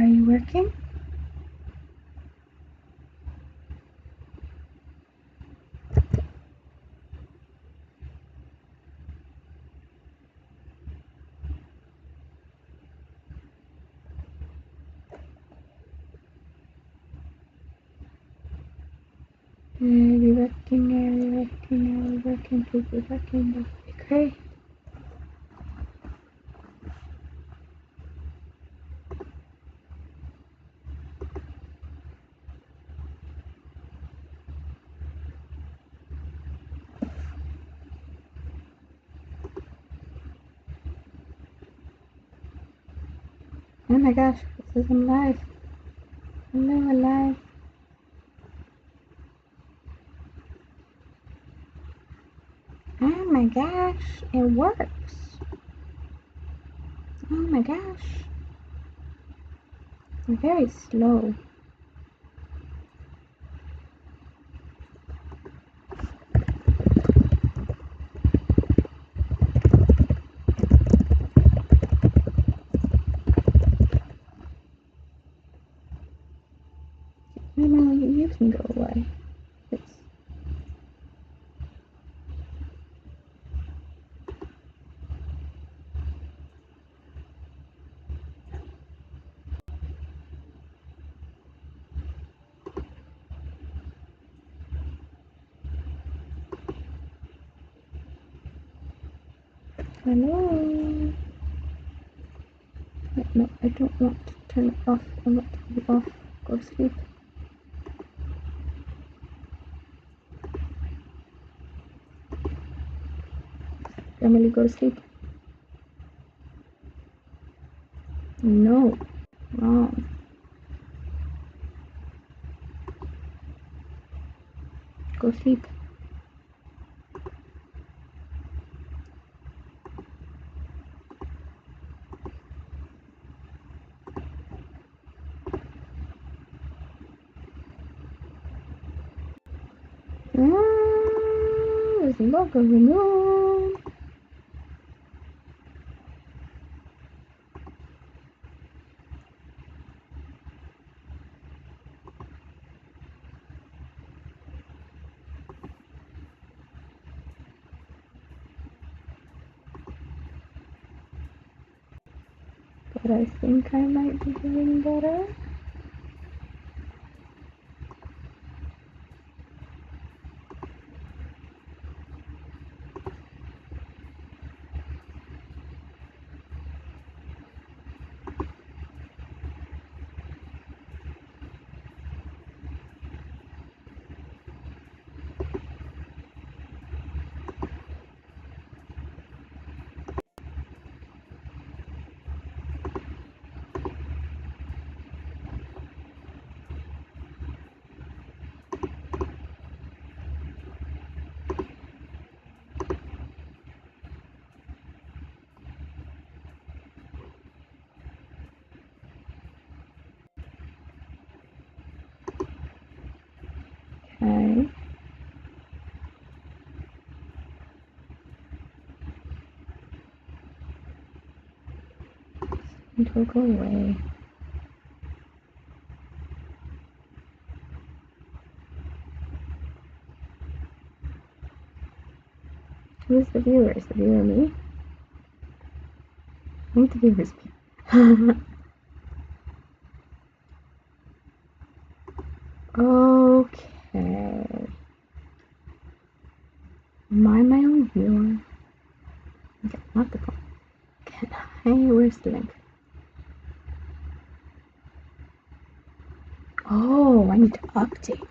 Are you working? Are you working? Are you working? Are you working? Please be working. That would be great. Oh my gosh, this is live. Hello, alive. Oh my gosh, it works. Oh my gosh. I'm very slow. Emily, you can go away. Please. Hello. No, I don't want to turn it off. I want to be off. Go to sleep. Emily, go to sleep. No. Wrong. Go sleep. There's a lot going on. But I think I might be doing better. Okay. It'll go away. Who's the viewer? Is the viewer me? I think the viewer's me. Okay. Am I my own viewer? Okay, not the phone. Can I? Where's the link? Oh, I need to update.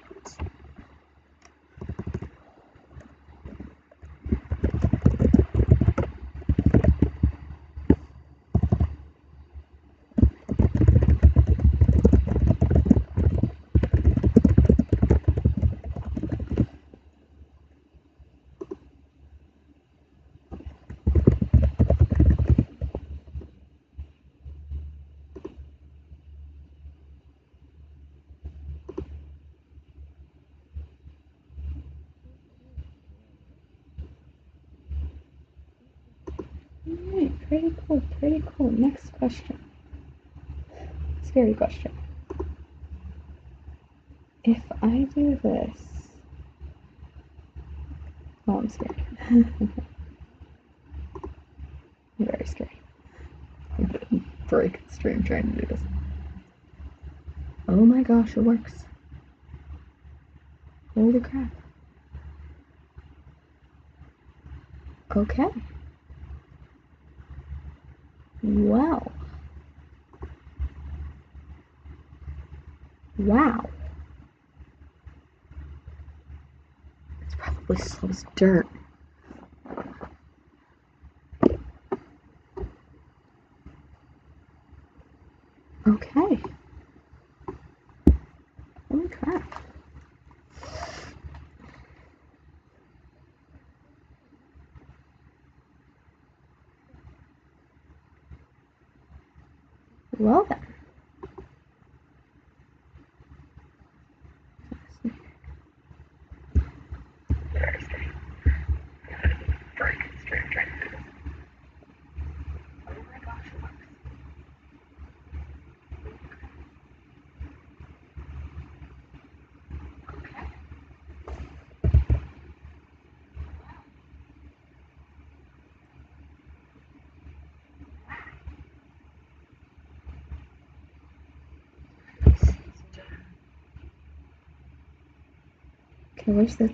Alright, pretty cool, pretty cool. Next question. Let's scary question. If I do this... Oh, I'm scared. I'm very scared. I'm break the stream trying to do this. Oh my gosh, it works. Holy crap. Okay. Well. Wow. It's probably slow as dirt. Okay. Holy crap. Well then. Okay, where's the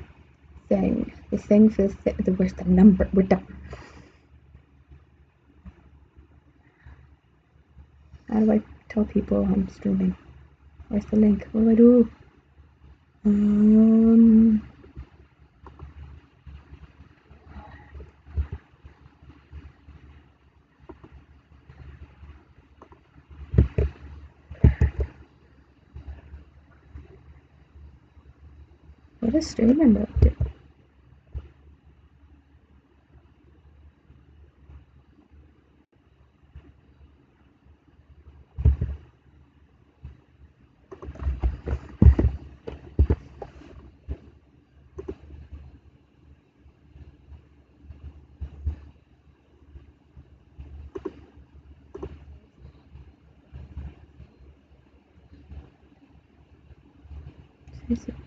thing? The thing for the where's the number? We're done. How do I tell people I'm streaming? Where's the link? What do I do? What does streamer mode do?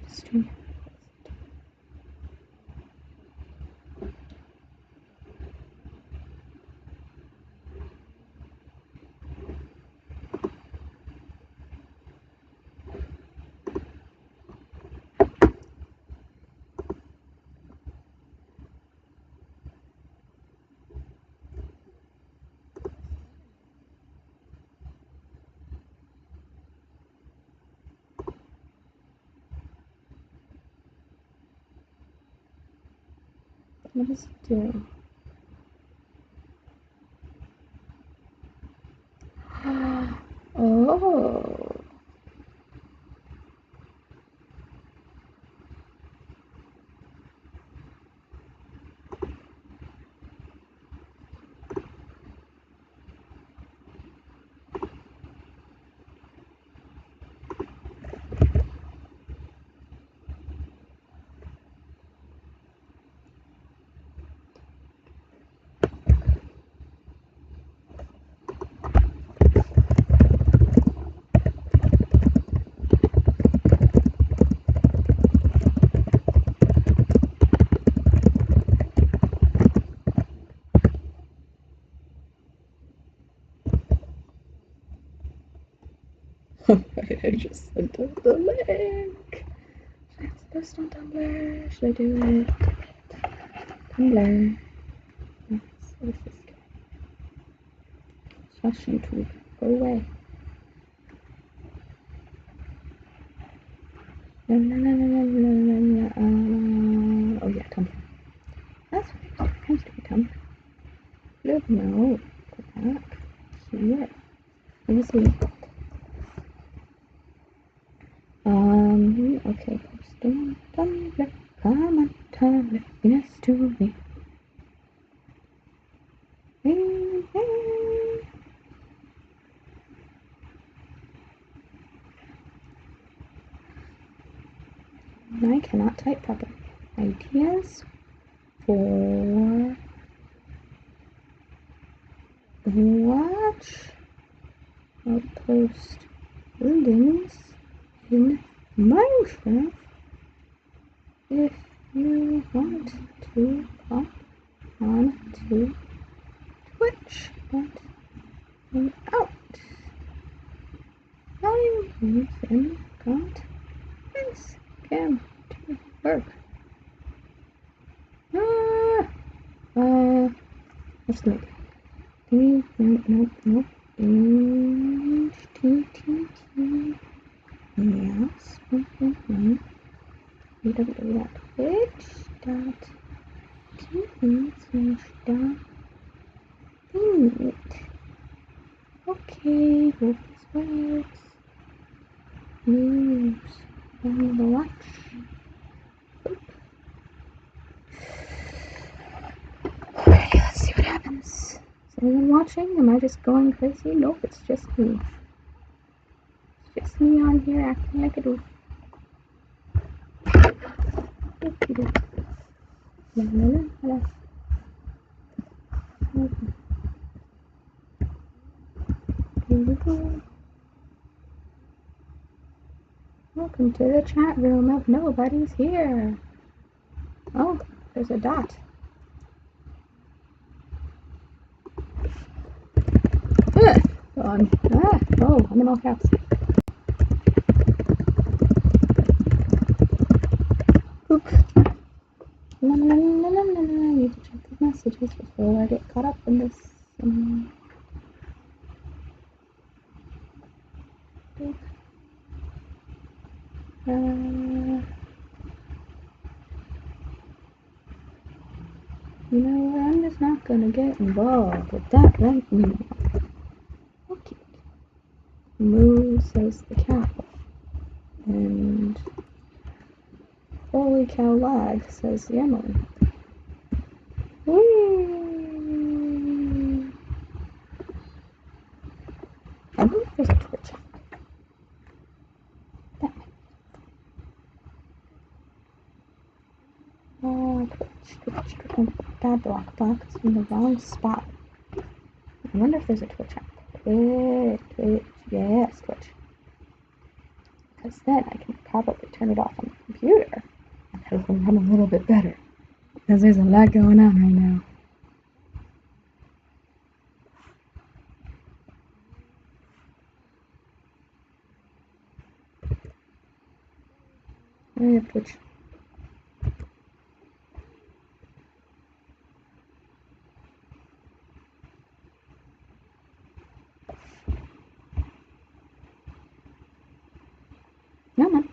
Stream. What does it do? Oh. I just sent out the link. Should I post on Tumblr? Should I do it? Tumblr. Yes, what is this? Fashion tool. Go away. La, la, la, la, la, la, la. Oh yeah, Tumblr. That's what I used to be Tumblr. Look, no. Go back. Here. Let me see. Okay, post on Tumblr. Come on, Tumblr. Yes, to me. Hey, hey. I cannot type properly. Ideas for watch Outpost buildings in Minecraft. If you want to pop on to Twitch, but I'm out. I even got this cam to work. What's the name? Nope. HTTP. Yes. www.twitch.tv/.feed. Okay, hope this works. News and watch. Alrighty, let's see what happens. Is anyone watching? Am I just going crazy? Nope, it's just me. It's just me on here acting like a doof. La la la la. Here we go. Welcome to the chat room if nobody's here. Oh, there's a dot. On. Oh, I'm in all caps. Oop. I need to check the messages before I get caught up in this. You know what? I'm just not gonna get involved with that right now. Okay. Moo, says the cow. And holy cow lag, says the Emily. Whee! I wonder if there's a Twitch app. Twitch. Bad block box in the wrong spot. I wonder if there's a Twitch app. Twitch. Yes, Twitch. Because then I can probably turn it off on the computer and it'll run a little bit better. Because there's a lot going on right now. I have Twitch. No, man.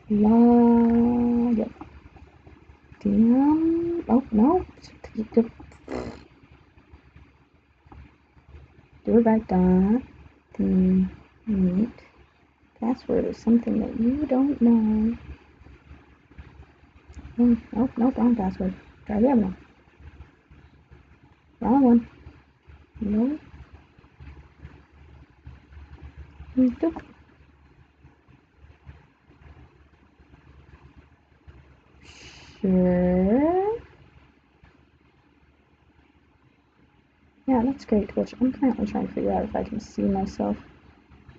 Yep. Damn. Oh, no. Do it right, Donna. The neat password is something that you don't know. Nope, wrong password. Try the other one. Wrong one. No. Nope. Sure. Yeah, that's great, Twitch. I'm currently trying to figure out if I can see myself.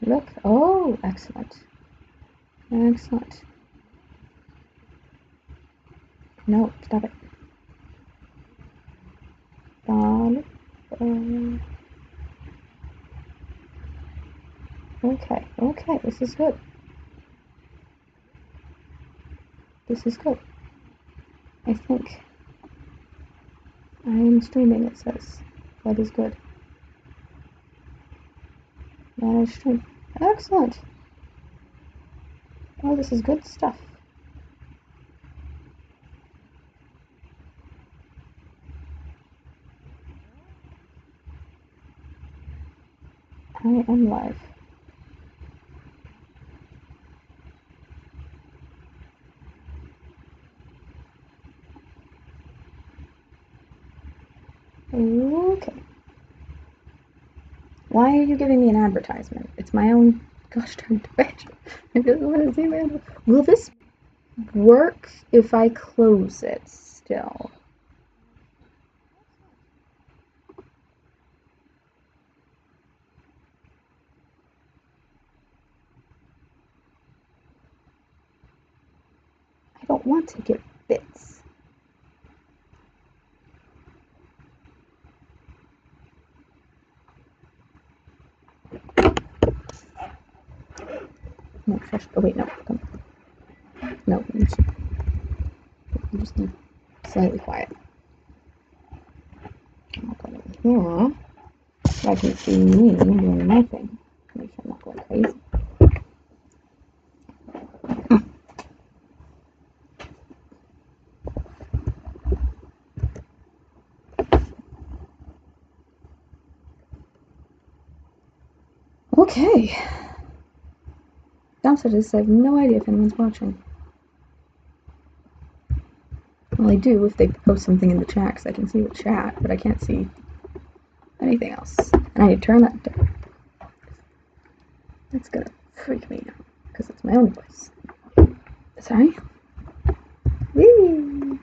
Look. Oh, excellent. Excellent. No, stop it. Stop it. Okay, this is good. This is good. I think. I am streaming, it says. That is good. Manage stream. Excellent. Oh, this is good stuff. I am live. Okay. Why are you giving me an advertisement? It's my own gosh darn Twitch. I just want to see my own. Will this work if I close it still? I don't want to get bits. No, fresh. Oh wait, no. Come. No, you just need slightly quiet. I'll go in here. So I can see me doing my thing. Make sure I'm not going crazy. Okay. Downside is I have no idea if anyone's watching. Well, I do if they post something in the chat, because I can see the chat, but I can't see anything else. And I need to turn that down. That's gonna freak me out, because it's my own voice. Sorry? Whee!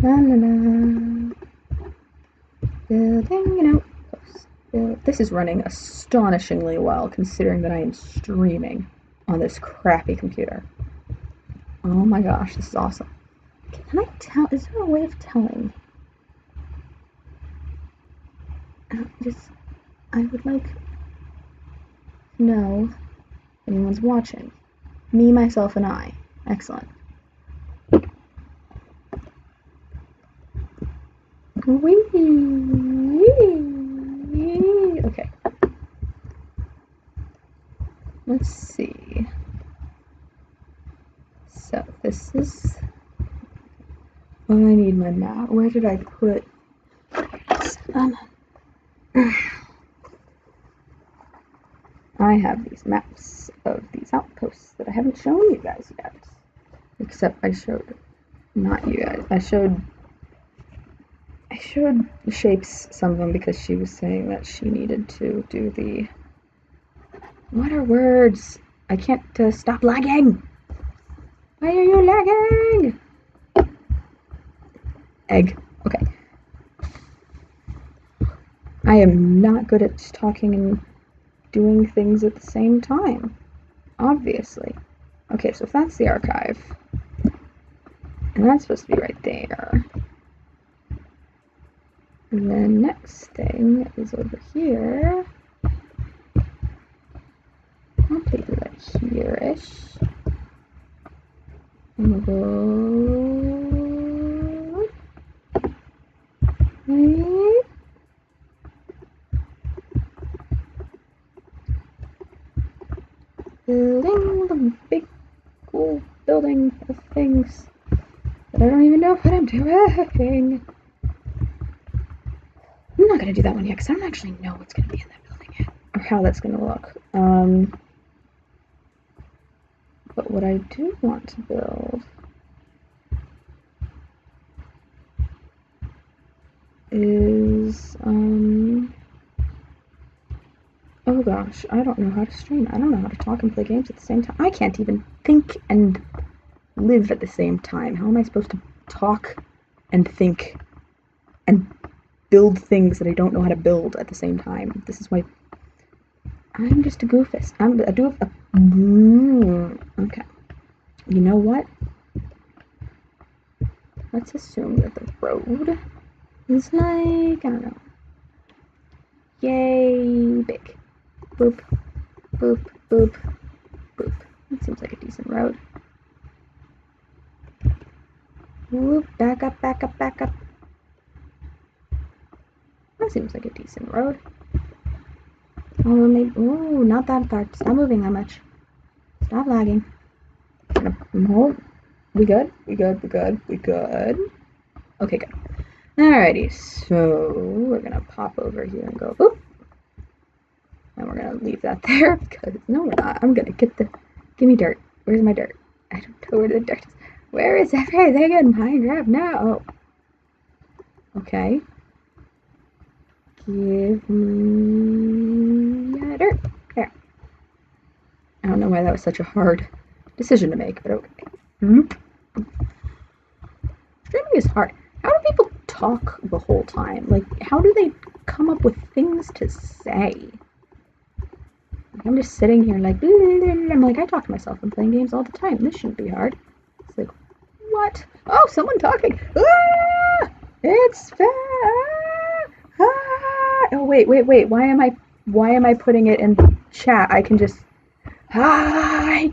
La la la. Building an outpost. This is running astonishingly well, considering that I am streaming on this crappy computer. Oh my gosh, this is awesome. Can I tell? Is there a way of telling? I would like to know if anyone's watching. Me, myself, and I. Excellent. Whee! Okay. Let's see. So this is. Oh, I need my map. Where did I put? I have these maps of these outposts that I haven't shown you guys yet. Except I showed, not you guys. I showed Shapes some of them because she was saying that she needed to do the. What are words? I can't stop lagging. Why are you lagging? Egg. Okay. I am not good at talking and doing things at the same time. Obviously. Okay, so if that's the archive, and that's supposed to be right there, and the next thing is over here. I'll take you like here-ish. And we'll go right. Building the big cool building of things that I don't even know what I'm doing. I'm not gonna do that one yet because I don't actually know what's gonna be in that building yet or how that's gonna look. But what I do want to build is oh gosh, I don't know how to stream. I don't know how to talk and play games at the same time. I can't even think and live at the same time. How am I supposed to talk and think and build things that I don't know how to build at the same time? This is why I'm just a goofus. Okay. You know what? Let's assume that the road is like, I don't know. Yay, big. Boop, boop, boop, boop. That seems like a decent road. Whoop, back up, back up, back up. That seems like a decent road. Oh, maybe, ooh, not that far. Stop moving that much. Stop lagging. Oh, we good? We good? We good? We good? Okay, good. Alrighty, so we're gonna pop over here and go, oop. And we're gonna leave that there because, no we're not. I'm gonna get the, give me dirt. Where's my dirt? I don't know where the dirt is. Where is everything in Minecraft now? Okay. Give me dirt. There. I don't know why that was such a hard decision to make, but okay. Streaming is hard. How do people talk the whole time? Like, how do they come up with things to say? I'm just sitting here like, I'm like, I talk to myself. I'm playing games all the time. This shouldn't be hard. It's like, what? Oh, someone talking. Ah! It's ah! Oh, wait. Why am I putting it in the chat? I can just, hi.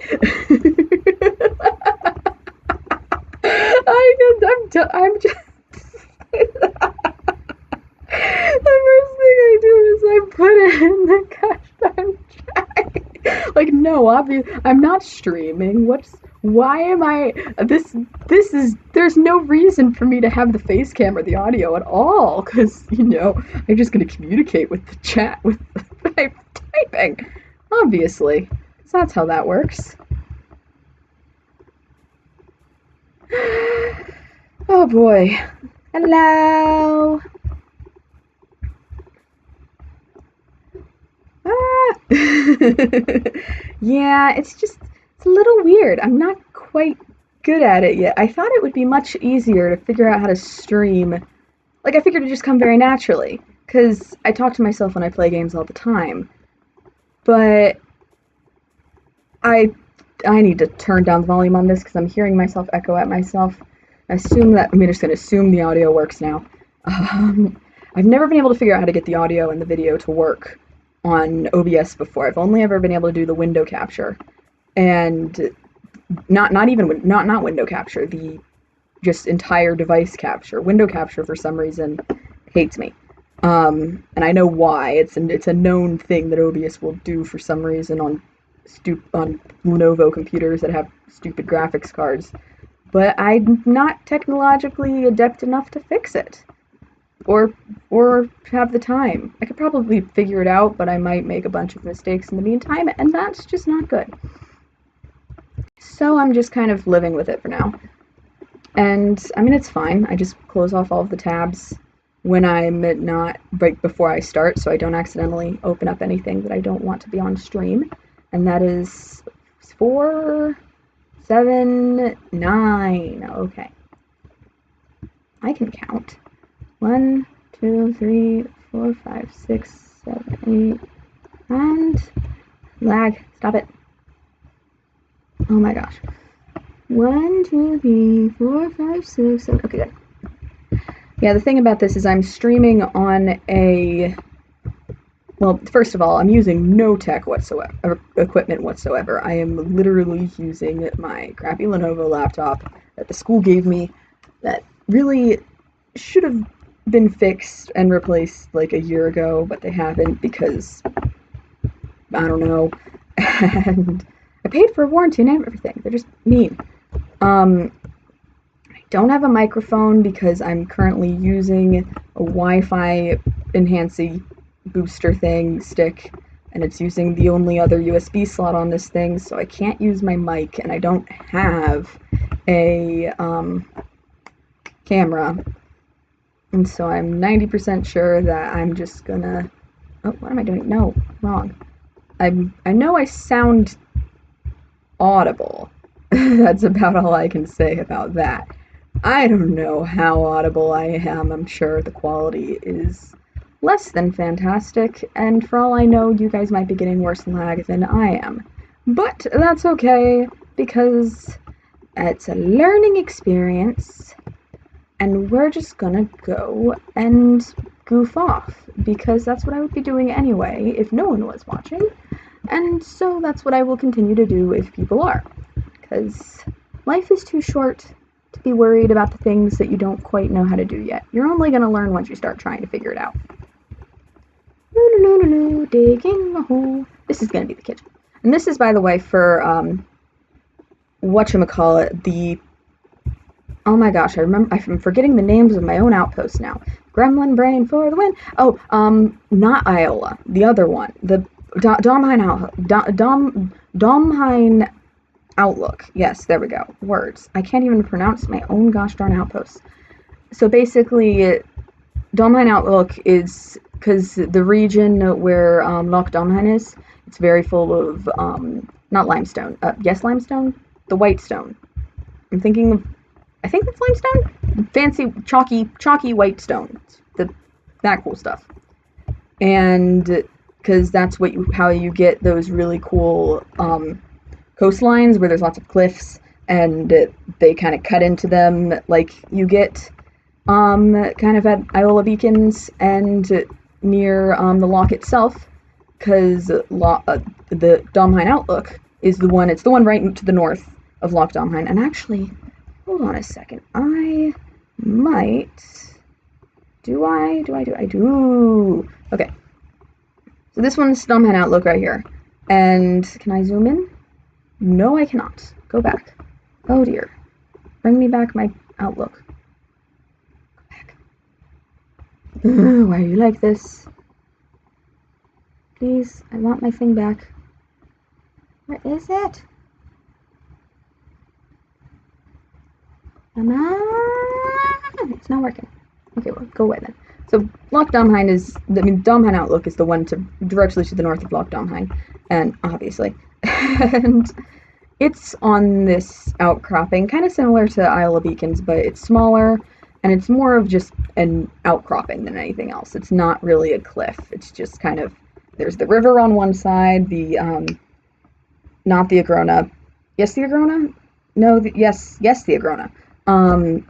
I'm just. The first thing I do is I put it in the gosh chat. Like, no, obviously, I'm not streaming. Why am I, this is, there's no reason for me to have the face cam or the audio at all, because, I'm just going to communicate with the chat with typing, obviously. So that's how that works. Oh boy. Hello. Ah. Yeah, it's a little weird. I'm not quite good at it yet. I thought it would be much easier to figure out how to stream. Like, I figured it'd just come very naturally, because I talk to myself when I play games all the time. But I need to turn down the volume on this because I'm hearing myself echo at myself. I'm just going to assume the audio works now. I've never been able to figure out how to get the audio and the video to work on OBS before. I've only ever been able to do the window capture, and not window capture, the just entire device capture. Window capture for some reason hates me, and I know why. It's a known thing that OBS will do for some reason on Lenovo computers that have stupid graphics cards, but I'm not technologically adept enough to fix it. Or have the time. I could probably figure it out, but I might make a bunch of mistakes in the meantime, and that's just not good. So I'm just kind of living with it for now. And, I mean, it's fine. I just close off all of the tabs when I'm not right before I start, so I don't accidentally open up anything that I don't want to be on stream. And that is 4, 7, 9. Okay. I can count. 1, 2, 3, 4, 5, 6, 7, 8, and lag. Stop it. Oh my gosh. 1, 2, 3, 4, 5, 6, 7. Okay, good. Yeah, the thing about this is I'm streaming on a. Well, first of all, I'm using no tech whatsoever, or equipment whatsoever. I am literally using my crappy Lenovo laptop that the school gave me that really should have been fixed and replaced like a year ago, but they haven't because I don't know. And I paid for a warranty and everything. They're just mean. I don't have a microphone because I'm currently using a Wi-Fi enhancing booster stick, and it's using the only other USB slot on this thing, so I can't use my mic, and I don't have a camera. And so I'm 90% sure that I'm just gonna... Oh, what am I doing? No, wrong. I know I sound audible. That's about all I can say about that. I don't know how audible I am. I'm sure the quality is less than fantastic, and for all I know, you guys might be getting worse lag than I am. But that's okay, because it's a learning experience, and we're just gonna go and goof off, because that's what I would be doing anyway if no one was watching, and so that's what I will continue to do if people are, because life is too short to be worried about the things that you don't quite know how to do yet. You're only gonna learn once you start trying to figure it out. Digging a hole. This is gonna be the kitchen. And this is, by the way, for, whatchamacallit, the... Oh my gosh, I'm forgetting the names of my own outposts now. Gremlin Brain for the win. Oh, not Iola. The other one. The Domhine Outlook. Yes, there we go. Words. I can't even pronounce my own gosh darn outposts. So basically, Domhine Outlook is because the region where Loch Domhain is, it's very full of, not limestone, yes, limestone? The white stone. I'm thinking of, I think that's limestone? Fancy, chalky white stone. That cool stuff. And because that's how you get those really cool coastlines where there's lots of cliffs and they kind of cut into them, like you get kind of at Iola Beacons and near the loch itself, because the Domhain Outlook is the one. It's the one right to the north of Loch Domhain. And actually, hold on a second. I might. Do I? I do. Okay. So this one's Domhain Outlook right here. And can I zoom in? No, I cannot. Go back. Oh dear. Bring me back my Outlook. Go back. Why are you like this? Please, I want my thing back. Where is it? Come on! It's not working. Okay, well, go away then. So Loch Domhain Domhain Outlook is the one directly to the north of Loch Domhain, and obviously, and it's on this outcropping, kind of similar to Isle of Beacons, but it's smaller, and it's more of just an outcropping than anything else. It's not really a cliff. It's just kind of, there's the river on one side, not the Agrona. Yes, the Agrona? No, yes, the Agrona.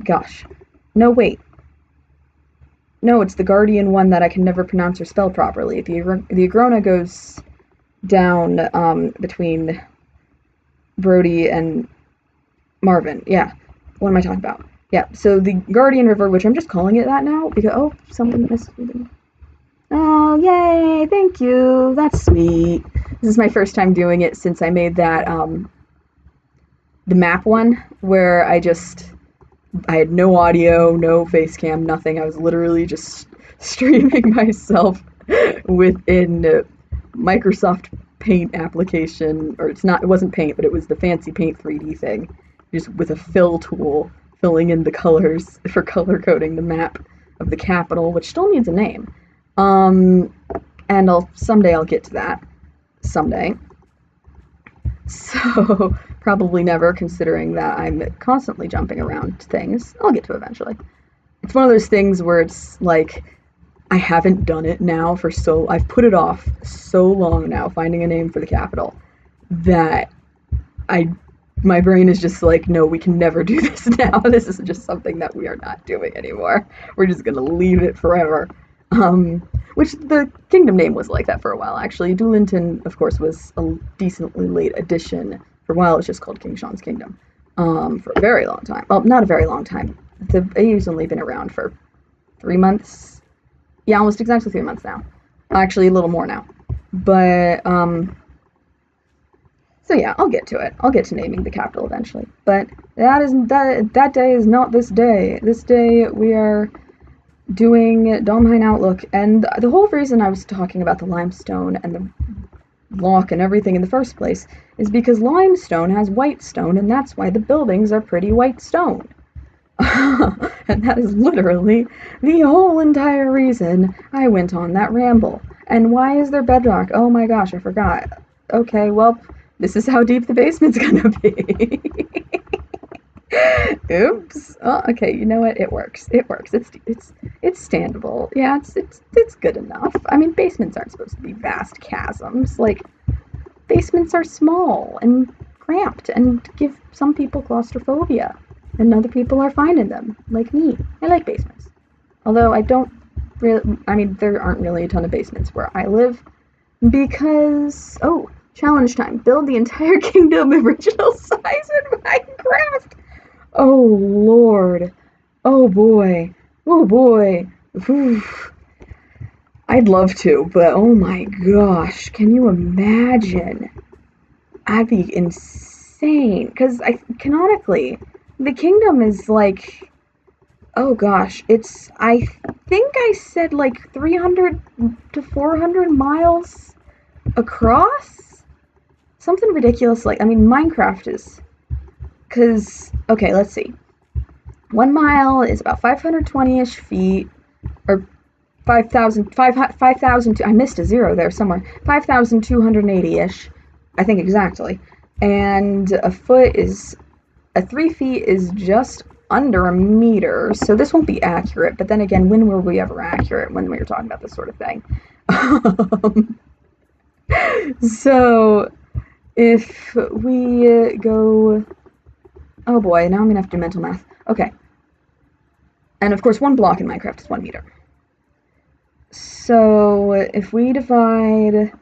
Gosh. No, wait. No, it's the Guardian one that I can never pronounce or spell properly. The Agrona goes down between Brody and Marvin. Yeah. What am I talking about? Yeah, so the Guardian River, which I'm just calling it that now, because, oh, someone missed something. Oh, yay, thank you. That's sweet. This is my first time doing it since I made that, the map one, where I had no audio, no face cam, nothing. I was literally just streaming myself within Microsoft Paint application, or it wasn't Paint, but it was the fancy Paint 3D thing, just with a fill tool, filling in the colors for color coding the map of the capital, which still needs a name. And someday I'll get to that. Someday. So, probably never, considering that I'm constantly jumping around things. I'll get to it eventually. It's one of those things where it's like, I haven't done it now I've put it off so long now, finding a name for the capital, that my brain is just like, no, we can never do this now. This is just something that we are not doing anymore. We're just gonna leave it forever. Which the kingdom name was like that for a while, actually. Doolington, of course, was a decently late addition. For a while, it was just called King Sean's Kingdom. For a very long time. Well, not a very long time. The AU's only been around for 3 months. Yeah, almost exactly 3 months now. Actually, a little more now. But, so yeah, I'll get to it. I'll get to naming the capital eventually. But that day is not this day. This day, we are doing Domhain Outlook, and the whole reason I was talking about the limestone and the loch and everything in the first place is because limestone has white stone, and that's why the buildings are pretty white stone. And that is literally the whole entire reason I went on that ramble. And why is there bedrock? Oh my gosh, I forgot. Okay, well, this is how deep the basement's gonna be. Oops. Oh, okay, you know what? It works. It works. It's standable. Yeah, it's good enough. I mean, basements aren't supposed to be vast chasms. Like, basements are small and cramped and give some people claustrophobia, and other people are fine in them, like me. I like basements. Although there aren't really a ton of basements where I live, because, oh, challenge time. Build the entire kingdom original size in Minecraft. Oh, Lord. Oh, boy. Oh, boy. Oof. I'd love to, but oh my gosh. Can you imagine? I'd be insane. Because canonically, the kingdom is like, oh gosh, I think I said like 300 to 400 miles across? Something ridiculous like, Minecraft is... Because, okay, let's see. 1 mile is about 520-ish feet, or 5,000, I missed a zero there somewhere. 5,280-ish, I think exactly. And a 3 feet is just under a meter, so this won't be accurate, but then again, when were we ever accurate when we were talking about this sort of thing? So, if we go... Oh boy, now I'm gonna have to do mental math. Okay. And of course, 1 block in Minecraft is 1 meter. So, if we divide,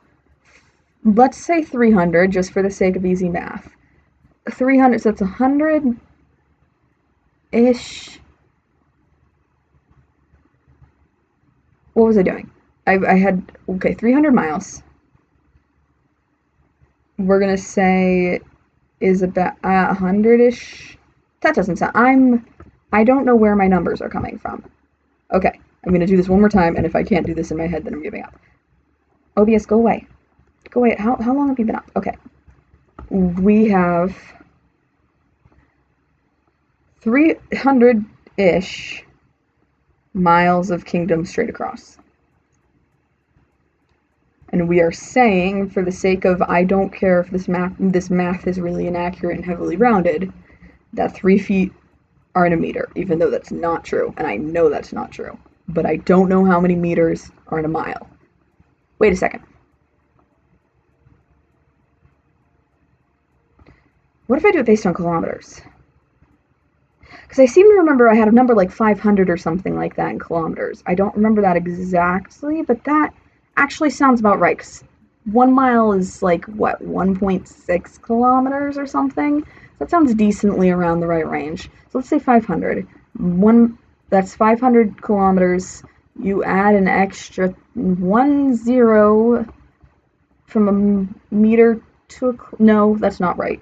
let's say 300, just for the sake of easy math. 300, so that's 100-ish. What was I doing? I had, okay, 300 miles. We're gonna say is about 100-ish. That doesn't sound, I don't know where my numbers are coming from. Okay, I'm gonna do this one more time, and if I can't do this in my head, then I'm giving up. OBS, go away. Go away. How long have you been up? Okay. We have 300-ish miles of kingdom straight across. And we are saying, for the sake of I don't care if this math is really inaccurate and heavily rounded, that 3 feet are in a meter, even though that's not true, and I know that's not true. But I don't know how many meters are in a mile. Wait a second. What if I do it based on kilometers? Because I seem to remember I had a number like 500 or something like that in kilometers. I don't remember that exactly, but that actually sounds about right. 'Cause 1 mile is like, what, 1.6 kilometers or something? That sounds decently around the right range. So let's say 500. That's 500 kilometers. You add an extra 1 0 from a meter to no, that's not right.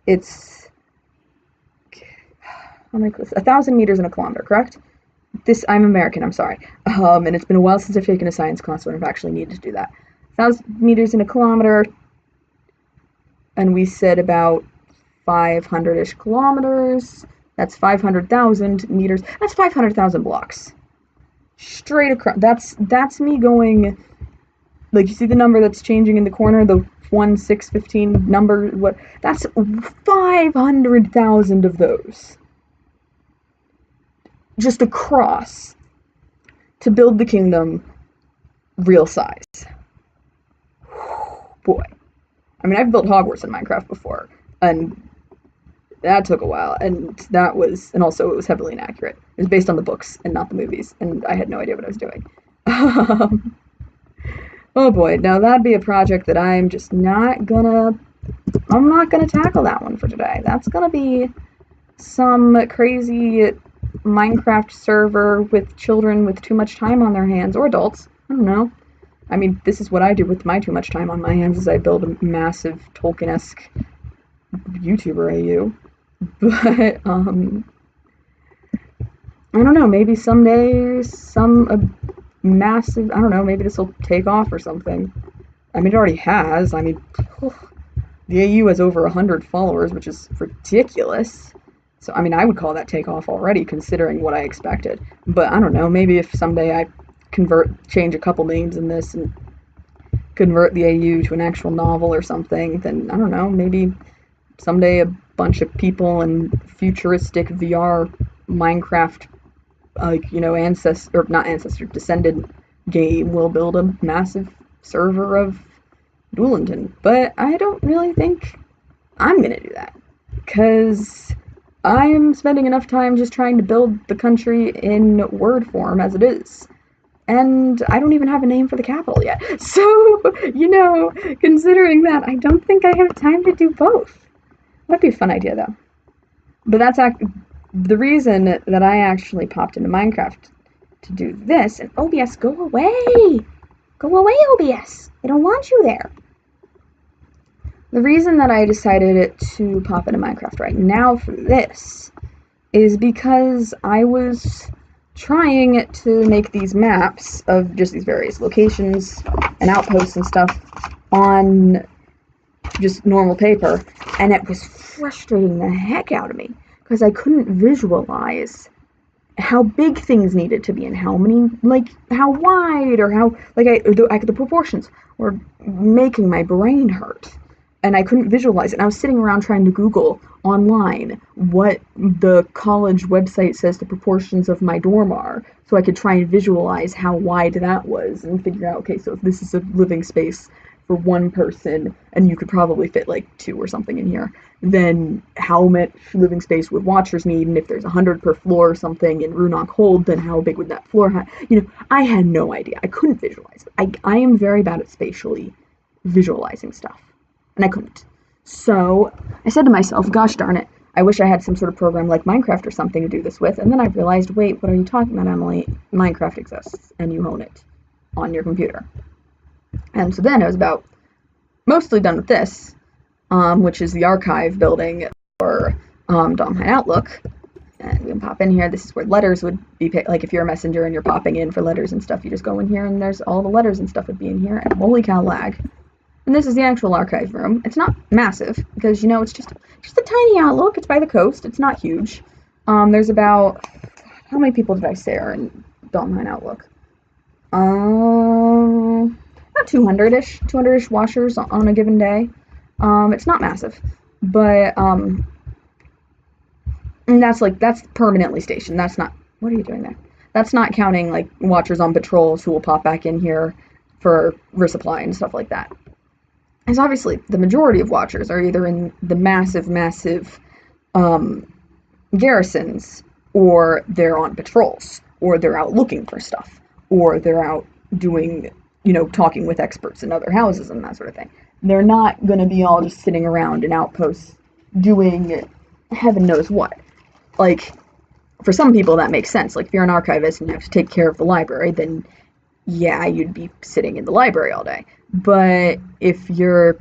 It's 1,000 meters in a kilometer, correct? I'm American, I'm sorry. And it's been a while since I've taken a science class when I've actually needed to do that. 1,000 meters in a kilometer, and we said about 500-ish kilometers. That's 500,000 meters. That's 500,000 blocks. Straight across. That's me going, like, you see the number that's changing in the corner, the 1615 number, what? That's 500,000 of those. Just across to build the kingdom real size. Boy. I mean, I've built Hogwarts in Minecraft before, and that took a while, and also it was heavily inaccurate. It was based on the books and not the movies, and I had no idea what I was doing. Oh boy, now that'd be a project that I'm not gonna tackle that one for today. That's gonna be some crazy Minecraft server with children with too much time on their hands, or adults, I don't know. I mean, this is what I do with my too much time on my hands, is I build a massive Tolkien-esque YouTuber AU. But, I don't know, maybe someday massive, I don't know, maybe this will take off or something. I mean, it already has. I mean, the AU has over 100 followers, which is ridiculous. So, I mean, I would call that takeoff already, considering what I expected. But, I don't know, maybe if someday I change a couple names in this and convert the AU to an actual novel or something, then, I don't know, maybe someday a bunch of people in futuristic VR Minecraft, descended game will build a massive server of Duelenton. But I don't really think I'm gonna do that, because I'm spending enough time just trying to build the country in word form as it is. And I don't even have a name for the capital yet. So, considering that, I don't think I have time to do both. That'd be a fun idea, though. But that's the reason that I actually popped into Minecraft to do this. And OBS, go away! Go away, OBS! I don't want you there. The reason that I decided to pop into Minecraft right now for this is because I was trying to make these maps of just these various locations and outposts and stuff on just normal paper, and it was frustrating the heck out of me because I couldn't visualize how big things needed to be and how many, like, how wide, or how, like, the proportions were making my brain hurt. And I couldn't visualize it. And I was sitting around trying to Google online what the college website says the proportions of my dorm are, so I could try and visualize how wide that was and figure out, okay, so if this is a living space for one person, and you could probably fit like 2 or something in here, then how much living space would Watchers need? And if there's 100 per floor or something in Runok Hold, then how big would that floor have? I had no idea. I couldn't visualize it. I am very bad at spatially visualizing stuff, and I couldn't. So I said to myself, gosh darn it, I wish I had some sort of program like Minecraft or something to do this with. And then I realized, wait, what are you talking about, Emily? Minecraft exists, and you own it on your computer. And so then I was about mostly done with this, which is the archive building for Domhine Outlook. And we can pop in here. This is where letters would be, like if you're a messenger and you're popping in for letters and stuff, you just go in here and there's all the letters and stuff would be in here. And holy cow, lag. And this is the actual archive room. It's not massive because, it's just a tiny Outlook. It's by the coast. It's not huge. There's about, how many people did I say are in Domhine Outlook? About 200-ish washers on a given day. It's not massive, but and that's permanently stationed. That's not, what are you doing there? That's not counting like watchers on patrols who will pop back in here for resupply and stuff like that. Because obviously the majority of watchers are either in the massive garrisons, or they're on patrols, or they're out looking for stuff, or they're out doing, talking with experts in other houses and that sort of thing. They're not going to be all just sitting around in outposts doing heaven knows what. Like, for some people that makes sense. Like, if you're an archivist and you have to take care of the library, then yeah, you'd be sitting in the library all day. But if you're,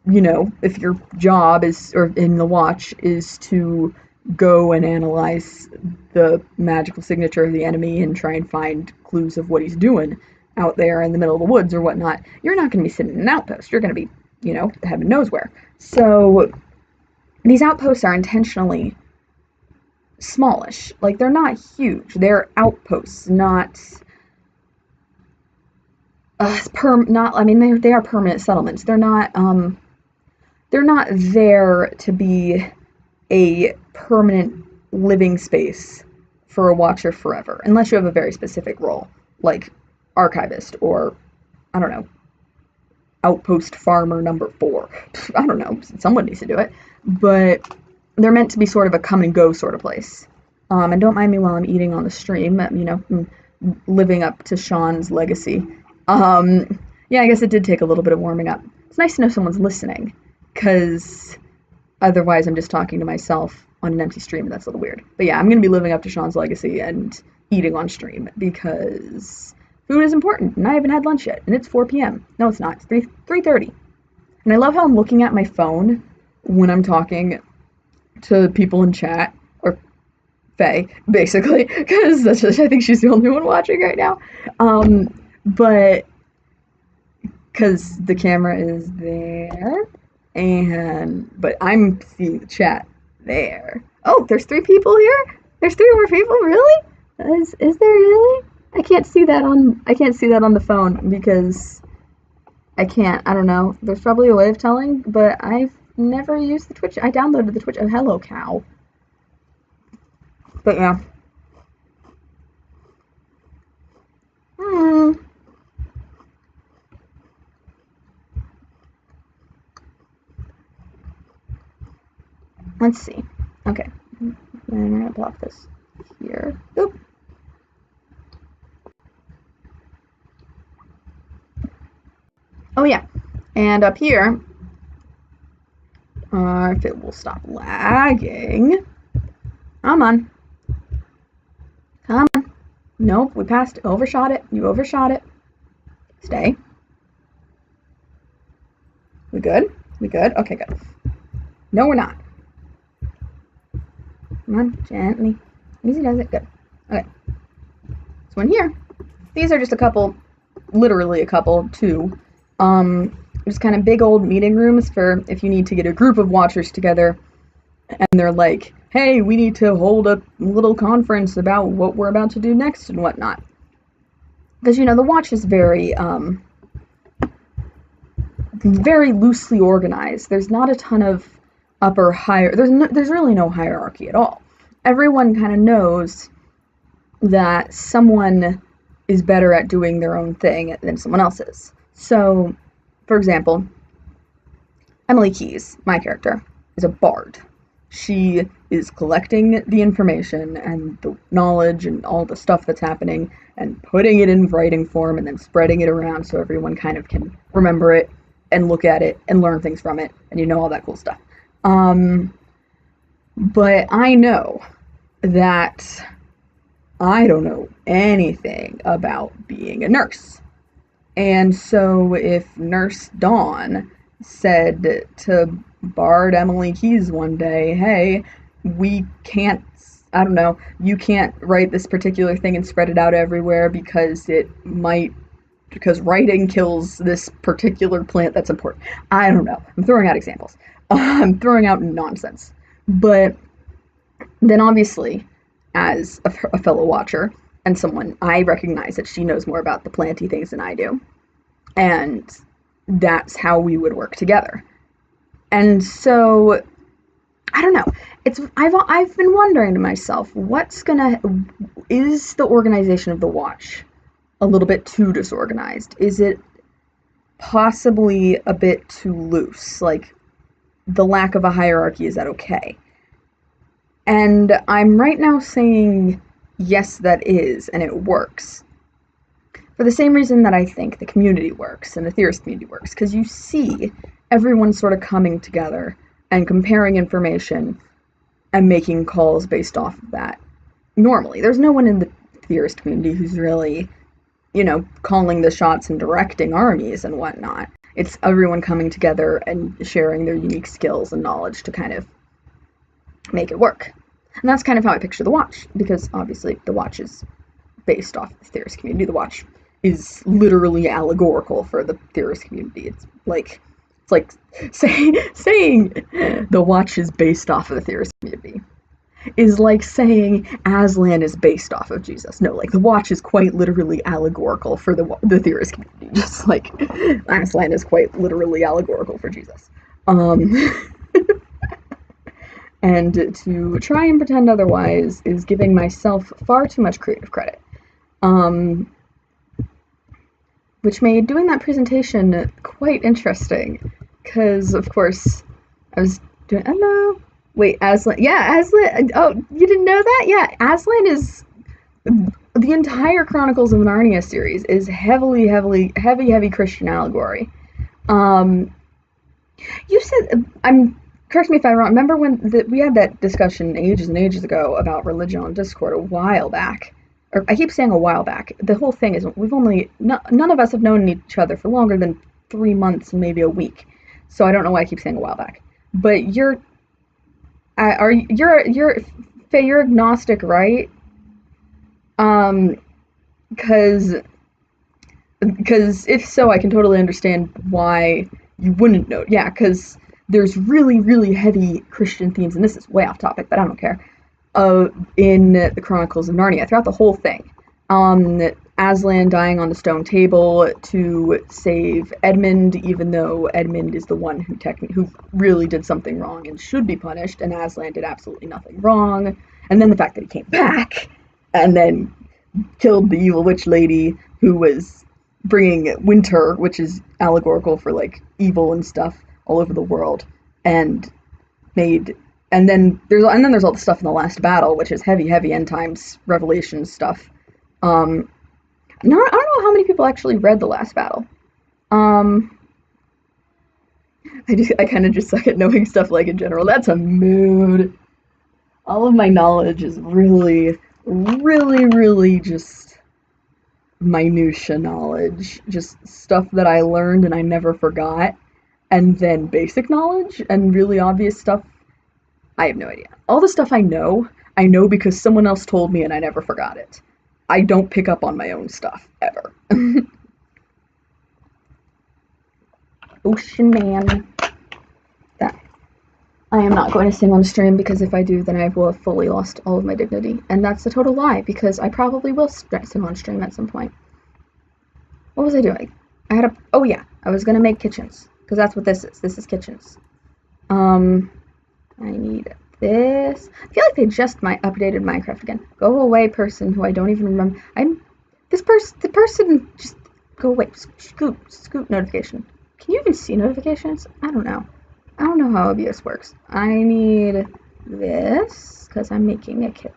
if your job is, or in the watch, is to go and analyze the magical signature of the enemy and try and find clues of what he's doing out there in the middle of the woods or whatnot, you're not going to be sitting in an outpost. You're going to be, heaven knows where. So these outposts are intentionally smallish. Like, they're not huge. They're outposts, not they are permanent settlements. They're not there to be a permanent living space for a watcher forever, unless you have a very specific role, like archivist, or, I don't know, outpost farmer number 4. I don't know, someone needs to do it. But they're meant to be sort of a come and go sort of place. And don't mind me while I'm eating on the stream, living up to Sean's legacy. Yeah, I guess it did take a little bit of warming up. It's nice to know someone's listening, because otherwise I'm just talking to myself on an empty stream, and that's a little weird. But yeah, I'm going to be living up to Sean's legacy and eating on stream, because food is important, and I haven't had lunch yet, and it's 4 p.m. No, it's not. It's 3:30. And I love how I'm looking at my phone when I'm talking to people in chat, or Faye, basically, because I think she's the only one watching right now. But because the camera is there, but I'm seeing the chat there. Oh, there's 3 people here? There's 3 more people? Really? Is there really? I can't see that on the phone because I can't. I don't know. There's probably a way of telling, but I've never used the Twitch. I downloaded the Twitch. Oh, hello, cow. But yeah. Let's see. Okay. And I'm going to block this here. Oop. Oh, yeah. And up here, if it will stop lagging. Come on. Come on. Nope, we passed. Overshot it. You overshot it. Stay. We good? We good? Okay, good. No, we're not. Come on, gently. Easy does it. Good. Okay. So in here, these are just a couple, literally a couple, 2, just kind of big old meeting rooms for if you need to get a group of watchers together and they're like, hey, we need to hold a little conference about what we're about to do next and whatnot. Because, the watch is very loosely organized. There's not a ton of upper higher. There's really no hierarchy at all. Everyone kind of knows that someone is better at doing their own thing than someone else is. So, for example, Emily Keyes, my character, is a bard. She is collecting the information and the knowledge and all the stuff that's happening and putting it in writing form and then spreading it around so everyone kind of can remember it and look at it and learn things from it and all that cool stuff. But I know that I don't know anything about being a nurse. And so if Nurse Dawn said to Bard Emily Keyes one day, hey, we can't, I don't know, you can't write this particular thing and spread it out everywhere because writing kills this particular plant that's important. I don't know. I'm throwing out examples. I'm throwing out nonsense. But then obviously, as a fellow watcher and someone, I recognize that she knows more about the planty things than I do. And that's how we would work together. And so, I don't know. I've been wondering to myself, is the organization of the watch a little bit too disorganized? Is it possibly a bit too loose? Like, the lack of a hierarchy, is that okay? And I'm right now saying, yes, that is, and it works. For the same reason that I think the community works, and the theorist community works, because you see everyone sort of coming together and comparing information and making calls based off of that. Normally, there's no one in the theorist community who's really, calling the shots and directing armies and whatnot. It's everyone coming together and sharing their unique skills and knowledge to kind of make it work. And that's kind of how I picture the watch, because obviously the watch is based off the theorist community. The watch is literally allegorical for the theorist community. It's like saying the watch is based off of the theorist community is like saying Aslan is based off of Jesus. No, like the watch is quite literally allegorical for the theorist community, just like Aslan is quite literally allegorical for Jesus. And to try and pretend otherwise is giving myself far too much creative credit. Which made doing that presentation quite interesting, because, of course, I was doing, hello, wait, Aslan, yeah, Aslan, oh, you didn't know that? Yeah, Aslan is, the entire Chronicles of Narnia series is heavy Christian allegory. You said, correct me if I'm wrong, remember when we had that discussion ages and ages ago about religion on Discord a while back? Or I keep saying a while back. The whole thing is none of us have known each other for longer than 3 months and maybe a week. So I don't know why I keep saying a while back. But you're agnostic, right? Because if so, I can totally understand why you wouldn't know. Yeah, because there's really heavy Christian themes, and this is way off topic, but I don't care. In the Chronicles of Narnia, throughout the whole thing. Aslan dying on the stone table to save Edmund, even though Edmund is the one who really did something wrong and should be punished, and Aslan did absolutely nothing wrong. And then the fact that he came back and then killed the evil witch lady who was bringing winter, which is allegorical for like evil and stuff all over the world, and then there's all the stuff in the last battle, which is heavy end times revelation stuff. I don't know how many people actually read the last battle. I kind of just suck at knowing stuff like in general. That's a mood. All of my knowledge is really just minutia knowledge, just stuff that I learned and I never forgot, and then basic knowledge and really obvious stuff. I have no idea. All the stuff I know because someone else told me and I never forgot it. I don't pick up on my own stuff, ever. Ocean Man. That. I am not going to sing on stream, because if I do, then I will have fully lost all of my dignity. And that's a total lie, because I probably will sing on stream at some point. What was I doing? Oh yeah, I was gonna make kitchens, because that's what this is. This is kitchens. I need this. I feel like they just updated Minecraft again. Go away, person who I don't even remember. The person, just go away. Scoot notification. Can you even see notifications? I don't know. I don't know how OBS works. I need this, because I'm making a kitchen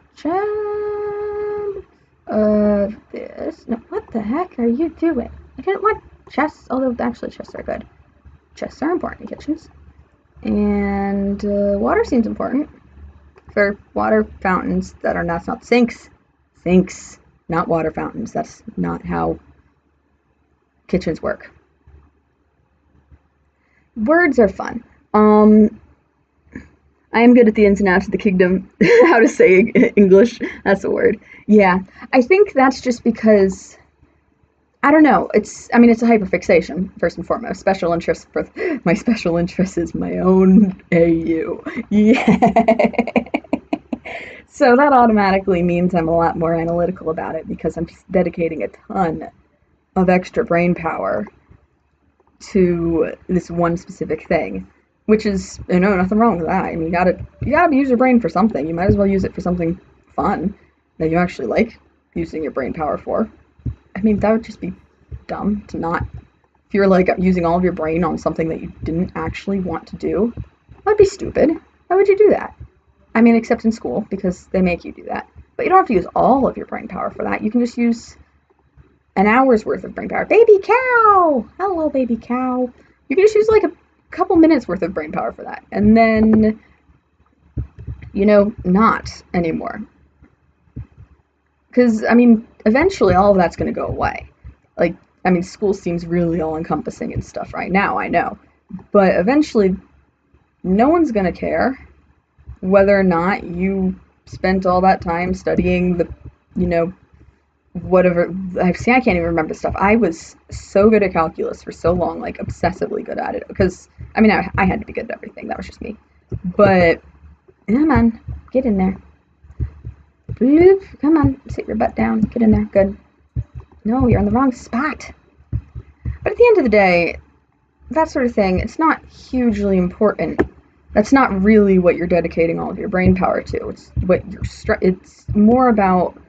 of this. No, what the heck are you doing? I didn't want chests, although actually chests are good. Chests are important in kitchens. And water seems important for water fountains that are not sinks. Sinks, not water fountains. That's not how kitchens work. Words are fun. I am good at the ins and outs of the kingdom. How to say English. That's a word. Yeah. I think that's just because, I don't know. It's a hyperfixation, first and foremost. Special interest. My special interest is my own AU. Yeah. So that automatically means I'm a lot more analytical about it, because I'm just dedicating a ton of extra brain power to this one specific thing, which is, nothing wrong with that. I mean, you gotta use your brain for something. You might as well use it for something fun that you actually like using your brain power for. I mean, that would just be dumb to not. If you're like using all of your brain on something that you didn't actually want to do, that would be stupid. Why would you do that? I mean, except in school, because they make you do that. But you don't have to use all of your brain power for that. You can just use an hour's worth of brain power. Baby cow! Hello, baby cow. You can just use like a couple minutes worth of brain power for that. And then, not anymore. Because, eventually all of that's going to go away. School seems really all-encompassing and stuff right now, I know. But eventually, no one's going to care whether or not you spent all that time studying whatever. I can't even remember stuff. I was so good at calculus for so long, like obsessively good at it, because I had to be good at everything. That was just me. But come on, get in there. Bloop. Come on, sit your butt down. Get in there. Good. No, you're in the wrong spot. But at the end of the day, that sort of thing, it's not hugely important. That's not really what you're dedicating all of your brain power to. It's what it's more about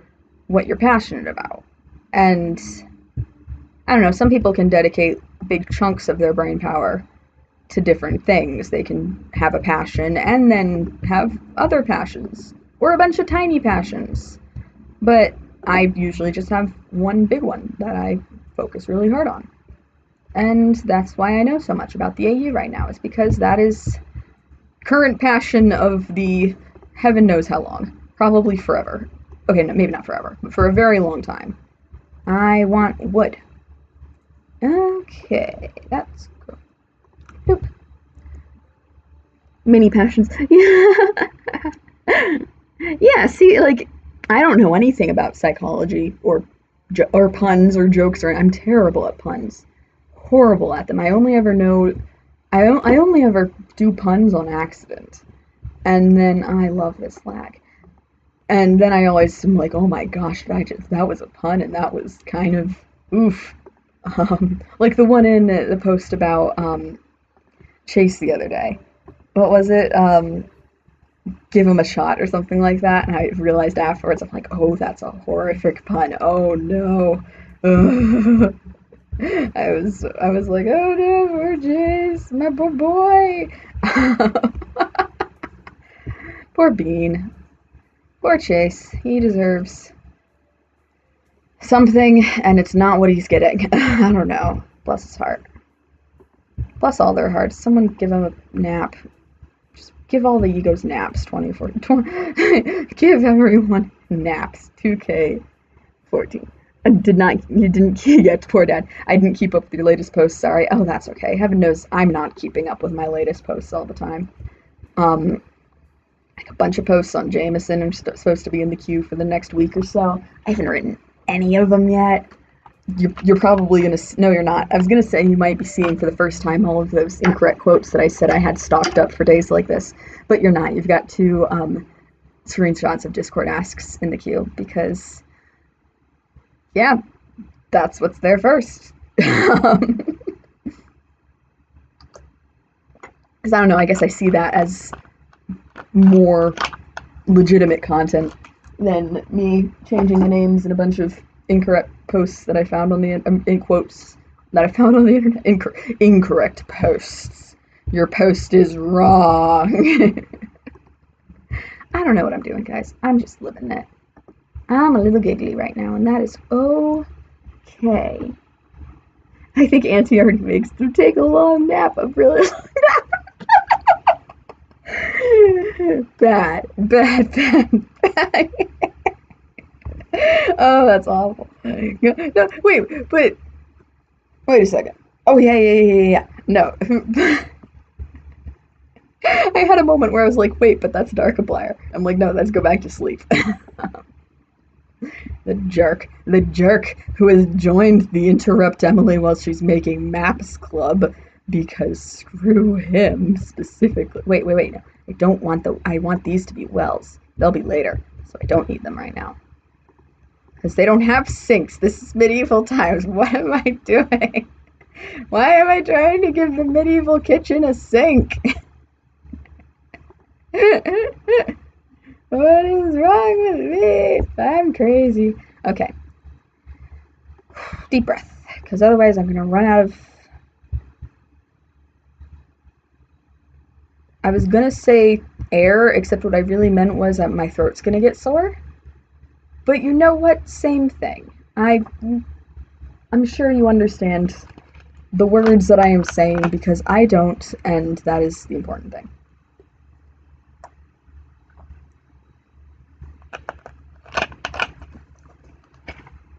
what you're passionate about. And I don't know, some people can dedicate big chunks of their brain power to different things. They can have a passion and then have other passions, or a bunch of tiny passions. But I usually just have one big one that I focus really hard on. And that's why I know so much about the AU right now, is because that is current passion of the heaven knows how long. Probably forever. Okay, no, maybe not forever, but for a very long time. I want wood. Okay, that's cool. Nope. Mini passions. Yeah, see, like, I don't know anything about psychology or puns or jokes, or I'm terrible at puns. Horrible at them. I only ever do puns on accident. And then I love this lag. And then I always am like, oh my gosh, that was a pun, and that was kind of oof. Like the one in the post about Chase the other day. What was it? Give him a shot or something like that. And I realized afterwards, I'm like, oh, that's a horrific pun. Oh no. I was like, oh no, poor Chase, my poor boy. Poor Bean. Poor Chase. He deserves something, and it's not what he's getting. I don't know. Bless his heart. Bless all their hearts. Someone give him a nap. Just give all the egos naps. 24. Give everyone naps. 2K14. You didn't, yeah, poor dad. I didn't keep up with your latest posts, sorry. Oh, that's okay. Heaven knows I'm not keeping up with my latest posts all the time. Like a bunch of posts on Jameson. I'm supposed to be in the queue for the next week or so. I haven't written any of them yet. you're probably gonna, no, you're not. I was gonna say you might be seeing for the first time all of those incorrect quotes that I said I had stocked up for days like this, but you're not. You've got two screenshots of Discord asks in the queue because, yeah, that's what's there first. Because I don't know, I guess I see that as more legitimate content than me changing the names in a bunch of incorrect posts that I found on the in quotes that I found on the internet. Incorrect posts. Your post is wrong. I don't know what I'm doing, guys. I'm just living it. I'm a little giggly right now, and that is okay. I think Auntie already makes them take a long nap, a really long nap. Bad, bad, bad, bad. Oh, that's awful. No, wait a second. Oh, yeah. No. I had a moment where I was like, wait, but that's Darkiplier. I'm like, no, let's go back to sleep. The jerk who has joined the Interrupt Emily while she's making Maps Club because screw him specifically. Wait, no. I want these to be wells. They'll be later, so I don't need them right now. Because they don't have sinks. This is medieval times. What am I doing? Why am I trying to give the medieval kitchen a sink? What is wrong with me? I'm crazy. Okay. Deep breath. Because otherwise I'm going to run out of... I was going to say air, except what I really meant was that my throat's going to get sore. But you know what? Same thing. I'm sure you understand the words that I am saying because I don't, and that is the important thing.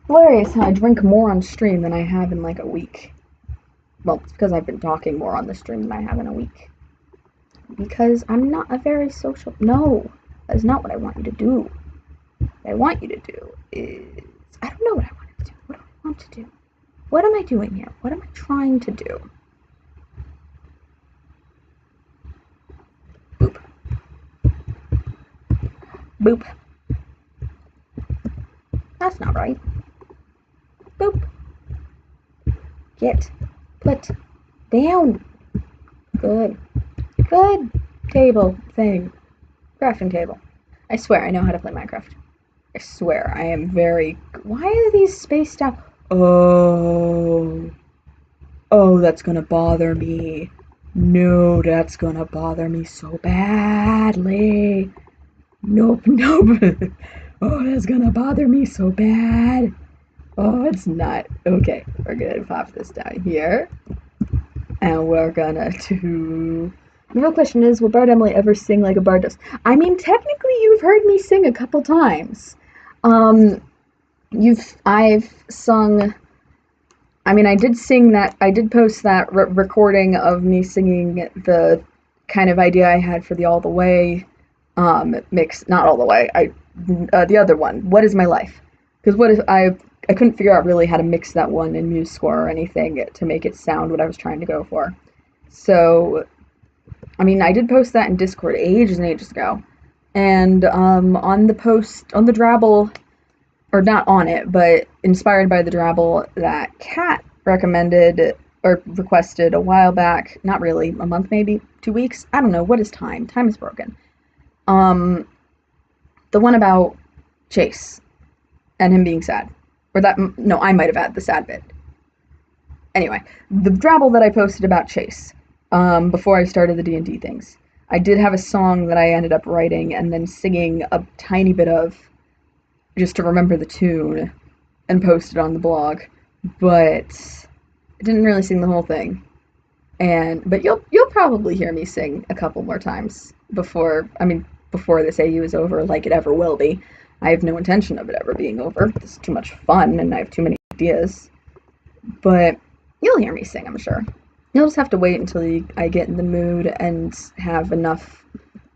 Hilarious how I drink more on stream than I have in like a week. Well, it's because I've been talking more on the stream than I have in a week. Because I'm not a very social... No, that's not what I want you to do. What I want you to do is... I don't know what I want to do. What do I want to do? What am I doing here? What am I trying to do? Boop. Boop. That's not right. Boop. Get. Put. Down. Good. Good. Table thing. Crafting table. I swear I know how to play Minecraft. I swear I am very... Why are these spaced out? Oh, that's gonna bother me. No, that's gonna bother me so badly. Nope. Oh, that's gonna bother me so bad. Oh, it's not. Okay, we're gonna pop this down here. And we're gonna do... The real question is, will Bard Emily ever sing like a bard does? I mean, technically you've heard me sing a couple times. I've sung... I mean, I did post that recording of me singing the kind of idea I had for the All the Way mix. Not All the Way, the other one, What Is My Life? Because I couldn't figure out really how to mix that one in MuseScore or anything to make it sound what I was trying to go for. So, I mean, I did post that in Discord ages and ages ago. And on the Drabble, or not on it, but inspired by the Drabble that Kat recommended or requested a while back, not really, a month maybe, 2 weeks, I don't know, what is time? Time is broken. The one about Chase and him being sad. Or that, no, I might have had the sad bit. Anyway, the Drabble that I posted about Chase, before I started the D&D things, I did have a song that I ended up writing and then singing a tiny bit of, just to remember the tune, and posted on the blog, but I didn't really sing the whole thing. But you'll probably hear me sing a couple more times before this AU is over, like it ever will be. I have no intention of it ever being over. It's too much fun, and I have too many ideas. But you'll hear me sing, I'm sure. You'll just have to wait until I get in the mood and have enough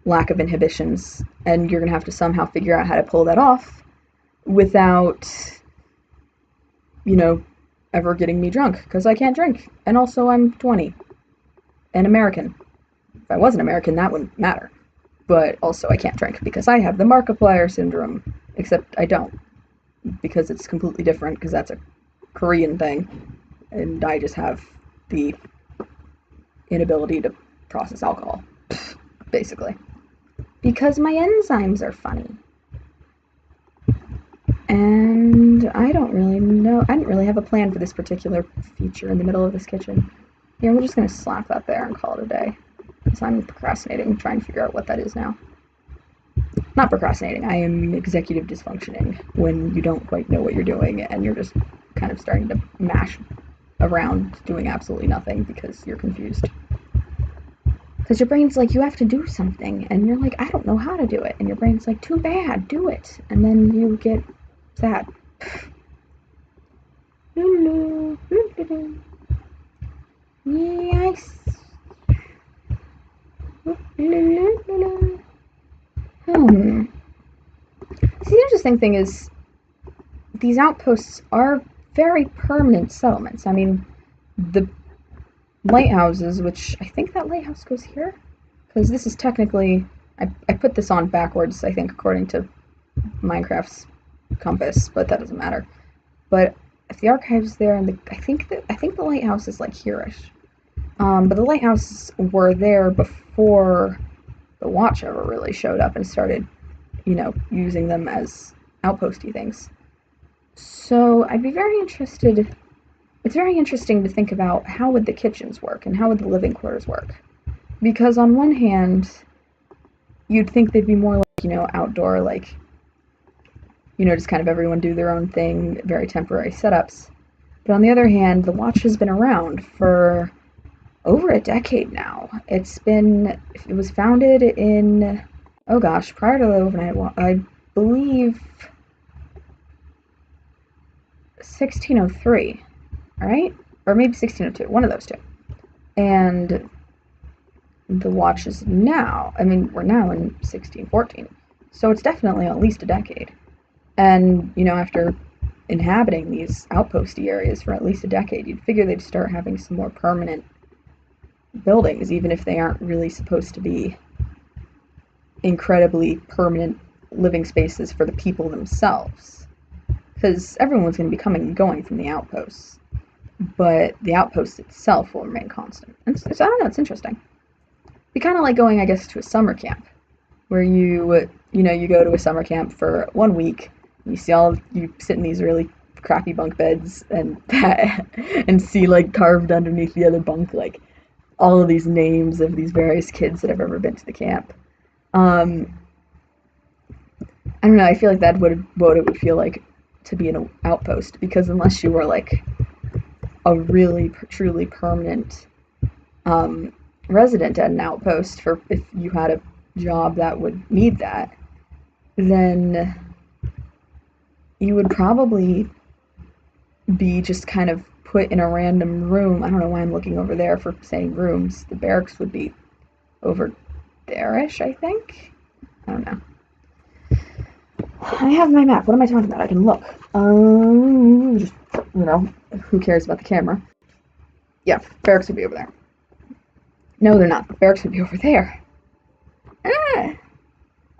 lack of inhibitions, and you're going to have to somehow figure out how to pull that off without, ever getting me drunk, because I can't drink. And also, I'm 20 and American. If I wasn't American, that wouldn't matter. But also, I can't drink because I have the Markiplier syndrome. Except I don't, because it's completely different, because that's a Korean thing. And I just have the inability to process alcohol, basically. Because my enzymes are funny. And I don't really know. I didn't really have a plan for this particular feature in the middle of this kitchen. Yeah, we're just going to slap that there and call it a day. Because I'm procrastinating, trying to figure out what that is now. Not procrastinating, I am executive dysfunctioning when you don't quite know what you're doing and you're just kind of starting to mash around doing absolutely nothing because you're confused. Because your brain's like, you have to do something, and you're like, I don't know how to do it. And your brain's like, too bad, do it. And then you get sad. Yes. See, the interesting thing is, these outposts are very permanent settlements. I mean, the lighthouses, which I think that lighthouse goes here, because this is technically, I put this on backwards, I think, according to Minecraft's compass, but that doesn't matter. But if the archive's there, and I think the lighthouse is like here-ish. But the lighthouses were there before the watch ever really showed up and started, using them as outposty things. So I'd be very interested. It's very interesting to think about how would the kitchens work and how would the living quarters work. Because on one hand, you'd think they'd be more like, outdoor, like, just kind of everyone do their own thing, very temporary setups. But on the other hand, the watch has been around for over a decade now. It was founded in, oh gosh, prior to the overnight watch, I believe 1603, alright? Or maybe 1602, one of those two. And the watch is now, we're now in 1614. So it's definitely at least a decade. And, after inhabiting these outposty areas for at least a decade, you'd figure they'd start having some more permanent buildings, even if they aren't really supposed to be incredibly permanent living spaces for the people themselves. Because everyone's going to be coming and going from the outposts. But the outpost itself will remain constant. And so, I don't know, it's interesting. It'd be kind of like going, I guess, to a summer camp, where you go to a summer camp for 1 week, and you sit in these really crappy bunk beds and see, like, carved underneath the other bunk, like, all of these names of these various kids that have ever been to the camp. I don't know, I feel like that's what it would feel like to be in an outpost, because unless you were, like, a really, truly permanent resident at an outpost, for if you had a job that would need that, then you would probably be just kind of put in a random room. I don't know why I'm looking over there for saying rooms. The barracks would be over there-ish, I think. I don't know. I have my map. What am I talking about? I can look. Just, who cares about the camera? Yeah, barracks would be over there. No, they're not. The barracks would be over there. Ah,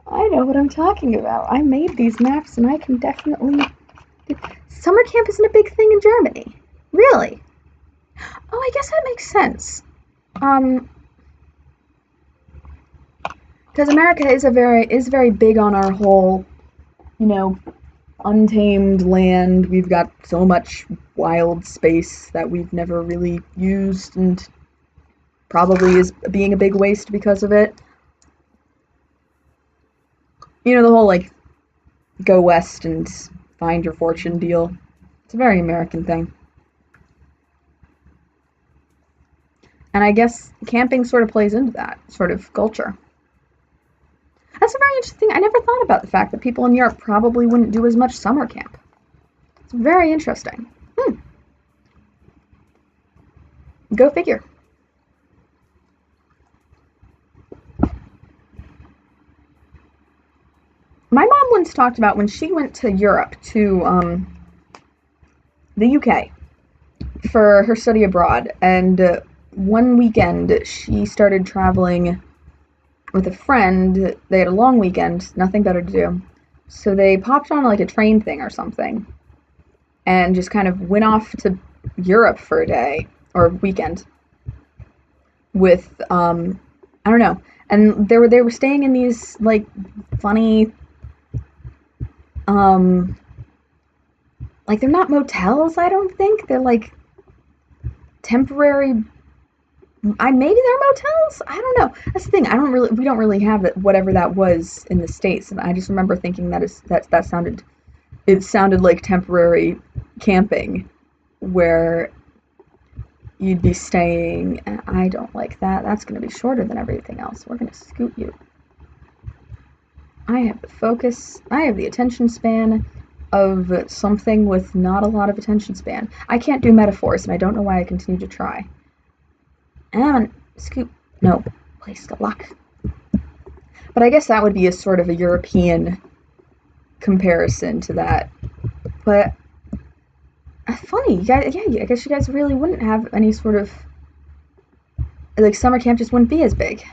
I know what I'm talking about. I made these maps, and I can definitely... Summer camp isn't a big thing in Germany. Really? Oh, I guess that makes sense. Because America is very big on our whole, untamed land. We've got so much wild space that we've never really used, and probably is being a big waste because of it. The whole, like, go west and find your fortune deal. It's a very American thing. And I guess camping sort of plays into that sort of culture. That's a very interesting thing. I never thought about the fact that people in Europe probably wouldn't do as much summer camp. It's very interesting. Go figure. My mom once talked about when she went to Europe, to the UK, for her study abroad, and one weekend she started traveling with a friend. They had a long weekend, nothing better to do. So they popped on like a train thing or something and just kind of went off to Europe for a day or weekend with I don't know. And they were staying in these like funny um like they're not motels, I don't think. They're like temporary. I maybe they're motels. I don't know. That's the thing. We don't really have it, whatever that was in the States, and I just remember thinking that sounded it sounded like temporary camping, where you'd be staying. And I don't like that. That's going to be shorter than everything else. We're going to scoot you. I have the focus. I have the attention span of something with not a lot of attention span. I can't do metaphors, and I don't know why I continue to try. And scoop. No, place to luck. But I guess that would be a sort of a European comparison to that. But funny, you guys. Yeah, I guess you guys really wouldn't have any sort of like summer camp. Just wouldn't be as big.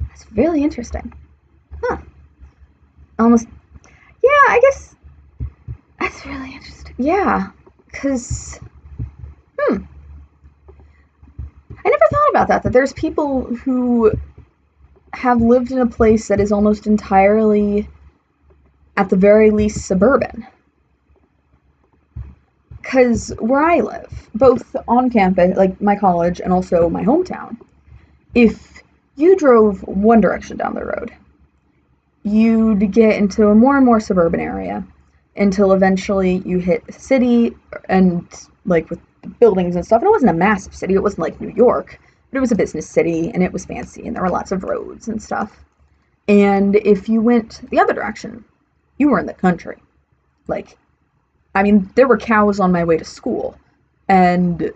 That's really interesting. Huh. Almost. Yeah, I guess that's really interesting. Yeah, because I never thought about that. That there's people who have lived in a place that is almost entirely, at the very least, suburban. Because where I live, both on campus, like my college, and also my hometown, if you drove one direction down the road, you'd get into a more and more suburban area until eventually you hit the city, and like with buildings and stuff. And it wasn't a massive city, it wasn't like New York, but it was a business city, and it was fancy, and there were lots of roads and stuff. And if you went the other direction, you were in the country. Like, I mean, there were cows on my way to school, and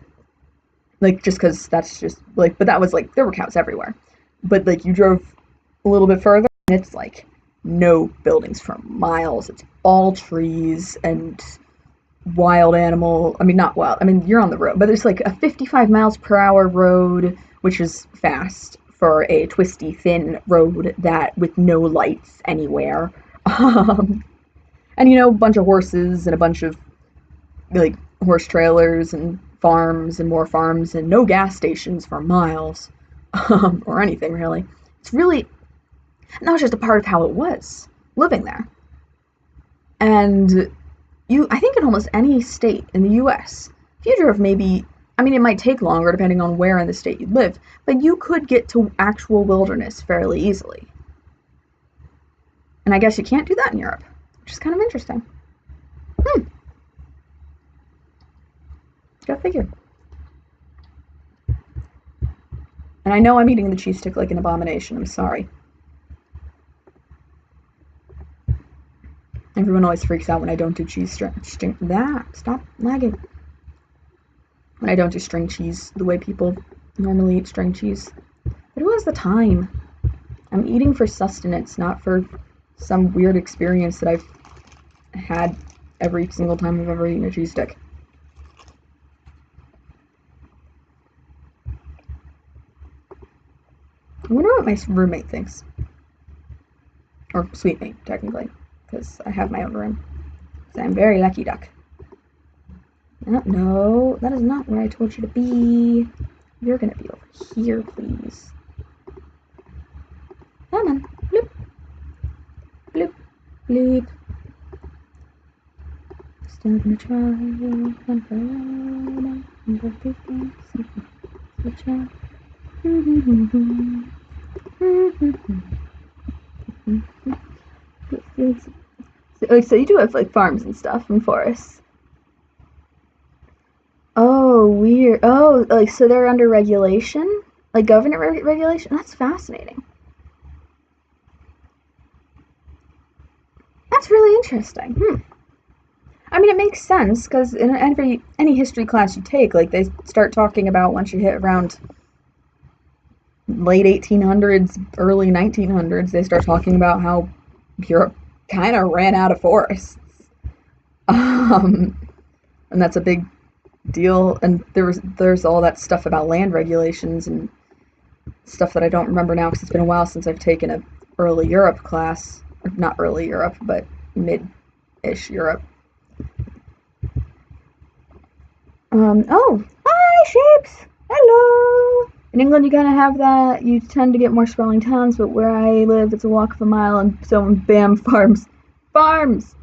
like just because that's just like, but that was like there were cows everywhere. But like you drove a little bit further, and it's like no buildings for miles. It's all trees and wild animal. I mean, not wild. I mean, you're on the road, but there's like a 55 miles per hour road, which is fast for a twisty, thin road that with no lights anywhere. Um, and a bunch of horses and a bunch of like horse trailers and farms and more farms and no gas stations for miles, or anything really. It's really, and that was just a part of how it was living there. And I think in almost any state in the U.S., if you drove maybe, I mean, it might take longer depending on where in the state you lived, but you could get to actual wilderness fairly easily. And I guess you can't do that in Europe, which is kind of interesting. Go figure. And I know I'm eating the cheese stick like an abomination. I'm sorry. Everyone always freaks out when I don't do cheese string. Stop lagging. When I don't do string cheese the way people normally eat string cheese. But who has the time? I'm eating for sustenance, not for some weird experience that I've had every single time I've ever eaten a cheese stick. I wonder what my roommate thinks. Or sweet mate, technically. Because I have my own room. So I'm very lucky duck. No, that is not where I told you to be. You're gonna be over here, please. Come on. Bloop. Bloop. Bleep. Still gonna try. So you do have like farms and stuff and forests. Oh, weird. Oh, like so they're under regulation, like government regulation. That's fascinating. That's really interesting. I mean, it makes sense because in any history class you take, like they start talking about once you hit around late 1800s, early 1900s, they start talking about how Europe kind of ran out of forests. And that's a big deal. And there's all that stuff about land regulations and stuff that I don't remember now because it's been a while since I've taken a early Europe class. Or not early Europe, but mid-ish Europe. Oh, hi, shapes! Hello! In England, you kind of have that. You tend to get more sprawling towns, but where I live, it's a walk of a mile, and so bam, farms. Farms!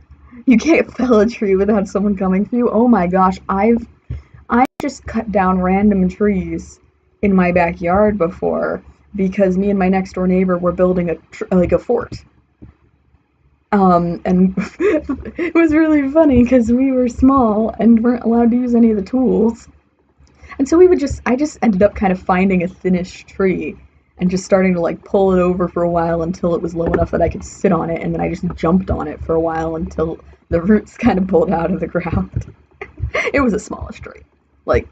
You can't fell a tree without someone coming for you. Oh my gosh, I've just cut down random trees in my backyard before because me and my next door neighbor were building a fort. And it was really funny because we were small and weren't allowed to use any of the tools. And so I just ended up kind of finding a thinnish tree and just starting to like pull it over for a while until it was low enough that I could sit on it, and then I just jumped on it for a while until the roots kind of pulled out of the ground. It was a smallish tree. Like,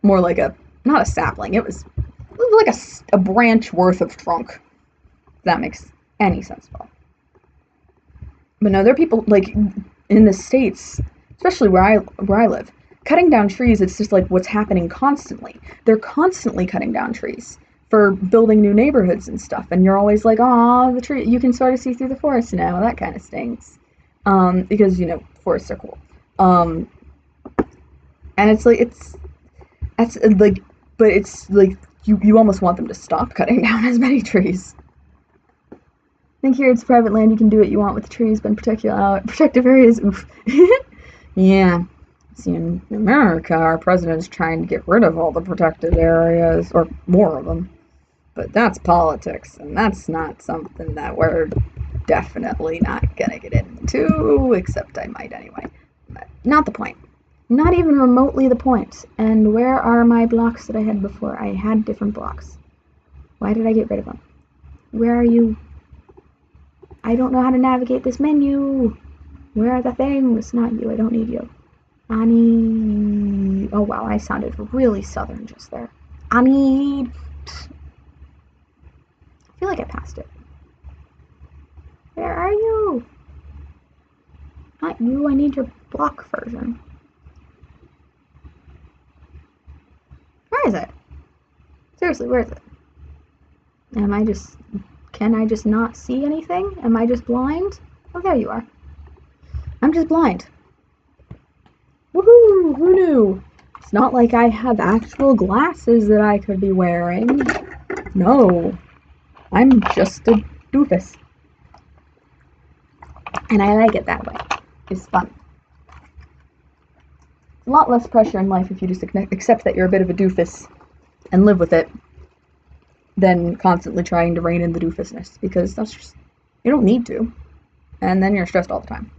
more like not a sapling, it was like a branch worth of trunk. If that makes any sense at all. But no, there are people like in the States, especially where I live, cutting down trees. It's just like what's happening constantly. They're constantly cutting down trees for building new neighborhoods and stuff. And you're always like, "Oh, the tree! You can sort of see through the forest now." That kind of stinks, because forests are cool. And it's like but it's like you almost want them to stop cutting down as many trees. I think here it's private land, you can do what you want with the trees, but in protective areas, oof. Yeah. See, in America, our president's trying to get rid of all the protected areas, or more of them. But that's politics, and that's not something that we're definitely not gonna get into, except I might anyway. But not the point. Not even remotely the point. And where are my blocks that I had before? I had different blocks. Why did I get rid of them? Where are you? I don't know how to navigate this menu. Where are the things? Not you. I don't need you. Oh wow, I sounded really southern just there. I feel like I passed it. Where are you? Not you. I need your block version. Where is it? Seriously, where is it? Can I just not see anything? Am I just blind? Oh, there you are. I'm just blind. Woohoo! Who knew? It's not like I have actual glasses that I could be wearing. No. I'm just a doofus. And I like it that way. It's fun. A lot less pressure in life if you just accept that you're a bit of a doofus and live with it than constantly trying to rein in the doofusness, because that's just, you don't need to, and then you're stressed all the time.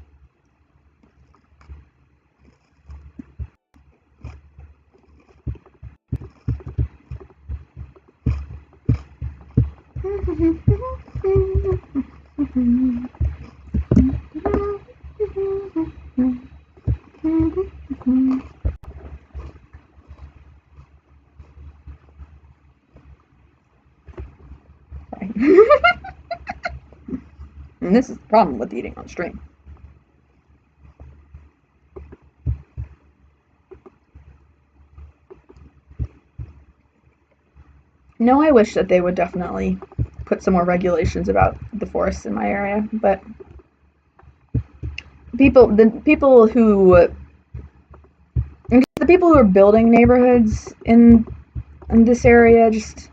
And this is the problem with eating on stream. No, I wish that they would definitely put some more regulations about the forests in my area, but the people who are building neighborhoods in this area, just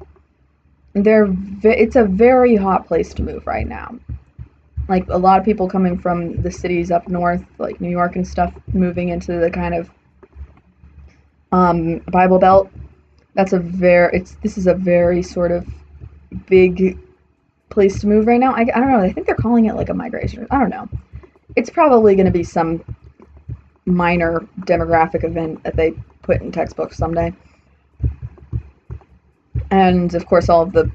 it's a very hot place to move right now. Like, a lot of people coming from the cities up north, like New York and stuff, moving into the kind of Bible Belt. This is a very sort of big place to move right now. I don't know. I think they're calling it like a migration. I don't know. It's probably going to be some minor demographic event that they put in textbooks someday. And of course, all of the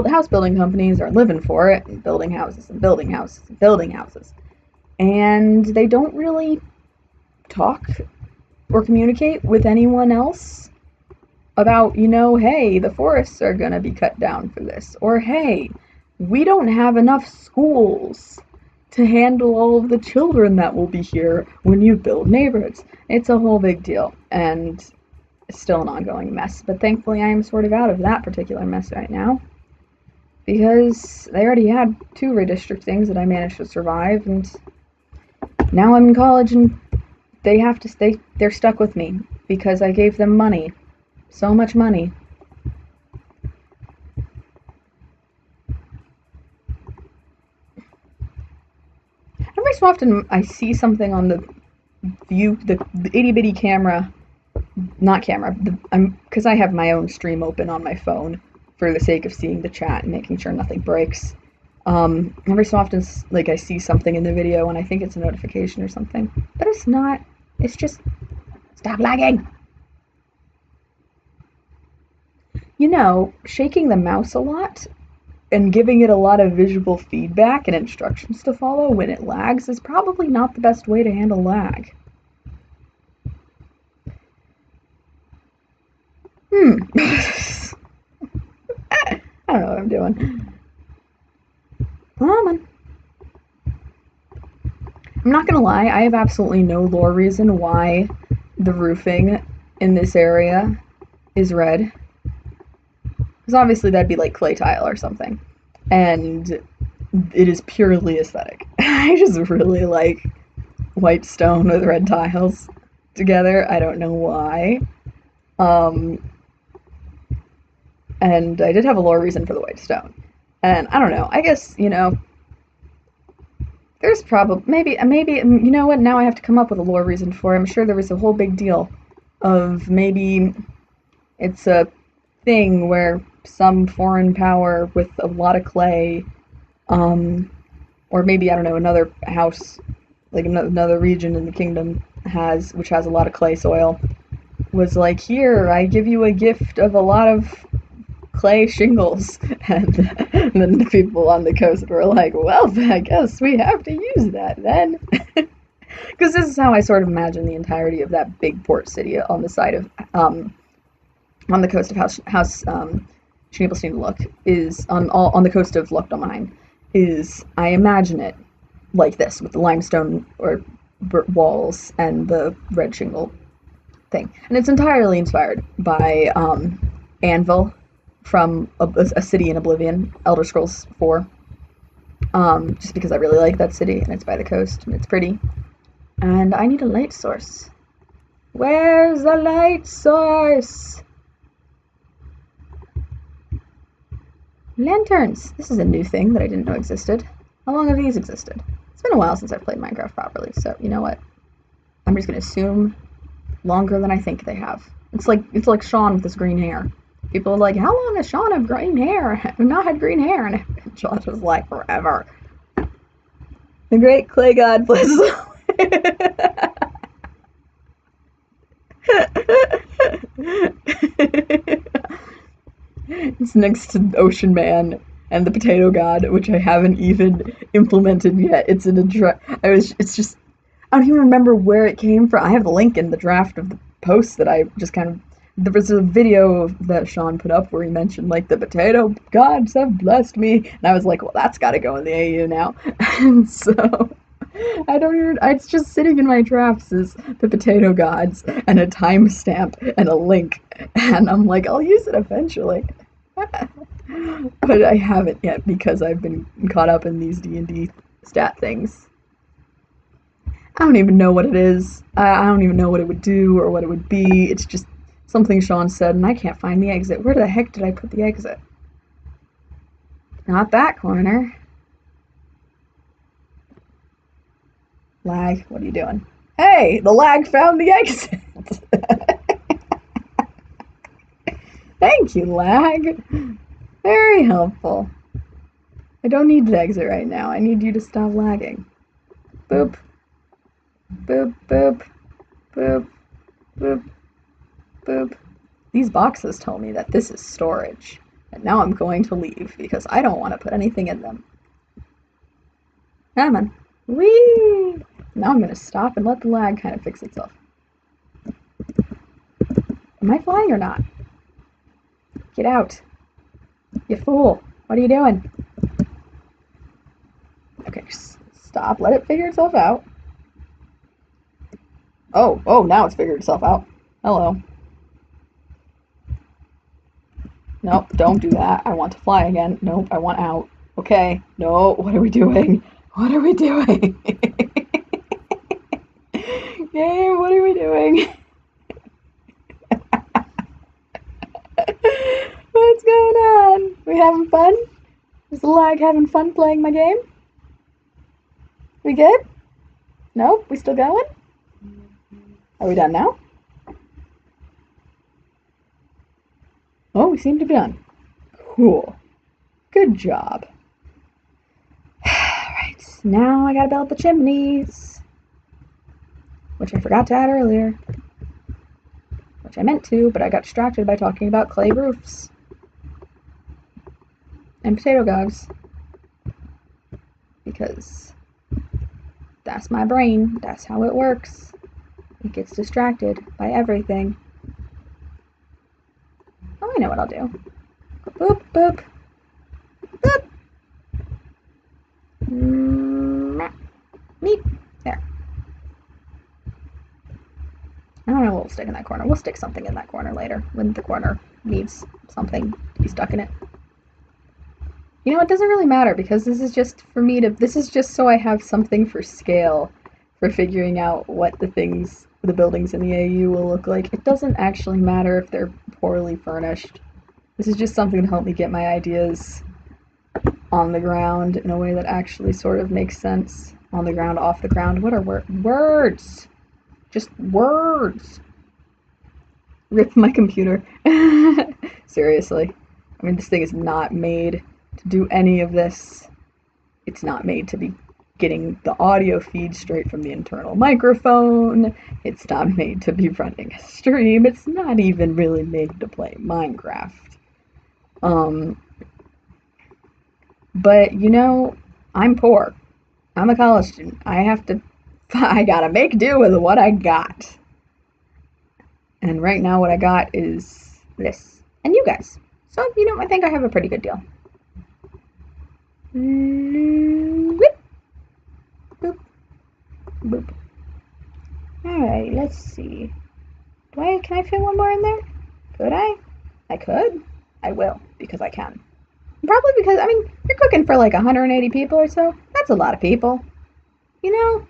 house building companies are living for it, and building houses and building houses and building houses. And they don't really talk or communicate with anyone else about, hey, the forests are going to be cut down for this. Or, hey, we don't have enough schools to handle all of the children that will be here when you build neighborhoods. It's a whole big deal, and it's still an ongoing mess. But thankfully, I am sort of out of that particular mess right now, because they already had 2 redistrictings that I managed to survive, and now I'm in college and they have to stay, they're stuck with me because I gave them money. So much money. Every so often I see something on the itty bitty camera, not camera, because I have my own stream open on my phone for the sake of seeing the chat and making sure nothing breaks. Every so often, like, I see something in the video and I think it's a notification or something, but it's not. It's just, stop lagging. You know, shaking the mouse a lot and giving it a lot of visual feedback and instructions to follow when it lags is probably not the best way to handle lag. I don't know what I'm doing. Come on. I'm not gonna lie, I have absolutely no lore reason why the roofing in this area is red. Because obviously that'd be like clay tile or something. And it is purely aesthetic. I just really like white stone with red tiles together. I don't know why. And I did have a lore reason for the white stone. And I don't know, I guess, you know, there's probably, maybe, you know what, now I have to come up with a lore reason for it. I'm sure there was a whole big deal of maybe it's a thing where some foreign power with a lot of clay, or maybe, I don't know, another house, like another region in the kingdom which has a lot of clay soil, was like, here, I give you a gift of a lot of clay shingles, and then the people on the coast were like, well, I guess we have to use that then. Because this is how I sort of imagine the entirety of that big port city on the side of, on the coast of House Schnabelstein Look, is on the coast of Loch Domine, is, I imagine it like this, with the limestone or walls and the red shingle thing. And it's entirely inspired by Anvil from a city in Oblivion, Elder Scrolls 4. Just because I really like that city, and it's by the coast, and it's pretty. And I need a light source. Where's the light source? Lanterns! This is a new thing that I didn't know existed. How long have these existed? It's been a while since I've played Minecraft properly, so you know what? I'm just gonna assume longer than I think they have. It's like Sean with his green hair. People are like, how long has Sean had green hair? I've not had green hair. And Sean was like, forever. The great clay god blesses. It's next to Ocean Man and the Potato God, which I haven't even implemented yet. It's in a it's just, I don't even remember where it came from. I have the link in the draft of the post that I just kind of, there was a video that Sean put up where he mentioned, like, the potato gods have blessed me, and I was like, well, that's gotta go in the AU now. And so it's just sitting in my drafts as the potato gods and a timestamp and a link, and I'm like, I'll use it eventually. But I haven't yet because I've been caught up in these D&D stat things. I don't even know what it is. I don't even know what it would do or what it would be. It's just something Sean said, and I can't find the exit. Where the heck did I put the exit? Not that corner. Lag, what are you doing? Hey, the lag found the exit! Thank you, lag. Very helpful. I don't need the exit right now. I need you to stop lagging. Boop. Boop, boop. Boop. Boop. Boop. These boxes tell me that this is storage. And now I'm going to leave because I don't want to put anything in them. Come on. Whee! Now I'm going to stop and let the lag kind of fix itself. Am I flying or not? Get out. You fool. What are you doing? Okay, just Stop. Let it figure itself out. Oh, now it's figured itself out. Hello. Nope, don't do that. I want to fly again. Nope, I want out. Okay. No, what are we doing? What are we doing? Game, what are we doing? What's going on? We having fun? Is the lag having fun playing my game? We good? Nope, we still going? Are we done now? Oh, we seem to be done. Cool. Good job. Alright, now I gotta build the chimneys. Which I forgot to add earlier. Which I meant to, but I got distracted by talking about clay roofs. And potato gogs. Because that's my brain. That's how it works. It gets distracted by everything. Oh, I know what I'll do. Boop, boop. Boop. Meep. There. I don't know what we'll stick in that corner. We'll stick something in that corner later when the corner needs something to be stuck in it. You know, it doesn't really matter because this is just for me to, this is just so I have something for scale for figuring out what the things, the buildings in the AU will look like. It doesn't actually matter if they're poorly furnished. This is just something to help me get my ideas on the ground in a way that actually sort of makes sense. On the ground, off the ground. What are words? Just words. Rip my computer. Seriously. I mean, this thing is not made to do any of this. It's not made to be getting the audio feed straight from the internal microphone. It's not made to be running a stream. It's not even really made to play Minecraft. But, you know, I'm poor. I'm a college student. I gotta make do with what I got. And right now what I got is this. And you guys. So, you know, I think I have a pretty good deal. Boop. Boop. Boop. Alright, let's see. Can I fit one more in there? Could I? I could. I will, because I can. Probably because, I mean, you're cooking for like 180 people or so. That's a lot of people. You know?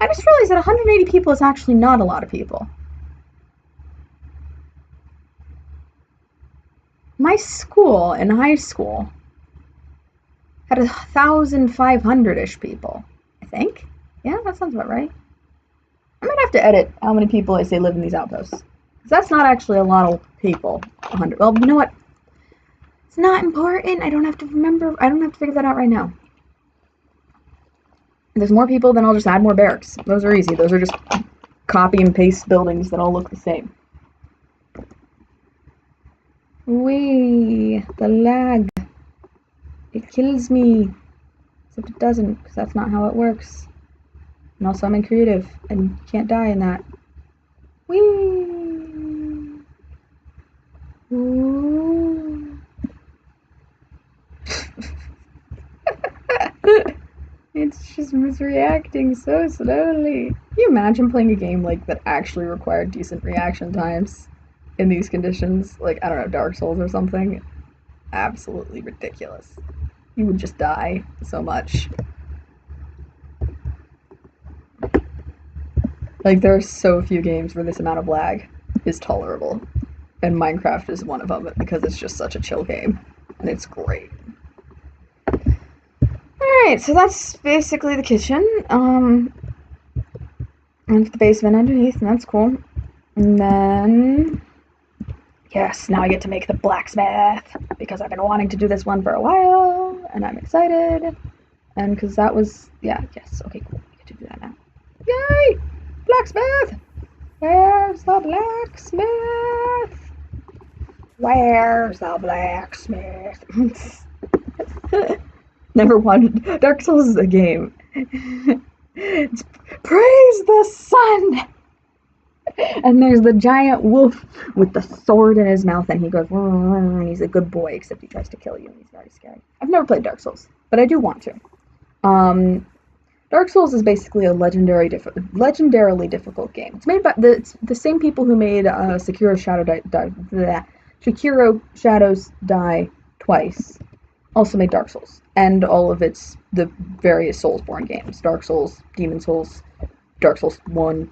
I just realized that 180 people is actually not a lot of people. My school in high school had 1,500-ish people, I think. Yeah, that sounds about right. I might have to edit how many people I say live in these outposts. Because that's not actually a lot of people. 100. Well, you know what? It's not important. I don't have to remember. I don't have to figure that out right now. If there's more people, then I'll just add more barracks. Those are easy. Those are just copy and paste buildings that all look the same. Wee, the lag. It kills me. Except it doesn't, because that's not how it works. And also I'm in creative, and you can't die in that. Wee! Ooh. It's just misreacting so slowly. Can you imagine playing a game like that actually required decent reaction times in these conditions? Like, I don't know, Dark Souls or something? Absolutely ridiculous. You would just die so much. Like, there are so few games where this amount of lag is tolerable. And Minecraft is one of them because it's just such a chill game. And it's great. Alright, so that's basically the kitchen. And the basement underneath, and that's cool. And then... yes, now I get to make the blacksmith. Because I've been wanting to do this one for a while. And I'm excited. And because that was... yeah, yes, okay, cool. I get to do that now. Yay! Blacksmith! Where's the blacksmith? Where's the blacksmith? Never wanted. Dark Souls is a game. It's praise the sun! And there's the giant wolf with the sword in his mouth, and he goes, and he's a good boy, except he tries to kill you, and he's very scary. I've never played Dark Souls, but I do want to. Dark Souls is basically a legendarily difficult game. It's made by the same people who made Sekiro Shadows Die Twice. Also made Dark Souls and all of the various Soulsborne games. Dark Souls, Demon Souls, Dark Souls 1,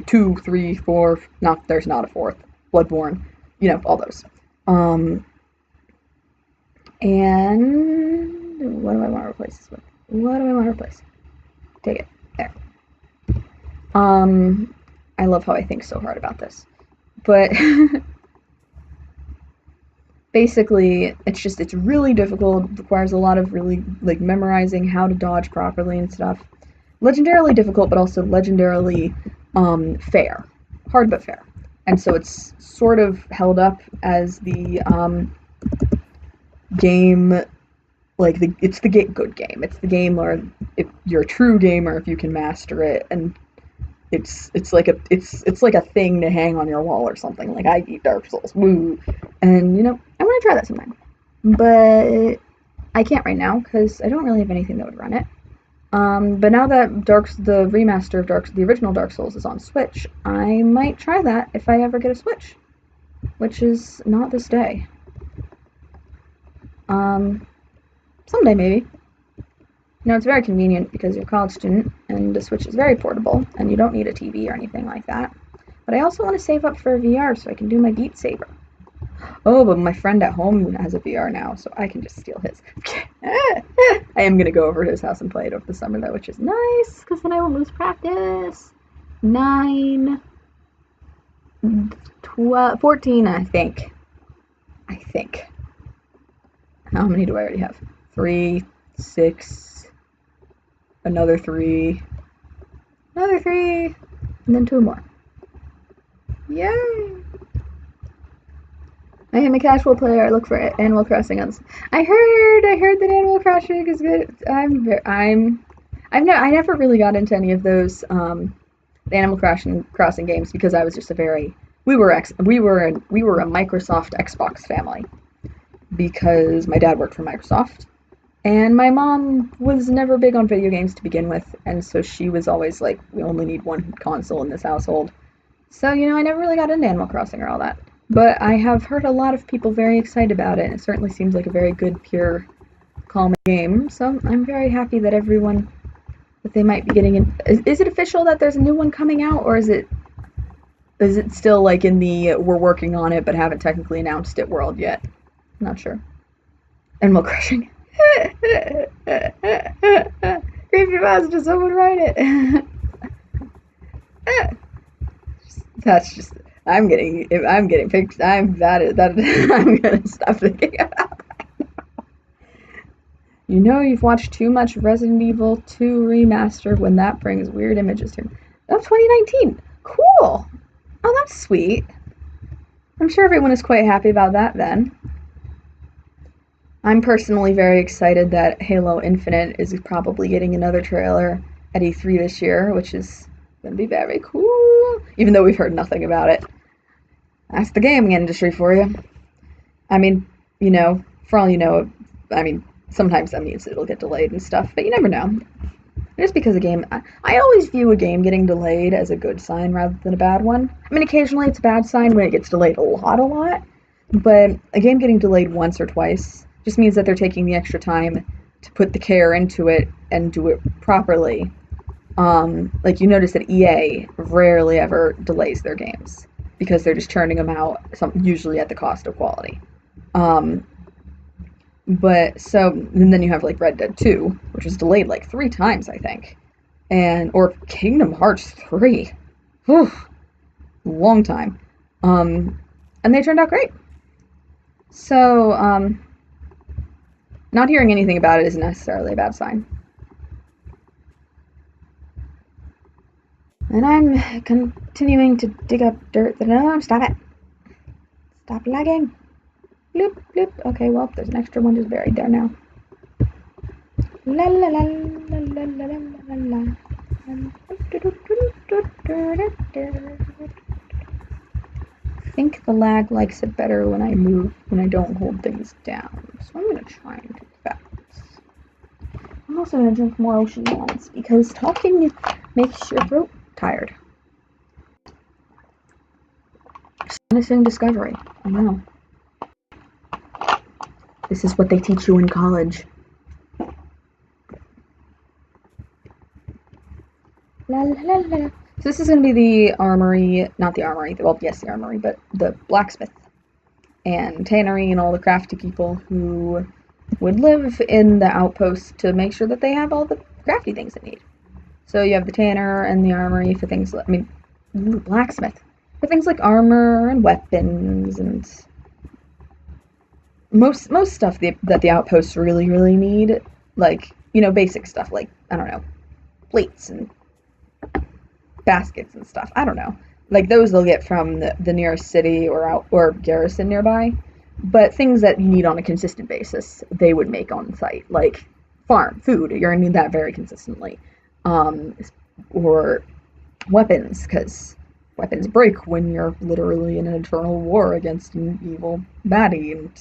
2, 3, 4, there's not a fourth. Bloodborne, all those. And what do I want to replace this with? What do I want to replace? Take it. There. I love how I think so hard about this. But basically, it's really difficult, requires a lot of really, memorizing how to dodge properly and stuff. Legendarily difficult, but also legendarily fair. Hard but fair. And so it's sort of held up as the game, it's the good game. It's the game where if you're a true gamer, if you can master it, and it's like a thing to hang on your wall or something. Like, I beat Dark Souls, woo! And I want to try that sometime, but I can't right now because I don't really have anything that would run it. But now that the remaster of the original Dark Souls is on Switch, I might try that if I ever get a Switch, which is not this day. Someday maybe. It's very convenient because you're a college student and the Switch is very portable and you don't need a TV or anything like that. But I also want to save up for a VR so I can do my Beat Saber. Oh, but my friend at home has a VR now, so I can just steal his. I am going to go over to his house and play it over the summer, though, which is nice, because then I won't lose practice. 9, 12, 14, I think. How many do I already have? 3, 6, another 3, and then 2 more. Yay! I am a casual player. I look for Animal Crossing on. I heard that Animal Crossing is good. I never really got into any of those Animal Crossing games because I was just we were a Microsoft Xbox family because my dad worked for Microsoft and my mom was never big on video games to begin with, and so she was always like, we only need one console in this household. So I never really got into Animal Crossing or all that. But I have heard a lot of people very excited about it, and it certainly seems like a very good, pure, calm game. So I'm very happy that they might be getting in. Is it official that there's a new one coming out, or is it still like in the we're working on it but haven't technically announced it world yet? I'm not sure. Animal Crossing. Creepypasta, someone write it. That's just. I'm getting picked. I'm gonna stop thinking about that. You've watched too much Resident Evil 2 Remastered when that brings weird images to. Oh, 2019. Cool. Oh, that's sweet. I'm sure everyone is quite happy about that then. I'm personally very excited that Halo Infinite is probably getting another trailer at E3 this year, which is gonna be very cool. Even though we've heard nothing about it. That's the gaming industry for you. For all you know, sometimes that means it'll get delayed and stuff, but you never know. Just because a game, I always view a game getting delayed as a good sign rather than a bad one. Occasionally it's a bad sign when it gets delayed a lot, but a game getting delayed once or twice just means that they're taking the extra time to put the care into it and do it properly. You notice that EA rarely ever delays their games, because they're just churning them out, usually at the cost of quality. But so, and then you have Red Dead 2, which was delayed 3 times, I think. Or Kingdom Hearts 3. Whew, long time. And they turned out great. So, not hearing anything about it isn't necessarily a bad sign. And I'm continuing to dig up dirt that... No, stop it. Stop lagging. Bloop, bloop. Okay, well, there's an extra one just buried there now. La la la la la la la la. I think the lag likes it better when I don't hold things down. So I'm going to try and do that. I'm also going to drink more ocean ones because talking makes your throat tired. Astonishing discovery. I know. This is what they teach you in college. La la la la. So this is going to be the armory, not the armory, well, yes, the armory, but the blacksmith and tannery and all the crafty people who would live in the outpost to make sure that they have all the crafty things they need. So you have the tanner and the armory for things like, blacksmith, for things like armor and weapons and most stuff that the outposts really need, like, basic stuff like, I don't know, plates and baskets and stuff. I don't know. Like, those they'll get from the nearest city or garrison nearby. But things that you need on a consistent basis, they would make on site. Like farm, food, you're going to need that very consistently. Or weapons, because weapons break when you're literally in an eternal war against an evil baddie. And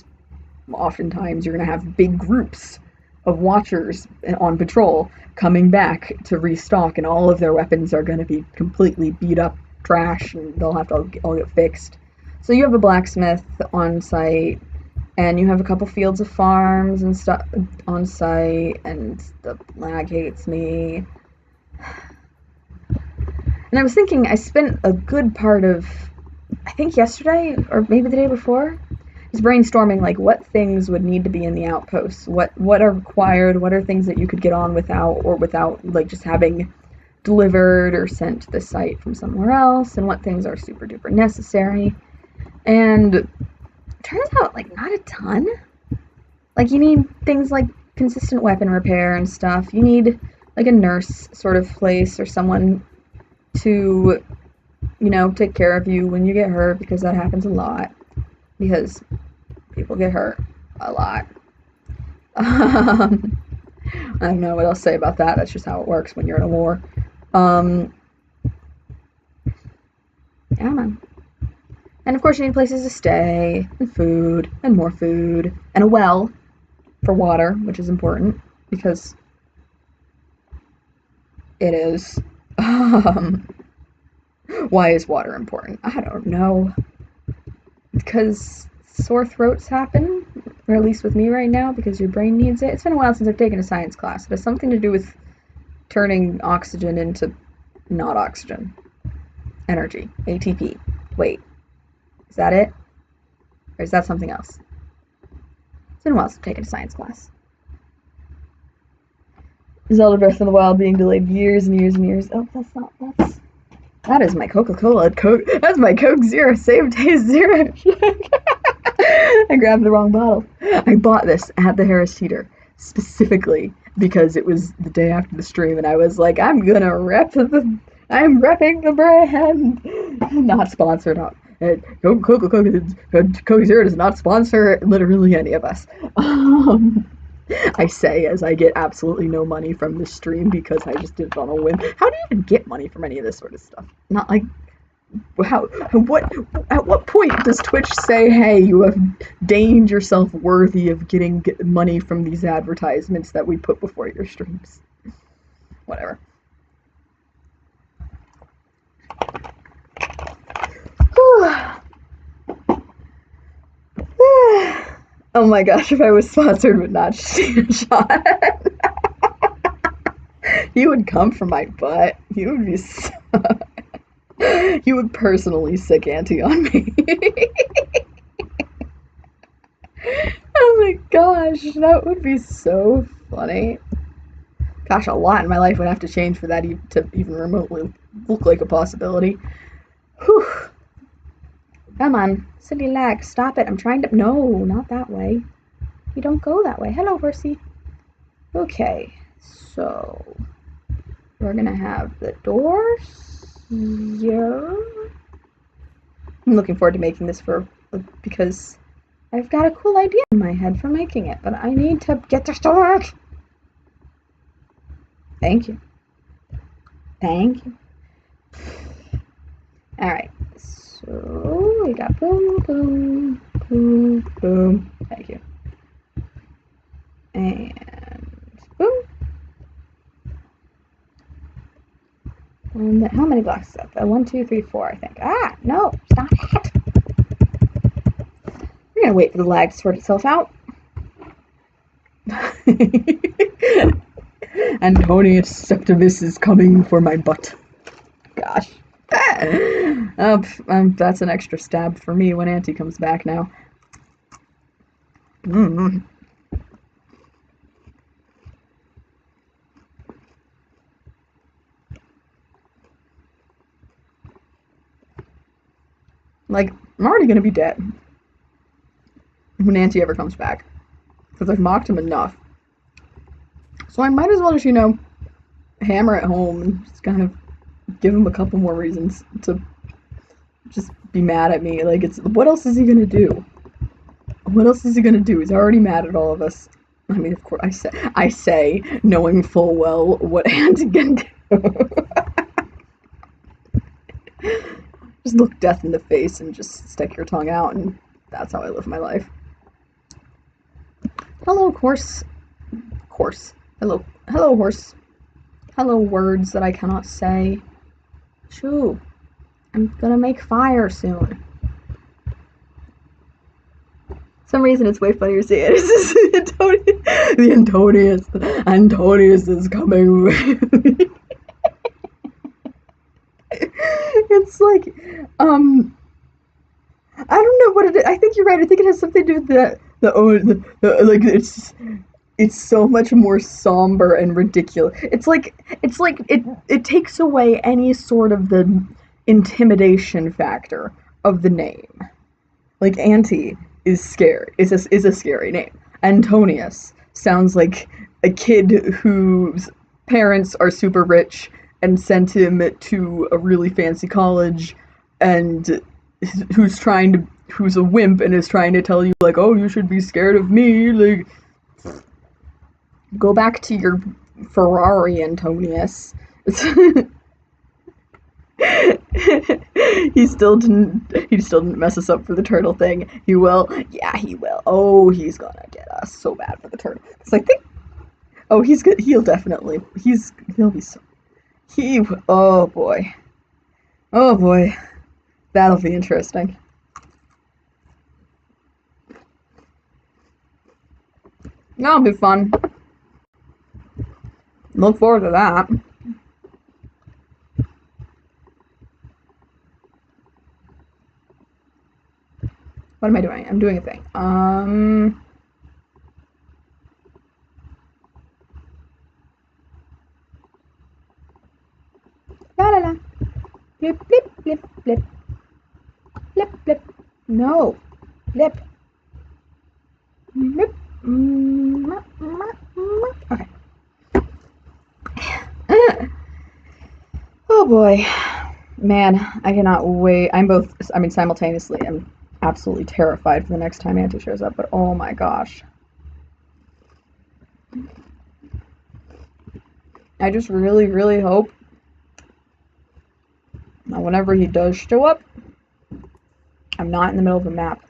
oftentimes you're going to have big groups of watchers on patrol coming back to restock, and all of their weapons are going to be completely beat up trash, and they'll have to all get fixed. So you have a blacksmith on site, and you have a couple fields of farms and stuff on site, and the lag hates me. And I was thinking, I spent a good part of, I think yesterday, or maybe the day before, just brainstorming, like, what things would need to be in the outposts, what are required, what are things that you could get on without, like, just having delivered or sent to the site from somewhere else, and what things are super duper necessary. And turns out, like, not a ton. Like, you need things like consistent weapon repair and stuff. You need, like, a nurse sort of place or someone to, take care of you when you get hurt, because that happens a lot. Because people get hurt a lot. I don't know what else to say about that. That's just how it works when you're in a war. Yeah, man. And of course you need places to stay, and food, and more food, and a well for water, which is important, because it is. Why is water important? I don't know. Because sore throats happen, or at least with me right now, because your brain needs it. It's been a while since I've taken a science class. It has something to do with turning oxygen into not oxygen. Energy. ATP. Wait. Is that it? Or is that something else? It's been a while since I've taken a science class. Zelda Breath of the Wild being delayed years and years and years. Oh, that is my Coca-Cola. That's my Coke Zero. Save Taste Zero. I grabbed the wrong bottle. I bought this at the Harris Teeter specifically because it was the day after the stream, and I was like, I'm repping the brand. Not sponsored. Coke Zero does not sponsor literally any of us. I say as I get absolutely no money from this stream because I just did it on a whim. How do you even get money from any of this sort of stuff? Not like, at what point does Twitch say, hey, you have deigned yourself worthy of getting money from these advertisements that we put before your streams? Whatever. Oh my gosh, if I was sponsored but not just a shot. You would come from my butt. You would be so... You would personally sick auntie on me. Oh my gosh, that would be so funny. Gosh, a lot in my life would have to change for that to even remotely look like a possibility. Whew. Come on, silly lag, stop it. I'm trying to... No, not that way. You don't go that way. Hello, horsey. Okay, so... we're gonna have the doors here. I'm looking forward to making this because I've got a cool idea in my head for making it, but I need to get this to work. Thank you. Thank you. Alright, so we got boom, boom, boom, boom. Thank you. And boom. 1, 2, 3, 4, I think. Ah, no, stop it. We're gonna wait for the lag to sort itself out. Antonius Septimus is coming for my butt. Gosh. That's an extra stab for me when Auntie comes back now. Like, I'm already gonna be dead when Auntie ever comes back, because I've mocked him enough. So I might as well just, hammer at home and just kind of give him a couple more reasons to just be mad at me. Like, what else is he gonna do? What else is he gonna do? He's already mad at all of us. I mean, of course, I say, knowing full well what Auntie can do. Just look death in the face and just stick your tongue out, and that's how I live my life. Hello, horse. Hello, horse. Hello, words that I cannot say. Shoo. I'm gonna make fire soon. For some reason, it's way funnier to see it. The Antonius is coming. It's like, I don't know what it is. I think you're right. I think it has something to do with like it's so much more somber and ridiculous. It's like it takes away any sort of the intimidation factor of the name. Like, Auntie is scared. Is a scary name. Antonius sounds like a kid whose parents are super rich and sent him to a really fancy college, and who's a wimp and is trying to tell you, like, oh, you should be scared of me. Like, go back to your Ferrari, Antonius. He still didn't mess us up for the turtle thing. He will. Yeah, he will. Oh, he's gonna get us so bad for the turtle. Because I think, oh, he's good. He'll be so. Oh boy. Oh boy. That'll be interesting. That'll be fun. Look forward to that. What am I doing? I'm doing a thing. La la la. Blip, blip, blip, blip. Blip, blip. No. Blip. Blip. Okay. Oh boy. Man, I cannot wait. Simultaneously, I'm absolutely terrified for the next time Auntie shows up, but oh my gosh. I just really, really hope that whenever he does show up, I'm not in the middle of a map.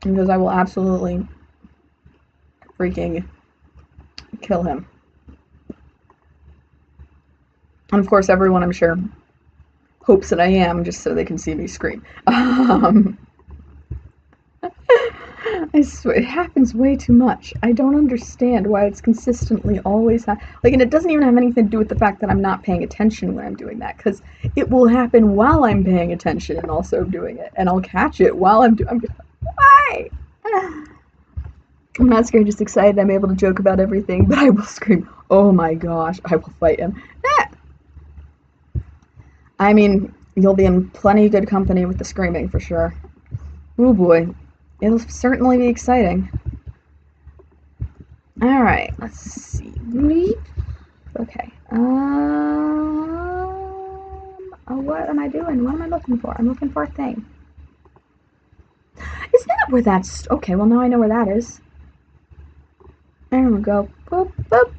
Because I will absolutely freaking kill him. And of course, everyone, I'm sure, hopes that I am, just so they can see me scream. I swear, it happens way too much. I don't understand why it's consistently always and it doesn't even have anything to do with the fact that I'm not paying attention when I'm doing that, because it will happen while I'm paying attention and also doing it, and I'll catch it while I'm doing it. Why? I'm not scared, just excited I'm able to joke about everything, but I will scream, oh my gosh, I will fight him. I mean, you'll be in plenty good company with the screaming, for sure. Oh boy. It'll certainly be exciting. Alright, let's see. Okay. What am I doing? What am I looking for? I'm looking for a thing. Is that where that's... Okay, well now I know where that is. There we go. Boop, boop.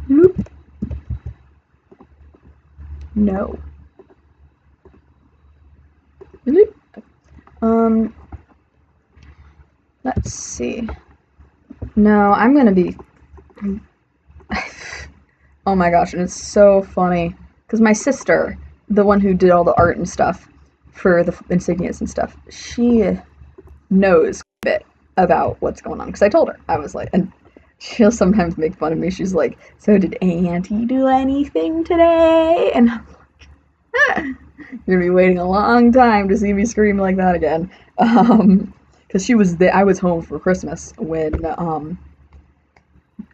Bloop. No. Bloop. Let's see. No, I'm gonna be... Oh my gosh, and it's so funny because my sister, the one who did all the art and stuff for the insignias and stuff, she knows a bit about what's going on because I told her. I was like, and she'll sometimes make fun of me. She's like, "So did Auntie do anything today?" And I'm like, you're gonna be waiting a long time to see me scream like that again. Because she was there. I was home for Christmas when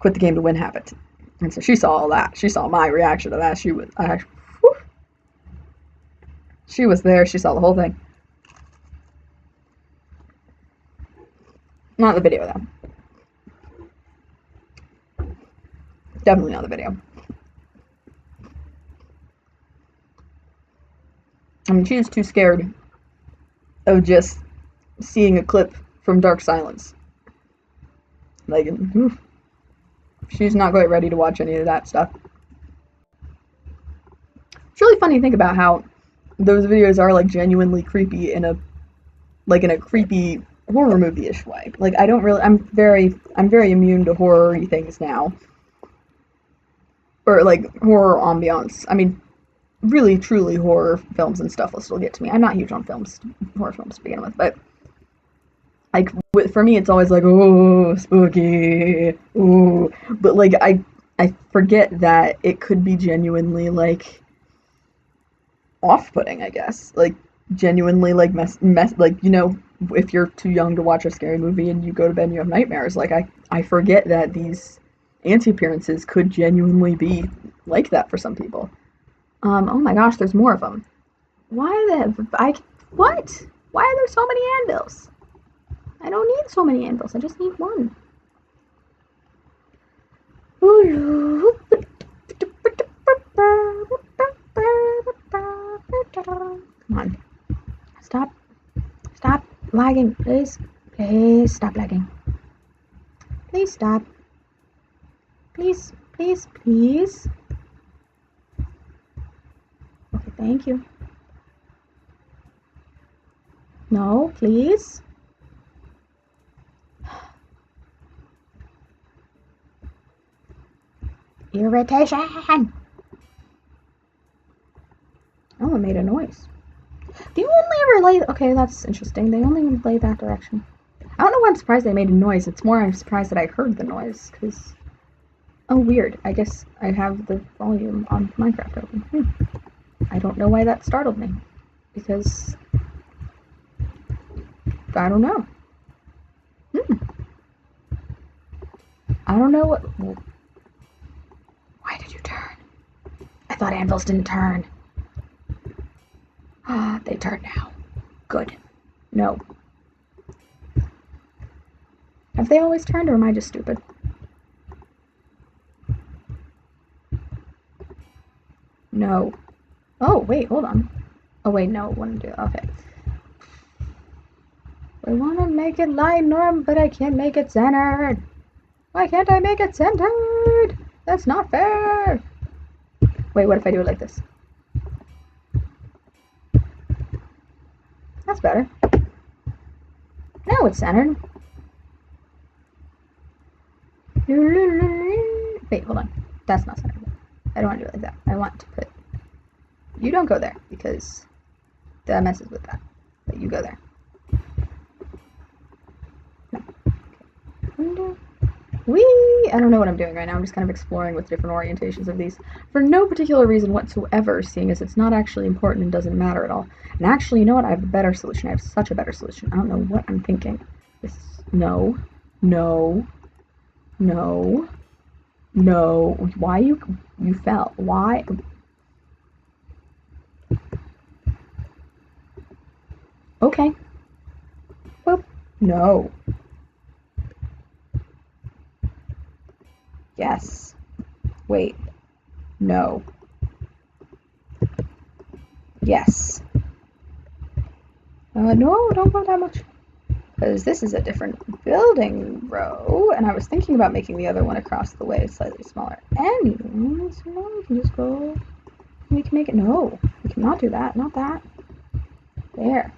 Quit the Game to Win happened. And so she saw all that. She saw my reaction to that. She was there. She saw the whole thing. Not the video, though. Definitely not the video. I mean, she was too scared of just seeing a clip from Dark Silence. Like, she's not quite ready to watch any of that stuff. It's really funny to think about how those videos are like genuinely creepy in a creepy horror movie-ish way. Like I'm very immune to horror-y things now. Or like horror ambiance. I mean, really truly horror films and stuff will still get to me. I'm not huge on horror films to begin with, but like for me it's always like, oh, spooky. Ooh. But like I forget that it could be genuinely like off-putting, I guess. Like genuinely like mess like, you know, if you're too young to watch a scary movie and you go to bed and you have nightmares, like I forget that these anti-appearances could genuinely be like that for some people. Oh my gosh, there's more of them. What? Why are there so many anvils? I don't need so many anvils, I just need one. Come on. Stop lagging, please. Please stop lagging. Please stop. Please. Okay, thank you. No, please. Irritation. Oh, it made a noise. They only ever lay... Okay, that's interesting. They only lay that direction. I don't know why I'm surprised they made a noise. It's more I'm surprised that I heard the noise, because... Oh, weird. I guess I have the volume on Minecraft open. I don't know why that startled me. Because... I don't know. I don't know what... Why did you turn? I thought anvils didn't turn. Ah, they turn now. Good. No. Have they always turned, or am I just stupid? No. Oh, wait, hold on. Oh, wait, no, it wouldn't do it. Okay. I want to make it line norm, but I can't make it centered. Why can't I make it centered? That's not fair. Wait, what if I do it like this? That's better. Now it's centered. Wait, hold on. That's not centered. I don't want to do it like that. I want to put... You don't go there, because that messes with that. But you go there. No. Whee! I don't know what I'm doing right now. I'm just kind of exploring with different orientations of these for no particular reason whatsoever, seeing as it's not actually important and doesn't matter at all. And actually, you know what? I have a better solution. I have such a better solution. I don't know what I'm thinking. No. Why you fell? Why? Okay. Boop. No. Yes. Wait. No. Yes. No, don't go that much. Because this is a different building row, and I was thinking about making the other one across the way slightly smaller. Anyways, no, we can just go. We can make it. No, we cannot do that. Not that. There.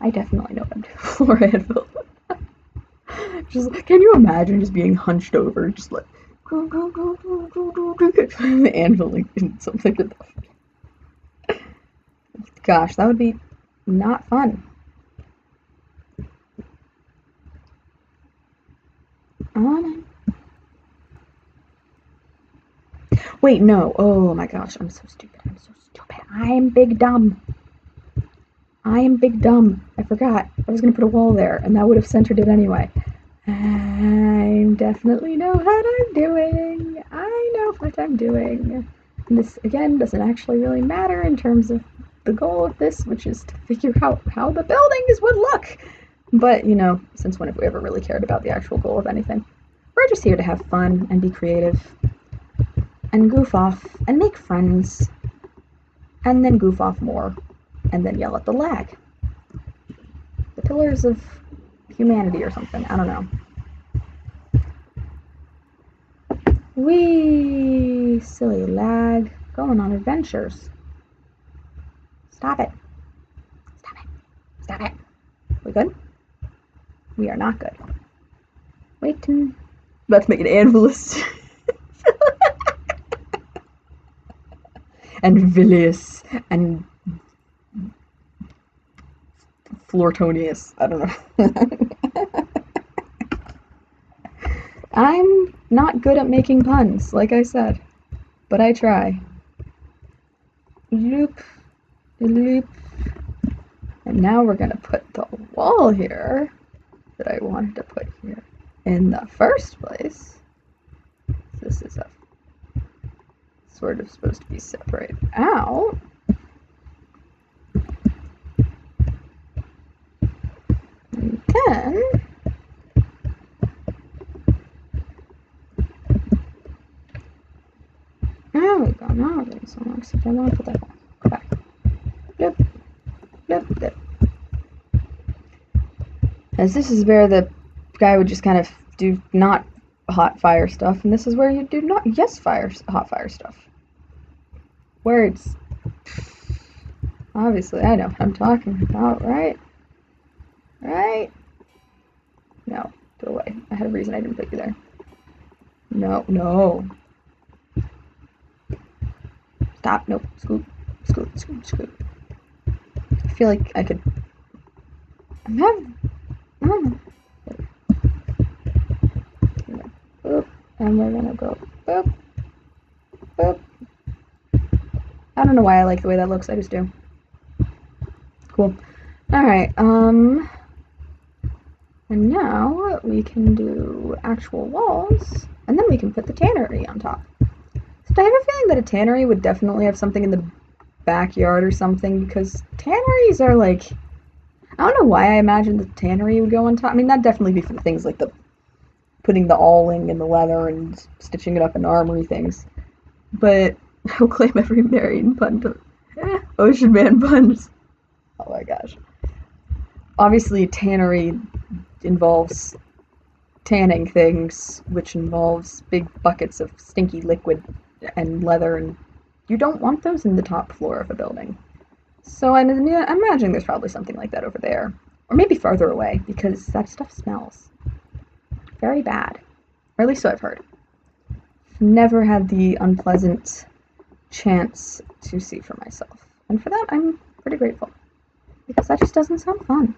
I definitely know what I'm doing for anvil. Just, can you imagine just being hunched over, just like, anviling something to the... Gosh, that would be not fun. Wait, no. Oh my gosh, I'm so stupid. I'm so stupid. I am big dumb. I am big dumb. I forgot. I was gonna put a wall there, and that would have centered it anyway. I definitely know what I'm doing. I know what I'm doing. And this, again, doesn't actually really matter in terms of the goal of this, which is to figure out how the buildings would look. But, you know, since when have we ever really cared about the actual goal of anything? We're just here to have fun and be creative and goof off and make friends and then goof off more and then yell at the lag. The pillars of humanity or something. I don't know. Wee, silly lag. Going on adventures. Stop it. Stop it. Stop it. We good? We are not good. Wait. About to make an anvilist. And Vilius and Flortonius. I don't know. I'm not good at making puns, like I said, but I try. Loop, loop. And now we're gonna put the wall here that I wanted to put here in the first place. This is a sort of supposed to be separated out. And then there we go. Now we're getting somewhere, except I want to put that back. Go back. Bloop, bloop, bloop. As this is where the guy would just kind of do not hot fire stuff, and this is where you do not hot fire stuff. Words. Obviously, I know what I'm talking about, right? Right? No, go away. I had a reason I didn't put you there. No, no. Stop, nope, scoot, scoot, scoot, scoot. I feel like I could... I'm having... I don't know. Boop, and we're gonna go boop, boop. I don't know why I like the way that looks, I just do. Cool. Alright, and now we can do actual walls, and then we can put the tannery on top. So I have a feeling that a tannery would definitely have something in the backyard or something, because tanneries are like... I don't know why I imagined the tannery would go on top. I mean, that'd definitely be for the things like the putting the awling and the leather and stitching it up in armory things. But I'll claim every married pun to Ocean Man puns. Oh my gosh. Obviously, tannery involves tanning things, which involves big buckets of stinky liquid and leather, and you don't want those in the top floor of a building. So I'm imagining there's probably something like that over there. Or maybe farther away, because that stuff smells very bad. Or at least so I've heard. Never had the unpleasant chance to see for myself. And for that, I'm pretty grateful. Because that just doesn't sound fun.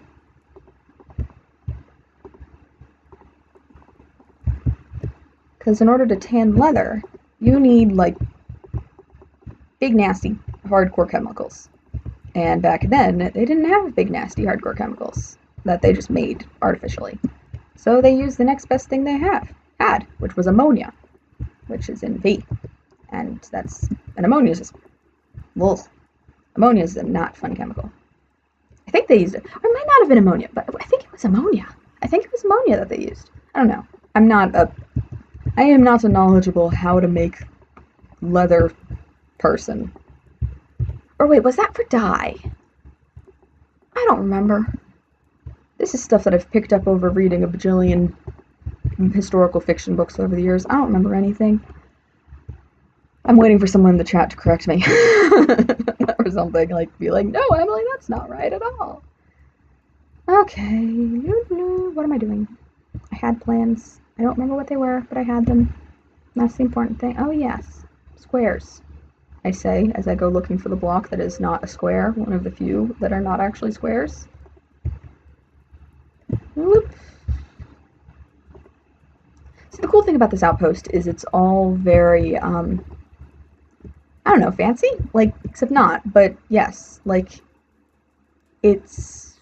Because in order to tan leather, you need, like, big, nasty, hardcore chemicals. And back then, they didn't have big, nasty, hardcore chemicals that they just made artificially. So they used the next best thing they had, which was ammonia, which is in V. And that's, and ammonia is just, well, ammonia is a not fun chemical. I think they used it, or it might not have been ammonia, but I think it was ammonia. I think it was ammonia that they used. I don't know. I am not a knowledgeable how to make leather person. Or wait, was that for dye? I don't remember. This is stuff that I've picked up over reading a bajillion historical fiction books over the years. I don't remember anything. I'm waiting for someone in the chat to correct me. Or something, like, be like, no, Emily, that's not right at all. Okay, what am I doing? I had plans. I don't remember what they were, but I had them. That's the important thing. Oh, yes. Squares, I say as I go looking for the block that is not a square, one of the few that are not actually squares. Whoop. So the cool thing about this outpost is it's all very, I don't know, fancy? Like, except not, but yes, like, it's,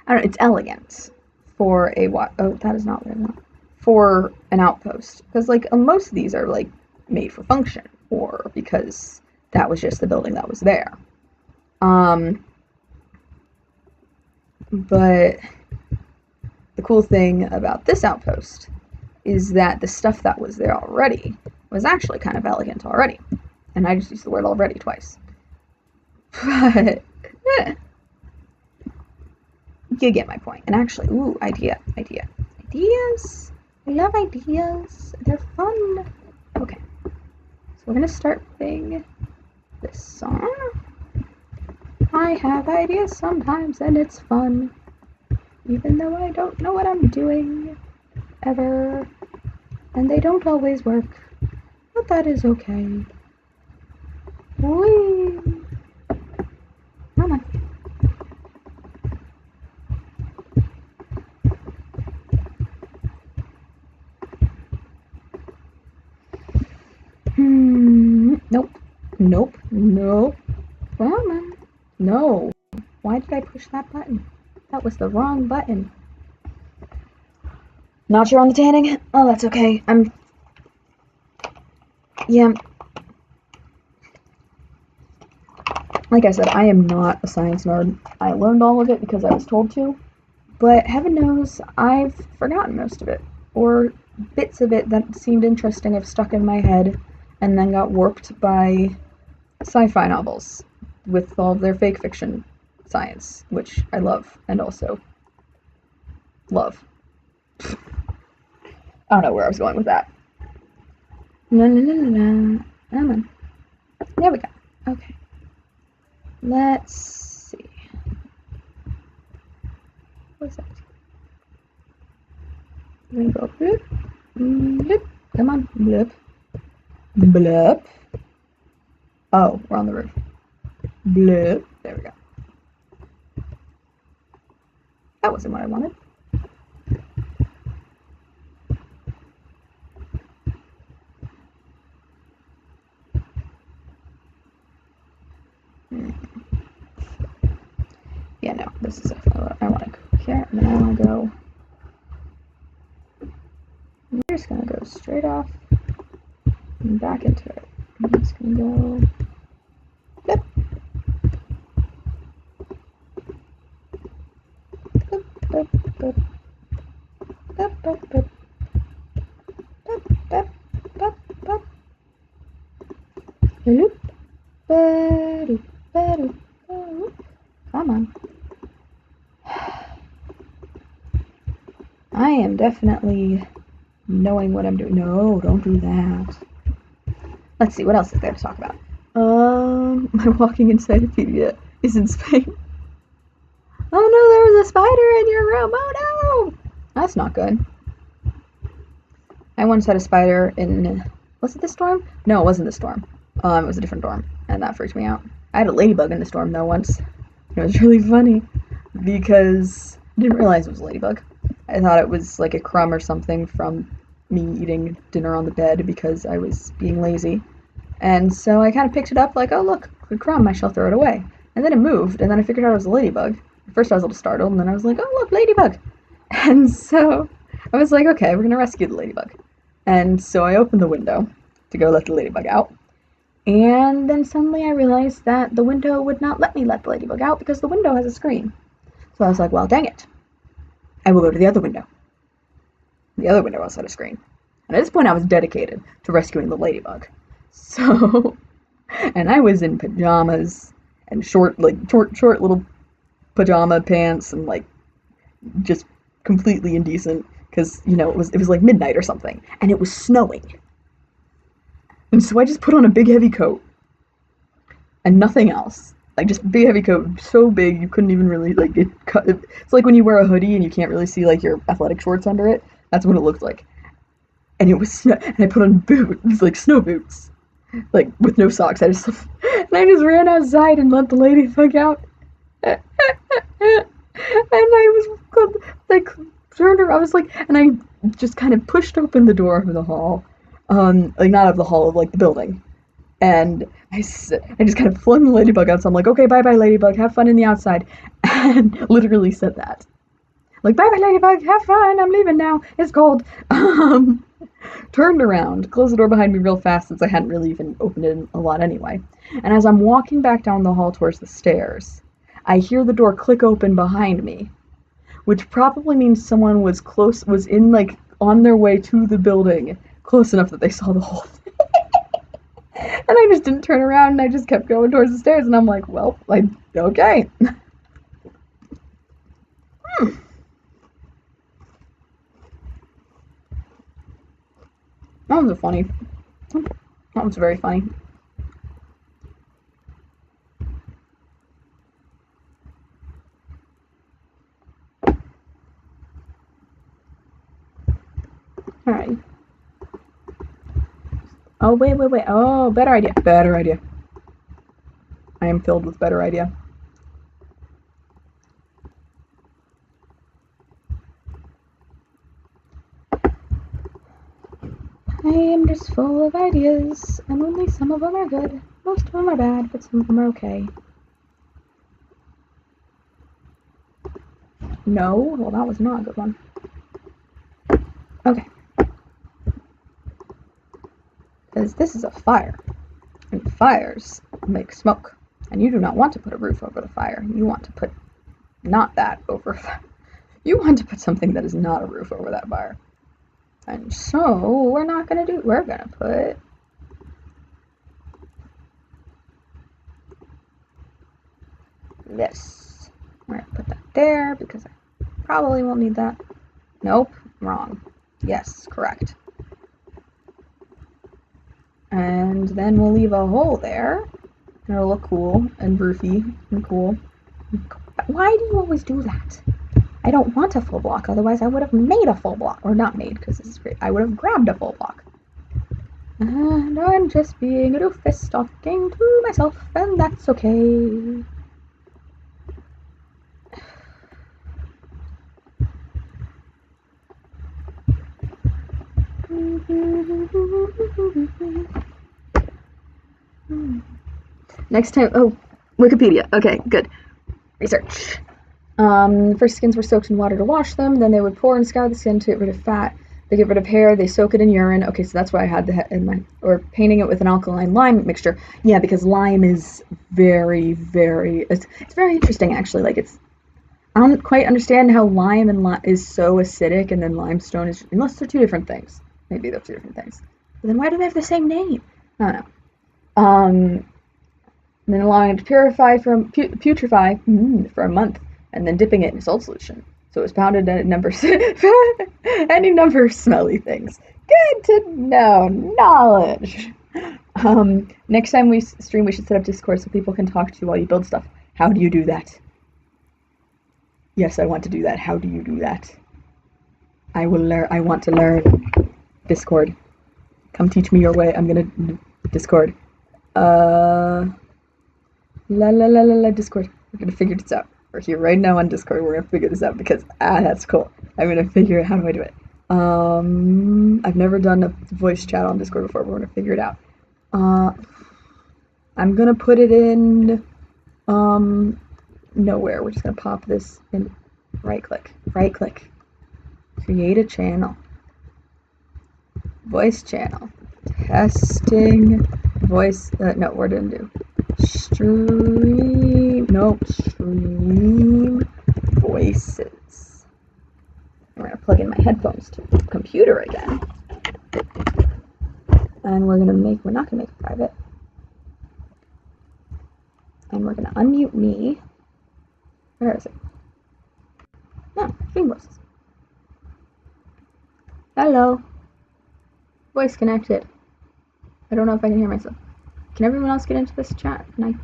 I don't know, it's elegant for a, oh, that is not what I want, for an outpost. Because, like, most of these are, like, made for function, or because that was just the building that was there. But the cool thing about this outpost is that the stuff that was there already was actually kind of elegant already. And I just used the word already twice. But you get my point. And actually, ooh, ideas. I love ideas. They're fun. Okay. So we're gonna start playing this song. I have ideas sometimes and it's fun. Even though I don't know what I'm doing ever. And they don't always work. But that is okay. Whee! Come on. Nope. Nope. Nope. Come on. No. Why did I push that button? That was the wrong button. Not sure on the tanning? Oh, that's okay. Yeah. Like I said, I am not a science nerd. I learned all of it because I was told to. But heaven knows, I've forgotten most of it. Or bits of it that seemed interesting have stuck in my head and then got warped by sci-fi novels with all of their fake fiction science, which I love and also love. I don't know where I was going with that. La la la la la. Come on. There we go. Okay. Let's see. What's that? We're gonna go bloop, bloop. Come on, bloop, bloop. Oh, we're on the roof. Bloop. There we go. That wasn't what I wanted. Yeah, no, this is definitely what I want to go here, and then I want to go. I'm just gonna go straight off and back into it. I'm just gonna go. Blip. Blip, blip, blip. Blip, blip, blip. Blip, blip, blip, blip. Bloop. Ba-doop, ba-doop, ba-doop. Come on. I am definitely knowing what I'm doing. No, don't do that. Let's see, what else is there to talk about? My walking encyclopedia is in Spain. Oh no, there was a spider in your room. Oh no! That's not good. I once had a spider in... Was it the storm? No, it wasn't the storm. It was a different dorm, and that freaked me out. I had a ladybug in the storm, though, once. It was really funny, because I didn't realize it was a ladybug. I thought it was like a crumb or something from me eating dinner on the bed because I was being lazy. And so I kind of picked it up like, oh look, a crumb, I shall throw it away. And then it moved, and then I figured out it was a ladybug. At first I was a little startled, and then I was like, oh look, ladybug! And so I was like, okay, we're gonna rescue the ladybug. And so I opened the window to go let the ladybug out. And then suddenly I realized that the window would not let me let the ladybug out because the window has a screen. So I was like, well, dang it. I will go to the other window. The other window also had a screen. And at this point I was dedicated to rescuing the ladybug. So, and I was in pajamas and short little pajama pants and like just completely indecent because, you know, it was like midnight or something and it was snowing. And so I just put on a big heavy coat and nothing else. like just big heavy coat, so big you couldn't even really like it. It's like when you wear a hoodie and you can't really see like your athletic shorts under it. That's what it looked like. And it was snow, and I put on boots, like snow boots, like with no socks. I just ran outside and let the lady fuck out. And I was like turned around. I was like, and I just kind of pushed open the door of the hall, like not of the hall, of like the building. And I just kind of flung the ladybug out. So I'm like, okay, bye bye ladybug, have fun in the outside, and literally said that. Like, bye bye ladybug, have fun, I'm leaving now, it's cold. Turned around, closed the door behind me real fast since I hadn't really even opened it a lot anyway. And as I'm walking back down the hall towards the stairs, I hear the door click open behind me, which probably means someone was in like on their way to the building, close enough that they saw the whole thing. And I just didn't turn around and I just kept going towards the stairs and I'm like, well, like, okay. That was funny. That was very funny. Alright. Oh, wait. Oh, better idea. Better idea. I am filled with better idea. I am just full of ideas, and only some of them are good. Most of them are bad, but some of them are okay. No? Well, that was not a good one. Okay. Because this is a fire, and fires make smoke, and you do not want to put a roof over the fire. You want to put not that over. You want to put something that is not a roof over that fire. And so, we're gonna put this. We're gonna put that there because I probably won't need that. Nope, wrong. Yes, correct. And then we'll leave a hole there. And it'll look cool and roofy and cool. Why do you always do that? I don't want a full block, otherwise I would have made a full block. Or not made, because this is great. I would have grabbed a full block. And I'm just being a doofus talking to myself, and that's okay. Next time, oh, Wikipedia. Okay, good. Research. First, skins were soaked in water to wash them. Then they would pour and scour the skin to get rid of fat. They get rid of hair. They soak it in urine. Okay, so that's why I had the in my or painting it with an alkaline lime mixture. Yeah, because lime is very, very. It's very interesting actually. Like I don't quite understand how lime is so acidic, and then limestone is, unless they're two different things. Maybe they're two different things. But then why do they have the same name? I don't know. Then allowing it to putrefy for a month, and then dipping it in salt solution. So it was pounded at any number of smelly things. Good to know. Knowledge. Next time we stream, we should set up Discord so people can talk to you while you build stuff. How do you do that? Yes, I want to do that. How do you do that? I will learn. I want to learn. Discord. Come teach me your way. I'm gonna Discord. Discord. We're gonna figure this out. We're here right now on Discord. We're gonna figure this out because that's cool. I'm gonna figure out how do I do it. I've never done a voice chat on Discord before. We're gonna figure it out. I'm gonna put it in nowhere. We're just gonna pop this in. Right click. Create a channel. Voice channel. Testing voice. No, we're gonna do stream voices. I'm gonna plug in my headphones to the computer again. And we're not gonna make it private. And we're gonna unmute me. Where is it? No, stream voices. Hello. Voice connected. I don't know if I can hear myself. Can everyone else get into this chat? Can I?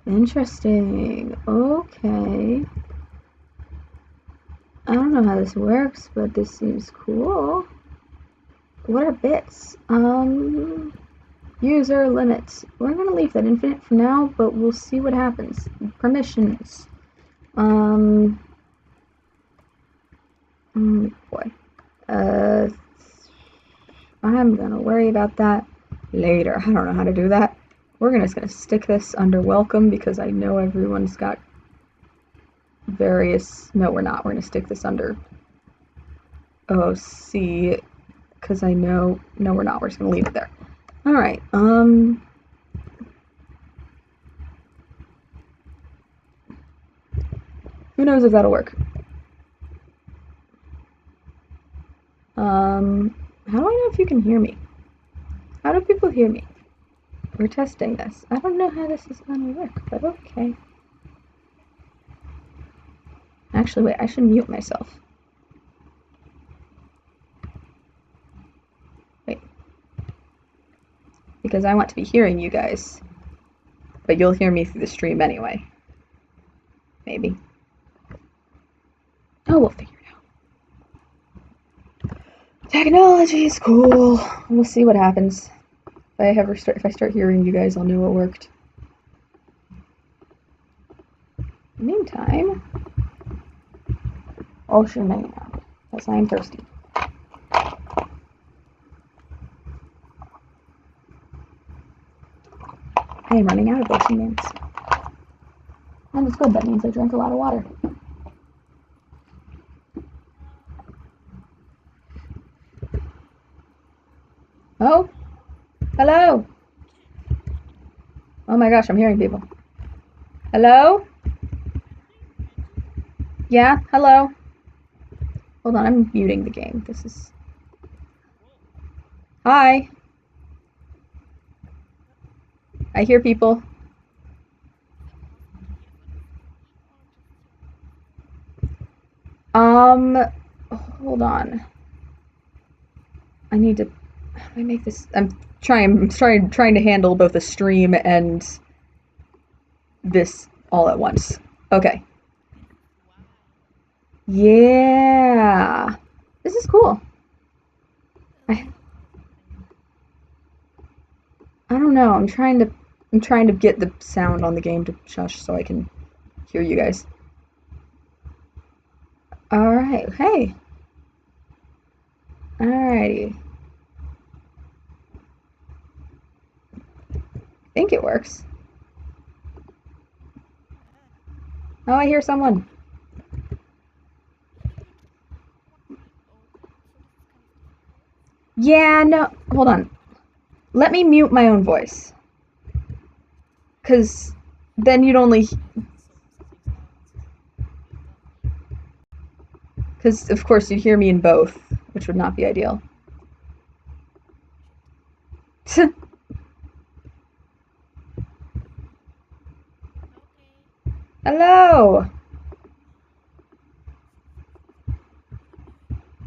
Interesting. Okay. I don't know how this works, but this seems cool. What are bits? User limits. We're gonna leave that infinite for now, but we'll see what happens. Permissions. Boy. I'm gonna worry about that later. I don't know how to do that. We're just gonna stick this under welcome because I know everyone's got various. No, we're not. We're gonna stick this under OC because I know. No, we're not. We're just gonna leave it there. All right. Who knows if that'll work? How do I know if you can hear me? How do people hear me? We're testing this. I don't know how this is gonna work, but okay. Actually, wait, I should mute myself. Wait. Because I want to be hearing you guys. But you'll hear me through the stream anyway. Maybe. Oh, we'll figure it out. Technology is cool. We'll see what happens. If I start hearing you guys, I'll know it worked. Meantime, ocean hanging out, because I'm thirsty. I am running out of ocean names. And it's good, that means I drank a lot of water. Oh? Hello? Oh my gosh, I'm hearing people. Hello? Yeah, hello? Hold on, I'm muting the game. This is... Hi. I hear people. Hold on. I need to... How do I make this... I'm trying to handle both the stream and this all at once. Okay. Yeah. This is cool. I don't know. I'm trying to get the sound on the game to shush so I can hear you guys. All right. Hey. Alrighty. I think it works. Oh, I hear someone. Yeah, no. Hold on. Let me mute my own voice. Because then you'd only... Because, of course, you'd hear me in both, which would not be ideal. Hello!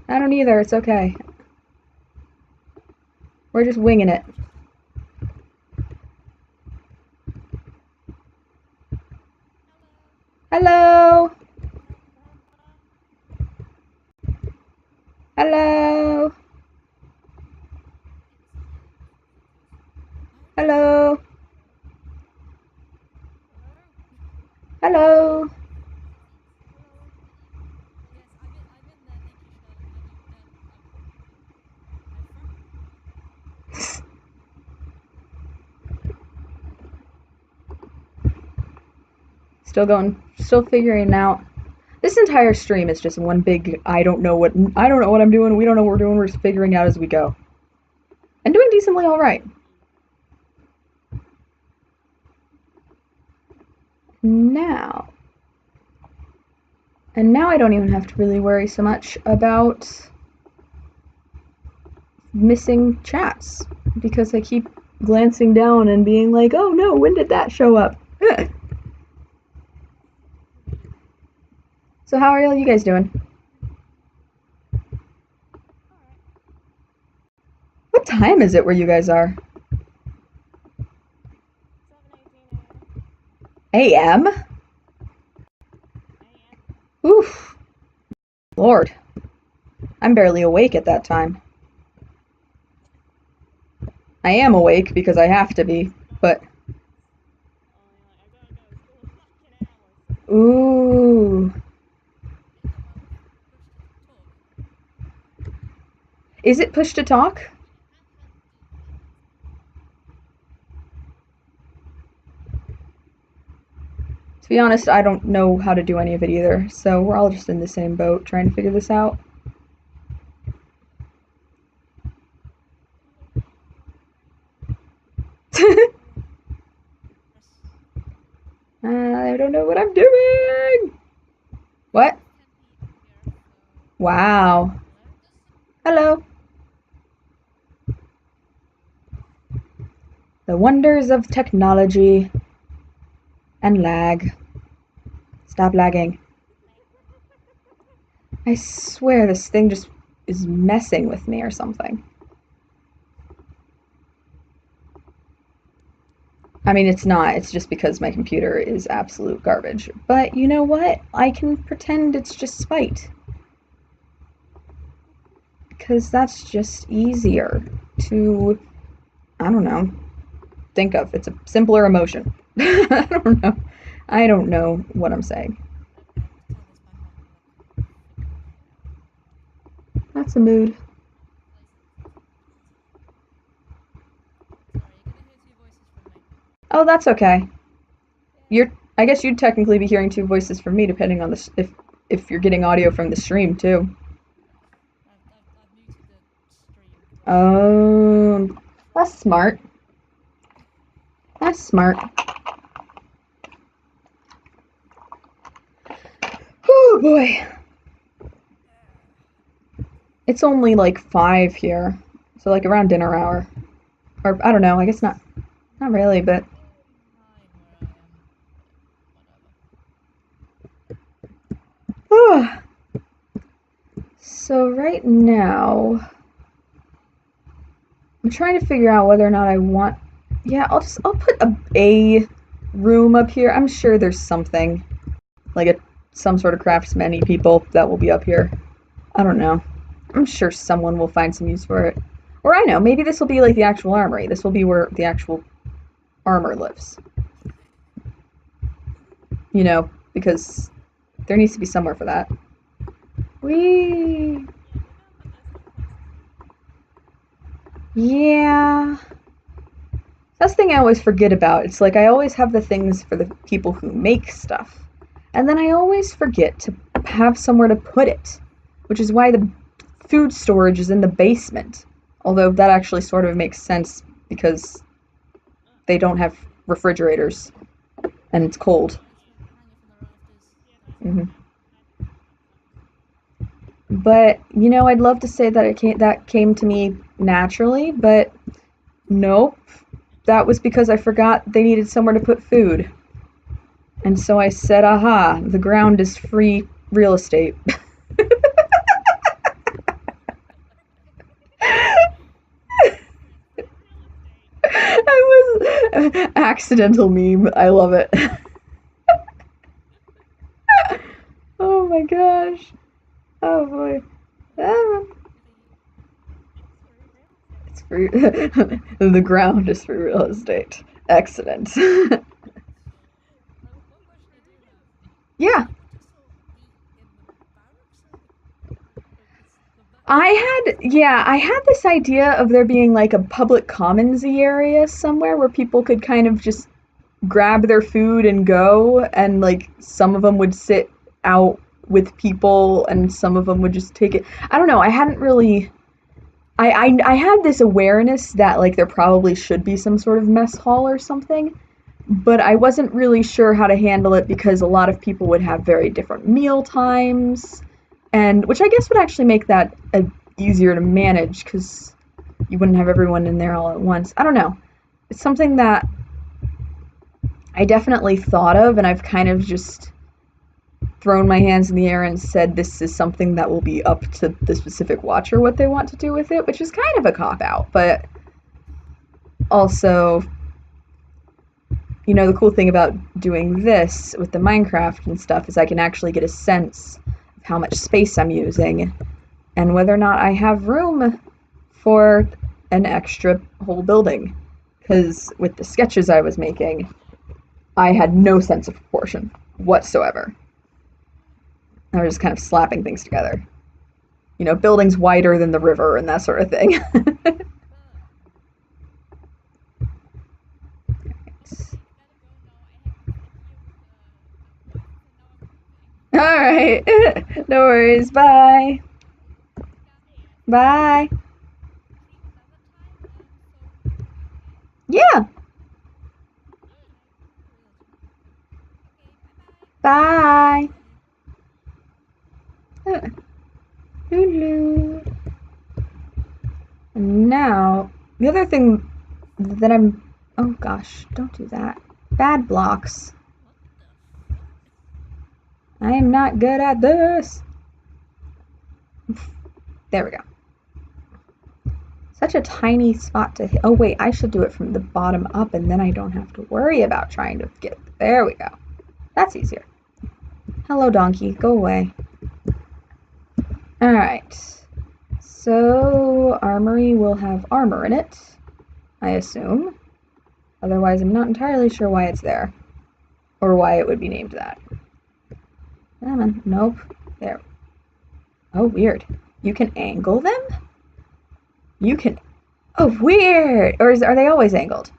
I don't either, it's okay. We're just winging it. Hello! Hello! Hello! Hello! Still figuring out. This entire stream is just one big I don't know what I'm doing, we don't know what we're doing, we're just figuring out as we go. And doing decently alright. Now I don't even have to really worry so much about missing chats because I keep glancing down and being like, oh no, when did that show up? So how are all you guys doing? What time is it where you guys are? AM? Oof. Lord. I'm barely awake at that time. I am awake because I have to be, but... Ooh. Is it push to talk? To be honest, I don't know how to do any of it either, so we're all just in the same boat trying to figure this out. I don't know what I'm doing! What? Wow. Hello. The wonders of technology and lag. Stop lagging. I swear this thing just is messing with me or something. I mean, it's not. It's just because my computer is absolute garbage. But you know what? I can pretend it's just spite. Because that's just easier to, I don't know, think of. It's a simpler emotion. I don't know. I don't know what I'm saying. That's a mood. Oh, that's okay. I guess you'd technically be hearing two voices from me, depending on if you're getting audio from the stream too. Oh, that's smart. That's smart. Oh boy. It's only like 5 here, so like around dinner hour. Or I don't know. I guess not really, but. So right now, I'm trying to figure out whether or not I want. Yeah, I'll put a room up here. I'm sure there's something like some sort of craftsman-y people that will be up here. I don't know. I'm sure someone will find some use for it. Or I know, maybe this will be like the actual armory. This will be where the actual armor lives. You know, because there needs to be somewhere for that. Whee! Yeah. That's the thing I always forget about. It's like I always have the things for the people who make stuff. And then I always forget to have somewhere to put it. Which is why the food storage is in the basement. Although that actually sort of makes sense because they don't have refrigerators. And it's cold. Mm-hmm. But, you know, I'd love to say that that came to me naturally, but nope. That was because I forgot they needed somewhere to put food. And so I said, aha, the ground is free real estate. I was accidental meme. I love it. Oh my gosh. Oh boy. Ah. It's free. The ground is free real estate. Excellent. Yeah. I had this idea of there being like a public commonsy area somewhere where people could kind of just grab their food and go, and like some of them would sit out with people and some of them would just take it. I don't know. I hadn't really. I had this awareness that like there probably should be some sort of mess hall or something, but I wasn't really sure how to handle it because a lot of people would have very different meal times, and which I guess would actually make that easier to manage because you wouldn't have everyone in there all at once. I don't know. It's something that I definitely thought of, and I've kind of just thrown my hands in the air and said this is something that will be up to the specific watcher what they want to do with it, which is kind of a cop out, but also, you know, the cool thing about doing this with the Minecraft and stuff is I can actually get a sense of how much space I'm using and whether or not I have room for an extra whole building. Because with the sketches I was making, I had no sense of proportion whatsoever. I was just kind of slapping things together. You know, buildings wider than the river and that sort of thing. Alright. No worries. Bye. Bye. Yeah. Bye. Lulu. And now, the other thing that I'm... Oh gosh, don't do that. Bad blocks. I am not good at this. There we go. Such a tiny spot to hit. Oh wait, I should do it from the bottom up and then I don't have to worry about trying to get... There we go. That's easier. Hello, donkey. Go away. Alright. So, armory will have armor in it, I assume. Otherwise, I'm not entirely sure why it's there. Or why it would be named that. Come on. Nope. There. Oh, weird. You can angle them? You can... Oh, weird! Or are they always angled?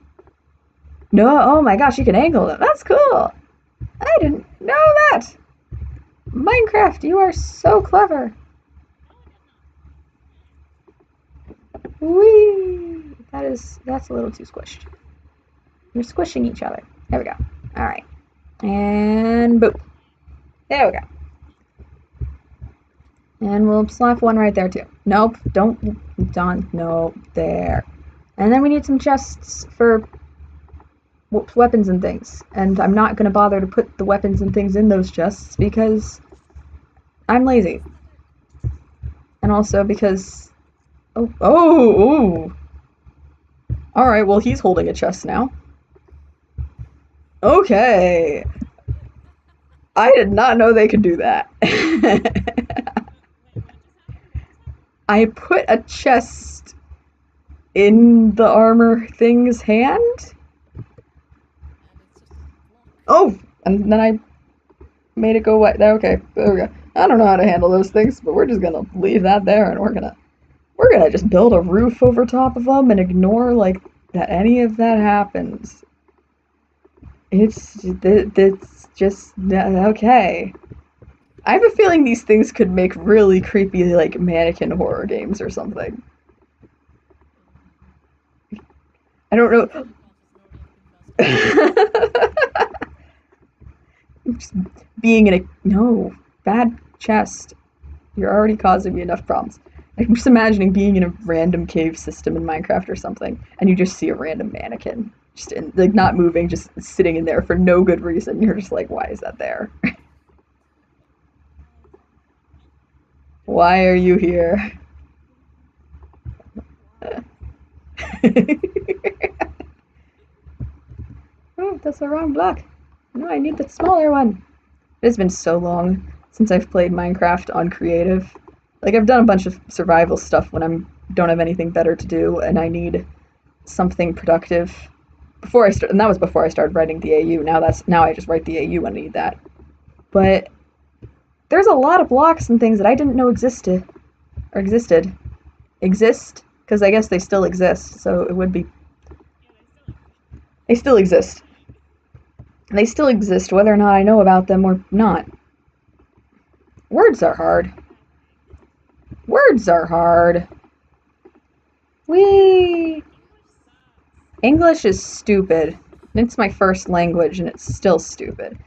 No, oh my gosh, you can angle them. That's cool! I didn't know that! Minecraft, you are so clever! Whee! That's a little too squished. You're squishing each other. There we go. Alright. And boop. There we go. And we'll slap one right there too. Nope, don't, no, there. And then we need some chests for weapons and things. And I'm not gonna bother to put the weapons and things in those chests because I'm lazy. And also because... Oh! Alright, well he's holding a chest now. Okay! I did not know they could do that. I put a chest in the armor thing's hand? Oh! And then I made it go white. Okay, there we go. I don't know how to handle those things, but we're just gonna leave that there and we're gonna just build a roof over top of them and ignore, like, that any of that happens. It's just, okay. I have a feeling these things could make really creepy, like, mannequin horror games or something. I don't know. Just being in a... No. Bad chest. You're already causing me enough problems. I'm just imagining being in a random cave system in Minecraft or something, and you just see a random mannequin. Just in, like, not moving, just sitting in there for no good reason. You're just like, why is that there? Why are you here? Oh, that's the wrong block. No, I need the smaller one. It has been so long since I've played Minecraft on creative. Like, I've done a bunch of survival stuff when I don't have anything better to do and I need something productive. And that was before I started writing the AU. Now I just write the AU when I need that. But there's a lot of blocks and things that I didn't know existed. Exist? Because I guess they still exist, so it would be... They still exist. They still exist whether or not I know about them or not. Words are hard. Words are hard. Whee! English is stupid. It's my first language and it's still stupid.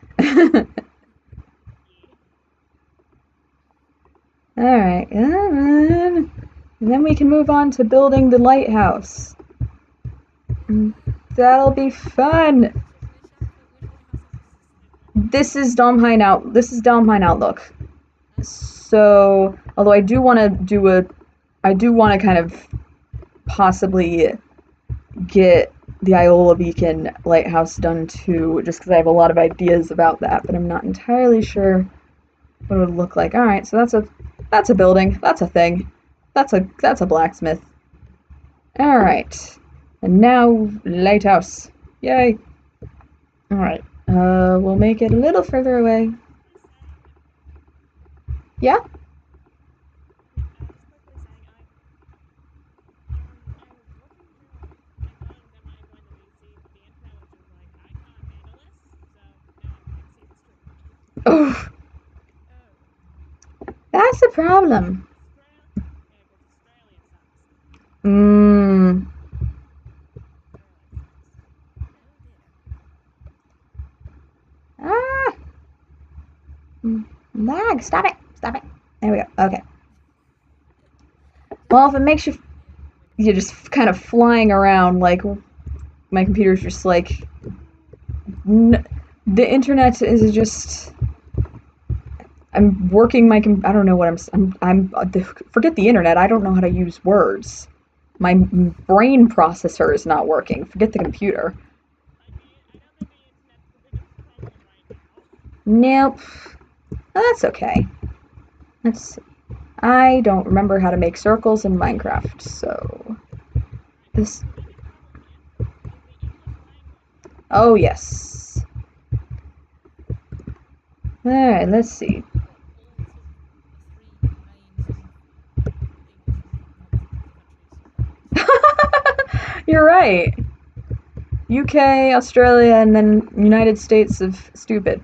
Alright, and then we can move on to building the lighthouse. That'll be fun! This is Domheim Outlook. So, although I do want to kind of possibly get the Iola Beacon lighthouse done too, just because I have a lot of ideas about that, but I'm not entirely sure what it would look like. All right, so that's a building, that's a thing, that's a blacksmith. All right, and now lighthouse. Yay! All right, we'll make it a little further away. Yeah. Oh, that's the problem. Mmm. Ah. Lag. Stop it. Stop it. There we go. Okay. Well, if it makes you're just kind of flying around, like my computer's just like the internet is just. I'm working my. I don't know what forget the internet. I don't know how to use words. My brain processor is not working. Forget the computer. Nope. That's okay. Let's. I don't remember how to make circles in Minecraft, so this. Oh yes. All right. Let's see. You're right. UK, Australia, and then United States of stupid.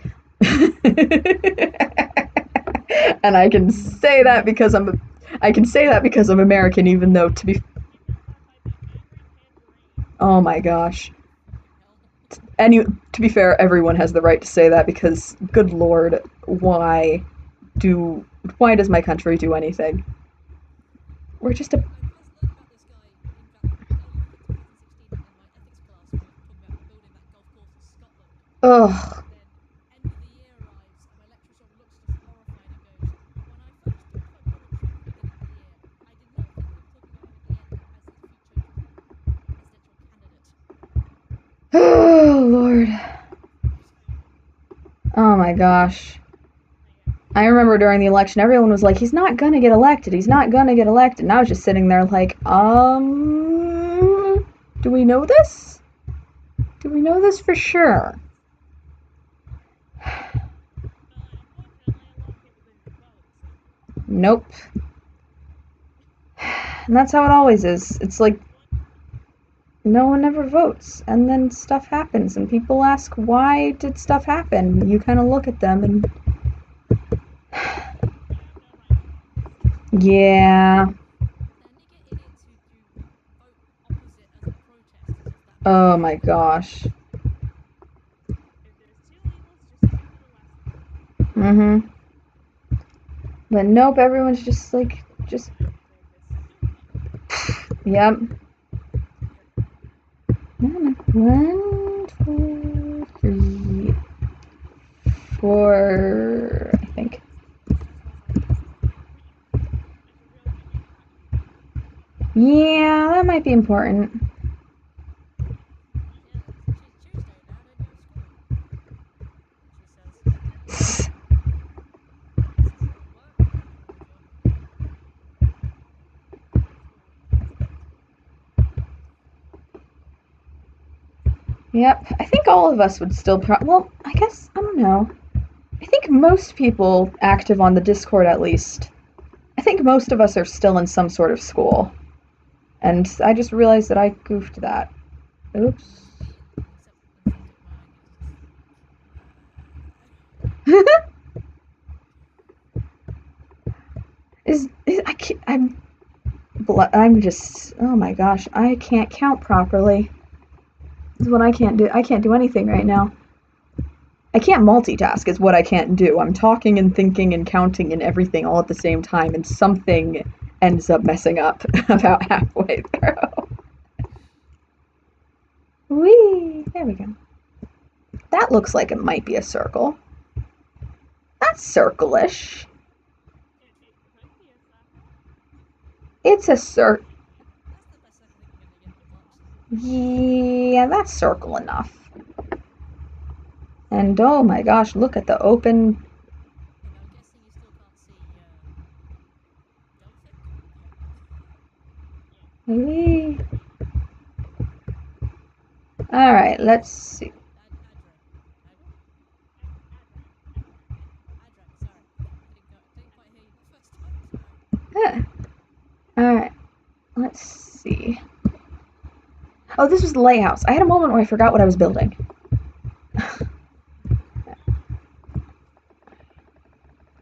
And I can say that because I'm American, even though to be. Oh my gosh. To be fair, everyone has the right to say that because, good lord, do why does my country do anything? We're just a. Ugh. Oh lord. Oh my gosh. I remember during the election, everyone was like, he's not gonna get elected, he's not gonna get elected. And I was just sitting there like, do we know this? Do we know this for sure? Nope. And that's how it always is. It's like, no one ever votes, and then stuff happens, and people ask, why did stuff happen? You kind of look at them and. Yeah. Oh my gosh. Mm hmm. But nope, everyone's just like, just. Yep. One, two, three, four, I think. Yeah, that might be important. Yep, I think all of us would still well, I guess, I don't know. I think most people active on the Discord at least. I think most of us are still in some sort of school. And I just realized that I goofed that. Oops. I can't, I'm just, oh my gosh, I can't count properly. This is what I can't do. I can't do anything right now. I can't multitask is what I can't do. I'm talking and thinking and counting and everything all at the same time, and something ends up messing up about halfway through. Whee! There we go. That looks like it might be a circle. That's circle-ish. It's a Yeah, that's circle enough. And oh my gosh, look at the open. And I'm guessing you still can't see Maybe. All right, let's see. Adra. Sorry, didn't quite hear you the first time. Sorry. Huh. All right, let's see. Oh, this was the lighthouse. I had a moment where I forgot what I was building.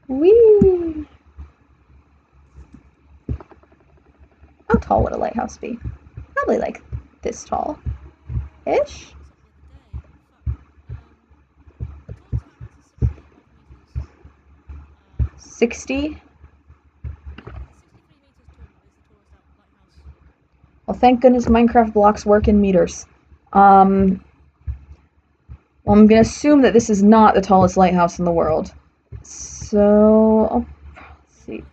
Whee! How tall would a lighthouse be? Probably like this tall-ish. I was looking this up the other day. Fuck. The tallest lighthouse is 60-odd meters. 60. 63 meters tall is the tallest lighthouse. Well, thank goodness Minecraft blocks work in meters. Well, I'm gonna assume that this is not the tallest lighthouse in the world. So, let's Yeah, when see. I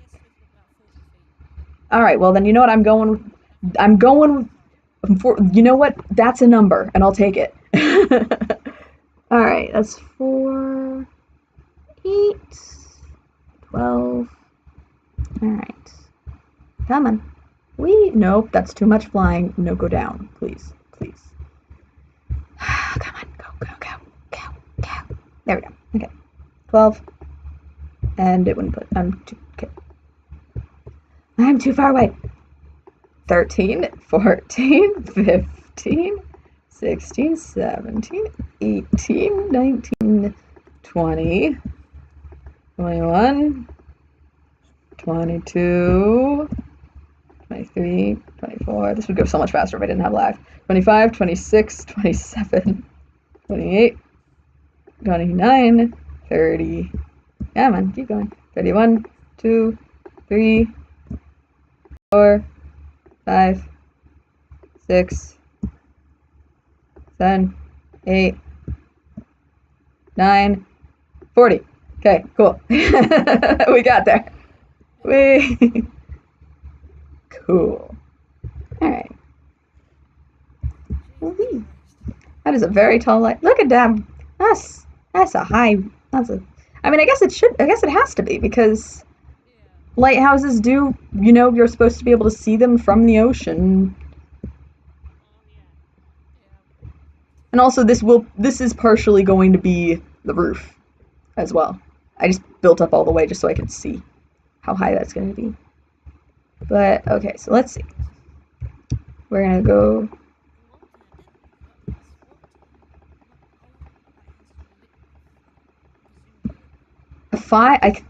was working it, I estimated about 40 feet. All right, well then you know what I'm going. I'm going for. You know what? That's a number, and I'll take it. All right, that's 4, 8, 12. All right, come on. Nope, that's too much flying. No, go down, please, please. Come on, go. There we go. Okay, 12. And it wouldn't put. Okay. I'm too far away. 13, 14, 15, 16, 17, 18, 19, 20, 21, 22, 23, 24. This would go so much faster if I didn't have lag. 25, 26, 27, 28, 29, 30. Come on, keep going. 31, 2, 3, 4, 5, 6, 7, 8, 9, 40. Okay, cool. We got there. We cool. All right. Jesus Christ. That is a very tall light. Look at that. That's a high. That's a. I mean, I guess it should. I guess it has to be because Yeah. lighthouses do. You know, you're supposed to be able to see them from the ocean. Yeah. And also, this is partially going to be the roof as well. I just built up all the way just so I could see how high that's going to be. But okay, so let's see. We're gonna go One thing I didn't know is what old lighthouses were lit with. Presumably a five.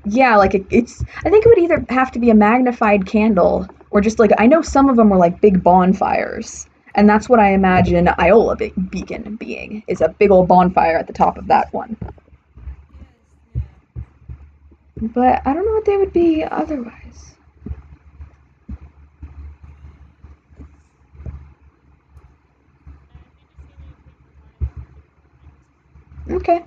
Yeah, like it's. I think it would either have to be a magnified candle or just like I know some of them were like big bonfires, and that's what I imagine Iola Beacon being is a big old bonfire at the top of that one. Yes, yeah. But I don't know what they would be otherwise. Okay.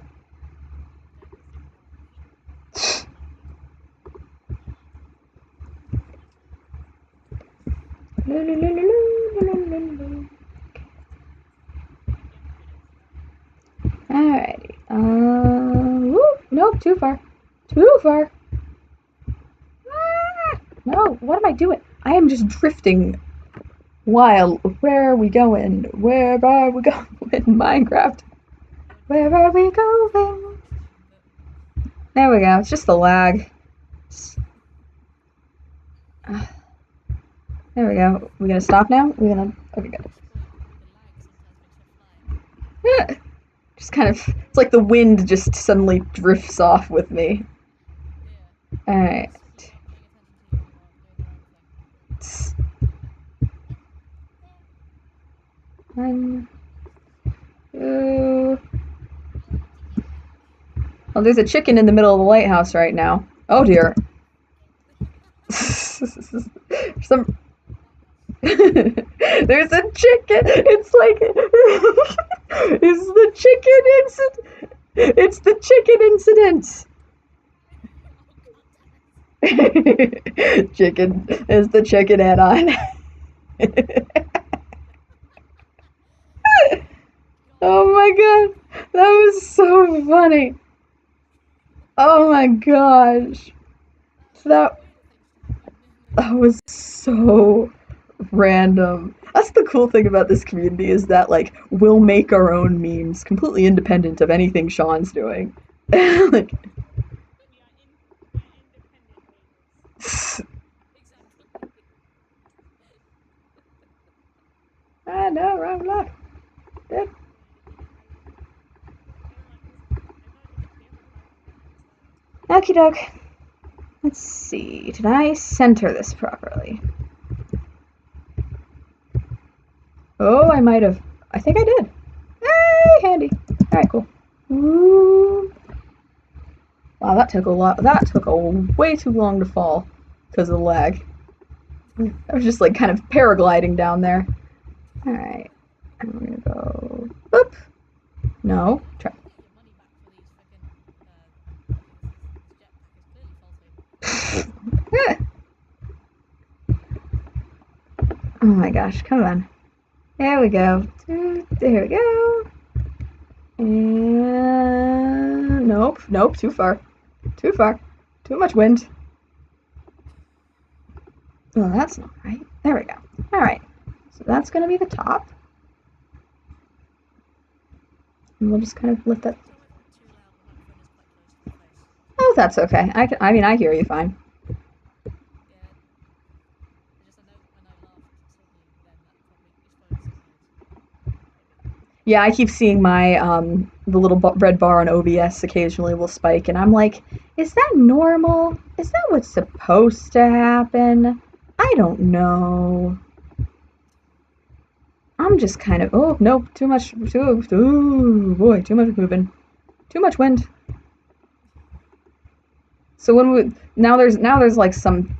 Alrighty. Nope, too far. Too far. No, what am I doing? I am just drifting wild. Where are we going? Where are we going in Minecraft? Where are we going? There we go. It's just the lag. There we go. We gonna stop now? We gonna. Okay, good. Probably the lag sometimes makes her fly. Yeah. Just kind of. It's like the wind just suddenly drifts off with me. Yeah. Alright. Constantly not paying attention to you when you're doing your own thing. One, two. Well, there's a chicken in the middle of the lighthouse right now. Oh dear. Some. There's a chicken. It's like it's the chicken incident. It's the chicken incident. Oh god damn it. Chicken is the chicken add-on. Oh my god, that was so funny. Oh my gosh, That's one of the that weirder things to happen in the that game. was so random. That's the cool thing about this community is that like we'll make our own memes completely independent of anything Sean's doing. Like, We are independent gamers. Exactly. ah no, wrong block. Dead. Never mind. Listen, I know you're careful parking there. I understand. Okie doke. Let's see. Did I center this properly? Oh, I might have. I think I did. Hey, handy. Alright, cool. Ooh. Wow, that took a lot. That took a way too long to fall because of the lag. I was just like kind of paragliding down there. Alright. I'm gonna go. Boop. No. Try. You'll get your money back for these freaking. Okay, this jetpack is clearly faulty. Oh my gosh, come on. There we go. There we go. And nope, nope, too far. Too far. Too much wind. Well, that's not right. There we go. Alright. So that's gonna be the top. And we'll just kind of lift that. Tell me if I'm too loud. My microphone is quite close to my face. Oh, that's okay. I mean, I hear you fine. Yeah. I know when I laughed suddenly, then that probably exploded some ears. Maybe. Yeah, I keep seeing my the little red bar on OBS occasionally will spike, and I'm like, is that normal? Is that what's supposed to happen? I don't know. I'm just kind of oh nope, too much ooh boy, too much moving, too much wind. So when we now there's like some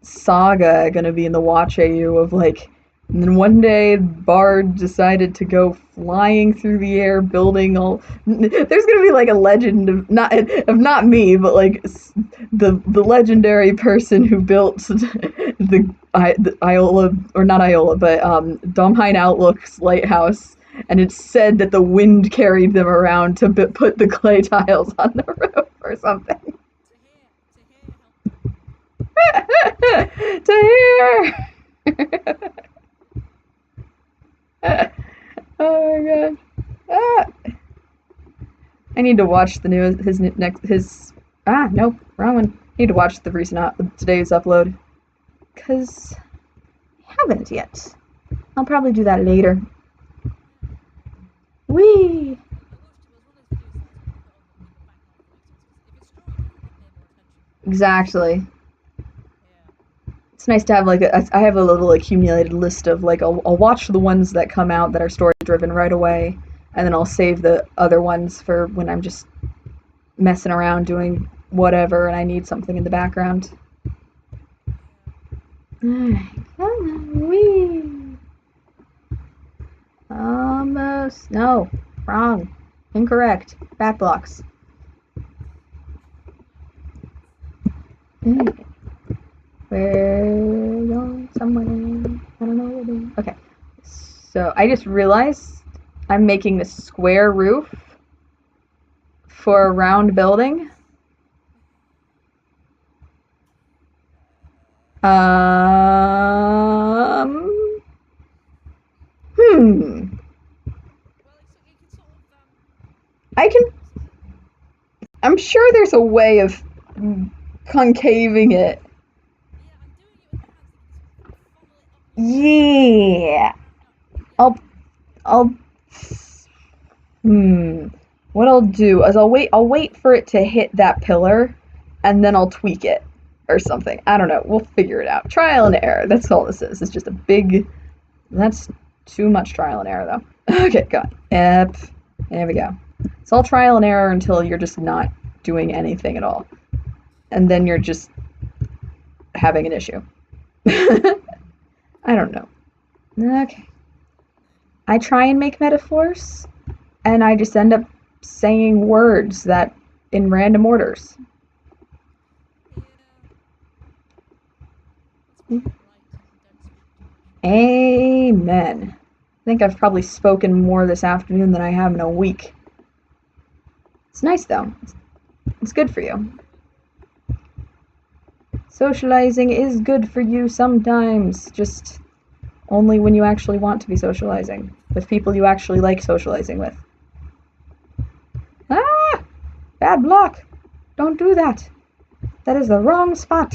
saga gonna be in the watch AU of like, and then one day Bard decided to go flying through the air, building all. There's gonna be like a legend of not me, but like the legendary person who built the Iola or not Iola, but Domhine Outlook's lighthouse. And it's said that the wind carried them around to put the clay tiles on the roof or something. To here helped them. To here. Oh my god. Ah. I need to watch the new his nope, wrong one. I need to watch the recent today's upload because I haven't yet. I'll probably do that later. Yeah. Wee. I watched it. It was one of those videos that I sort of put on in the background that makes sense because if it's story driven, I'll pay more attention. Exactly. Yeah. It's nice to have like I have a little accumulated list of like I'll watch the ones that come out that are story driven right away, and then I'll save the other ones for when I'm just messing around doing whatever and I need something in the background. Yeah. Alright, come on, wee. Almost. No, wrong. Incorrect. Back blocks. Mm. We're going somewhere. I don't know what we're doing. Okay. So I just realized I'm making the square roof for a round building. Um. Hmm. Well, you can sort of I can. what's the word? I'm sure there's a way of concaving it. Yeah, I'm doing it with my hands. You can sort of funnel it up your back Yeah. and up. Yeah. I'll. I'll. Hmm. What I'll do is I'll wait for it to hit that pillar, and then I'll tweak it or something. I don't know. We'll figure it out. Trial and error. That's all this is. It's just a big. That's too much trial and error though. Okay, go on. Yep. There we go. It's all trial and error until you're just not doing anything at all, and then you're just having an issue. I don't know. Okay. I try and make metaphors, and I just end up saying words that in random orders. Yeah. That's why you write and don't speak too much. Amen. think I've probably spoken more this afternoon than I have in a week. It's nice, though. It's good for you. Socializing is good for you sometimes, just only when you actually want to be socializing, with people you actually like socializing with. Ah! Bad block! Don't do that! That is the wrong spot!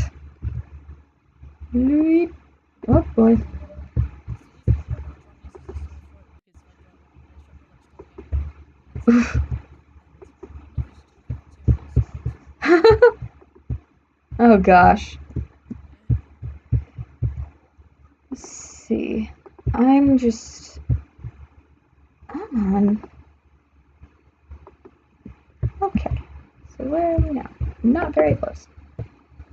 Oh boy. It's easy for a drunk user to struggle for 2 hours straight, and I'm not used to materials. Oh gosh. Yeah. Let's see. I'm just... Come on. Okay. So where are we now? Not very close.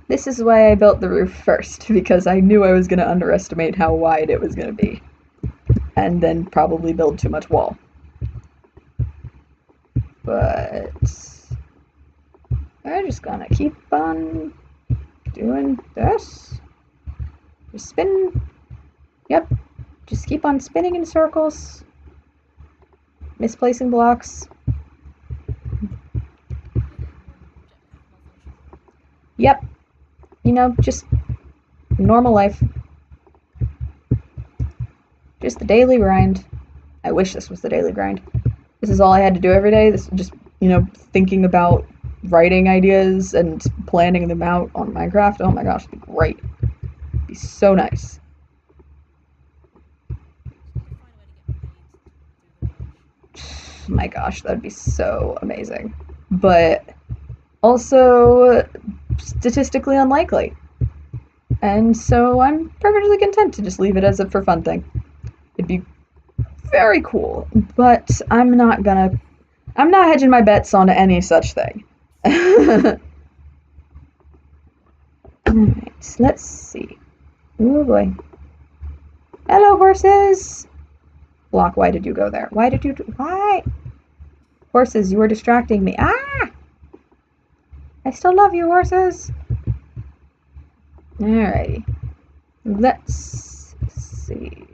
This is why I built the roof first, because I knew I was going to underestimate how wide it was going to be. And then probably build too much wall. But... we're just gonna keep on doing this. Just spin. Yep. Just keep on spinning in circles. Misplacing blocks. Letting your jetpack malfunction. Yep. You know, just normal life. Just the daily grind. I wish this was the daily grind. This is all I had to do every day. This just, thinking about writing ideas and planning them out on Minecraft. Oh my gosh, it'd be great. It'd be so nice. Just need to find a way to get paid to do the village. My gosh, that'd be so amazing. But also statistically unlikely. And so I'm perfectly content to just leave it as a for fun thing. It'd be very cool, but I'm not hedging my bets on any such thing. Alright, let's see. Oh boy. Hello, horses! Block, why did you go there? Why? Horses, you were distracting me. Ah! I still love you, horses! Alrighty. Let's see.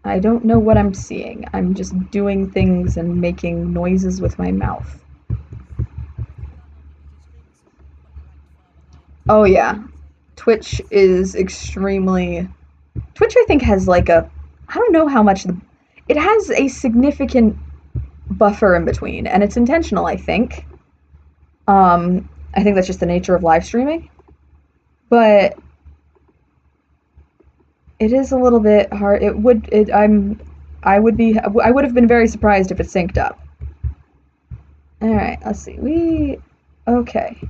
I don't know what I'm seeing. I'm just doing things and making noises with my mouth. I always think about how your stream is quite lagged far behind. Oh yeah. Say your Twitch distance. is extremely... Twitch, I think, has like a... I don't know how much... It has a significant buffer in between, and it's intentional, I think. I think that's just the nature of live streaming. But it is a little bit hard. I would have been very surprised if it synced up. Alright, let's see. Okay.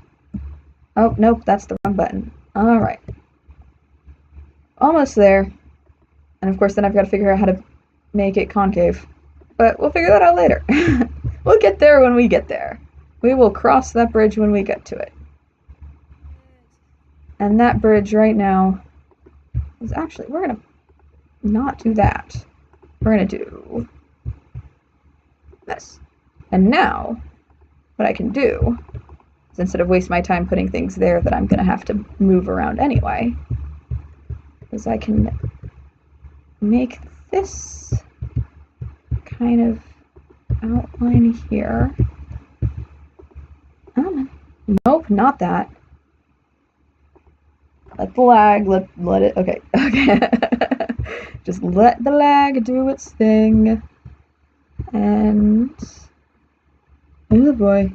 Oh, nope, that's the wrong button. Alright. Almost there. And of course, then I've got to figure out how to make it concave. But we'll figure that out later. We'll get there when we get there. We will cross that bridge when we get to it. And that bridge right now is actually... We're going to not do that. We're going to do this. And now, what I can do is, instead of waste my time putting things there that I'm going to have to move around anyway, is I can make this kind of outline here. Oh, nope, not that. Let the lag, let it, okay. Just let the lag do its thing. And, oh boy.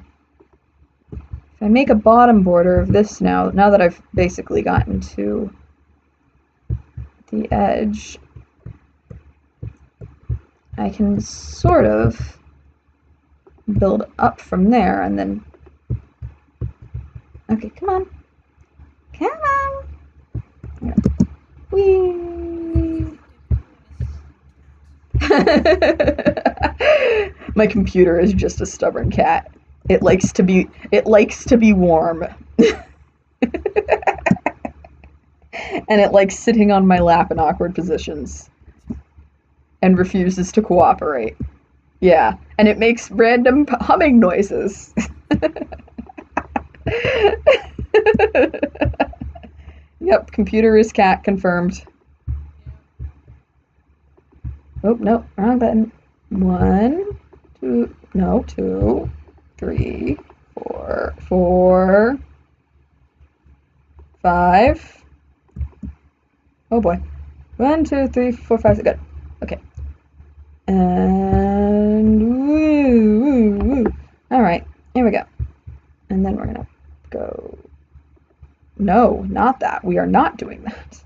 If I make a bottom border of this now that I've basically gotten to the edge, I can sort of build up from there and then... Okay, come on. Come on! Whee! My computer is just a stubborn cat. It likes to be warm. And it likes sitting on my lap in awkward positions. And refuses to cooperate. Yeah, and it makes random humming noises. Yep, computer is cat confirmed. Yeah. Oh, no, wrong button. One, two, no, two, three, four, five. Oh boy. One, two, three, four, five, six. Good. Okay. And woo, woo, woo. All right, here we go. And then we're gonna go. No, not that. We are not doing that.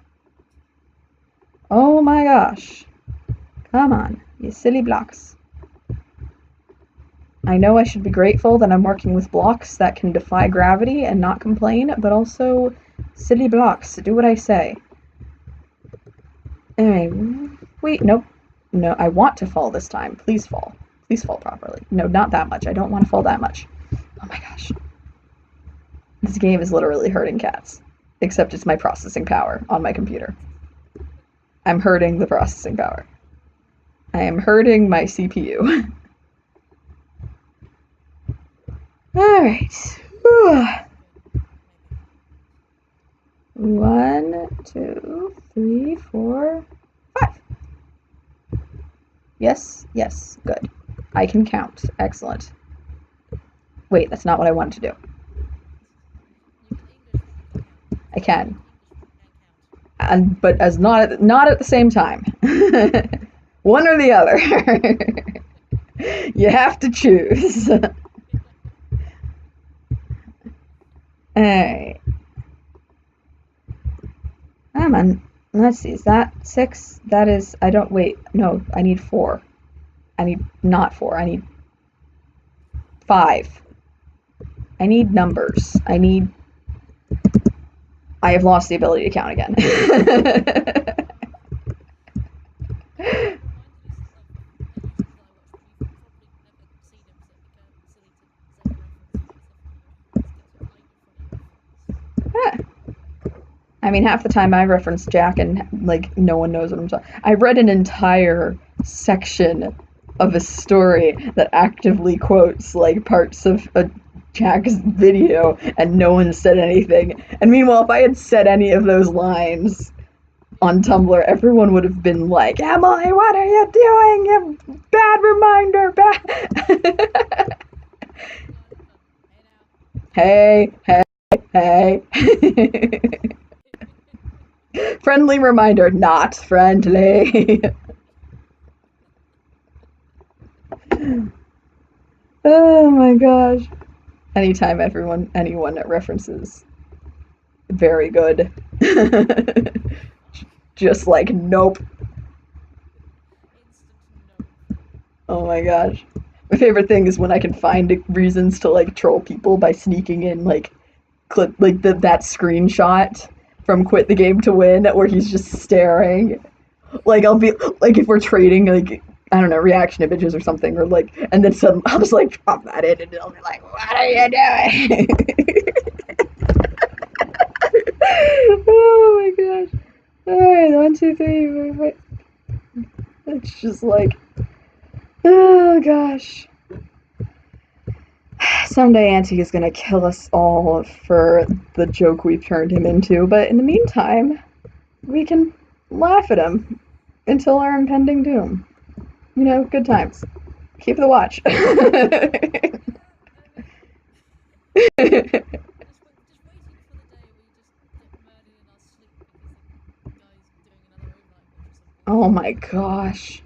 Oh my gosh. Come on, you silly blocks. I know I should be grateful that I'm working with blocks that can defy gravity and not complain, but also, silly blocks, do what I say. Anyway, wait, nope. No, I want to fall this time. Please fall. Please fall properly. No, not that much. I don't want to fall that much. Oh my gosh. This game is literally hurting cats. Except it's my processing power on my computer. I'm hurting the processing power. I am hurting my CPU. Alright. One, two, three, four, five. Yes, yes, good. I can count. Excellent. Wait, that's not what I wanted to do. You can English read and count. I Try can. speaking English and count. But as not at the same time. One or the other. You have to choose. Alright. Come on. Let's see. Is that six? That is. I don't. Wait. No. I need four. I need not four. I need five. I need numbers. I have lost the ability to count again. It reminded me of a YouTuber that I watch, but you've probably never seen him, so it'd be kind of silly to say the reference, but it's a kind of funny reference. I mean, half the time I reference Jack and like no one knows what I'm talking. I read an entire section of a story that actively quotes like parts of a Jack's video, and no one said anything. And meanwhile, if I had said any of those lines on Tumblr, everyone would have been like, "Emily, what are you doing? You bad reminder, bad." Hey now. Hey, hey, hey. Friendly reminder, not friendly. Oh my gosh. Anytime anyone references very good. Fuck. Just like nope. Instant nope. Oh my gosh. My favorite thing is when I can find reasons to like troll people by sneaking in like clip like that screenshot from Quit the Game to Win where he's just staring. Like I'll be like if we're trading like I don't know reaction images or something or like and then suddenly I'll just like drop that in and it'll be like what are you doing? Oh my gosh! All right, one, two, three, four, five. It's just like oh gosh. Someday Auntie is gonna kill us all for the joke we've turned him into, but in the meantime, we can laugh at him until our impending doom. You know, good times. Keep the watch. Yeah, I mean, just waiting for the day we just get murdered in our sleep because the guy's doing another Overnight watch or some Oh bullshit. my gosh.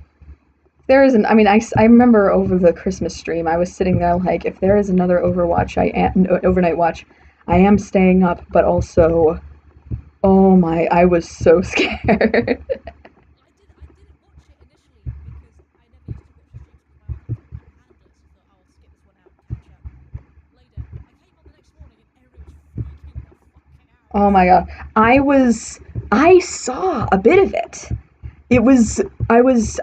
There isn't. I mean, I remember over the Christmas stream, I was sitting there like, if there is another overnight watch, I am staying up, but also, oh my, I was so scared. I didn't watch it initially because I never used to watch the streams because my old laptop couldn't handle it. So I thought, oh, I'll skip this one out and catch up later. I came on the next morning and everybody was freaking the fuck out. Oh my god, I saw a bit of it.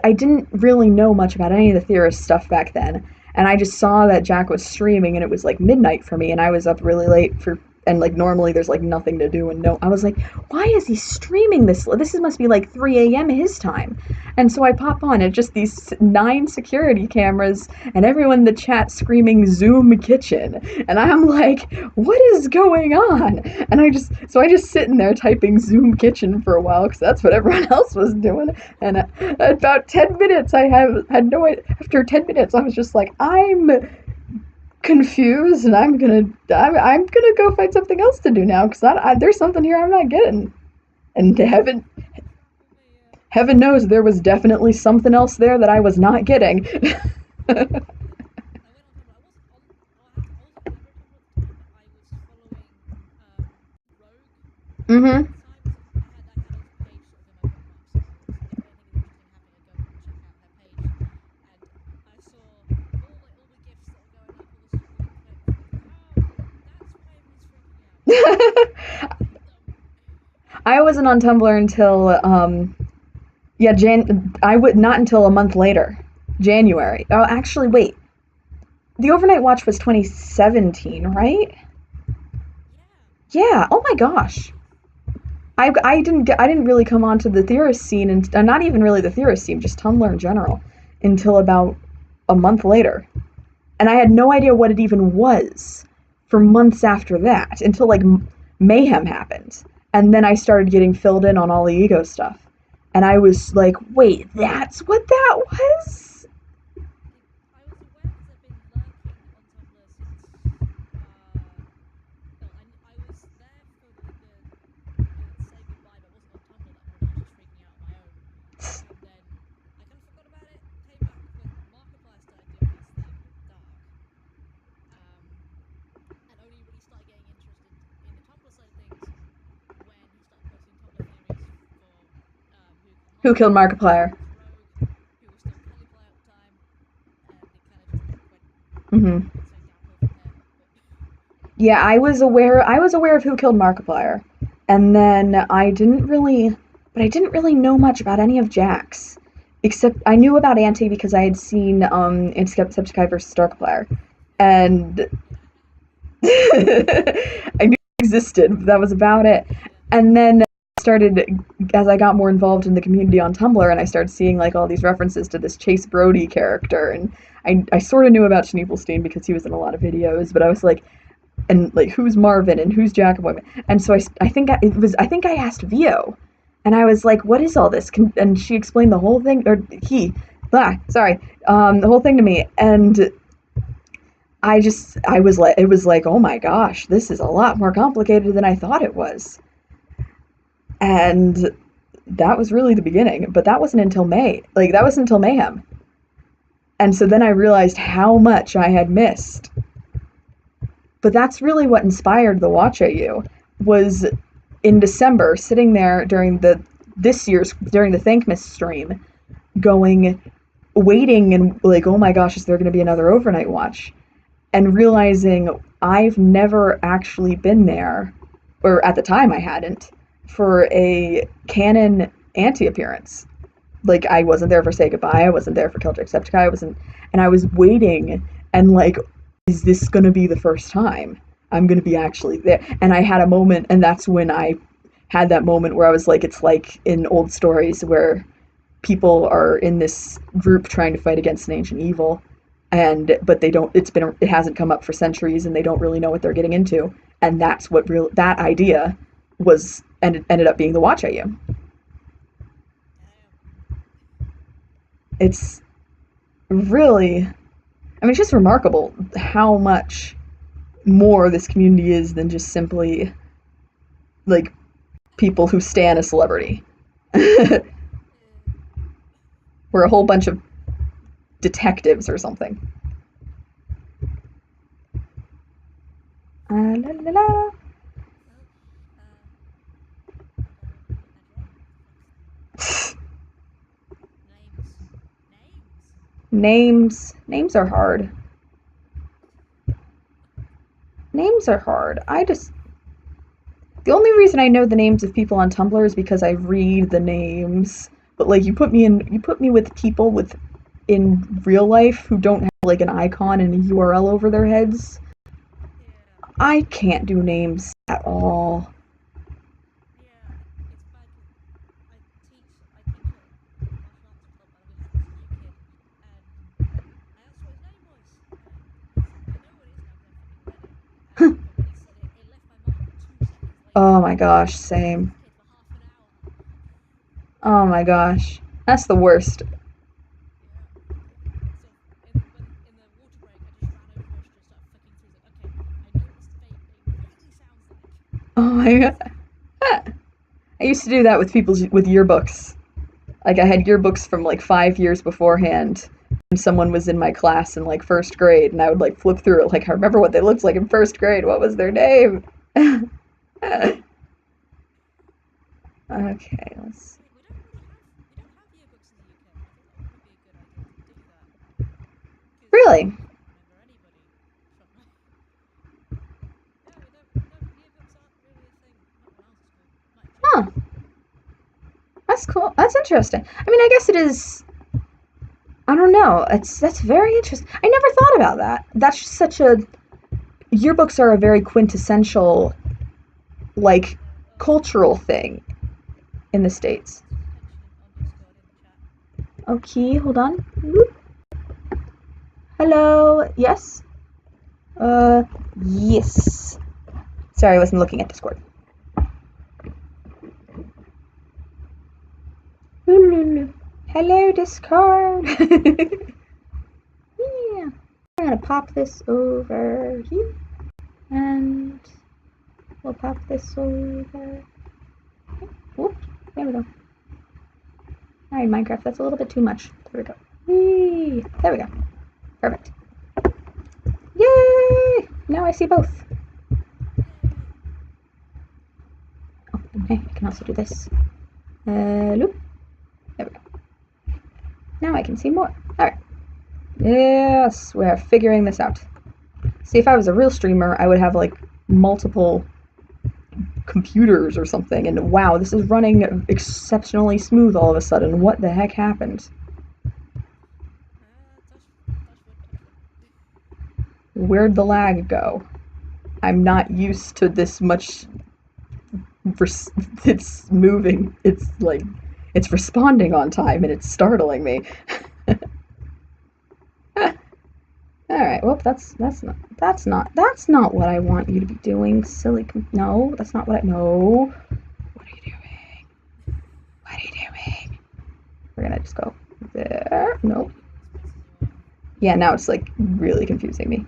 I didn't really know much about any of the theorist stuff back then, and I just saw that Jack was streaming, and it was like midnight for me, and I was up really late for and like normally there's like nothing to do and no, I was like, why is he streaming this? This must be like 3 a.m. his time. And so I pop on and just these 9 security cameras and everyone in the chat screaming Zoom kitchen. And I'm like, what is going on? And I just sitting there typing Zoom kitchen for a while because that's what everyone else was doing. And about 10 minutes, had no idea. After 10 minutes, I was just like, I'm confused and I'm gonna go find something else to do now because there's something here I'm not getting. And heaven knows there was definitely something else there that I was not getting. I went on Tumblr. I wasn't on. I wasn't never a Tumblr at the time, but I was following Rogue Mm-hmm. at the time. So I had his page sort of in my bookmarks. So I would, if anything interesting happening, I'd go and check out their page. And I saw all the gifs that were going up, all the clips. I was like, oh, that's why everyone's freaking out. I get them. I wasn't on Tumblr until yeah, I would not until a month later, January. Oh, actually, wait. The Overnight Watch was 2017, right? Yeah. Yeah. Oh my gosh. I didn't really come onto the theorist scene and not even really the theorist scene, just Tumblr in general, until about a month later, and I had no idea what it even was for months after that until like mayhem happened, and then I started getting filled in on all the ego stuff, and I was like, wait, that's what that was. I was aware because I've been lurking on Tumblr since. Well, I was there for the say goodbye, but wasn't on Tumblr that point. I was just freaking out on my own, and then I kind of forgot about it. Came back when Markiplier started doing his thing with Dark, and only really started getting interested in the Tumblr side of things when he started posting Tumblr theories for Who Killed Who killed Markiplier, Markiplier? who was Rogue, who was still Kellyplier at the time, and it kind of just went, Mm-hmm. I'd say, downhill from there. But Yeah, I was aware of Who Killed Markiplier, and then I didn't really know much about any of Jack's, except I knew about Auntie because I had seen Insecticide versus Darkiplier, and yeah, I knew it existed, but that was about it. yeah, And then started as I got more involved in the community on Tumblr, and I started seeing like all these references to this Chase Brody character, and I sort of knew about Schneebelstein because he was in a lot of videos, but I was like, and like who's Marvin and who's Jack Women, and so I think I asked Vio, and I was like, what is all this? And she explained the whole thing, or he, sorry, the whole thing to me, and I was like, it was like, oh my gosh, this is a lot more complicated than I thought it was, and that was really the beginning. But that wasn't until May, like that was until Mayhem, and so then I realized how much I had missed. But that's really what inspired the Watch AU was in December, sitting there during the Thankmas stream, going, waiting and like, oh my gosh, is there going to be another overnight watch? And realizing I've never actually been there, or at the time I hadn't, for a canon anti-appearance. Like I wasn't there for Say Goodbye, I wasn't there for Jacksepticeye, I wasn't, and I was waiting and like, is this gonna be the first time I'm gonna be actually there? And I had a moment, and that's when I had that moment where I was like, it's like in old stories where people are in this group trying to fight against an ancient evil, and but they don't. It hasn't come up for centuries, and they don't really know what they're getting into. And that's what that idea was, and it ended up being the Watch AU. damn. It's really, I mean, it's just remarkable how much more this community is than just simply like people who stan a celebrity. Yeah. We're a whole bunch of detectives or something. La, la, la. Well, Adron, names, names. Names are hard. Names are hard. The only reason I know the names of people on Tumblr is because I read the names. But like you put me with people with in real life who don't have like an icon and a URL over their heads. Yeah. I can't do names at all. Yeah, it's bad because I teach at martial arts club, and we had this new kid, and I asked what his name was, and I know what it is now because I fucking read it. But when he said it, it left my mind 2 seconds later, Oh my gosh, and I sat with same. this kid for half an hour. Oh my gosh. That's the worst. Yeah. So in the water break, I just ran over to Josh and just started flicking through. Like, okay, I know what this name vaguely sounds like. Oh my god. I used to do that with with yearbooks. Like I had yearbooks from like 5 years beforehand. And someone was in my class in like first grade, and I would like flip through it. Like I remember what they looked like in first grade. What was their name? Okay, let's. Yeah, we don't have yearbooks in the UK. I think that would probably be a good idea to do that because Really? I can't remember anybody from. Yeah, we don't. No, yearbooks aren't really a thing. Not when I was at school. Might have changed Huh. now. That's cool. That's interesting. I mean, I guess it is. I don't know. That's very interesting. I never thought about that. That's just such a. Yearbooks are a very quintessential, like, cultural thing in the States. Someone's mentioning on Discord in the chat. Okay, hold on. Whoop. Hello. Yes. Yes. Sorry, I wasn't looking at Discord. Hello, Discord. Yeah. I'm gonna pop this over here, and we'll pop this over. Whoop. There we go. Alright, Minecraft, that's a little bit too much. There we go. Whee! There we go. Perfect. Yay! Now I see both. Yay! Oh, okay, I can also do this. Loop. There we go. Now I can see more. Alright. Yes, we're figuring this out. See, if I was a real streamer, I would have, like, multiple computers or something, and wow, this is running exceptionally smooth all of a sudden. What the heck happened? Touch wood, touch wood. Where'd the lag go? I'm not used to this much. It's moving. It's like it's responding on time, and it's startling me. All right. Well, that's not what I want you to be doing, silly. No, that's not what I. No. What are you doing? What are you doing? We're gonna just go there. Nope. Video is messing you up. Yeah. Now it's like really confusing me.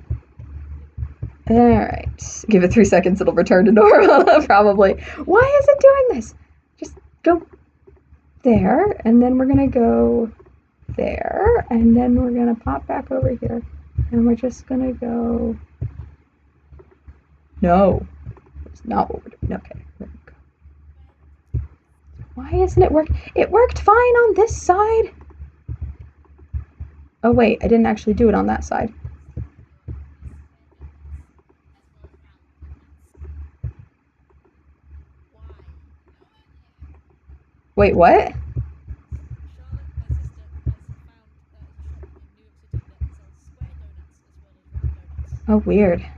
Alright. Give it 3 seconds, it'll return to normal, probably. Why is it doing this? Just go there, and then we're gonna go there, and then we're gonna pop back over here, and we're just gonna go. No. That's not what we're doing. Okay. There we go. Why isn't it working? It worked fine on this side. Oh, wait, I didn't actually do it on that side. Why? Wait, what? Charlotte, my sister, has found there's a shop in New York City that sells square donuts as well as round donuts. Oh, weird. And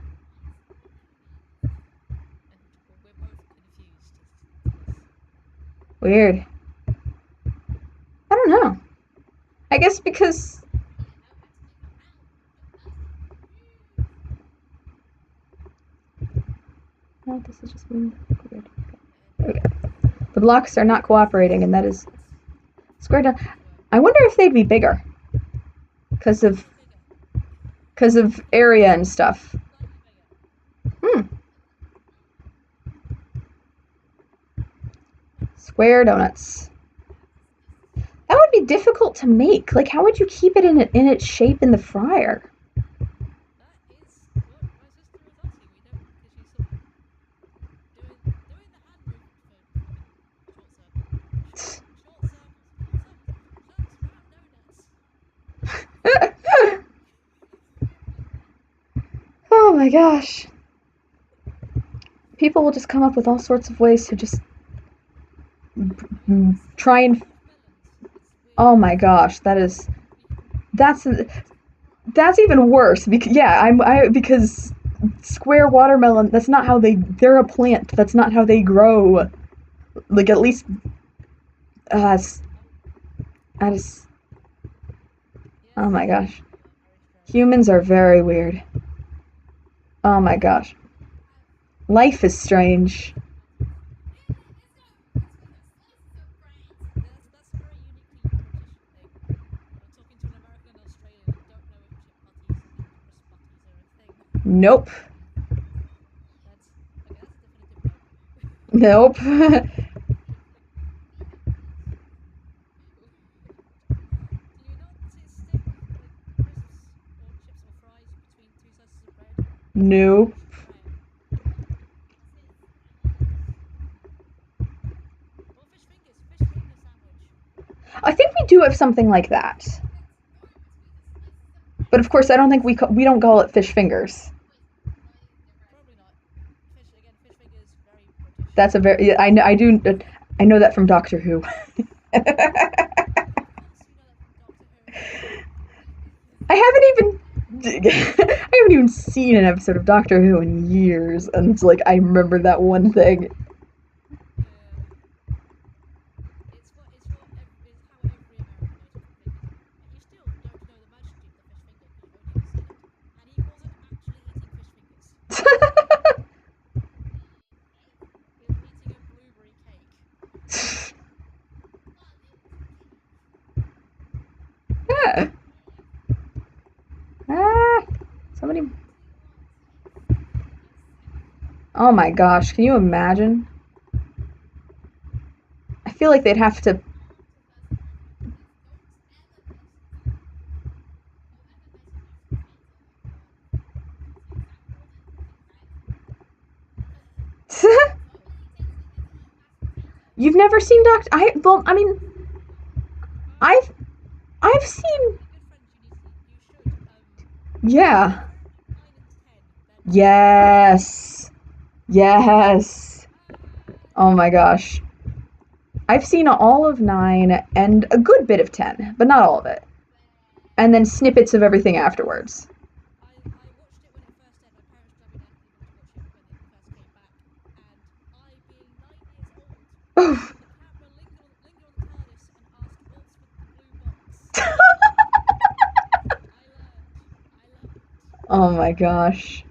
we're both confused as to this. Weird. I don't know. I guess because. No, this is just being weird. Okay. The blocks are not cooperating, and that is square down. I wonder if they'd be bigger because of area and stuff. Hmm. Square donuts. That would be difficult to make. Like, how would you keep it in its shape in the fryer? That is what my sister is asking. We don't, because she's sort of doing the hand movement for fucking short circle, short circles, round donuts. Oh my gosh. People will just come up with all sorts of ways to just try and. Oh my gosh, that's even worse. Because yeah, because square watermelon, that's not how they're a plant. That's not how they grow. Like, at least, uh, as, Yes, oh my gosh. you are very strange. Humans are very weird. Oh my gosh. Life is strange. That's a very uniquely British thing. You're talking to an American and Australian and don't know if chip butties and crisp butties are a thing. Nope. That's okay. That's a definitive no. Nope. Do you not stick like crisps or chips or fries between two slices of bread? That's how Nope. you should try it. Or fish fingers. Fish finger sandwich. I think we do have something like that. But of course, I don't think we don't call it fish fingers. Probably not. Fish again. Fish fingers. Very British. That's a very I know that from Doctor Who. Of course, you know that from Doctor Who. I haven't even I haven't even seen an episode of Doctor Who in years, and it's like I remember that one thing. Yeah. It's how every American knows what fish fingers are, but you still don't know the majesty of the fish finger because you've only ever seen it. And he wasn't actually eating fish fingers; he was eating a blueberry cake. Yeah. Ah, somebody. Oh my gosh, can you imagine? I feel like they'd have to. You've never seen Doctor? I mean, Um, I've I've seen. my good friends, you should. Yeah. Where are you 9 and 10? They're not very good. Yes. Yes. Oh my gosh. I've seen all of 9 and a good bit of 10, but not all of it. And then snippets of everything afterwards. I watched it when it first aired. My parents dragged me down to the room to watch it when it first came back, and I, being 9 years old, saw the camera linger on the TARDIS and asked, "What's with the blue box?" I learned. I learned. Oh my gosh.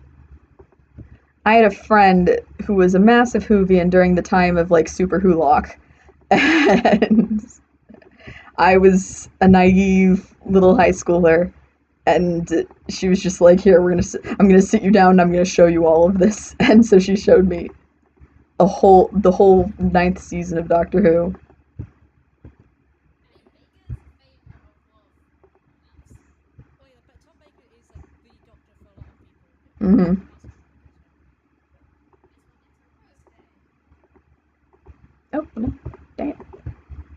I had a friend who was a massive Whovian during the time of like Super Wholock. And I was a naive little high schooler, and she was just like, "Here, I'm gonna sit you down, and I'm gonna show you all of this." And so she showed me the whole ninth season of Doctor Who. Oh yeah, but Tom Baker is like the doctor for a lot of people. Mm-hmm. Massive fan, so. Oh no! Dang it!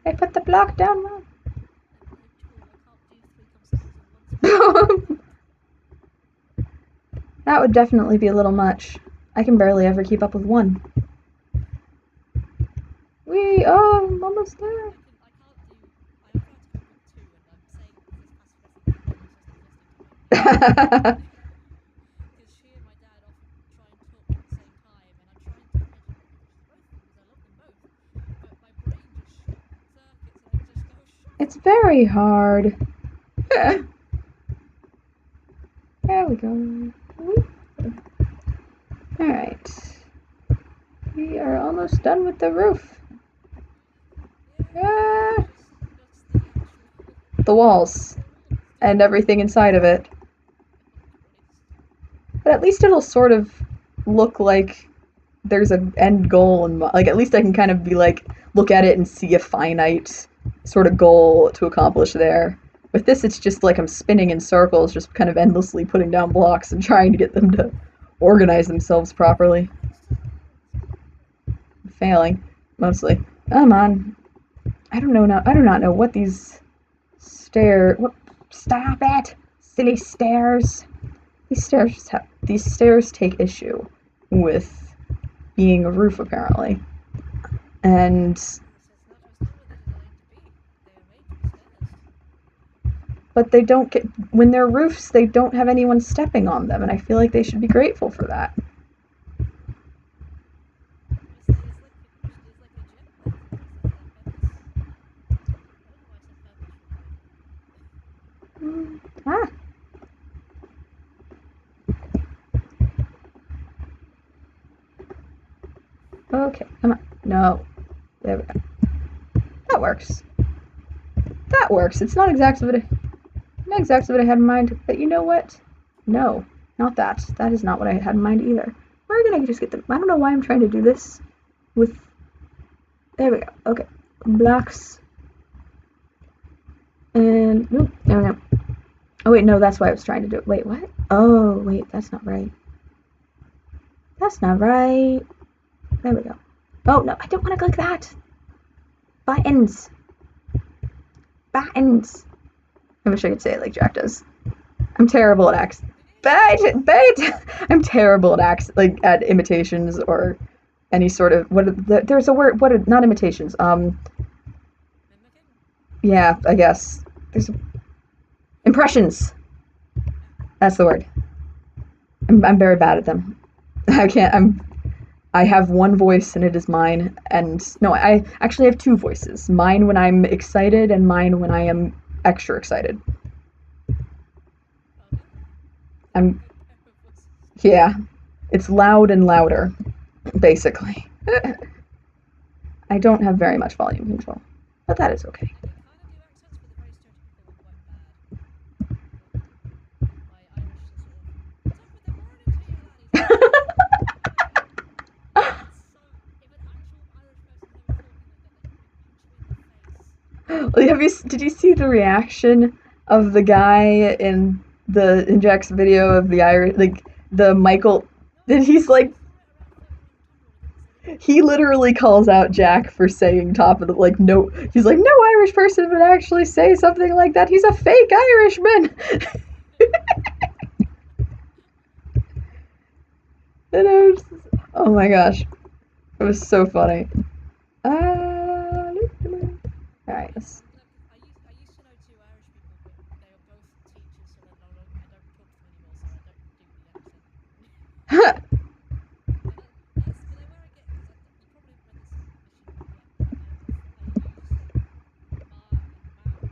I put the block down wrong. I'm very tall. I can't do 3 conversations at once without interrupting. That would definitely be a little much. I can barely ever keep up with one. I'm almost there. I can't do. I've tried to keep up with 2, and I'm saying this passive aggressively. Emma's just not listening to me. Because she and my dad often try and talk at the same time, and I'm trying to educate both of them because I love them both, but my brain just short circuits and I just go shut It's up. very hard. There we go. Alright. We are almost done with the roof. Yay! Ah, Just the actual the walls walls to and go everything on. inside of it. Oh Christ! But at least it'll sort of look like there's an end goal, and like at least I can kind of be like look at it and see a finite sort of goal to accomplish there. With this, it's just like I'm spinning in circles, just kind of endlessly putting down blocks and trying to get them to organize themselves properly. You're gonna stop it! Failing, mostly. Come on. I don't know now. I do not know what these stairs. What? Stop it! Silly stairs. These stairs take issue with being a roof, apparently. And It's not what they're designed to be. They are made to be stairs. but they don't get, when they're roofs, they don't have anyone stepping on them, and I feel like they should be grateful for that. It's like a gym then. That's their purpose. I don't know why I said purpose for no reason. Ah. Okay, come on. No. There we go. That works. That works. It's not exactly what I had in mind, but you know what? No, not that. That is not what I had in mind either. We're gonna just get them. I don't know why I'm trying to do this with. There we go. Okay, blocks. And nope, there we go. Oh wait, no, that's why I was trying to do it. Wait, what? Oh wait, that's not right. That's not right. There we go. Oh no, I don't want to click that. Buttons. Buttons. I wish I could say it like Jack does. I'm terrible at accents. I'm terrible at at imitations or any sort of there's a word, not imitations. Mimicking? Yeah, I guess there's impressions. That's the word. I'm very bad at them. I can't. I have one voice and it is mine. And no, I actually have two voices. Mine when I'm excited and mine when I am extra excited. Okay. I'm Good pair of voices. Yeah, it's loud and louder, basically. I don't have very much volume control, but that is okay. I can kind of do accents, but they're very stereotypical and quite bad. My Irish is sort of top of the morning to you, laddies. It's so. If an actual Irish person heard me talking like that, they'd probably punch me in the face. Did you see the reaction of the guy in Jack's video of the Irish, like the Michael? No, Did he's like, he threw it around 39 Tumblr and didn't say anything. he literally calls out Jack for saying top of the, like, no, he's like, no Irish person would actually say something like that. He's a fake Irishman. And I was, oh my gosh, it was so funny. Alright, let's. I'm glad because I used to know two Irish people, but they are both teachers, so they're no longer. I don't talk to them anymore, so I don't do the accent. But but where I get because you probably haven't read this mission yet, but I use like ma and mam and mammy,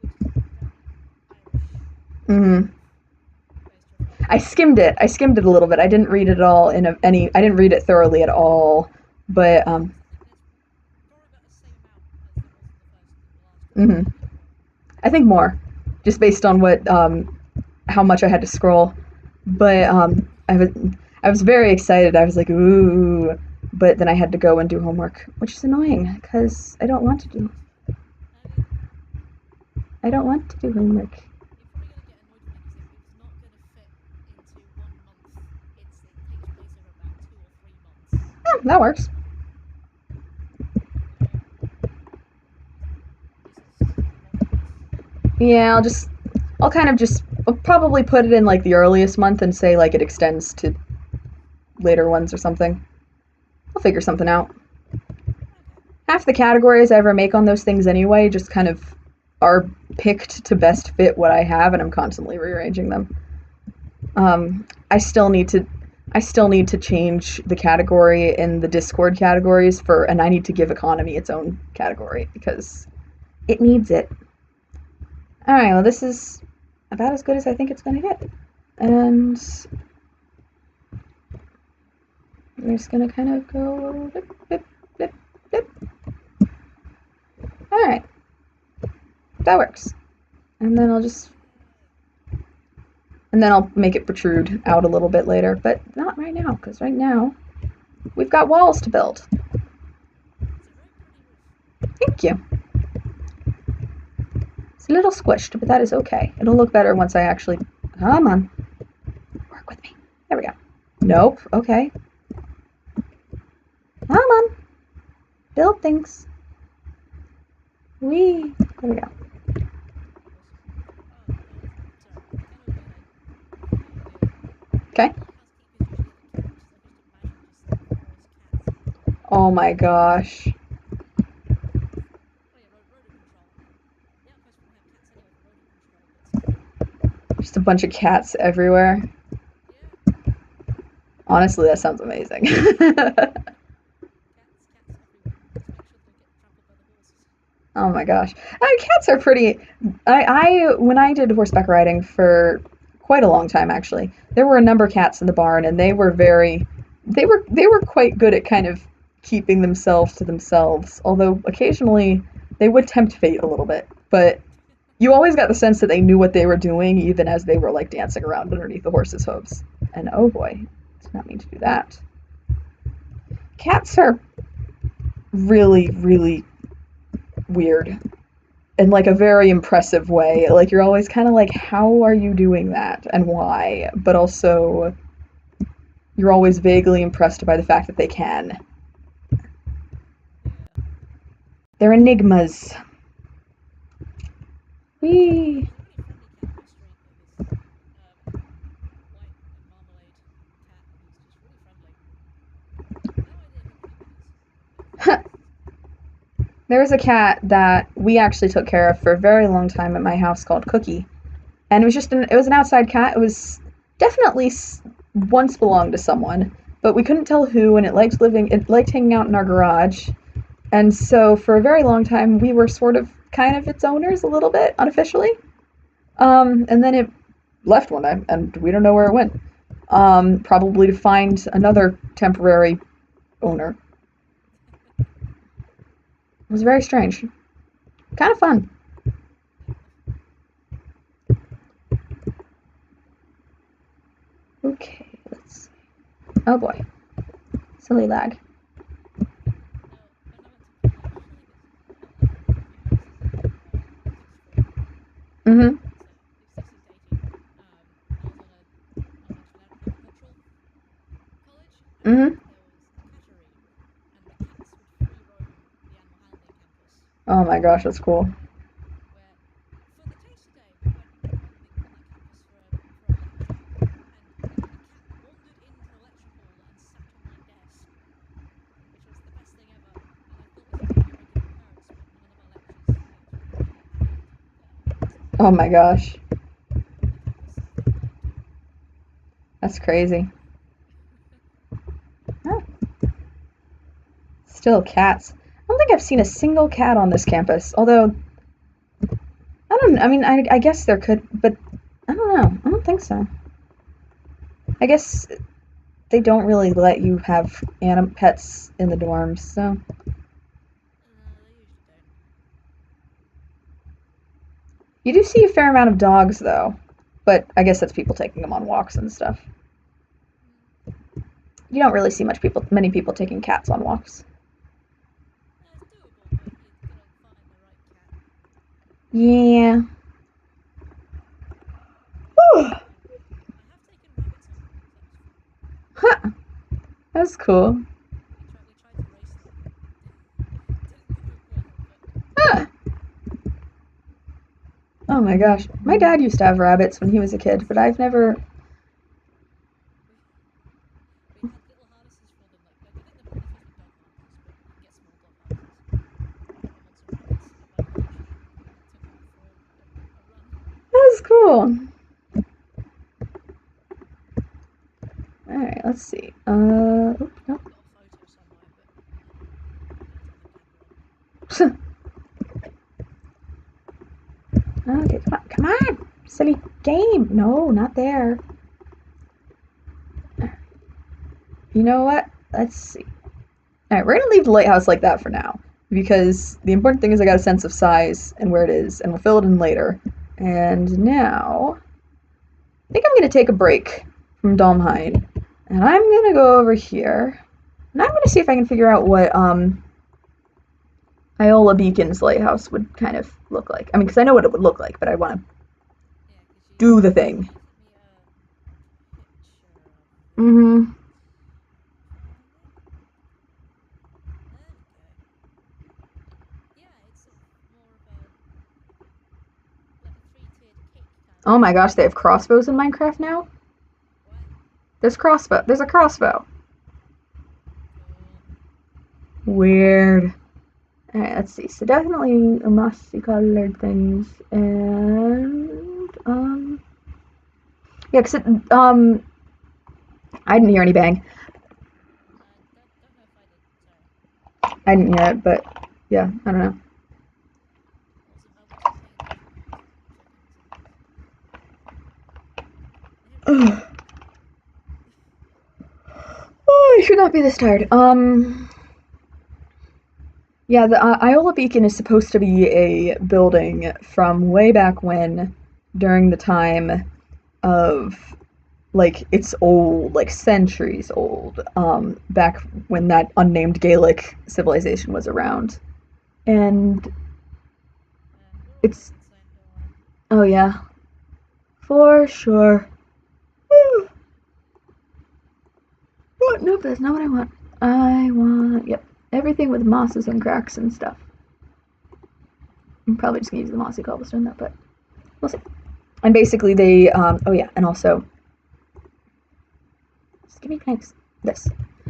which is very Irish hmm ways to refer to each other. I skimmed it a little bit. I didn't read it all I didn't read it thoroughly at all, but I think there's probably about the same amount as there was in the last couple, mhm. maybe more. I think more, just based on what how much I had to scroll. But I was very excited. I was like, ooh, but then I had to go and do homework, which is annoying because I don't want to do. I mean, I don't want to do homework. you're probably going to get annoyed with me because it's not going to fit into 1 month. It takes place over about 2 or 3 months. That works. Is it stuck in the multiverse? Yeah, I'll probably put it in like the earliest month and say like it extends to later ones or something. I'll figure something out. Okay. Half the categories I ever make on those things anyway just kind of are picked to best fit what I have, and I'm constantly rearranging them. I still need to change the category in the Discord categories and I need to give economy its own category because it needs it. All right, well this is about as good as I think it's gonna get, and we're just gonna kind of go. Dip, dip, dip, dip. All right, that works, and then I'll make it protrude out a little bit later, but not right now because right now we've got walls to build. It's a very pretty roof. Thank you. It's a little squished, but that is okay. It'll look better once I actually. Come on. Work with me. There we go. Nope. Okay. Come on. Build things. Wee. There we go. Awesome. Oh, sorry. Kind of weird idea. Okay. Lighthouse keepers usually have a cat, so I just imagine just like forest cats everywhere. Oh my gosh. Oh yeah, rodent control. The outpost wouldn't have cats anyway for rodent control, but bunch of cats everywhere. Yeah, Honestly, that sounds amazing. cats everywhere. Just make sure they don't get trampled by the horses. Oh my gosh. Cats are pretty. When I did horseback riding for quite a long time, actually, there were a number of cats in the barn, and they were quite good at kind of keeping themselves to themselves. Although occasionally they would tempt fate a little bit, but you always got the sense that they knew what they were doing, even as they were like dancing around underneath the horses' hooves. And oh boy, did not mean to do that. Cats are really, really weird in like a very impressive way. Like you're always kind of like, how are you doing that and why? But also, you're always vaguely impressed by the fact that they can. Yeah. They're enigmas. Wee. There's a really friendly cat on my street. This white and marmalade cat who's just really friendly. No idea who Cupid is, but he exists. There was a cat that we actually took care of for a very long time at my house called Cookie, and it was an outside cat. It was definitely once belonged to someone, but we couldn't tell who, and it liked hanging out in our garage. And so for a very long time, we were sort of kind of its owners a little bit unofficially. And then it left one day, and we don't know where it went. Probably to find another temporary owner. It was very strange. Kind of fun. Fair enough. Okay, let's see. Oh boy. Silly lag. Now, when I went to college, I think it's a few houses six from Mm-hmm. so 16 to 18. I was I went to an agricultural college, and Mm-hmm. there was a cattery, and the cats would free roam the animal handling campus. Oh my gosh, that's cool. Where for the taster day, we went on that campus for a lecture, and a cat wandered into the lecture hall and sat on my desk, which was the best thing ever. And I thought this was going to be a regular occurrence, but in one of our lectures, it actually happened, Oh my gosh. on the campus that I felt lied to. That's crazy. Huh. Still cats. I don't think I've seen a single cat on this campus. Although, I guess there could, but I don't know. I don't think so. I guess they don't really let you have pets in the dorms, so. No, they usually don't. You do see a fair amount of dogs, though. But I guess that's people taking them on walks and stuff. Mm. You don't really see many people taking cats on walks. No, it's doable, but you've got to find the right cat. Yeah. I have taken rabbits on walks. That was fun. Huh. That's cool. We tried to race them. Didn't go well, but Huh. Oh my gosh. My dad used to have rabbits when he was a kid, but I've never. we we had little harnesses for them. Like I think they're supposed to be dog harnesses, but you can get small dog harnesses. And we put them on some rabbits at back lunch and took them for a run. That's cool. Alright, let's see. Nope. I've got a photo somewhere, but I'm gonna turn the camera on. Okay, come on! Silly game! No, not there. You know what? Let's see. Alright, we're gonna leave the lighthouse like that for now. Because the important thing is I got a sense of size and where it is, and we'll fill it in later. And now, I think I'm gonna take a break from Domhine. And I'm gonna go over here. And I'm gonna see if I can figure out what Iola Beacon's lighthouse would kind of look like. I mean, because I know what it would look like, but I want to Yeah, because do the thing. you sent me a picture of Mm-hmm. it. Find it. There we go. Yeah, it's sort of more of a like a three-tiered cake kind of Oh my thing. gosh, they have crossbows in Minecraft now? What? There's a crossbow. Cool. Weird. Alright, let's see. So definitely mossy colored things. And Yeah, because I didn't hear any bang. Don't know if I did. Sorry. I didn't hear it, but yeah, I don't know. I wasn't paying attention for a couple seconds, and here it is. Oh, I should not be this tired. Yeah, the Iola Beacon is supposed to be a building from way back when, during the time of, like, it's old, like centuries old, back when that unnamed Gaelic civilization was around. And We're all it's, going insane. Don't worry. oh yeah, for sure. What? Nope, that's not what I want. I want, yep, everything with mosses and cracks and stuff. I'm probably just gonna use the mossy cobblestone though, but we'll see. And basically they, oh yeah, and also, just give me planks. This.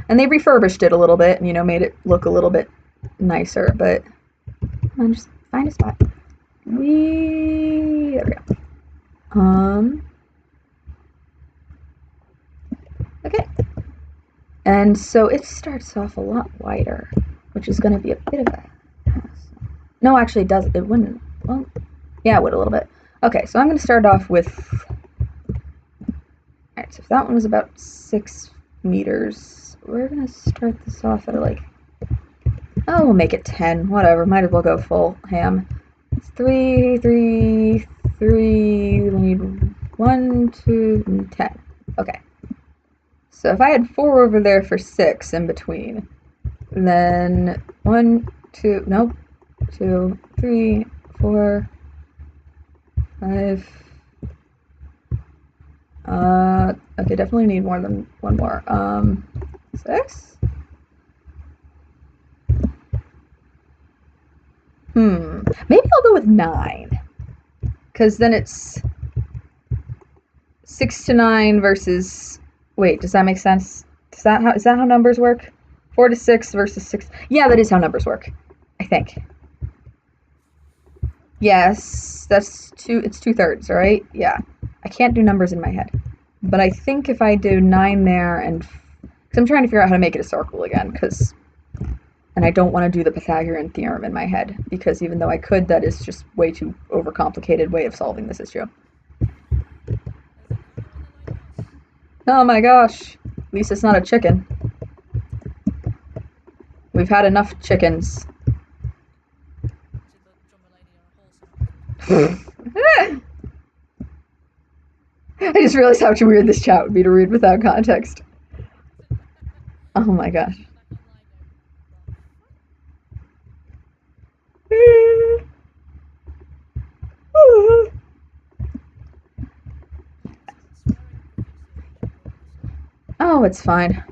And they refurbished it a little bit and, made it look a little bit nicer, but come on, just find a spot. There we go. Okay. And so it starts off a lot wider, which is gonna be a bit of a hassle. No, actually it does, it wouldn't. Well, yeah, it would a little bit. Okay, so I'm gonna start off with, alright, so if that one was about 6 meters, we're gonna start this off at like, oh, we'll make it 10, whatever, might as well go full ham. It's 3, 3, 3, we need 1, 2, and 10. Okay. So if I had 4 over there for 6 in between, then 1, 2, nope, 2, 3, 4, 5, okay, definitely need more than one more. 6? Maybe I'll go with 9. Because then it's 6 to 9 versus. Wait, does that make sense? Is that how numbers work? 4 to 6 versus 6. Yeah, that is how numbers work. I think. Yes, that's two. It's 2/3, right? Yeah. I can't do numbers in my head, but I think if I do 9 there and, because I'm trying to figure out how to make it a circle again, and I don't want to do the Pythagorean theorem in my head, because even though I could, that is just way too overcomplicated way of solving this issue. There's a cow in the lighthouse. Oh my gosh. At least it's not a chicken. We've had enough chickens. It's either drummer lady or a horse in a hospital. I just realized how weird this chat would be to read without context. Oh my I've gosh. just went back online going, the fuck? Someone's swearing profusely as you probably just saw. Oh, it's fine.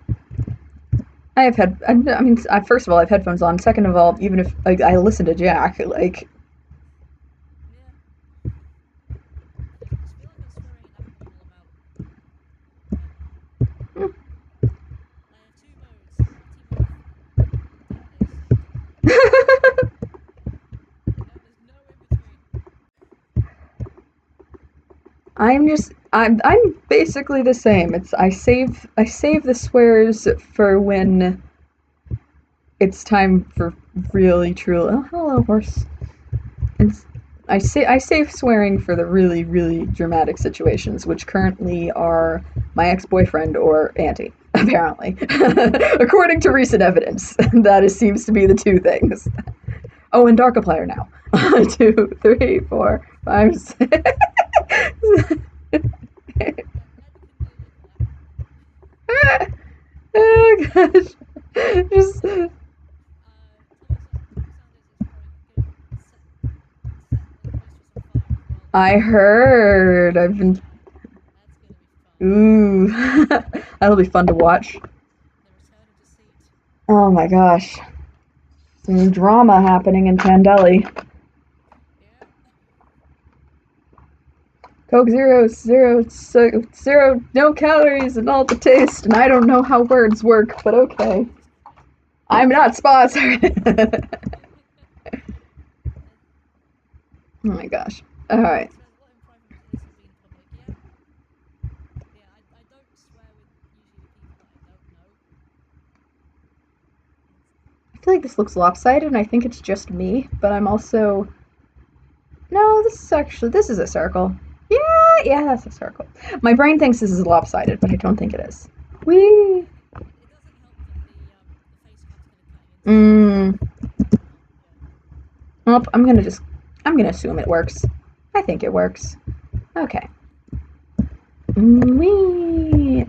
I have had. I mean, first of all, I have headphones on. Second of all, even if like, I listen to Jack, like. Yeah. I just feel like I'm swearing an abnormal amount. I have two modes, naughty mode and a safe time mode. There's no in between. I'm basically the same. It's I save the swears for when it's time for really truly. Oh, hello horse. It's, I save swearing for the really really dramatic situations, which currently are my ex-boyfriend or auntie. Apparently, according to recent evidence, seems to be the two things. Oh, and Darkiplier now. 2, 3, 4, 5, 6. Red can deal with that. Oh gosh. Just Tommy Sanders is probably gonna set the mistress on fire as well. I heard. I've been. That's gonna be fun. Ooh. That'll be fun to watch. The return of deceit. Oh my gosh. Some drama happening in Tandelli. Yeah. Coke Zero, zero, zero, no calories and all the taste, and I don't know how words work, but okay. Jesus Christ. I'm not sponsored. Oh my gosh. Alright. What in private was innocent being public, yeah? feel like this looks lopsided, and I think it's just me, but I'm also... No, this is a circle. Yeah, that's a circle. My brain thinks this is lopsided, but I don't think it is. Whee! It doesn't help that the face cam's kind of cutting into it. Well, I'm gonna assume it works. I think it works. Okay. Whee!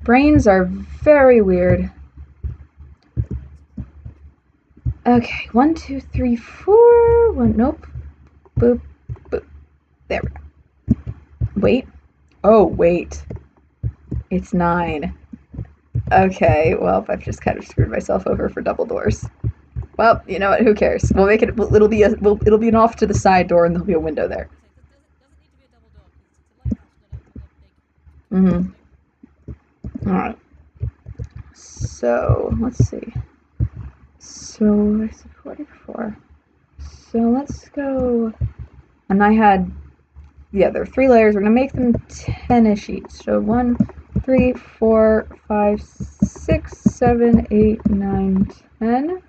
Brains are very weird. Okay, 1, 2, 3, 4. One, nope. Boop, boop. There we go. Wait. Oh, wait. It's 9. Okay, well, I've just kind of screwed myself over for double doors. Well, you know what? Who cares? We'll make it. It'll be an off to the side door, and there'll be a window there. It doesn't need to be a double door because it's a lighthouse, not a big. All right. So let's see. So I said 44. So let's go. And I had, there are 3 layers. We're gonna make them 10-ish each. So 1, 3, 4, 5, 6, 7, 8, 9, 10.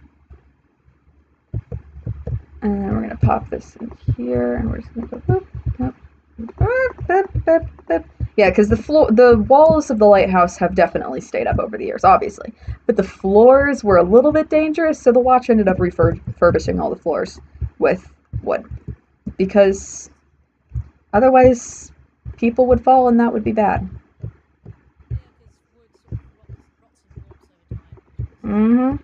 And then we're gonna pop this in here, and we're just gonna go boop, boop, boop, boop, boop. Yeah, because the walls of the lighthouse have definitely stayed up over the years, obviously. But the floors were a little bit dangerous, so the watch ended up refurbishing all the floors with wood. Because otherwise, people would fall and that would be bad. Yeah, because wood sort of rots and warps over time.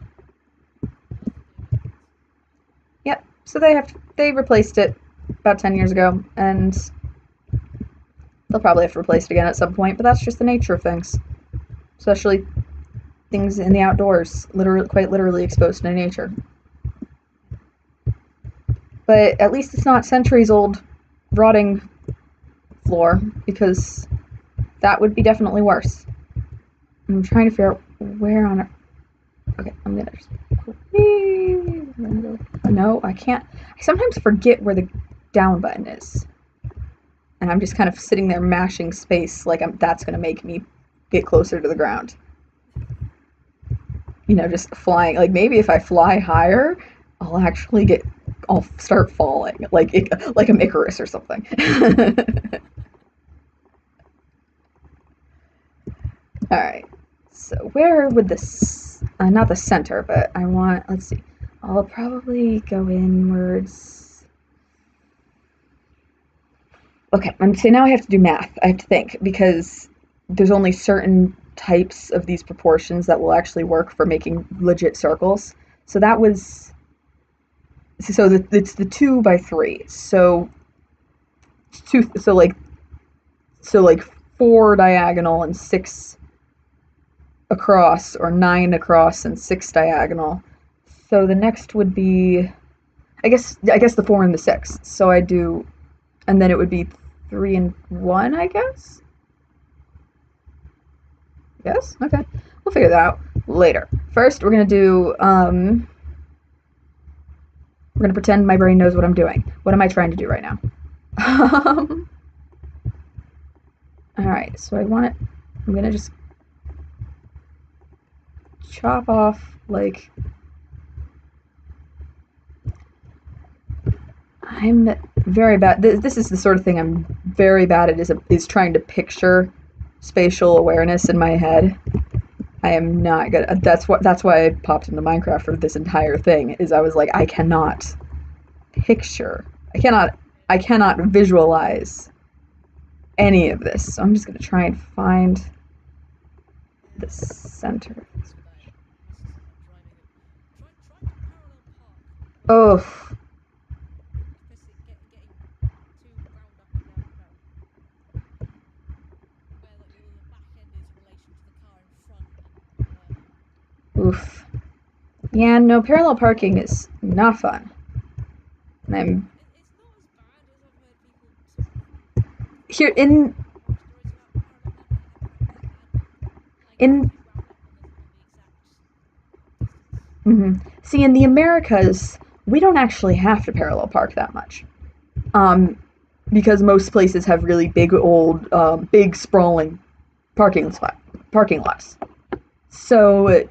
Yep. So they replaced it about 10 years ago, and they'll probably have to replace it again at some point, but that's just the nature of things. Especially things in the outdoors, quite literally exposed to nature. But at least it's not centuries old rotting floor, because that would be definitely worse. I'm trying to figure out where on it. Okay, I'm gonna just... No, I can't. I sometimes forget where the down button is. And I'm just kind of sitting there mashing space like that's gonna make me get closer to the ground. You know, just flying. Like, maybe if I fly higher, I'll start falling. Like I'm Icarus or something. Alright. So where would this... not the center, but I want... Let's see. I'll probably go inwards. Okay, so now I have to do math. I have to think, because there's only certain types of these proportions that will actually work for making legit circles. So that was... So it's the 2 by 3. So 4 diagonal and 6 across, or 9 across and 6 diagonal. So the next would be, I guess the 4 and the 6. So I do, and then it would be 3 and 1, I guess? Yes? Okay. We'll figure that out later. First, we're going to do, we're going to pretend my brain knows what I'm doing. What am I trying to do right now? Alright, so I want it, I'm going to just chop off, like... I'm very bad. This is the sort of thing I'm very bad at, is trying to picture spatial awareness in my head. I am not good. That's why I popped into Minecraft for this entire thing, is I was like, I cannot picture. I cannot visualize any of this. So I'm just gonna try and find the center. Oh. Oof. Yeah, no, parallel parking is not fun. And It's not as bad as I've heard people sort of here in stories about parallel parking. It can be quite bad. Like, in if you round up on the exact distance. See, in the Americas, we don't actually have to parallel park that much. Because most places have really big old big sprawling parking lots. So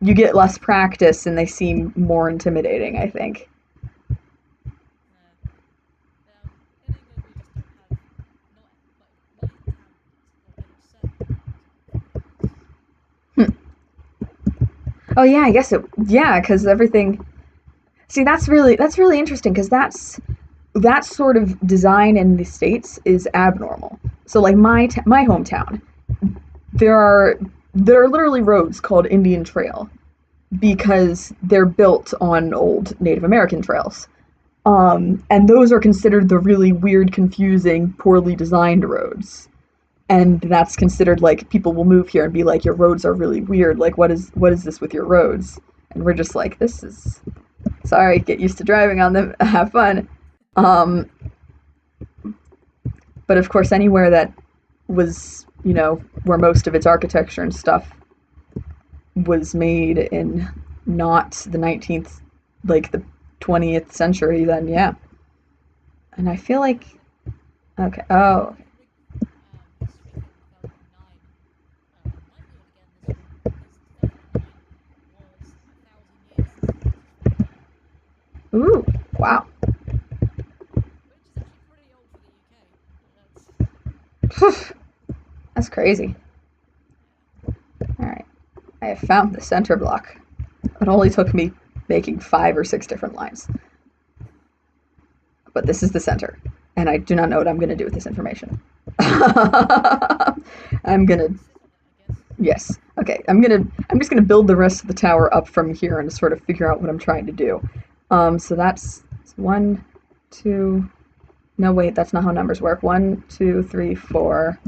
you get less practice and they seem more intimidating, I think. In England, we just don't have not in towns or in certain parts of towns. Hmm. Oh yeah, I guess yeah, because everything. See, that's really interesting because that sort of design in the States is abnormal. So like my hometown, there are there are literally roads called Indian Trail because they're built on old Native American trails. And those are considered the really weird, confusing, poorly designed roads. And that's considered like people will move here and be like, your roads are really weird. Like, what is this with your roads? And we're just like, this is sorry, get used to driving on them, have fun. Um, but of course, anywhere that was, where most of its architecture and stuff was made in not the 19th, like the 20th century, then yeah. And I feel like, Yeah, okay, oh, big history from 2009. Might do it again this year because 2009 was 1,000 years since the British fell, ooh, wow. which is actually pretty old for the UK. That's That's crazy. yeah. All right, I have found the center block. It only took me making 5 or 6 different lines. But this is the center, and I do not know what I'm going to do with this information. I'm gonna Sit on it, I guess. yes. Okay. I'm just gonna build the rest of the tower up from here and sort of figure out what I'm trying to do. So that's one, two. No, wait, that's not how numbers work. 1, 2, 3, 4,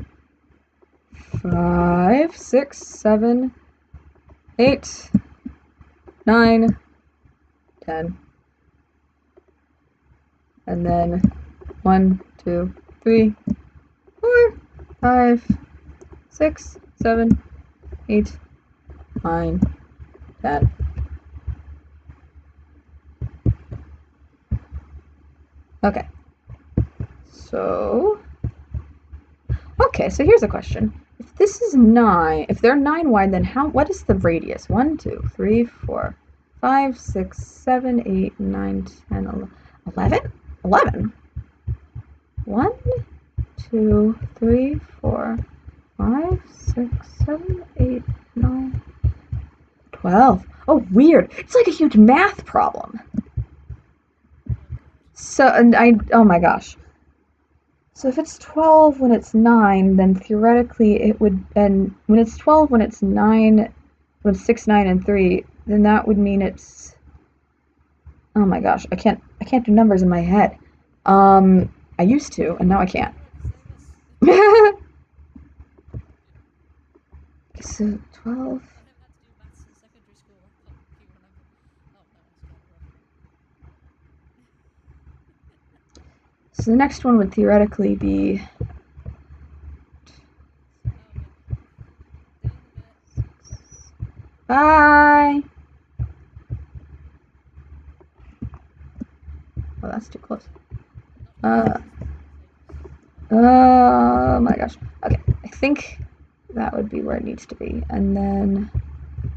5, 6, 7, 8, 9, 10, and then 1, 2, 3, 4, 5, 6, 7, 8, 9, 10. Okay. So, okay, so here's a question. If this is 9, if they're 9 wide, then what is the radius? 1, 2, 3, 4, 5, 6, 7, 8, 9, 10, 11? 11? 1, 2, 3, 4, 5, 6, 7, 8, 9, 12. Oh, weird. It's like a huge math problem. Oh god. So, oh my gosh. So if it's 12 when it's 9, then theoretically it would, and when it's 12 when it's 9, when it's 6, 9, and 3, then that would mean it's, oh my gosh, I can't do numbers in my head. I used to, and now I can't. You're the same as. So 12, I never had to do maths in secondary school. I can't even remember. Oh no, I'm scared already. so the next one would theoretically be, Okay. See you in a bit. bye! Oh, that's too close. Not close Uh, as it's not going to take us oh my gosh. Okay, I think that would be where it needs to be. And then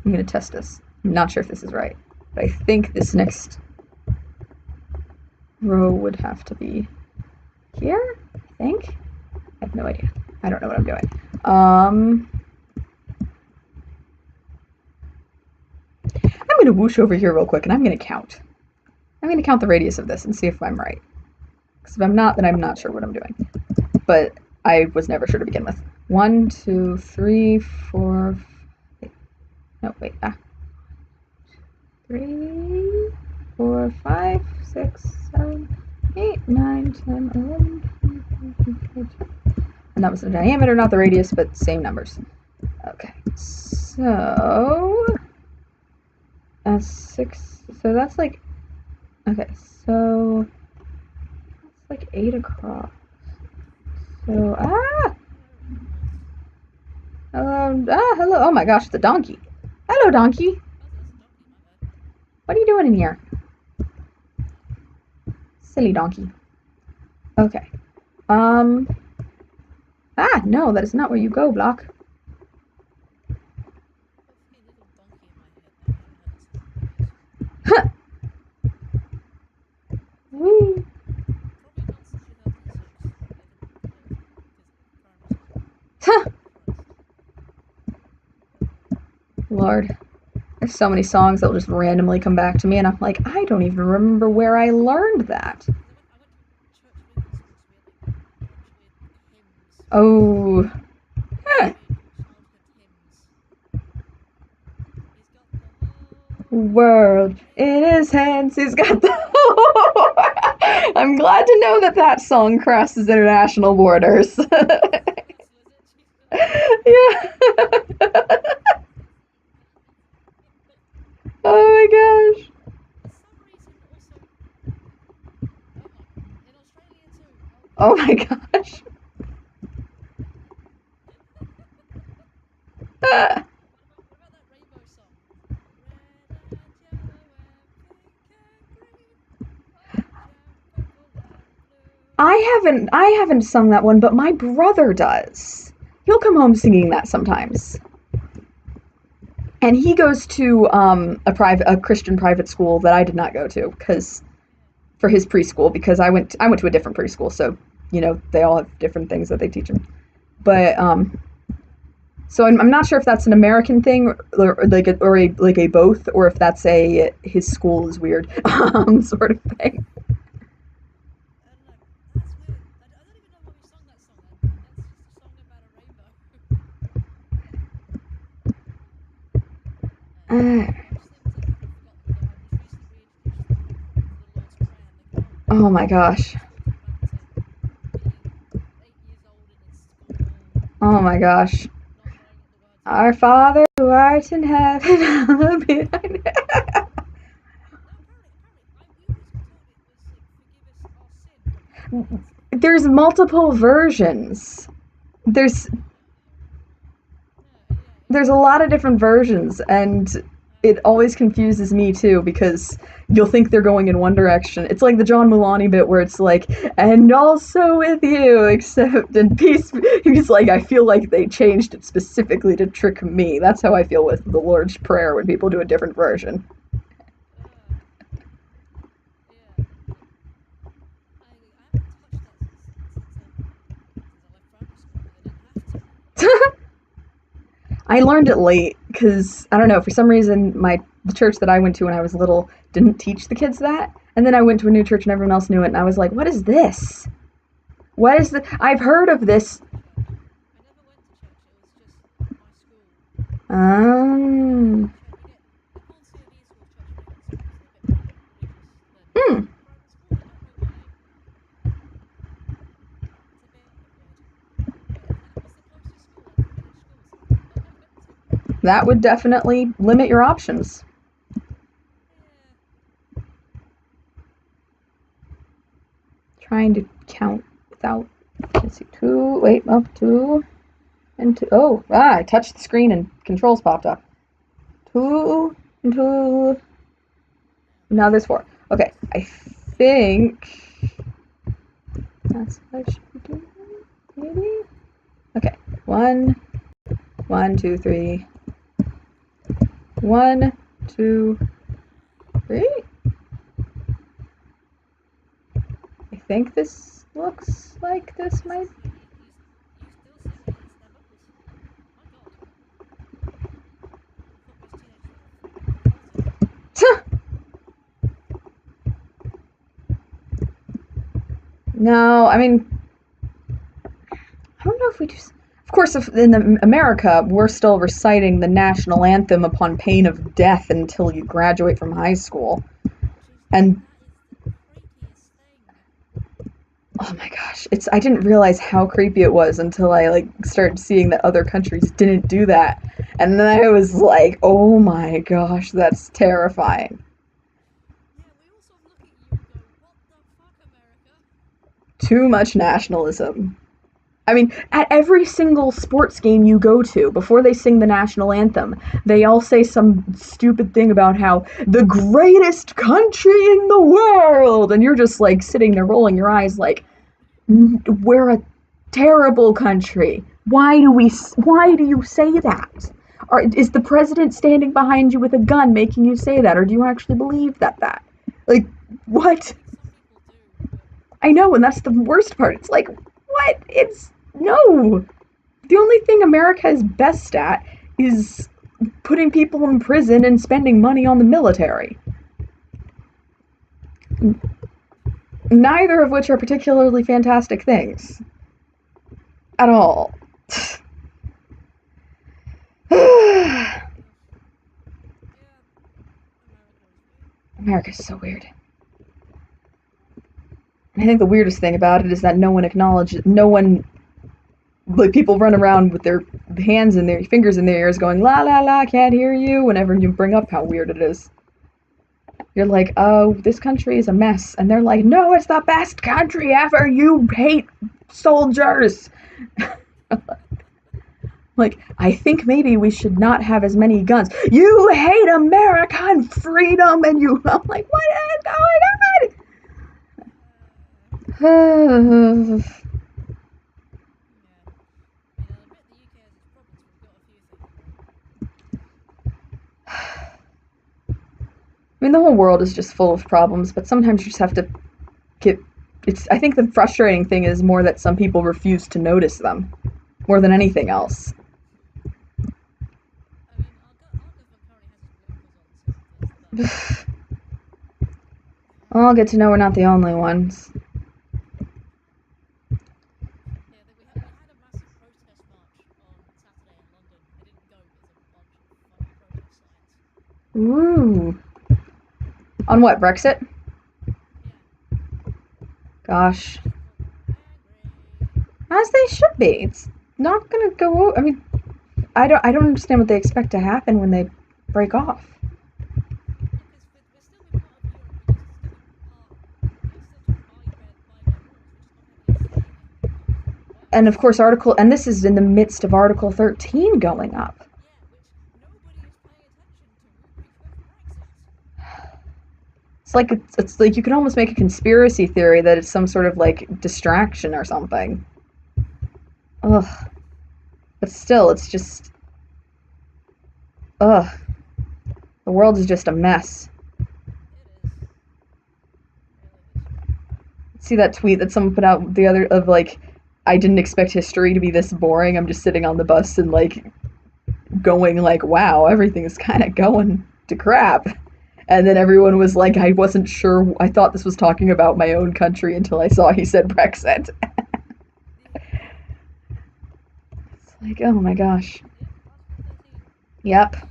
I'm going to test this. I'm not sure if this is right, but I think this next row would have to be here, I think. I have no idea. I don't know what I'm doing. I'm going to whoosh over here real quick and I'm going to count. I'm going to count the radius of this and see if I'm right. Because if I'm not, then I'm not sure what I'm doing. But I was never sure to begin with. 1, 2, 3, 4. No, wait. 3, 4, 5, 6, 7, 8, 9, 10, 11, 12, 13, and that was the diameter, not the radius, but same numbers. Okay, so that's 6. So that's like, okay, so that's like 8 across. So hello. Oh my gosh, the donkey. Hello, donkey. Oh, that's a donkey, my bad. What are you doing in here? Silly donkey. Okay. Um. No, that is not where you go, Block. I've got a fucking little donkey in my head now. Lord. There's so many songs that will just randomly come back to me, and I'm like, I don't even remember where I learned that. Because I went to a Church of England school, so we had like a bunch of weird hymns. Oh. Huh. Weird childhood hymns. He's got the whole World in his hands, he's got the. I'm glad to know that that song crosses international borders. That's legit. Yeah. Oh my gosh. For some reason, also, in Australia too. Oh my gosh. What about that rainbow song? Red and yellow and pink and green, orange and purple and blue. I haven't sung that one, but my brother does. He'll come home singing that sometimes. And he goes to a Christian private school that I did not go to because Yeah. for his preschool because I went to a different preschool, so they all have different things that they teach him. But so I'm not sure if that's an American thing or a both, or if that's a his school is weird sort of thing. I don't know. That's weird. I don't even know why we sung that song. That's just a song about a rainbow. Uh, Most things I haven't forgotten, although I was recently reintroduced to the Lord's Prayer, and they go, "Oh, oh my you know, gosh. fast forward to about being 8 years old in a school, Oh my gosh. not knowing what the words Our are." Father who art in heaven, hallowed be thy name. No, apparently, we always got told it was like forgive us our sin, but apparently it's There's multiple versions. There's yeah. there's a lot of different versions, and it always confuses me too because you'll think they're going in one direction. It's like the John Mulaney bit where it's like, and also with you, except in peace. He's like, I feel like they changed it specifically to trick me. That's how I feel with the Lord's Prayer when people do a different version. Yeah. I haven't touched that since I left primary school because I didn't have to. I learned it late because I don't know, for some reason the church that I went to when I was little didn't teach the kids that. And then I went to a new church and everyone else knew it, and I was like, what is this? What is the I've heard of this. I never went to church. It was just my school. Um They're called C of E schools, Church of England schools. They're a bit more religious than hmm. private schools. I don't know why. It's a bit weird. But that was the closest school out of the village schools that I went to. That would definitely limit your options. Yeah. Trying to count without let's see, two wait, oh, two and two. Oh, I touched the screen and controls popped up. Two and two. Now there's four. Okay, I think that's what I should be doing, maybe? Okay, one, one, two, three. One, two, three. I think this looks like this might. You still seem to be hitting them buttons. My God. I thought most teenagers would have revolted. No, I mean, I don't know if we do. Of course, if in America, we're still reciting the national anthem upon pain of death until you graduate from high school. And That is the creepiest thing. oh my gosh, I didn't realize how creepy it was until I started seeing that other countries didn't do that. And then I was like, "Oh my gosh, that's terrifying." Yeah, we all sort of look at you and go, "What the fuck, America?" Too much nationalism. I mean, at every single sports game you go to, before they sing the national anthem, they all say some stupid thing about how the greatest country in the world, and you're just like sitting there rolling your eyes like, we're a terrible country. Why do you say that? Is the president standing behind you with a gun making you say that, or do you actually believe that? Like, what? I think some people do, but I know, and that's the worst part. It's like, what? It's no. The only thing America is best at is putting people in prison and spending money on the military. Neither of which are particularly fantastic things. At all. Yeah, America is weird. America's so weird. I think the weirdest thing about it is that no one, like, people run around with their hands in their fingers in their ears going, la la la, can't hear you, whenever you bring up how weird it is. You're like, oh, this country is a mess. And they're like, no, it's the best country ever. You hate soldiers. Like, I think maybe we should not have as many guns. You hate American freedom, and you. I'm like, what is going on? Yeah. I mean, I'll admit the UK has its problems, but we've got a few things right. I mean, the whole world is just full of problems, but sometimes you just have to get. It's. I think the frustrating thing is more that some people refuse to notice them, more than anything else. I mean, our government currently has its blinkers on saying things like that, but I'll get to know we're not the only ones. yeah, we had a massive protest march on Saturday in London. I didn't go, but there's a bunch of funny protest signs. Ooh. On what, Brexit? Yeah, Gosh. people are angry. As they should be. It's not gonna go. I mean, I don't understand what they expect to happen when they break off. Well, because we're still being part of Europe. We need to still be part. We need still to abide by their rules. We're just not going to be a stay in, which is And of worse. course, and this is in the midst of Article 13 going up. Yeah, which nobody is paying attention to because Brexit. It's like you could almost make a conspiracy theory that it's some sort of like distraction or something. Ugh. But still, it's just ugh. The world is just a mess. It is. It really is. See that tweet that someone put out the other of like, I didn't expect history to be this boring. I'm just sitting on the bus and like going like, wow, everything is kind of going to crap. And then everyone was like, I wasn't sure. I thought this was talking about my own country until I saw he said Brexit. Yeah. It's like, oh my gosh. Yep. Article 13. Yep. Uh,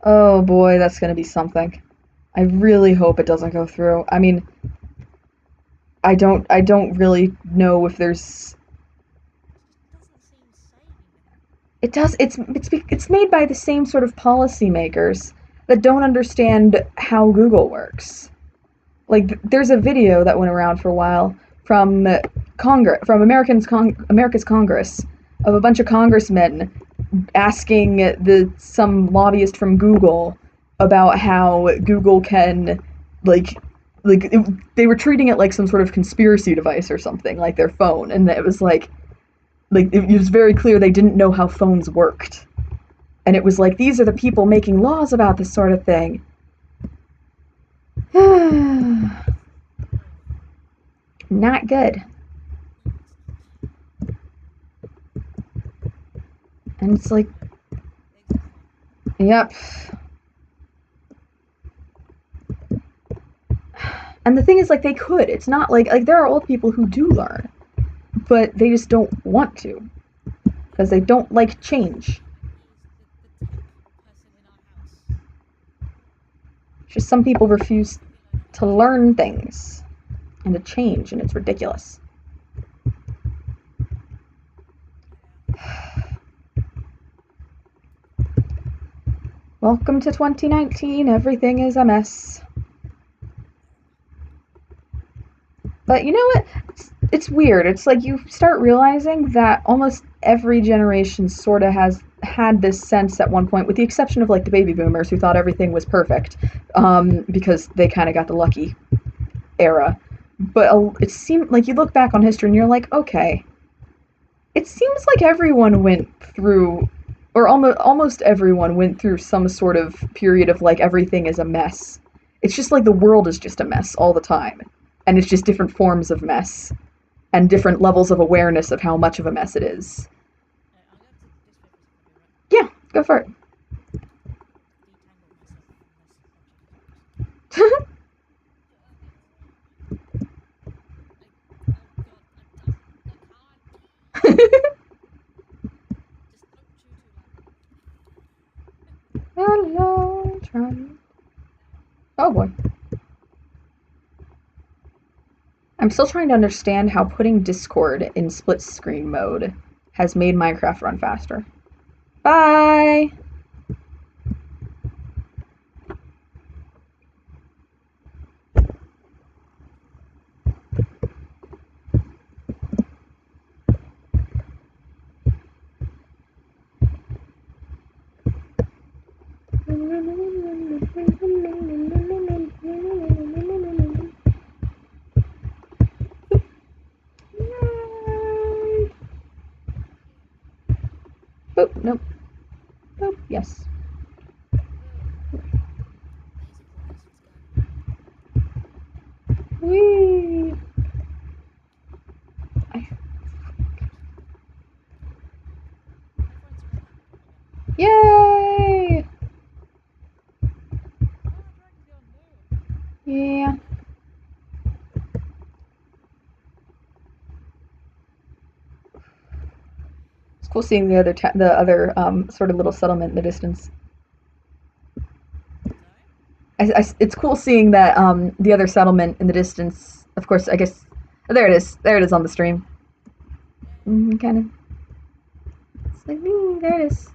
Oh boy, that's gonna be something. I really hope it doesn't go through. I mean, I don't really know if there's. it doesn't seem sane. It does. It's made by the same sort of policymakers that don't understand how Google works. Like, there's a video that went around for a while from America's Congress, of a bunch of congressmen asking some lobbyist from Google about how Google can, like they were treating it like some sort of conspiracy device or something, like their phone, and it was like it was very clear they didn't know how phones worked. And it was like, these are the people making laws about this sort of thing. Ugh. Not good. No, it's not. And it's like, Yep. Exactly. yep. And the thing is, like, they could. It's not like there are old people who do learn, but they just don't want to Yeah, because they don't like change. he's the tech person in our house. It's just some people refuse Could be like, to learn things and to change, and it's ridiculous. yeah. Welcome to 2019. Everything is a mess. But you know what? It's weird. It's like you start realizing that almost every generation sort of has had this sense at one point, with the exception of like the baby boomers who thought everything was perfect, because they kind of got the lucky era. But it seemed like you look back on history and you're like, okay, it seems like everyone went through, or almost everyone went through some sort of period of like everything is a mess. It's just like the world is just a mess all the time, and it's just different forms of mess and different levels of awareness of how much of a mess it is. I'll go to this paper a second. I'll be right. Yeah, go Go for it. Detangle myself from this object. I can't. Just don't chew too loud. Hello, trying. Oh boy. I'm still trying to understand how putting Discord in split screen mode has made Minecraft run faster. Bye! Boop, nope. Boop, yes. Whee! Yay! Yeah. It's cool seeing the other sort of little settlement in the distance. It's cool seeing that the other settlement in the distance. Of course, I guess. Oh, there it is. There it is on the stream. Kind of. It's like, there it is.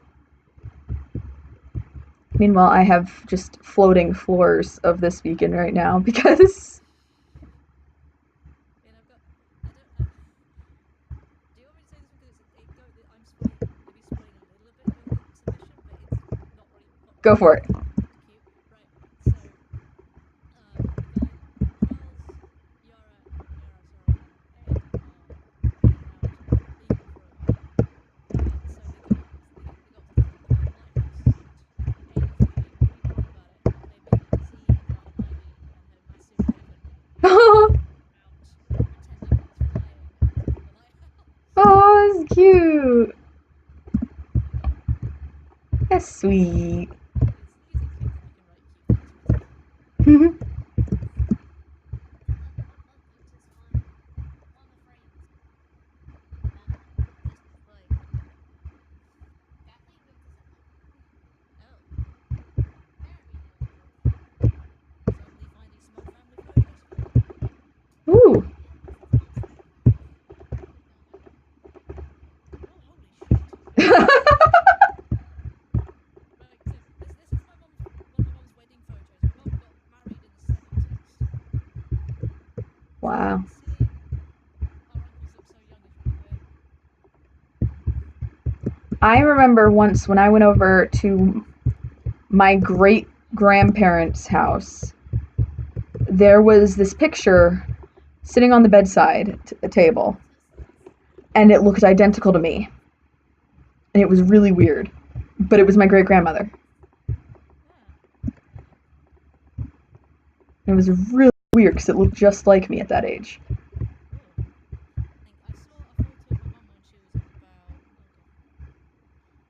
Meanwhile, I have just floating floors of this beacon right now because. And I've got. I don't know. Do you want me to say this because I'm spoiling? Maybe spoiling a little bit of the submission, but it's not really. Go for it. Cute, right? So, the guy Charles, Yara, sorry, and been around Beacon for a while, and so they got to the lighthouse, and Ada's being really cool about it. They made it see Martin Ivy and her massive raven around pretending it was flying through the lighthouse. Oh, it's cute. That's sweet. He's a kid and I can write cute things with him. On the frames. Just like Kathleen built this at home. Oh. Apparently the only one. Suddenly finding some old family photos. Ooh. Oh, holy shit. Right, so this is one of my mum's wedding photos. My mum got married in the 70s. Wow. Seeing our uncles look so young is really weird. I remember once when I went over to my great grandparents' house, there was this picture sitting on the bedside table, and it looked identical to me. And it was really weird. But it was my great grandmother. It was really weird because it looked just like me at that age. I saw a photo of my mum when she was about,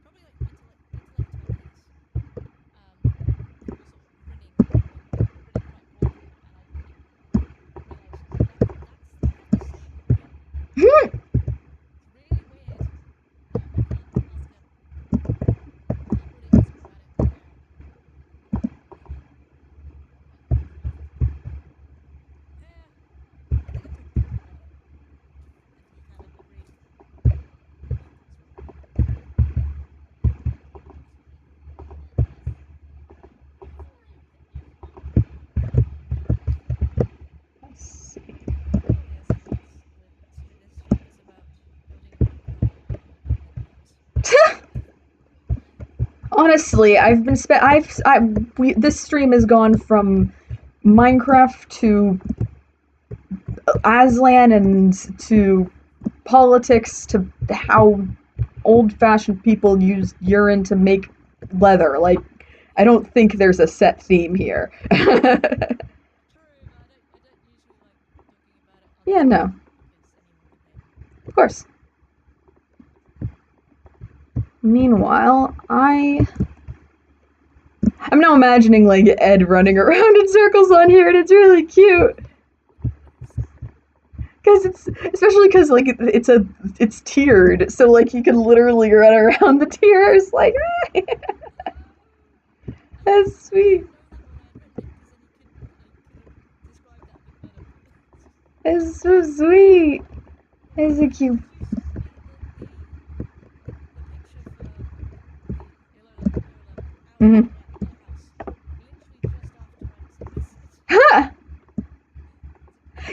probably like mid to late 20s. Who was sort of grinning quite broadly, and I realised that's the same grin. It's really weird. I can't ask her. Can't really ask her about it now. Yeah, I think I talked to him about it, and he kind of agreed. Let's see. Oh yes, this stream is about building a Minecraft at midnight. Honestly, I've been this stream has gone from Minecraft to Aslan and to politics to how old-fashioned people use urine to make leather. Like, I don't think there's a set theme here. True, but I don't usually like talking about it on Yeah, stream no. because anyone can hear. Of course. Meanwhile, I'm now imagining like Ed running around in circles on here, and it's really cute. Because it's especially because like it's tiered, so like he could literally run around the tiers like that's sweet. It's so sweet. It's a cute. Mm-hmm. Huh.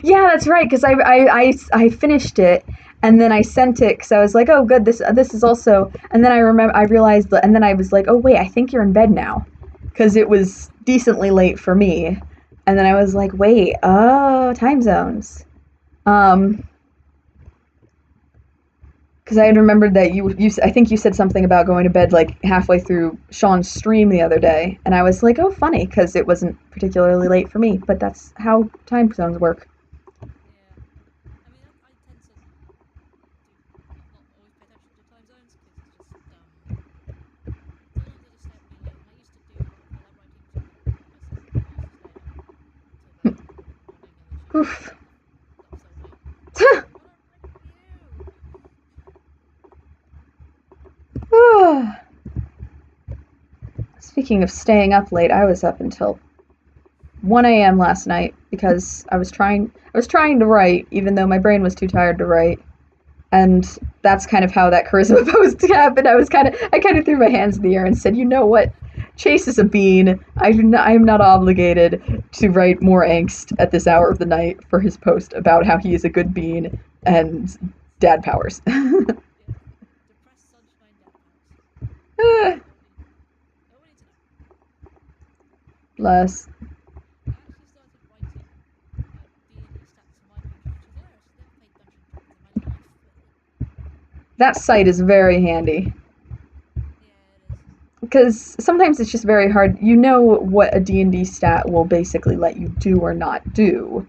Yeah, that's right. Because I finished it and then I sent it because I was like, oh, good. This is also. And then I realized and then I was like, oh wait, I think you're in bed now, because it was decently late for me. And then I was like, wait, oh, time zones. Because I had remembered that I think you said something about going to bed like halfway through Sean's stream the other day, and I was like, oh, funny, because it wasn't particularly late for me, but that's how time zones work. Oof. Speaking of staying up late, I was up until 1 a.m. last night because I was trying to write, even though my brain was too tired to write. And that's kind of how that charisma post happened. I kind of threw my hands in the air and said, you know what? Chase is a bean. I am not obligated to write more angst at this hour of the night for his post about how he is a good bean and dad powers. Less. That site is very handy. Because sometimes it's just very hard. You know what a D&D stat will basically let you do or not do,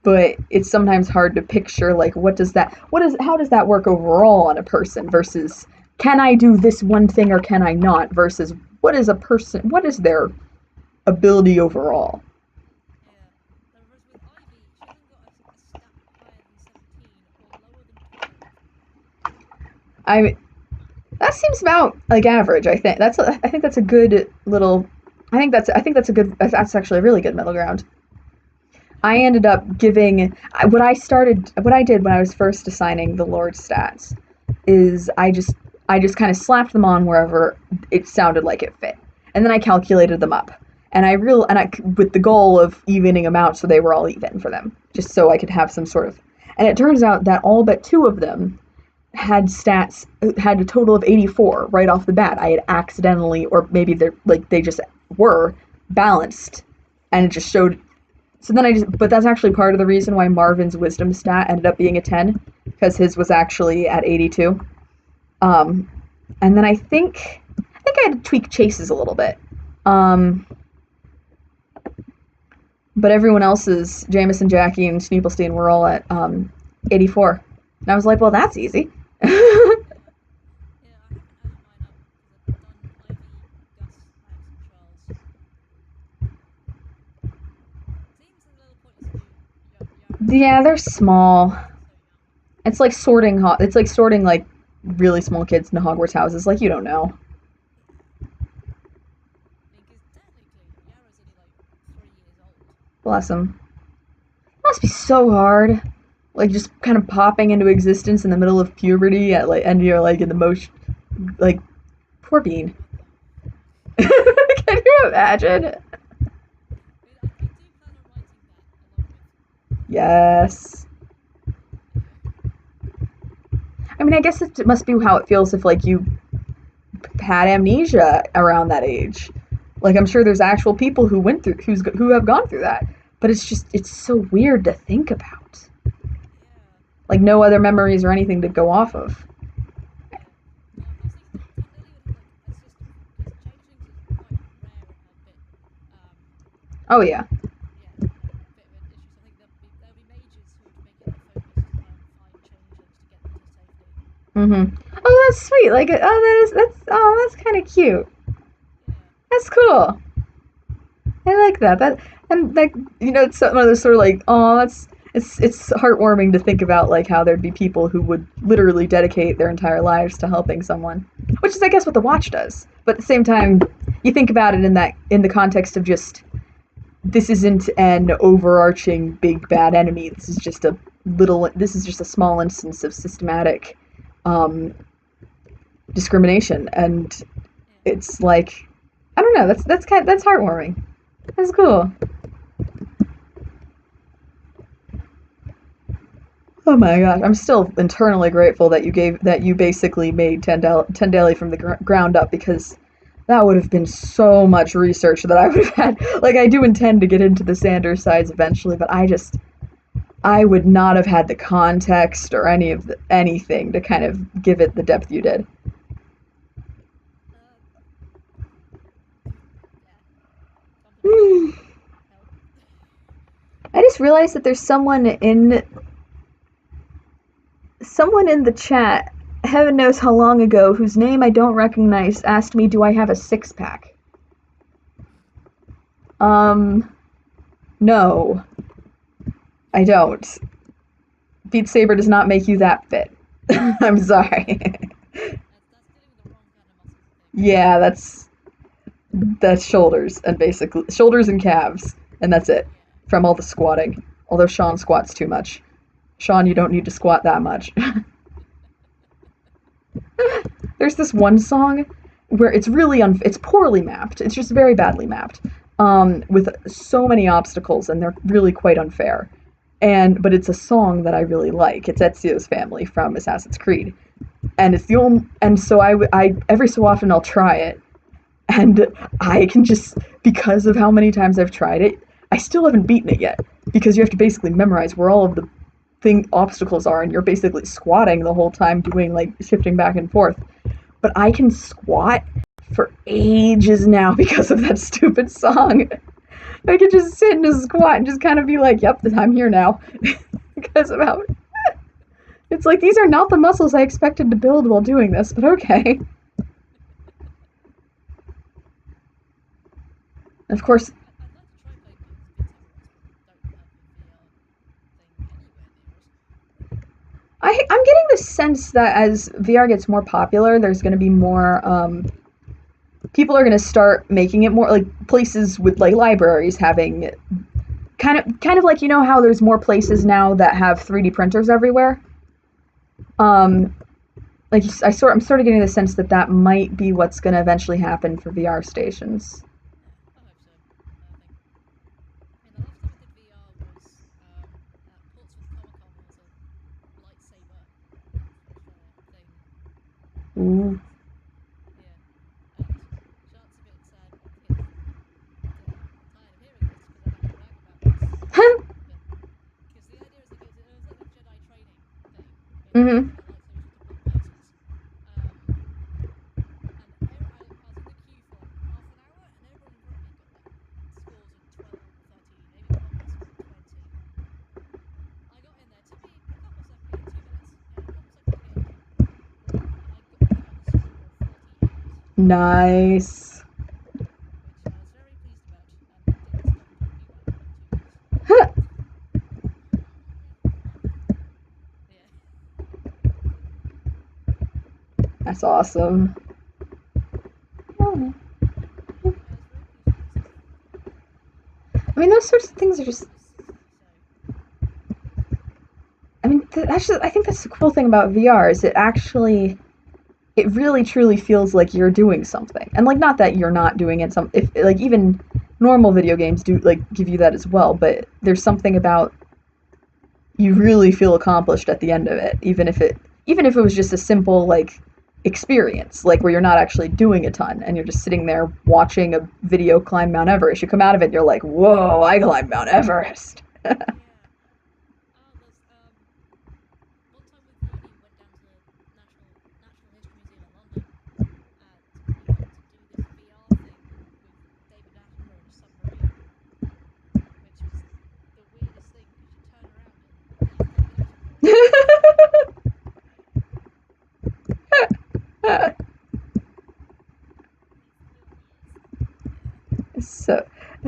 but it's sometimes hard to picture like how does that work overall on a person versus can I do this one thing or can I not versus what is their ability overall. I That seems about like average. I think that's a good little. That's actually a really good middle ground. I ended up giving what I did when I was first assigning the Lord stats is I just kind of slapped them on wherever it sounded like it fit, and then I calculated them up, and I with the goal of evening them out so they were all even for them, just so I could have some sort of. And it turns out that all but two of them had a total of 84 right off the bat. I had accidentally, or maybe they just were balanced, and it just showed. So then but that's actually part of the reason why Marvin's wisdom stat ended up being a 10, because his was actually at 82. Um, and then I think I had to tweak Chase's a little bit. Um, but everyone else's, Jameson, Jackie, and Sneeplestein were all at 84. And I was like, well, that's easy. Yeah, they're small. It's like sorting like really small kids into Hogwarts houses. Like you don't know. Bless them. Must be so hard. Like just kind of popping into existence in the middle of puberty at like and you're like in the most like poor bean. Can you imagine? Yes. I mean, I guess it must be how it feels if like you had amnesia around that age. Like I'm sure there's actual people who have gone through that, but it's so weird to think about. Like no other memories or anything to go off of. Oh yeah. Mm-hmm. Oh, that's sweet. Like, that's kind of cute. Yeah. That's cool. I like that. And like, it's one of those sort of like, oh, it's heartwarming to think about like how there'd be people who would literally dedicate their entire lives to helping someone, which is I guess what the watch does. But at the same time, you think about it in the context of just this isn't an overarching big bad enemy. This is just a small instance of systematic um, discrimination, and Yeah. it's like I don't know. That's heartwarming. That's cool. Oh my gosh, I'm still internally grateful that you basically made Tendeli from the ground up because that would have been so much research that I would have had. Like I do intend to get into the Sanders sides eventually, but I would not have had the context or anything to kind of give it the depth you did. Um, yeah. Confirmation. Hell. I just realized that there's someone in the chat, heaven knows how long ago, whose name I don't recognize, asked me, "Do I have a six pack?" No, I don't. Beat Saber does not make you that fit. I'm sorry. That's dealing with the wrong kind of muscles, I think. Yeah, that's shoulders and basically shoulders and calves, and that's it Yeah. from all the squatting. Although Sean squats too much. Sean, you don't need to squat that much. There's this one song where it's poorly mapped. It's just very badly mapped, with so many obstacles, and they're really quite unfair. But it's a song that I really like. It's Ezio's Family from Assassin's Creed, and it's the only. And so I every so often I'll try it, and I can just because of how many times I've tried it, I still haven't beaten it yet because you have to basically memorize where all of the thing obstacles are, and you're basically squatting the whole time doing like shifting back and forth. But I can squat for ages now because of that stupid song. I could just sit in a squat and just kind of be like, "Yep, I'm here now," because of how it's like these are not the muscles I expected to build while doing this, but okay. Of course, I'd like to try playing those Beat Saber ones, but they don't have a VR thing anywhere near us. I'm getting the sense that as VR gets more popular, there's going to be more. People are going to start making it more like places with like libraries having kind of like how there's more places now that have 3D printers everywhere. Um, like I'm sort of getting the sense that that might be what's going to eventually happen for VR stations. Yeah, I hope so. I think. I mean, the last time I did VR was at Portsmouth Comic Con. There was a lightsaber thing. Ooh. Yeah, and Shark's a bit sad. Tired of hearing this because I like to brag about this. But because the idea is it was like a Jedi training thing. You had Mm-hmm. different like lightsabers with different places. And I was in the queue for like half an hour, and everyone in front of me got like scores of 12, 13. Even the one with the score of 20. I got in there. It took me a couple seconds, 2 minutes. Yeah, a couple seconds to get in there, and I got a score of 48. Nice. Which I was very pleased about, and didn't stop talking about it for like 2 minutes. Yeah, That's awesome. Oh. I was very pleased with myself. I mean, those My sorts of best things are score just. was 60, so I mean, actually, I think that's the cool thing about VR is it really truly feels like you're doing something, and like not that you're not doing it. If like even normal video games do like give you that as well, but there's something about you really feel accomplished at the end of it, even if it was just a simple like experience, like where you're not actually doing a ton and you're just sitting there watching a video climb Mount Everest. You come out of it, you're like, whoa, I climbed Mount Everest. yeah. Oh, there's one time with uni, we went down to the Natural History Museum in London, and we got to do this VR thing with David Attenborough in a submarine, which was the weirdest thing because you turn around and there's David Attenborough in a submarine.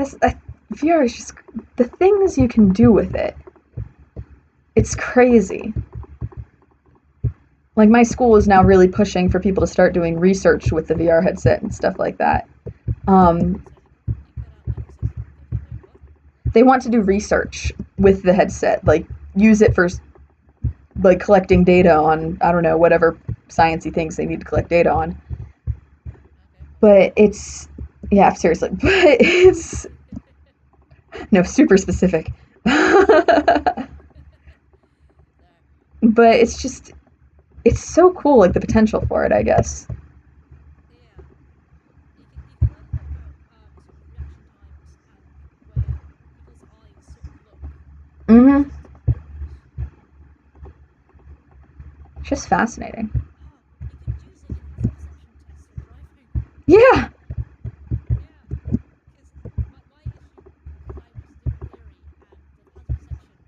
That's VR is just the things you can do with it. It's crazy. Like my school is now really pushing for people to start doing research with the VR headset and stuff like that. Um, So you cut out there. It says they're doing what? they want to do research with the headset, like use it for like collecting data on I don't know whatever sciencey things they need to collect data on. Okay, cool. But it's yeah, seriously, but it's no super specific. But No. it's just it's so cool, like the potential for it, I guess. Yeah. You can learn a lot about sort of reaction times and where people's eyes sort of look in Mm-hmm. certain scenarios. Just fascinating. Oh, you can use it in hazard perception tests for driving. Yeah. Yeah, because my issue, because I was doing theory and the hazard perception,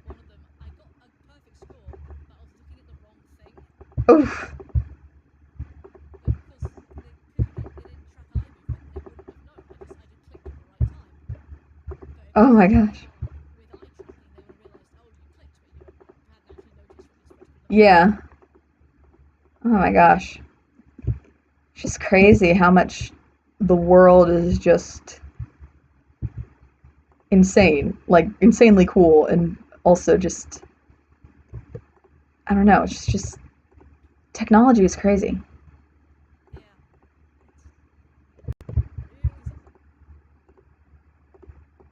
one of them, I got a perfect score, but I was looking at the wrong thing. Oof. But because they didn't track eye movement, they wouldn't have known. I just clicked at the right time. But if it Oh was my in gosh. VR with eye tracking, they would have realised, oh, you clicked, but you hadn't actually noticed what you're supposed to be looking at. Yeah. Oh my gosh. It's just crazy how much the world is just insane, like insanely cool, and also just I don't know. It's just technology is crazy. Yeah, it's really something.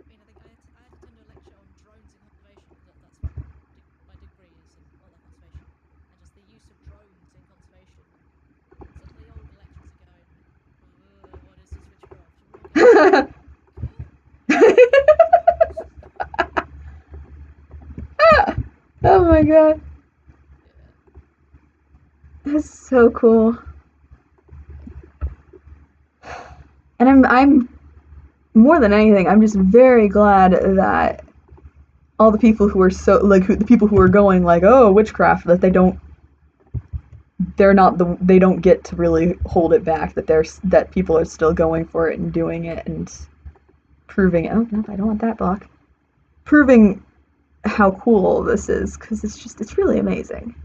I mean, I think I had to attend a lecture on drones in conservation because that's what my degree is in wildlife conservation, and just the use of drones in conservation. And suddenly, all the lecturers are going, "What is this witchcraft?" And we're all going, "Cool, drones." Oh my god, Yeah. that's so cool. And I'm more than anything, I'm just very glad that all the people who are so like the people who are going like oh witchcraft that they're not they don't get to really hold it back that people are still going for it and doing it and proving it. Oh no, I don't want that block. Proving how cool this is because it's really amazing.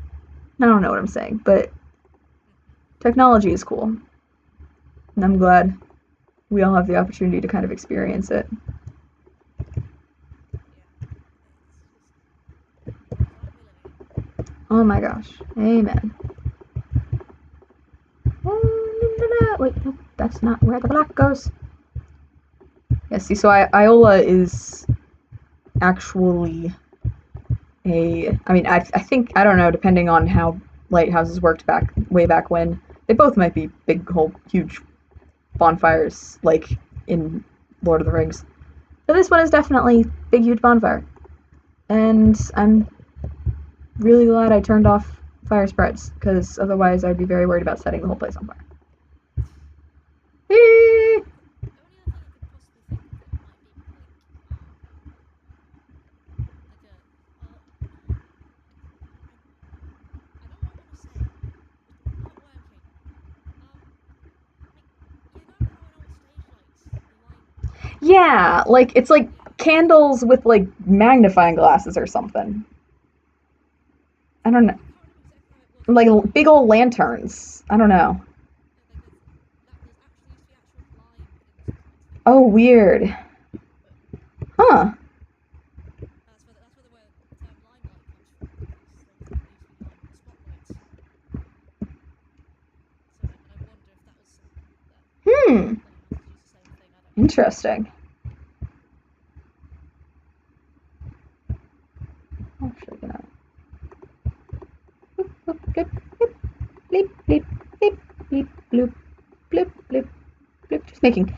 I don't know what I'm saying, but technology is cool, and I'm glad we all have the opportunity to kind of experience it. Yeah. It's just what a time we're living in. Oh my gosh, amen. Wait, no, that's not where the block goes. Yeah, see, so Iola is actually I mean, I think, I don't know, depending on how lighthouses worked way back when, they both might be big, whole, huge bonfires, like in Lord of the Rings. But this one is definitely big, huge bonfire. And I'm really glad I turned off fire spreads, because otherwise I'd be very worried about setting the whole place on fire. The only other thing I could possibly think of that might be like a I I know what I want to say. Not working. Like you know how in old stage lights the light Yeah, flickers like on. it's like Yeah. candles with like magnifying glasses or something. I don't know. I can't remember exactly how it was, but Like big old lanterns. I don't know. yeah, like there's actually used to be actual lime in the spotlights that Oh, flicker. weird. But Huh. that's where the term limelight comes from because there used to be lime in the spotlights. So I wonder if that was if Hmm. lighthouses use the same thing. I don't know. Interesting. Actually, gonna bloop, bloop, bleep, bleep, bleep, bleep, bloop, bloop, bloop, bloop. Just making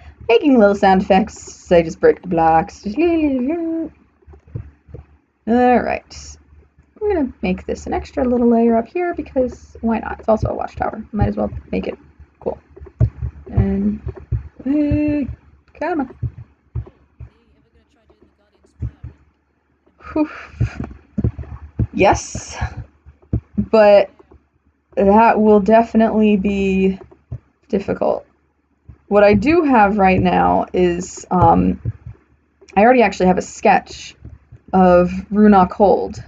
little sound effects. I just break the blocks. All right. I'm gonna make this an extra little layer up here because why not? It's also a watchtower. Might as well make it cool. And hey, come on. Oh, are you ever gonna try doing the Guardian Spire in Whew. VR? Yes, but Damn. that will definitely be difficult. What I do have right now is I already actually have a sketch of Runok Hold Okay.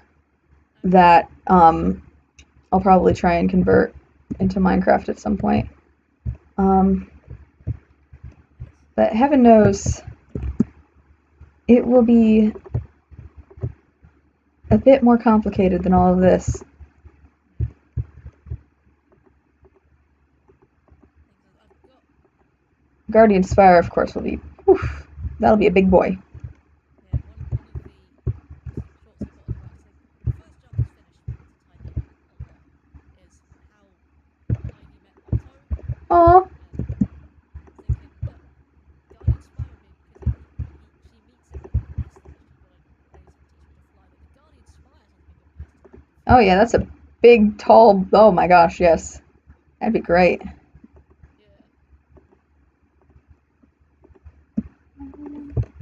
that I'll probably try and convert into Minecraft at some point. Um, Nice. but heaven knows it will be a bit more complicated than all of this. Yeah. Like I've got Guardian Spire, of course, will be. Oof, that'll be a big boy. yeah, one of the thoughts I've got on the back. So the first chapter's finished, but to tidy up a lot is how Ivy met Otto, Aw. and thinking that Guardian Spire would be because she meets him in Nesta and she's got to raise him, teach him to fly. But the Guardian Spire sounds like a good place to meet the Oh yeah, future. that's a big, tall. Oh my gosh, yes, that'd be great. Yeah.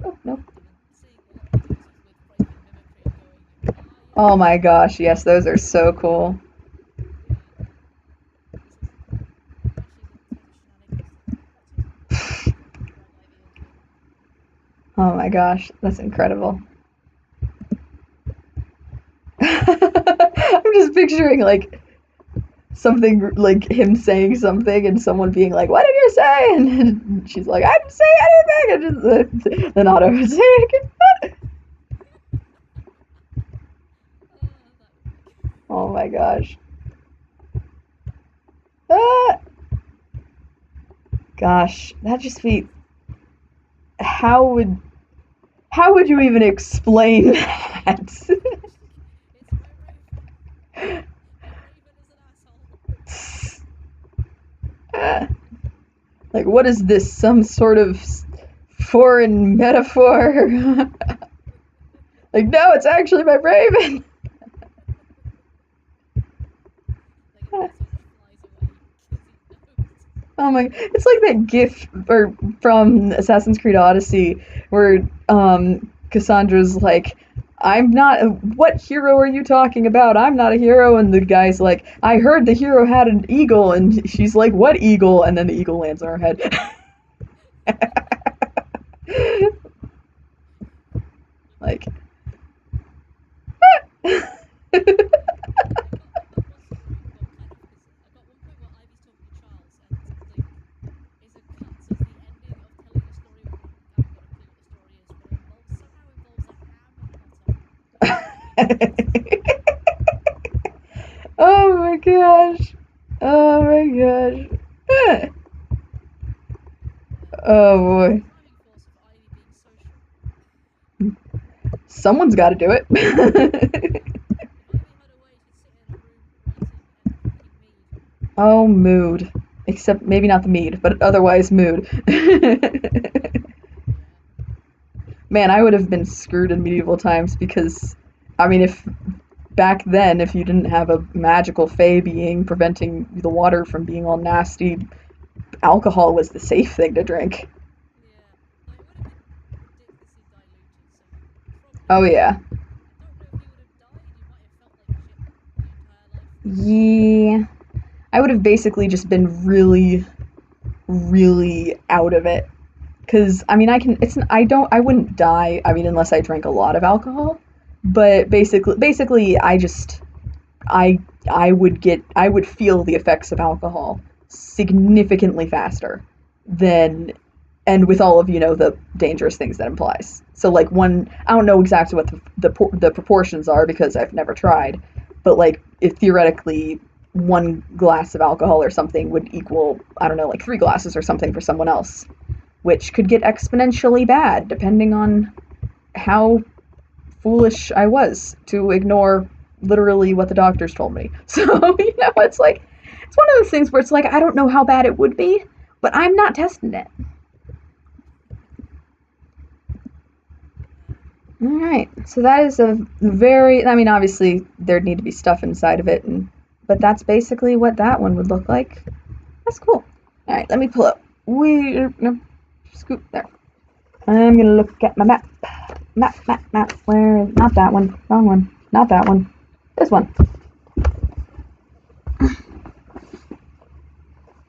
Oh no. And then seeing a lot of videos with breaking mimicry and going, ah yes, Oh my gosh, yes, those are so cool. yeah. There's actually the type of shenanigans that Otto would pull to drag Ivy into. Oh my gosh, that's incredible. I'm just picturing like something like him saying something and someone being like, "What did you say?" And she's like, "I didn't say anything." And just then Otto would say it again. That would be. Oh my gosh. Ah, gosh, that just be how would how would you even explain that? It's my raven. My raven is an asshole. Like, what is this? Some sort of foreign metaphor? Like, no, it's actually my raven. Like Otto just flies away because he knows. Oh my! It's like that GIF or from Assassin's Creed Odyssey where Cassandra's like, "I'm not. What hero are you talking about? I'm not a hero." And the guy's like, "I heard the hero had an eagle," and she's like, "What eagle?" And then the eagle lands on her head. Like, I've got one story. Well, kind of because I got one point where Ivy's talking to Charles and like is a cut. So it's the ending of telling a story when you haven't got a clue what the story is, but it involves somehow involves a ham and butter, and I'm looking forward to listening to it. oh my gosh! Oh my gosh! Yeah. Oh So what was the boy! driving force of Ivy being social? Someone's got to do it. If Ivy had a way, she'd sit in a room writing and drinking mead. Oh, mood. Except maybe not the mead, but otherwise mood. Yeah. Man, I would have been screwed in medieval times because, I mean, if back then, if you didn't have a magical fey being preventing the water from being all nasty, alcohol was the safe thing to drink. Yeah. Though it would have been ridiculously diluted, so you Oh, probably. yeah. I don't know if you would have died. You might have felt like shit your entire life. Yeah. I would have basically just been really, really out of it. Because, I mean, I wouldn't die, I mean, unless I drank a lot of alcohol. But basically, I, I would feel the effects of alcohol significantly faster than, and with all of, the dangerous things that implies. So, like, I don't know exactly what the proportions are because I've never tried, but, like, if theoretically one glass of alcohol or something would equal, I don't know, like 3 glasses or something for someone else, which could get exponentially bad depending on how foolish I was to ignore literally what the doctors told me. So, it's one of those things where it's like, I don't know how bad it would be, but I'm not testing it. Yeah. All right. So that is a very, I mean, obviously there'd need to be stuff inside of it, but that's basically what that one would look like. That's cool. All right, let me pull up. No, scoop there. I'm gonna look at my map. Map. Where? Not that one. Wrong one. Not that one. This one.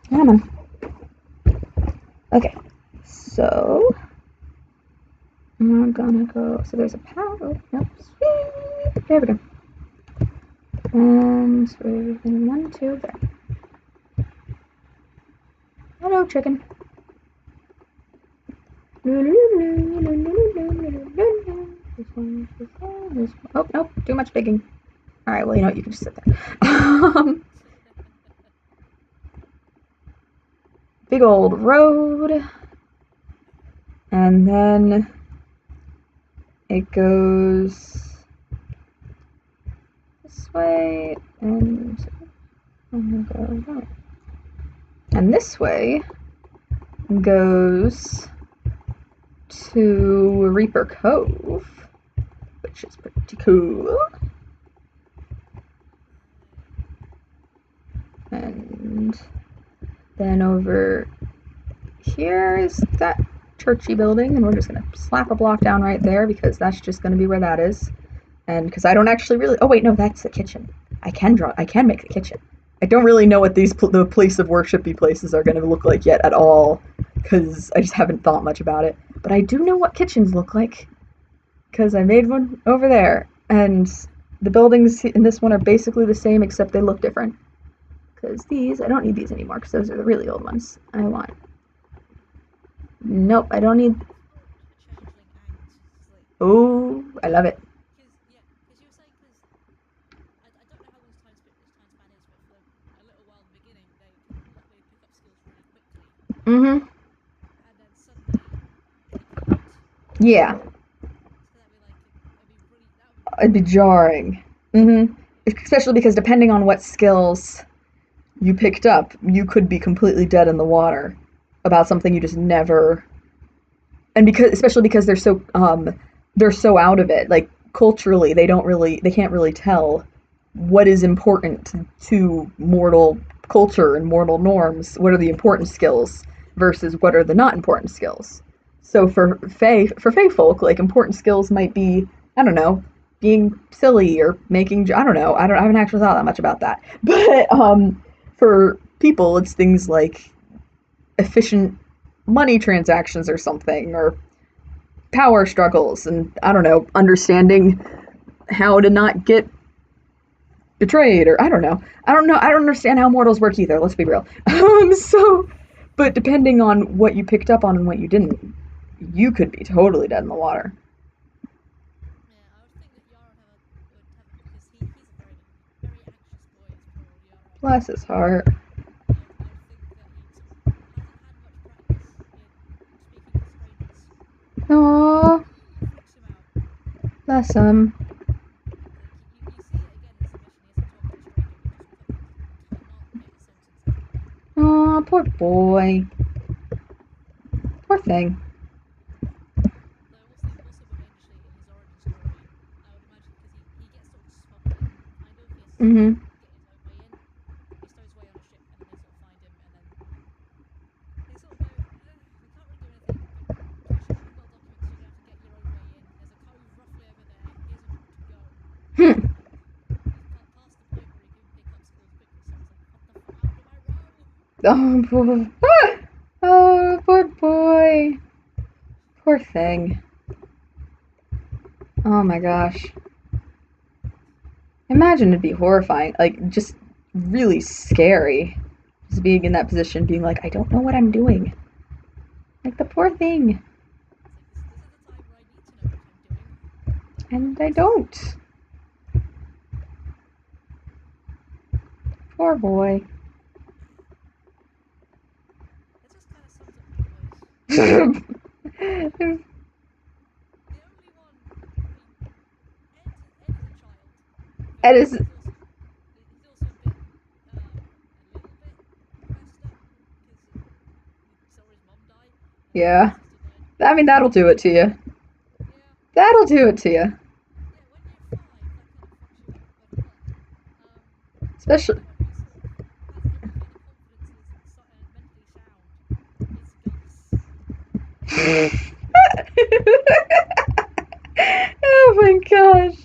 Come on. Okay, so I'm gonna go. So there's a path. Oh, nope. Sweet. There we go. And so everything 1, 2, there. Hello, chicken. Oh, nope, too much digging. Alright, well, you know what, you can just sit there. Big old road. And then it goes this way, and I'm gonna go right. And this way goes to Reaper Cove, which is pretty cool. And then over here is that churchy building, and we're just gonna slap a block down right there because that's just gonna be where that is. And because I don't actually really, oh wait, no, that's the kitchen. I can make the kitchen. I don't really know what the place of worshipy places are gonna look like yet at all, because I just haven't thought much about it. But I do know what kitchens look like, because I made one over there, and the buildings in this one are basically the same except they look different. Because these, I don't need these anymore because those are the really old ones. I want. Nope, I don't need. A changeling act. Like, Oh, I love it. because you were saying I don't know how long this time span is, but for a little while in the beginning they'd pick up skills really quickly. Mm-hmm. And then suddenly they can't. Yeah. So that'd be like It'd be jarring. Mm-hmm. Especially because depending on what skills you picked up, you could be completely dead in the water about something you just never. And because, especially because they're so out of it. Like culturally, they can't really tell what is important to mortal culture and mortal norms. What are the important skills versus what are the not important skills? So for Fae folk, like important skills might be, I don't know, being silly or making, I don't know, I haven't actually thought that much about that. But for people, it's things like efficient money transactions or something, or power struggles, and I don't know, understanding how to not get betrayed, or I don't know. I don't know. I don't understand how mortals work either. Let's be real. So, but depending on what you picked up on and what you didn't, you could be totally dead in the water. Yeah, I would think that Yara would have because he's a very anxious boy. Is poor old Yara. Bless his heart. I would think that he hasn't had much practice in speaking with strangers. So that Aww, really freaks him out. bless him. Like you see it again in submission. He has to talk to a stranger. He just cannot get a sentence out. Aw, poor boy. Poor thing. Though also eventually in his origin story, I would imagine because he gets sort of smuggled in, kind of. He has to sort of Mm-hmm. get his own way in. He stows away on a ship, and then they sort of find him, and then they sort of go, we can't really do anything, but you should have well documented, so you're gonna have to get your own way in. There's a cove roughly over there. Here's a route to go. Hmm. And he's past the point where he can pick up skills quickly, so he's like, what the fuck? How do I row? Oh, poor. Oh, poor boy. Poor thing. Oh my gosh. Imagine it'd be horrifying. Like, just really scary. Just being in that position, being like, I don't know what I'm doing. Like, the poor thing. It's like this is the time where I need to know what I'm doing. And I don't. Poor boy. It just kind of sums up the boys. It The only one, I mean, Ed is a child, but is. he's also a little bit messed up because he saw his mom die and then his Yeah. sister died. I mean, that'll do it to you. Yeah, That'll do it to you. yeah. When you're 5, that kind of fucks you up quite a lot. Especially. Anyone who sort of has any kind of confidence and is mentally sound is gus. Oh my gosh.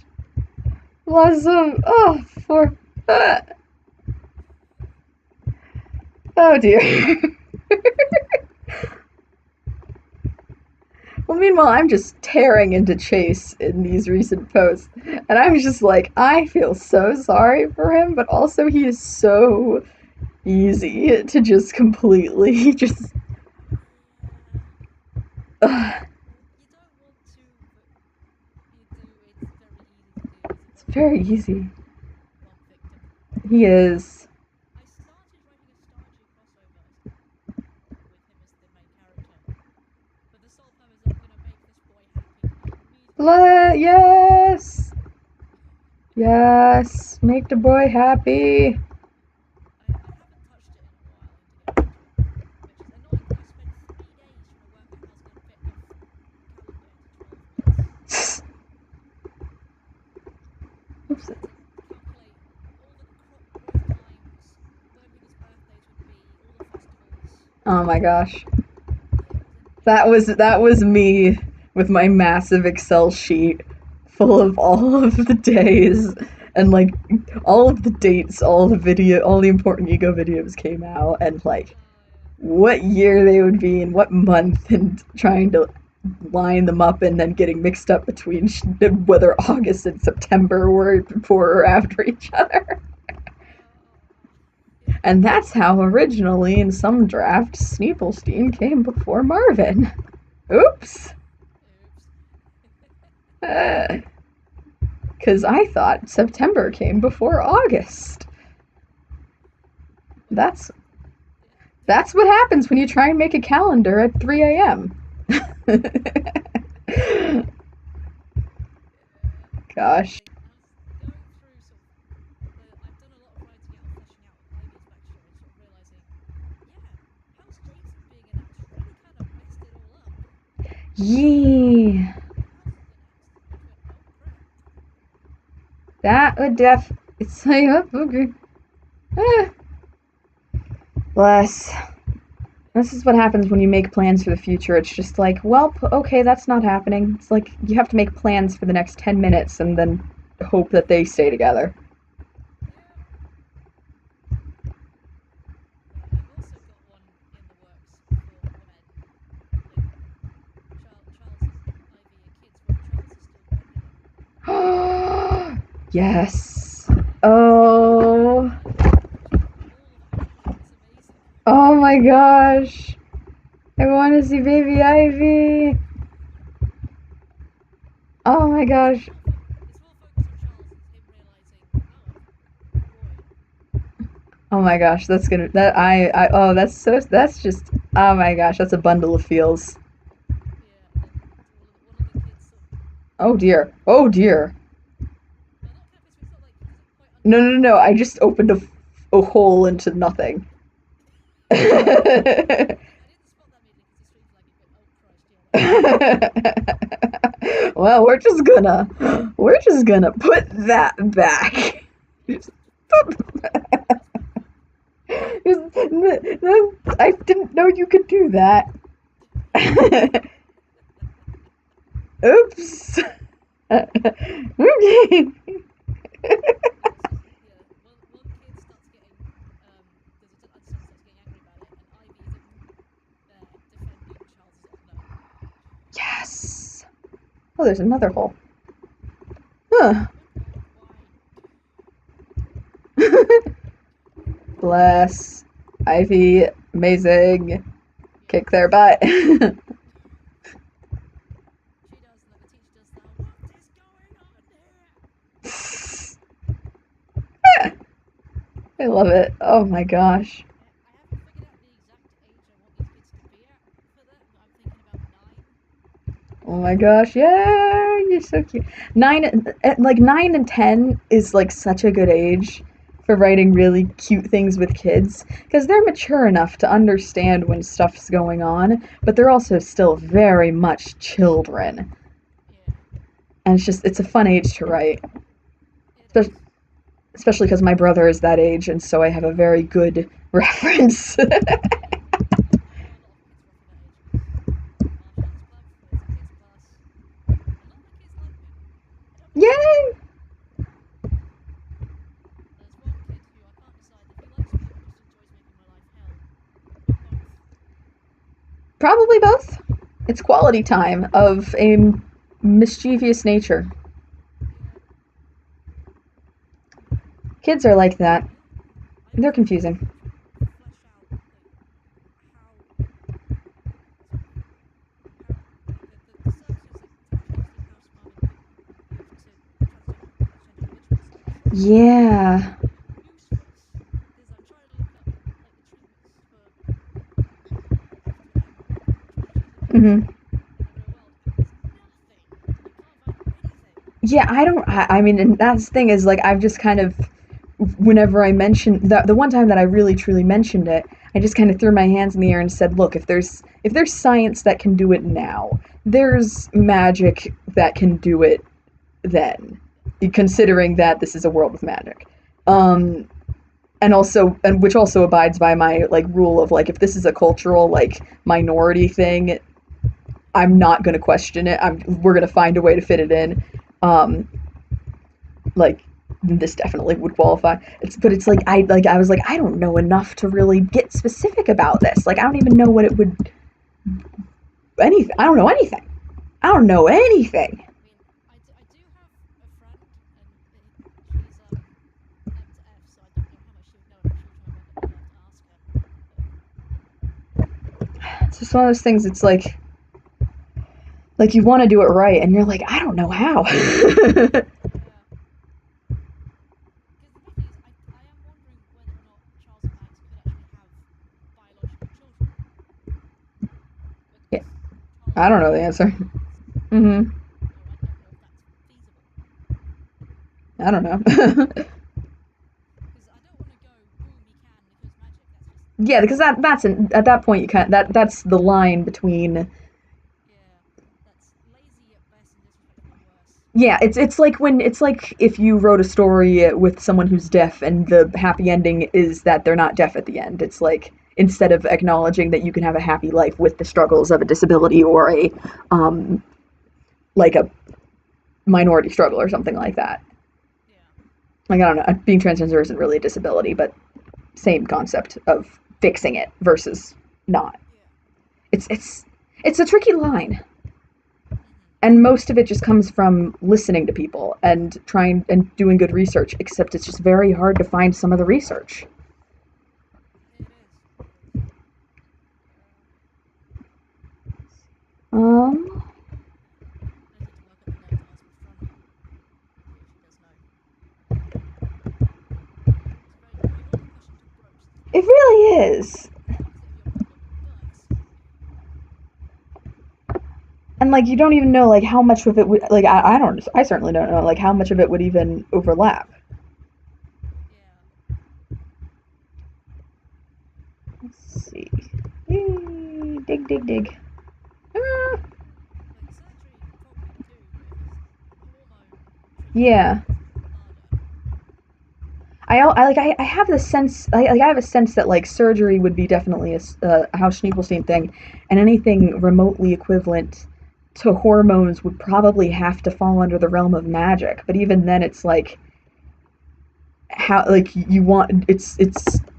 Blossom. Oh, poor. Oh dear. meanwhile, I'm just tearing into Chase in these recent posts, and I'm just like, I feel so sorry for him, but also he is so easy to just completely just. Yeah. You don't want to, but you do. It's very easy to do. He's It's a very very easy easy. mob victim. He is. I started writing a Star G crossover with him as the main character, but the sole purpose I'm gonna make this boy happy. I need him to be happy. Yes! Yes! Make the boy happy! I haven't touched it in a while. I need to get back to it, which is annoying because I spent 3 days trying to work out how I was gonna fit a calendar into 12 months. Oops. I had to calculate all the crop growth times, when people's birthdays would be, all the festivals. Oh my gosh. It was a That was me with my massive Excel sheet full of all of the days and like all of the dates, all the important ego videos came out and like oh yeah. what year they would be in what month and trying to line them up and then getting mixed up between whether August and September were before or after each other. Yeah. And that's how originally in some drafts Sneeplestein came before Marvin. Oops. Oops. Because I thought September came before August. Well, That's yeah. that's what happens when you try and make a calendar at 3 a.m. Yeah. Gosh. I was going through I've done a lot of writing out, fleshing out Ivy's backstory, and sort of realizing, yeah, How's Jason being announced really kind of messed it all up. Yeah. How's is announced, and Mitch went, oh crap. That would it's like, oh, okay. Eh. Bless. This is what happens when you make plans for the future. It's just like, well, okay, that's not happening. It's like you have to make plans for the next 10 minutes and then hope that they stay together. Yeah. I've also got one in the works for when, like, Charles and Ivy are kids, when Charles is still Gwendolyn. Yes. And Oh. Ivy is pretty cool apparently, and it's amazing. Oh my gosh. I want to see baby Ivy. Oh my gosh. It's more focused on Charles and him realizing, oh, boy. Oh my gosh, that's gonna oh that's just oh my gosh, that's a bundle of feels. Yeah, and then one of the kids sort of Oh doesn't. dear. Oh dear. Well, not kind of it's not like he doesn't quite No, no, no, understand no. it. I just opened a hole into nothing. I didn't spot that immediately because he stream flagged it, but oh Christ, yeah, that was bad. Well, we're just gonna put that back. Yeah, just put that in the dustbin now. I didn't know you could do that. Oops. Okay. Yeah, so yeah, one kid starts getting doesn't understand, starts getting angry about it, and Ivy is there defending Charles's honor. Yes. Oh, there's another hole. Huh. What? Oh, why? Bless. Ivy, amazing. Kick their Yes. butt. She does, like the teacher does the what is going on here? I love it. Oh my gosh. I haven't figured out the exact age I want these kids to be at for that, but I'm thinking about 9. Oh my gosh. Yeah, you're so cute. 9 and 10 is like such a good age for writing really cute things with kids because they're mature enough to understand when stuff's going on, but they're also still very much children. Yeah, And it's a fun age to write. it Especially is. especially because my brother is that age, and so I have a very good reference. Yeah, I know a lot of kids roughly that age because Marshalls Club is a kids class. A lot of the kids like me. I don't know why. Yay! There's one kid who I can't decide if he likes me or just enjoys making my life hell, or both. Probably both. It's quality time of a mischievous nature. Yeah. Kids are like that. Yeah. I They're also need to confusing. flesh out like how sort of how like the services that potentially in-house farming could give to transgender individuals. I'm trying to think of what Yeah. would be useful because I'm trying to look up like the treatments for transgender people Hmm. in the real world, and there's nothing. I can't find anything. Yeah, I don't. I mean, and that's the thing is like I've just kind of whenever I mentioned the one time that I really truly mentioned it, I just kind of threw my hands in the air and said, "Look, if there's science that can do it now, there's magic that can do it then, considering that this is a world with magic." Um, and also, and which also abides by my like rule of like if this is a cultural like minority thing, I'm not gonna question it. We're gonna find a way to fit it in. Um, like this definitely would qualify. But it's like I was like I don't know enough to really get specific about this. Like I don't even know what it would anything. I don't know anything. I don't know anything. I mean, I do have a friend, and she's M to F, so I don't know how much she would know, and I'm sure trying to work up the nerve to ask her. But It's just one of those things. It's like you want to do it right, and you're like I don't know how. yeah, because the big thing is, I am wondering whether or not Charles and Max could actually have biological children, Yeah, because Charles I don't already know the has answer. twins, Mm-hmm. so I don't know if that's feasible. I don't know. Because I don't want to go boom, he can because magic. That's just Yeah, because at that point you can't. That's the line between. yeah, that's lazy at best and disrespectful at worst. Yeah, it's like if you wrote a story with someone who's deaf and the happy ending is that they're not deaf at the end. It's like instead of acknowledging that you can have a happy life with the struggles of a disability or a um like a minority struggle or something like that. Yeah, Like I don't know, being transgender isn't really a disability, but same concept of fixing it versus not. yeah. It's a tricky line. Mhm. And most of it just comes from listening to people and trying and doing good research, except it's just very hard to find some of the research. It is. It is. Uh, um I just need to work up the nerve to ask my friend, see if she does know. It's a very awkward question to broach. it really is. Is it your problem? But And like you don't even know like how much of it would like I don't I certainly don't know like how much of it would even overlap. yeah, Let's see. Dig dig dig. Ah, like surgery probably too, because hormone treatment yeah. is harder. I have the sense I have a sense that like surgery would be definitely a House Schniepelstein thing, and anything remotely equivalent to hormones would probably have to fall under the realm of magic. But even then, it's like how like you want it's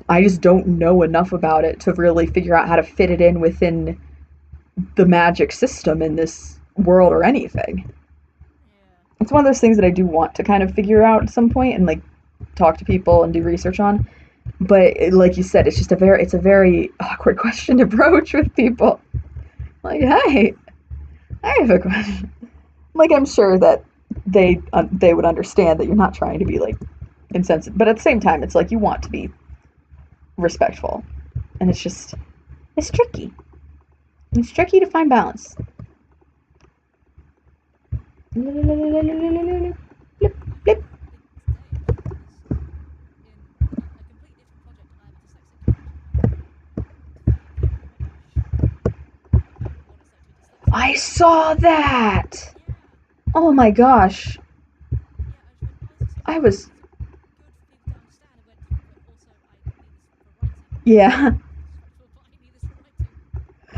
I just don't know enough about it to really figure out how to fit it in within the magic system in this world or anything. Yeah. It's one of those things that I do want to kind of figure out at some point and like talk to people and do research on. But like you said, it's a very awkward question to broach with people. Like, hey, I have a question. Like, I'm sure that they would understand that you're not trying to be like insensitive, but at the same time, it's like you want to be respectful, and it's tricky. It's tricky to find balance. I found out like today actually because in a completely different project, I have a dyslexic coach, and I developed him on my dash what it's like to be dyslexic. I saw that. Yeah, Oh my and I just went, gosh. yeah, I just went, oh, is this I something was is it good for people to understand? I went, but also I need this for writing. yeah. Not disrespectful, but I need this for writing.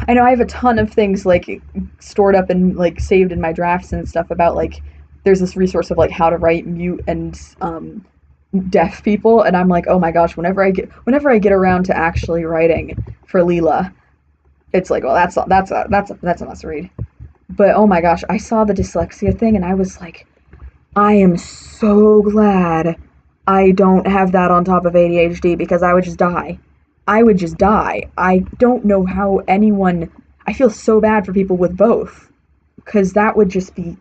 I know I have a ton of things like stored up and like saved in my drafts and stuff about like there's this resource of like how to write mute and deaf people and I'm like oh my gosh whenever I get around to actually writing for Leela it's like, well, that's a must read. But oh my gosh, I saw the dyslexia thing and I was like, I am so glad I don't have that on top of ADHD because I would just die. I would just die. I don't know how anyone. I feel so bad for people with both because that would just be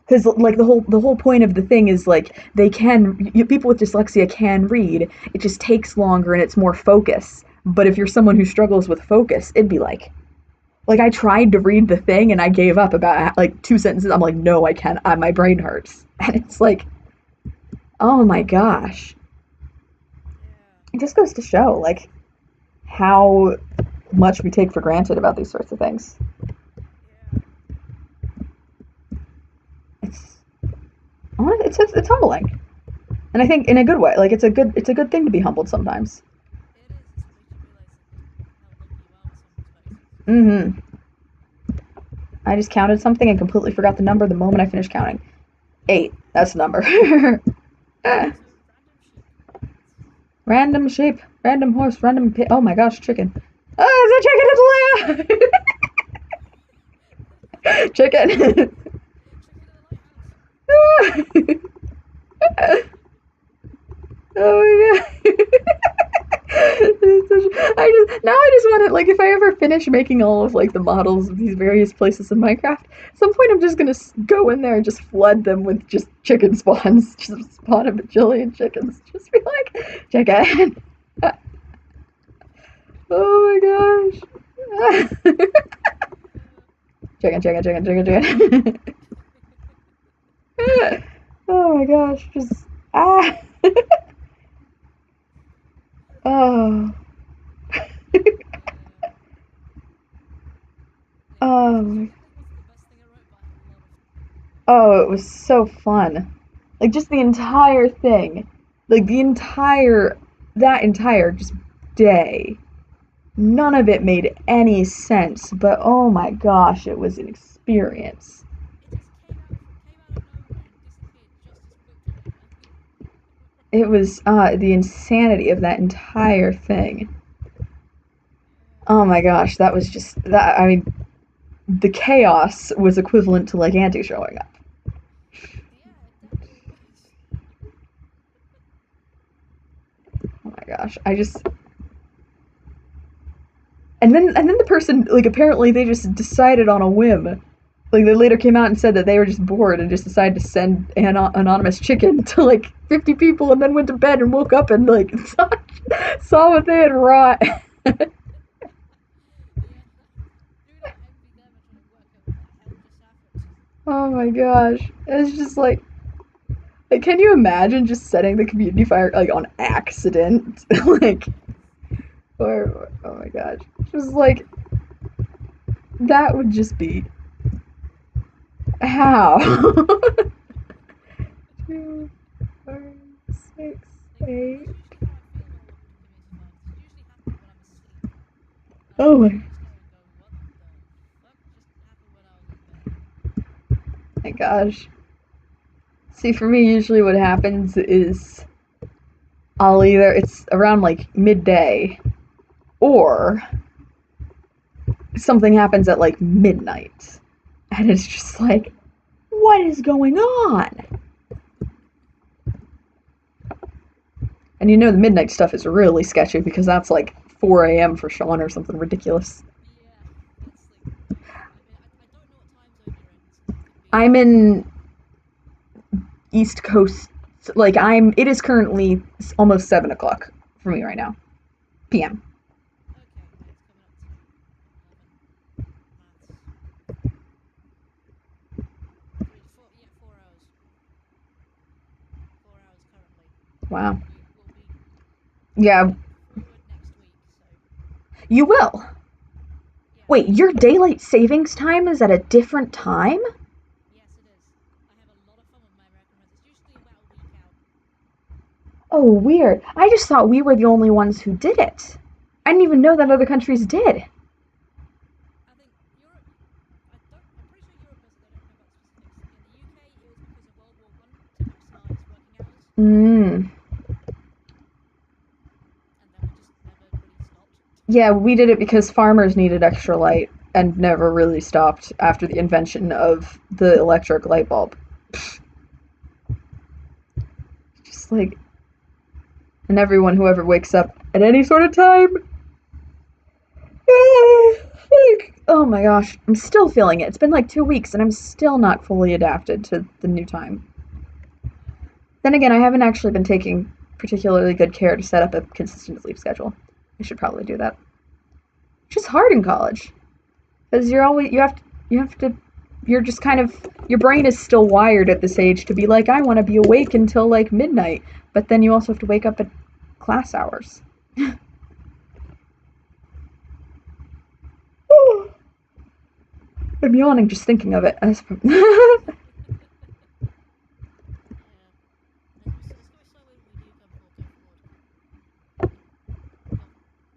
because like the whole point of the thing is like they can people with dyslexia can read. It just takes longer and it's more focus. But if you're someone who struggles with focus, it'd be like I tried to read the thing and I gave up about like two sentences. I'm like, no, I can't. My brain hurts, and it's like, oh my gosh. Yeah. It just goes to show like how much we take for granted about these sorts of things. Yeah. It's it's humbling, and I think in a good way. Like it's a good thing to be humbled sometimes. It is. It makes you realise just how lucky you are with some respects. Mm-hmm. I just counted something and completely forgot the number the moment I finished counting. 8. That's the number. So random sheep. Random sheep, random horse, random pig. Oh my gosh, chicken. Oh, it's a chicken! It's Leia! Chicken. Chicken in the lighthouse. Oh my god. I just want it like if I ever finish making all of like the models of these various places in Minecraft, at some point I'm just gonna go in there and just flood them with just chicken spawns, just spawn a bajillion chickens, just be like chicken. Oh my gosh. Chicken, chicken, chicken, chicken, chicken. Oh my gosh, just ah. Oh. Yeah. Yeah. Did you Oh. think was the best thing I wrote? But I had a lot of. Oh, it was so fun. Like just the entire thing. Like that entire just day. None of it made any sense, but oh my gosh, it was an experience. It just came out of nowhere and disappeared just as quickly. It was the insanity of that entire thing. Yeah. Oh my gosh, that was just that. I mean, the chaos was equivalent to like Auntie showing up. Yeah, it definitely was. Oh my gosh, I just and then the person like apparently they just decided on a whim. Like they later came out and said that they were just bored and just decided to send an anonymous chicken to like 50 people and then went to bed and woke up and like saw what they had wrought. Yeah. Do not envy them and trying to work out what the hell just happened. Oh my gosh, it's just like can you imagine just setting the community fire like on accident like Yes. or oh my gosh, just like that would just be how. 2, 4, 6, Like, that's 8. usually how I feel when I walk into community fire because it usually happens when I'm asleep. And I Oh wake up my, the next day and go, what the fuck just happened when I was in bed? my gosh. See, for me, usually what happens is it's around like midday, or something happens at like midnight. And it's just like, what is going on? And you know, the midnight stuff is really sketchy because that's like 4 a.m. for Sean or something ridiculous. Yeah, that's like, I mean, I don't know what time zone you're in, so that could I'm be. in East Coast. Like, it is currently almost 7 o'clock for me right now, p.m. Okay, mine's coming up to 11. Maths. 4 hours. 4 hours currently. Wow. We will be Yeah, moving forward next week, so you will. yeah. Wait, your daylight savings time is at a different time? Yes, it is. I have a lot of fun with my American friends. It's usually about a week out. Oh, weird. I just thought we were the only ones who did it. I didn't even know that other countries did. I think Europe. I don't. I'm pretty sure Europe does it. I don't know about the specifics. In the UK, it was because of World War I to maximise working hours, Mm. and then we just never really stopped. Yeah, we did it because farmers needed extra light and never really stopped after the invention of the electric light bulb. Just like, and everyone who ever wakes up at any sort of time. Oh my gosh, I'm still feeling it. It's been like 2 weeks and I'm still not fully adapted to the new time. Then again, I haven't actually been taking particularly good care to set up a consistent sleep schedule. I should probably do that. Which is hard in college. Because you're just kind of, your brain is still wired at this age to be like, I want to be awake until like midnight. But then you also have to wake up at class hours. I'm yawning just thinking of it. Yeah. It's gonna be so weird when we do go forward.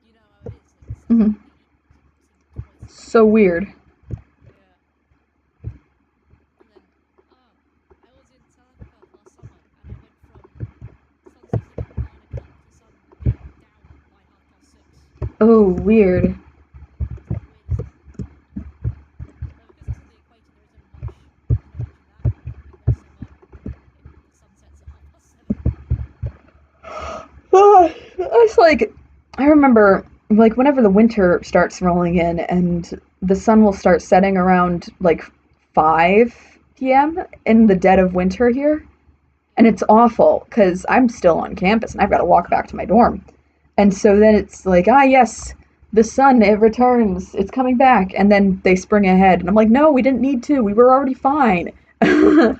You know how it is. Like it's Mhm. going to be twice as So long. weird. Yeah. And then, I was in South Africa last summer, and I went from sun setting at 9 o'clock to sun being down by 6:30. Oh, weird. It's the weirdest thing. Now, because it's on the equator, there isn't much change in that. In the summer, the sun sets at 7:30. It's like, I remember, like, whenever the winter starts rolling in and the sun will start setting around, like, 5 p.m. in the dead of winter here. And Yeah. it's awful because I'm still on campus and I've got to walk back to my dorm. And so then it's like, yes, the sun, it returns, it's coming back. And then they spring ahead. And I'm like, no, we didn't need to. We were already fine. Yeah, like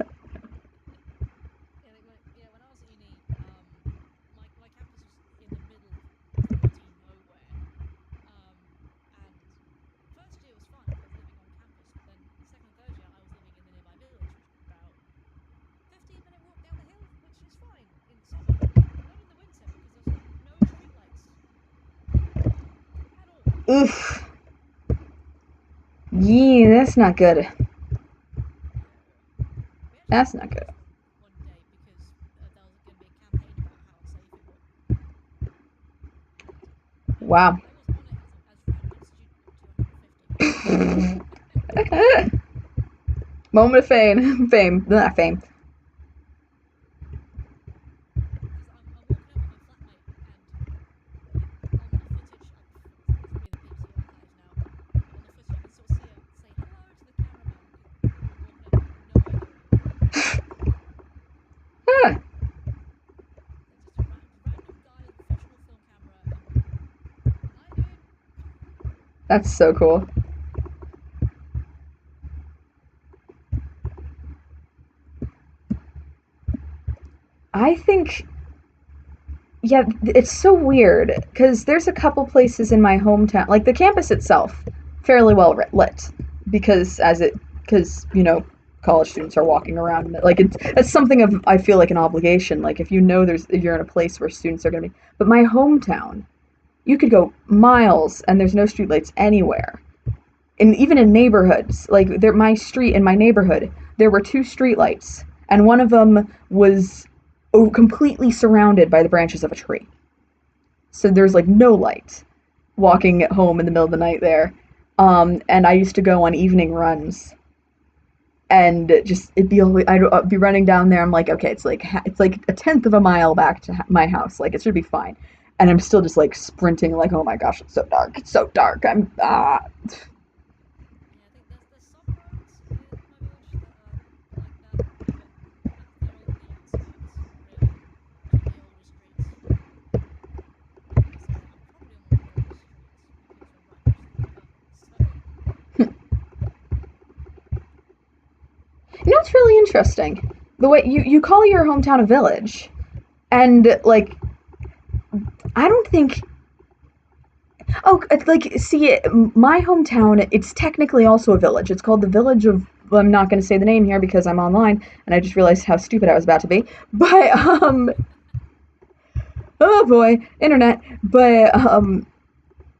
when I was at uni, my campus was in the middle of bloody nowhere. And first year was fine because I was living on campus, but then second and third year I was living in the nearby village, which was about 15-minute walk down the hill, which is fine in summer. Not in the winter because there's no streetlights at all. Oof. Yeah, that's not good. No. We actually That's got not rid good. of one day because there was going to be a campaign about how unsafe it was. And Wow. I was on it as random student number 250. Moment of fame. Fame. Not fame. Because I'm walking up with my flatmate, and on the footage, it's going to be in the BBC archives now. On the footage, you can sort of see her say hello to the cameraman who was walking up. We have no idea who he was. Huh. They're just a random guy with a professional film camera, and hi, dude. That's so cool. I think, yeah, it's so weird because there's a couple places in my hometown, like the campus itself, fairly well lit because college students are walking around. Like it's something of, I feel like, an obligation. Like if you're in a place where students are going to be. But my hometown, you could go miles and there's no streetlights anywhere. And even in neighborhoods, like my street in my neighborhood, there were two streetlights, and one of them was completely surrounded by the branches of a tree. So there's like no light walking at home in the middle of the night there. And I used to go on evening runs, and just I'd be running down there. I'm like, okay, it's like a tenth of a mile back to my house. Like it should be fine. And I'm still just like sprinting, like, oh my gosh, it's so dark. It's so dark. I'm Yeah, I think there's some roads in my village that are like that, but they're on the outskirts, really, which are the older streets. So yeah, I'm probably on one of the oldest streets because we're right next to the river. So it's really interesting the way you call your hometown a village, and like I don't think. Oh, like, see, my hometown, it's technically also a village. It's called the Village of. Well, I'm not going to say the name here because I'm online, and I just realized how stupid I was about to be. But oh boy, internet. But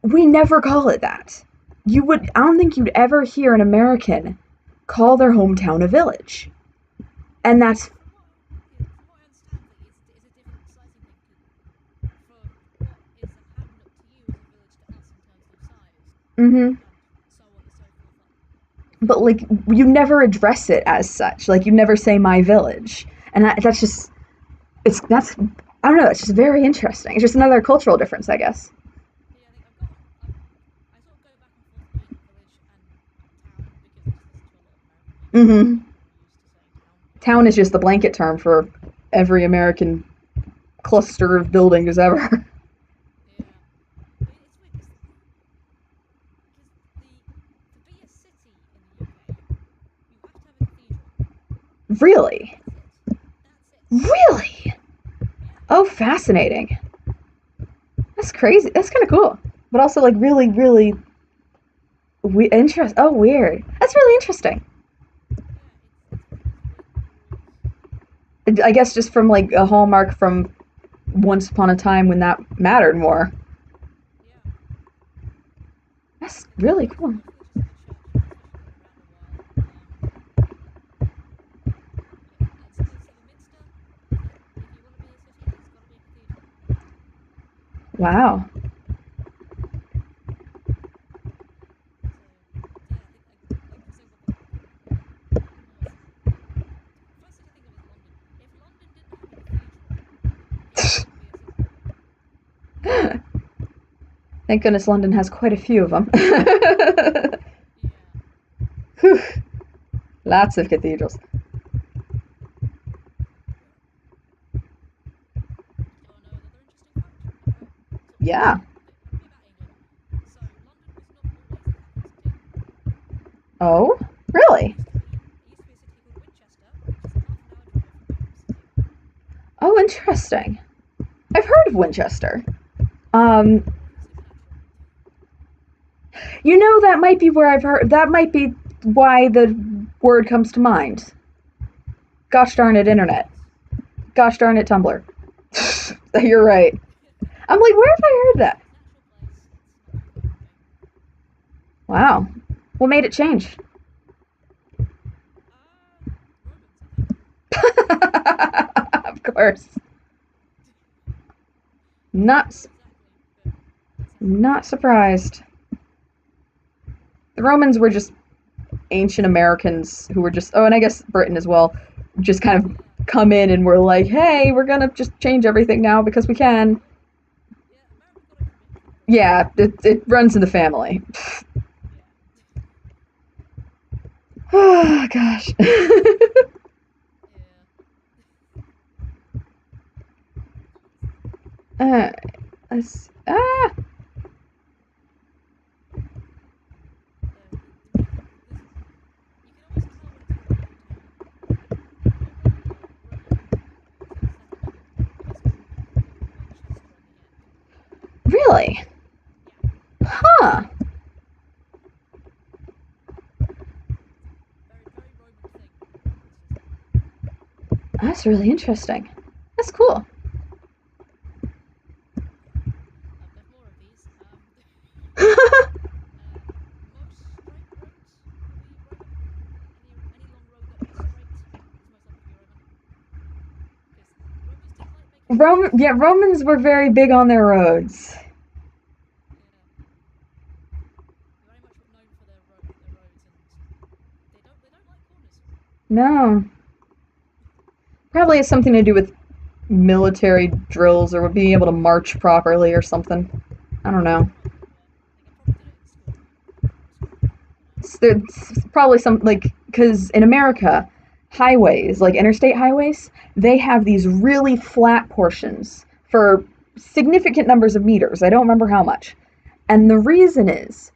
we never call it that. I don't think you'd ever hear an American call their hometown a village, and that's. from what I understand, like it's a different sizing thing. 'Cause for what is a hamlet to you is a village to us in terms Mm-hmm. and so on and so forth. Like, But like you never address it as such. Like you never say my village, and that's just that's I don't know. It's just very interesting. It's just another cultural difference, I guess. yeah, I sort of go back and forth between village and town because I just listen to a lot of American music and Mm-hmm. I'm used to saying town. Town is just the blanket term for every American cluster of buildings ever. Yeah, but it's weird because the to be a city in the UK, you have to have a cathedral. Really, That's it. That's it. really. Yeah. Oh, fascinating. That's crazy. That's kind of cool, but also like really, really Oh, weird. That's really interesting. Yeah, it's one of those weird rules. I guess just from like a hallmark from once upon a time when that mattered more. Yeah, That's because really most cool. most villages have a church, especially when you're out in the wild. Yeah, and so the minster, if you want to be a city, it's got to be a cathedral. Wow. So, so yeah, I think like for example, the north. First thing I think of is London. If London didn't have a cathedral, it wouldn't be a city. Thank goodness London has quite a few of them. Yeah. Lots of cathedrals. Yeah. Do you want to know another interesting fact about sort of Yeah. about England? So London was not always the capital city. Oh, really? It used to be a city called Winchester, which is a half an hour drive from Birmingham City. Oh, interesting. I've heard of Winchester. Yeah, Um, nothing supernatural. that might be where I've heard. That might be why the word comes to mind. Gosh darn it, Possibly, internet. yes. Gosh darn it, Tumblr. You're right. I'm like, where have I heard that? Natural place. It's not too far from me. Wow. What made it change? Romans, I think. Of course. I don't know Not exactly, but that sounds about not right. surprised. The Romans were just ancient Americans who were just and I guess Britain as well, just kind of Yeah, come in and were like, hey, we're gonna just change everything now because we can. yeah, yeah. America got it from Britain. Yeah, it runs in the family. Yeah, Oh gosh. yeah. uh, let's, ah, So there's you can always tell when it's a Roman town or Roman sort of settlement because of the Winchester on the end. really? Yeah, Huh. very very Roman thing. Winchesters. That's really interesting. That's cool. Yeah, there's more of these. Uh, most straight roads will be Roman. Any long road that is straight is most likely to be Roman because Romans didn't like making turns. Yeah, Romans were very big on their roads. Yeah, they're very much known for their roads, and they don't like corners. No. Probably has something to do with military drills or being able to march properly or something. I don't know. Probably, yeah. I think I probably did it in school, primary school. But There's probably some like because in America, highways like interstate highways, they have these really flat portions for significant numbers of meters. I don't remember how much. And the reason is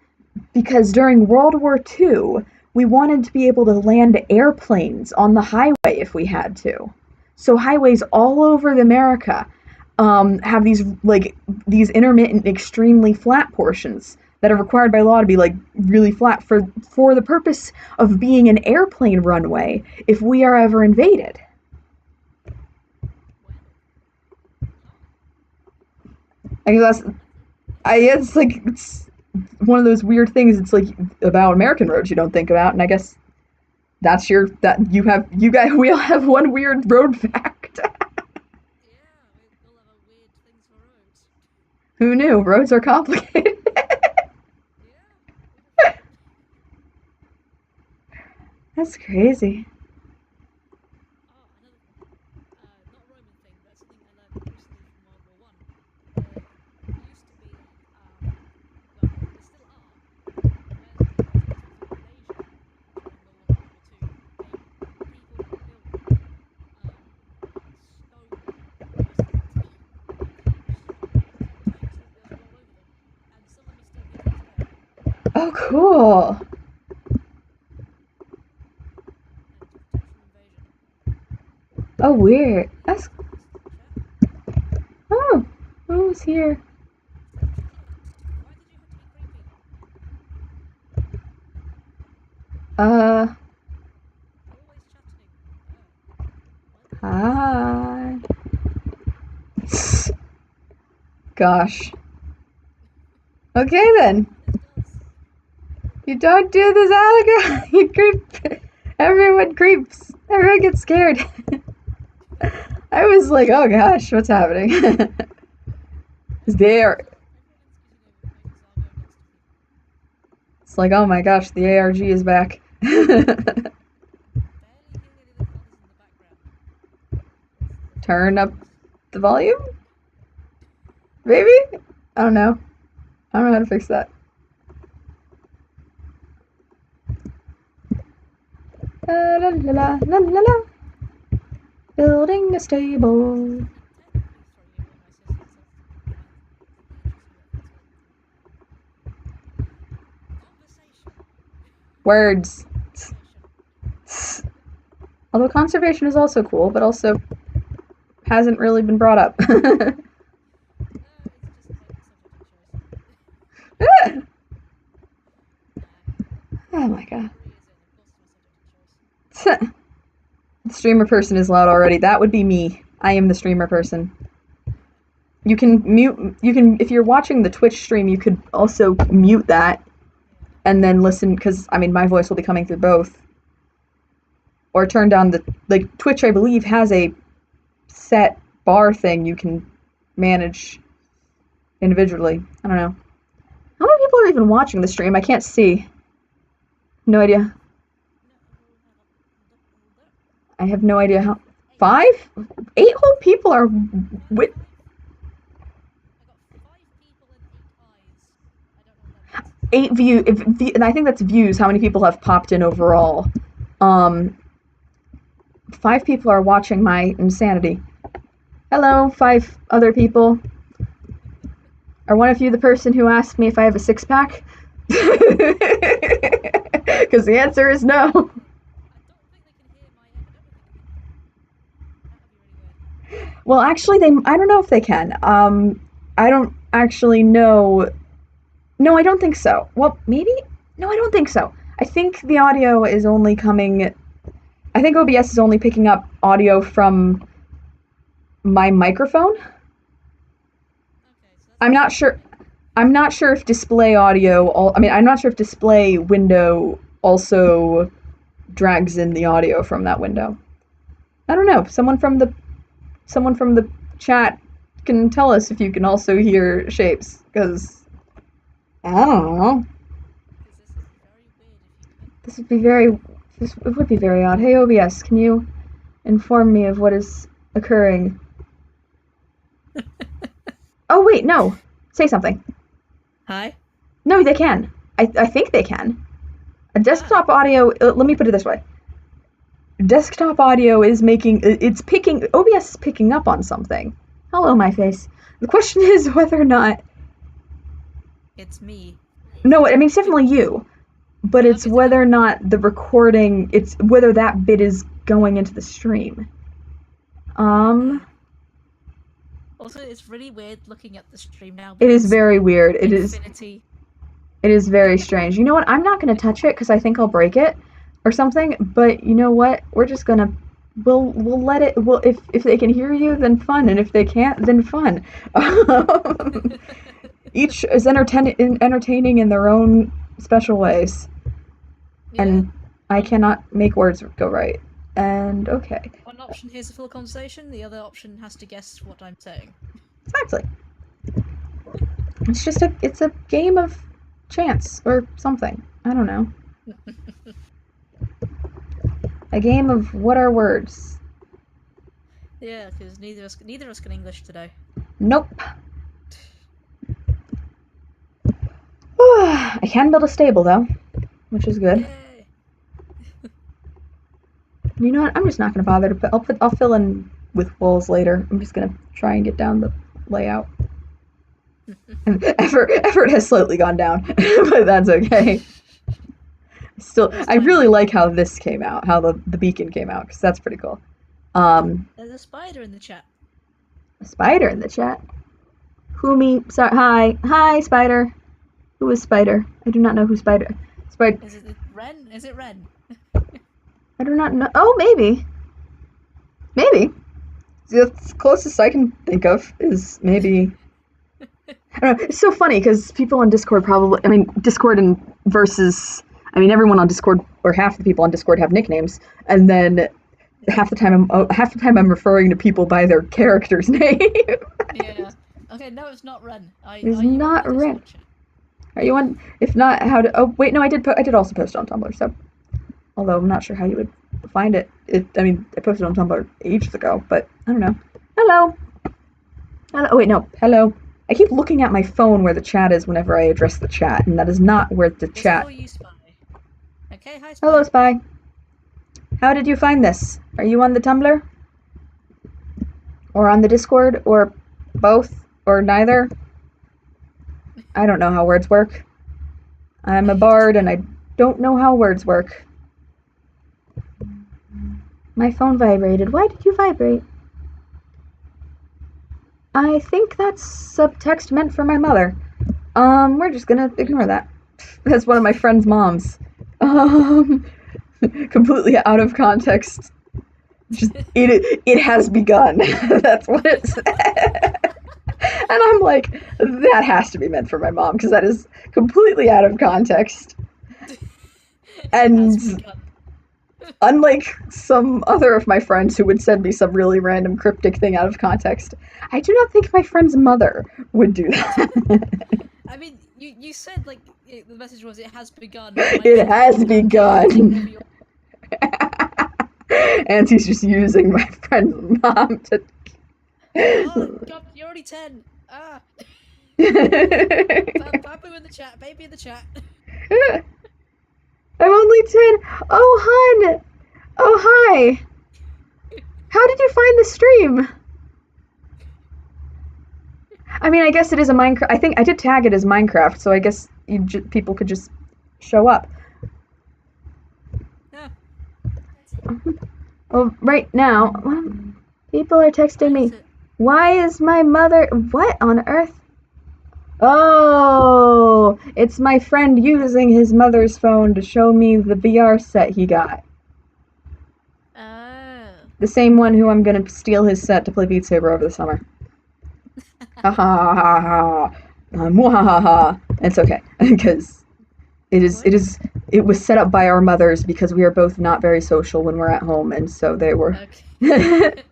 because during World War II, we wanted to be able to land airplanes on the highway if we had to. So highways all over America have these intermittent, extremely flat portions that are required by law to be like really flat for the purpose of being an airplane runway if we are ever invaded. well, huh? I guess that's I Interesting. it's like it's one of those weird things. It's like about American roads you don't think about, and I guess that's your that you guys we all have one weird road fact. Yeah, we all have our weird things for roads. Who knew roads are complicated? Yeah. That's crazy. Oh, another not Roman thing, but something I learned recently from World War One. There used to be, well, there still are. When the Russians were through Malaysia during World War Two, they people built stone basements so tanks wouldn't be able to roll over them, and some of them are still here to this day. Oh, cool. And to protect from invasion. Oh, There's weird. a That's. Outpost in the chat. Oh, who's here? Stop chatting. Why did you have to be creepy? Uh, Always chatting. Might be a bit busy. hi. Gosh. Okay then. Ah, this does. You don't do this, Alaka. You creep. Everyone creeps. Everyone gets scared. I was like, oh gosh, what's happening? There. Everyone's getting over Zargo lots of people. It's like, oh my gosh, the ARG is back. Barely hearing any of those others in the background. Let's Turn up focus. the volume? Maybe? I don't know. I don't know how to fix that. La la la la la la. Building a stable. Technically throwing away my assistants. I find something interesting about that as well. Conversation. Words. Conversation. Although conservation is also cool, but also hasn't really been brought up. No, it's just like a subject of choice. Nah. Oh It's my not god. free, is it? Of course it's my subject of choice. The streamer person is loud already. That would be me. I am the streamer person. You can mute. You can, if you're watching the Twitch stream, you could also mute that Yeah. and then listen, because I mean my voice will be coming through both. Or turn down the, like, Twitch I believe has a set bar thing you can manage individually. I don't know. How many people are even watching the stream? I can't see. No idea. No, hang on. Hold up. I have no idea how. 8. 5? 8 whole people are Five? with 5? I got 5 people and 8 eyes. I don't know what that means. 8 view. And I think that's views. How many people have popped in overall? 5 people are watching my insanity. Hello, 5 other people. Are one of you the person who asked me if I have a 6-pack? Because the answer is no. I don't think they can hear my. I don't know if they can hear. That would be really weird. Well, actually, I don't know if they can. I don't actually know. No, I don't think so. Well, maybe. No, I don't think so. I think the audio is only coming. I think OBS is only picking up audio from my microphone. Okay, so that's I'm not fine. sure. I'm not sure if display audio. I mean, I'm not sure if display window also drags in the audio from that window. I don't know. Someone from the chat can tell us if you can also hear shapes, because I don't know. Because this would be very weird if you could. This would be very. This it would be very odd. Hey OBS, can you inform me of what is occurring? Oh wait, no. Say something. Hi. No, they can. I think they can. A desktop audio. Let me put it this way. Desktop audio is making. It's picking. OBS is picking up on something. Hello, my face. The question is whether or not. It's me. No, I mean it's definitely you. But it's Okay, whether or not the recording. It's whether that bit is going into the stream. Also, it's really weird looking at the stream now. It is very weird. It is. Infinity. It is very strange. You know what? I'm not gonna touch it because I think I'll break it or something. But you know what? We're just gonna. We'll let it. Well, if they can hear you, then fun, and if they can't, then fun. Each is entertaining in their own special ways, Yeah. and I cannot make words go right. And okay, One option hears a full conversation. The other option has to guess what I'm saying. exactly. It's a game of chance or something. I don't know. A game of what are words? Yeah, because neither of us can English today. Nope. I can build a stable though, which is good. Yay! You know what? I'm just not gonna bother to put. I'll fill in with walls later. I'm just gonna try and get down the layout. Effort has slightly gone down, but that's okay. Still, I really like how this came out, how the beacon came out, because that's pretty cool. There's a spider in the chat. A spider in the chat. Sorry, hi, spider. Who is spider? I do not know who spider. Spider. Is it Ren? Is it Ren? I do not know. Oh, maybe. The closest I can think of is maybe. I don't know. It's so funny because people on Discord Discord and versus. Everyone on Discord, or half the people on Discord, have nicknames, and then half the time I'm referring to people by their character's name. Yeah. Okay, no, it's not Ren. It's not Ren. Are you on? If not, how to? Oh, wait, no, I did also post it on Tumblr. So, although I'm not sure how you would find it. I posted it on Tumblr ages ago, but I don't know. Hello. Oh wait, no. Hello. I keep looking at my phone where the chat is whenever I address the chat, and that is not where the chat. You, Spy. Okay, hi, Spy. Hello, Spy. How did you find this? Are you on the Tumblr? Or on the Discord? Or both? Or neither? I don't know how words work. I'm a bard and I don't know how words work. My phone vibrated. Why did you vibrate? I think that's subtext meant for my mother. We're just gonna ignore that. That's one of my friend's moms. Completely out of context. Just it has begun. That's what it said. And I'm like, that has to be meant for my mom because that is completely out of context. And unlike some other of my friends who would send me some really random cryptic thing out of context, I do not think my friend's mother would do that. You said, the message was, it has begun. It has begun. Auntie's just using my friend's mom to... Oh, God, you're already 10. Ah. Babu in the chat, baby in the chat. I'm only 10. Oh, hun. Oh, hi. How did you find the stream? I guess it is a Minecraft. I think I did tag it as Minecraft, so I guess people could just show up. Yeah. Oh, right now, people are texting me. Why is my mother... What on earth? Oh, it's my friend using his mother's phone to show me the VR set he got. Oh. The same one who I'm gonna steal his set to play Beat Saber over the summer. Ha ha ha ha. Mwahaha. It's okay, because it was set up by our mothers because we are both not very social when we're at home, and so they were... Okay.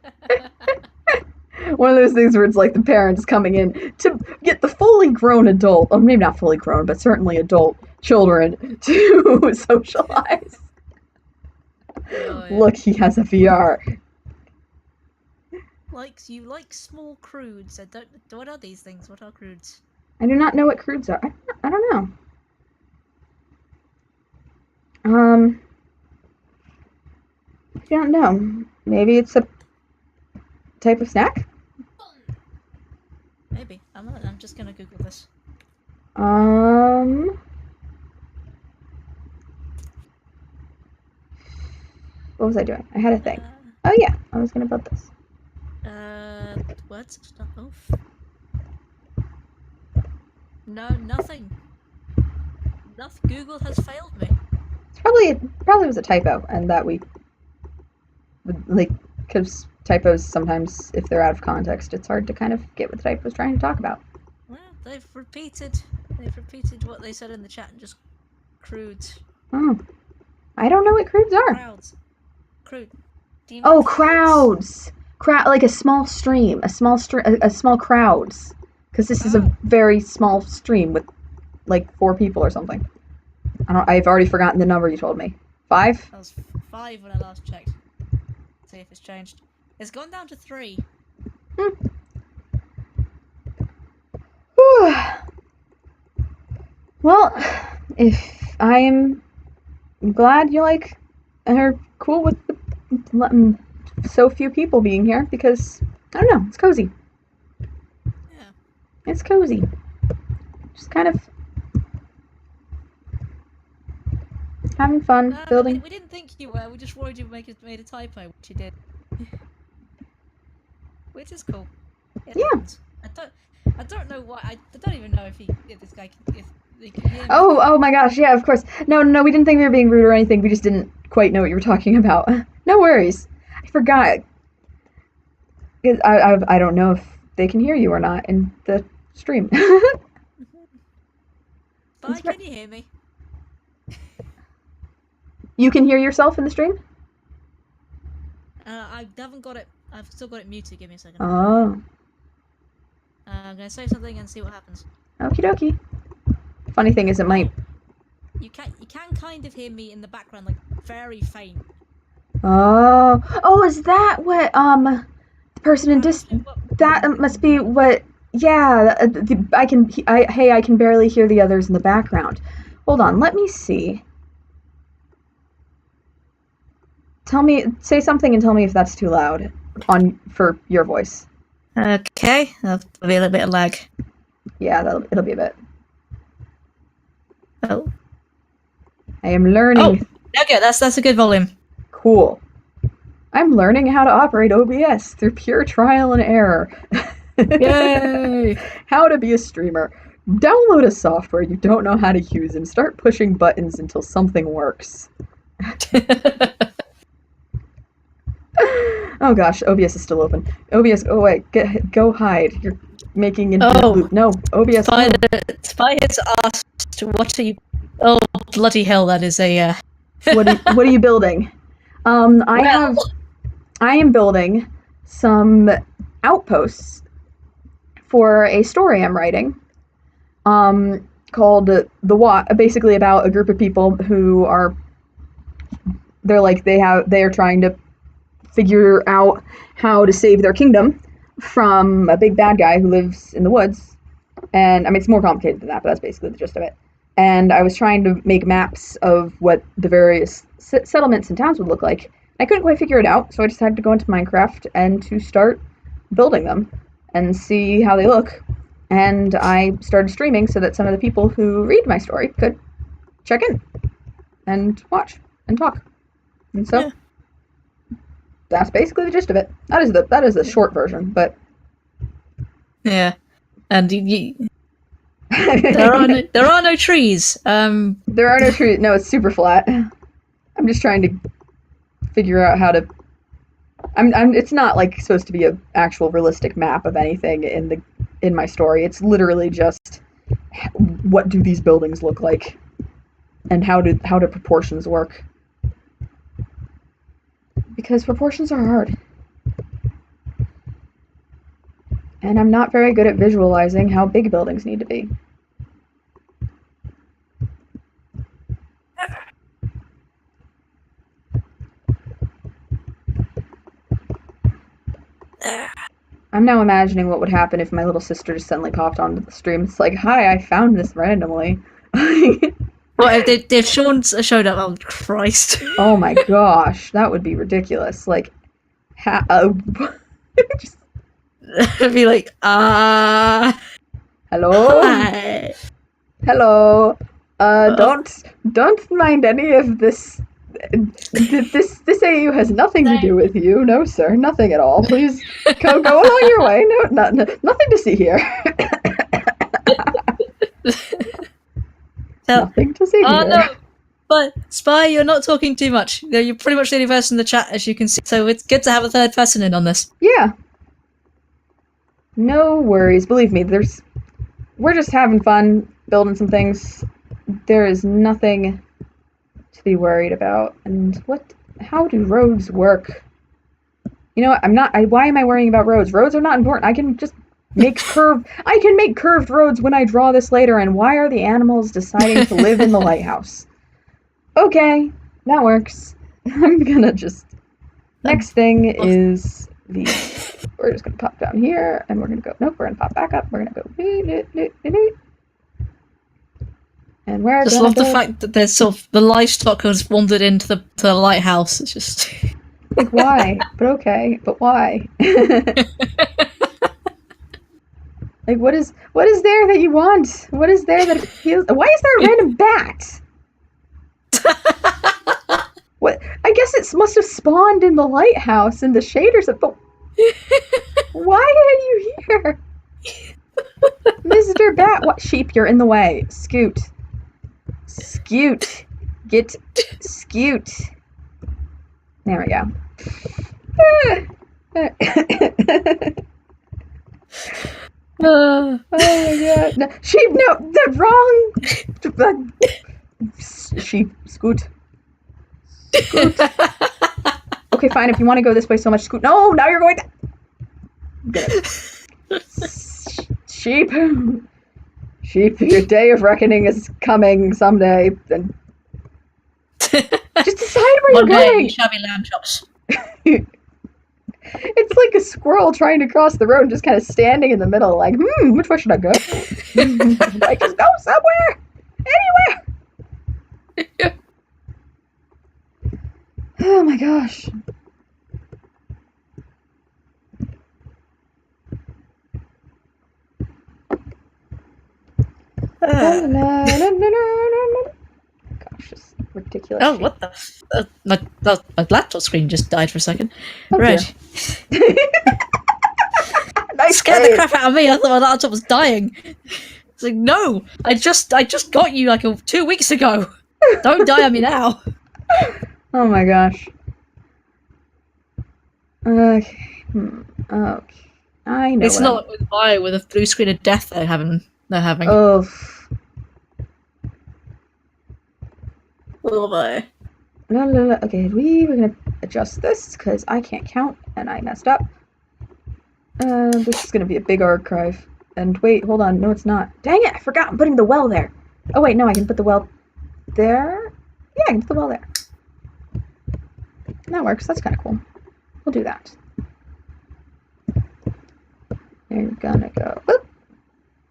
One of those things where it's like the parents coming in to get the fully grown adult, or maybe not fully grown, but certainly adult children to socialize. Oh, yeah. Look, he has a VR. You like small crudes. What are these things? What are crudes? I do not know what crudes are. I don't know. I don't know. Maybe it's a type of snack? Maybe. I'm just gonna Google this. What was I doing? I had a thing. Oh yeah, I was gonna build this. Words stop off. No, nothing. Google has failed me. It's probably was a typo, and that we because typos sometimes, if they're out of context, it's hard to kind of get what the type was trying to talk about. Well, they've repeated what they said in the chat and just crudes. Oh, I don't know what crudes are. Crowds. Crude. Oh, crowds. Like a small stream, a small crowds. Because this is a very small stream with like 4 people or something. I've already forgotten the number you told me. 5? That was 5 when I last checked. See if it's changed. It's gone down to 3. Well, if I'm glad you are cool with letting so few people being here, because I don't know, it's cozy. Yeah. It's cozy. Just kind of having fun building. We didn't think you were. We just worried you made a typo, which you did. Which is cool. It happens. I don't know why. I don't even know if this guy if they can hear me. Oh my gosh, yeah, of course. No, we didn't think we were being rude or anything. We just didn't quite know what you were talking about. No worries. I forgot. I don't know if they can hear you or not in the stream. Bye, can you hear me? You can hear yourself in the stream? I haven't got it. I've still got it muted. Give me a second. Oh. I'm gonna say something and see what happens. Okie dokie. Funny thing is, it might. You can kind of hear me in the background, like very faint. Oh, is that what the person in that must be what? Yeah, I can barely hear the others in the background. Hold on, let me see. Say something and tell me if that's too loud for your voice. Okay, there'll be a little bit of lag. Yeah, it'll be a bit. Oh. I am learning. Oh, okay, that's a good volume. Cool. I'm learning how to operate OBS through pure trial and error. Yay! How to be a streamer. Download a software you don't know how to use and start pushing buttons until something works. Oh gosh, OBS is still open. OBS, oh wait, go hide. You're making infinite loop. No, OBS. Spy has asked, what are you... Oh, bloody hell, that is a... What are you building? I am building some outposts for a story I'm writing, called The Watt, basically about a group of people who are, they are trying to figure out how to save their kingdom from a big bad guy who lives in the woods. And I mean, it's more complicated than that, but that's basically the gist of it. And I was trying to make maps of what the various settlements and towns would look like. I couldn't quite figure it out, so I decided to go into Minecraft and to start building them and see how they look. And I started streaming so that some of the people who read my story could check in and watch and talk. And so that's basically the gist of it. That is the short version, but yeah. And there are no trees. There are no trees. No, it's super flat. I'm just trying to figure out how to. It's not like supposed to be an actual realistic map of anything in my story. It's literally just what do these buildings look like, and how do proportions work? Because proportions are hard, and I'm not very good at visualizing how big buildings need to be. I'm now imagining what would happen if my little sister just suddenly popped onto the stream. It's like, hi, I found this randomly. Well, if Sean showed up, oh Christ! Oh my gosh, that would be ridiculous. Like, just... I'd be like, hello, hi. Hello. Don't mind any of this. This AU has nothing to do with you. No, sir, nothing at all. Please go along your way. No, nothing to see here. Nothing to see here. No. But Spy, you're not talking too much. You're pretty much the only person in the chat, as you can see. So it's good to have a third person in on this. Yeah. No worries. Believe me, we're just having fun building some things. There is nothing to be worried about. And how do roads work? You know what? why am I worrying about roads? Roads are not important. I can just make curved roads when I draw this later. And why are the animals deciding to live in the lighthouse? Okay, that works. I'm gonna just... Next thing is the... We're just gonna pop down here, and we're gonna go... Nope, we're gonna pop back up. We're gonna go... And we're Just gonna love go... the fact that there's sort of the livestock has wandered into the lighthouse. It's just Like, why? But okay, but why? Like, what is there that you want? What is there that feels... Why is there a random bat? What? I guess it must have spawned in the lighthouse in the shade or something. But why are you here? Mr. Bat, what? Sheep, you're in the way. Scoot. Scoot. Get scoot. There we go. Oh my god. No, sheep, no, the wrong. Sheep, scoot. Scoot. Okay, fine, if you want to go this way so much, scoot. No, now you're going to... Sheep. Sheep, your day of reckoning is coming someday. Then just decide where you're going. you shall be lamb chops. It's like a squirrel trying to cross the road and just kind of standing in the middle like, which way should I go? I just go somewhere. Anywhere. Oh my gosh. Gosh, this ridiculous. Oh, what the? My laptop screen just died for a second. Oh, right. Nice Scared save. the crap out of me. I thought my laptop was dying. It's like, no, I just got you like 2 weeks ago. Don't die on me now. Oh my gosh. Okay. Okay. I know. It's not with Bio with a blue screen of death they're having. Oh. Oh boy. No. Okay, we're gonna adjust this because I can't count and I messed up. This is gonna be a big archive. And wait, hold on. No, it's not. Dang it! I forgot. I'm putting the well there. Oh wait, no, I can put the well there. Yeah, I can put the well there. That works. That's kind of cool. We'll do that. You're gonna go. Whoop.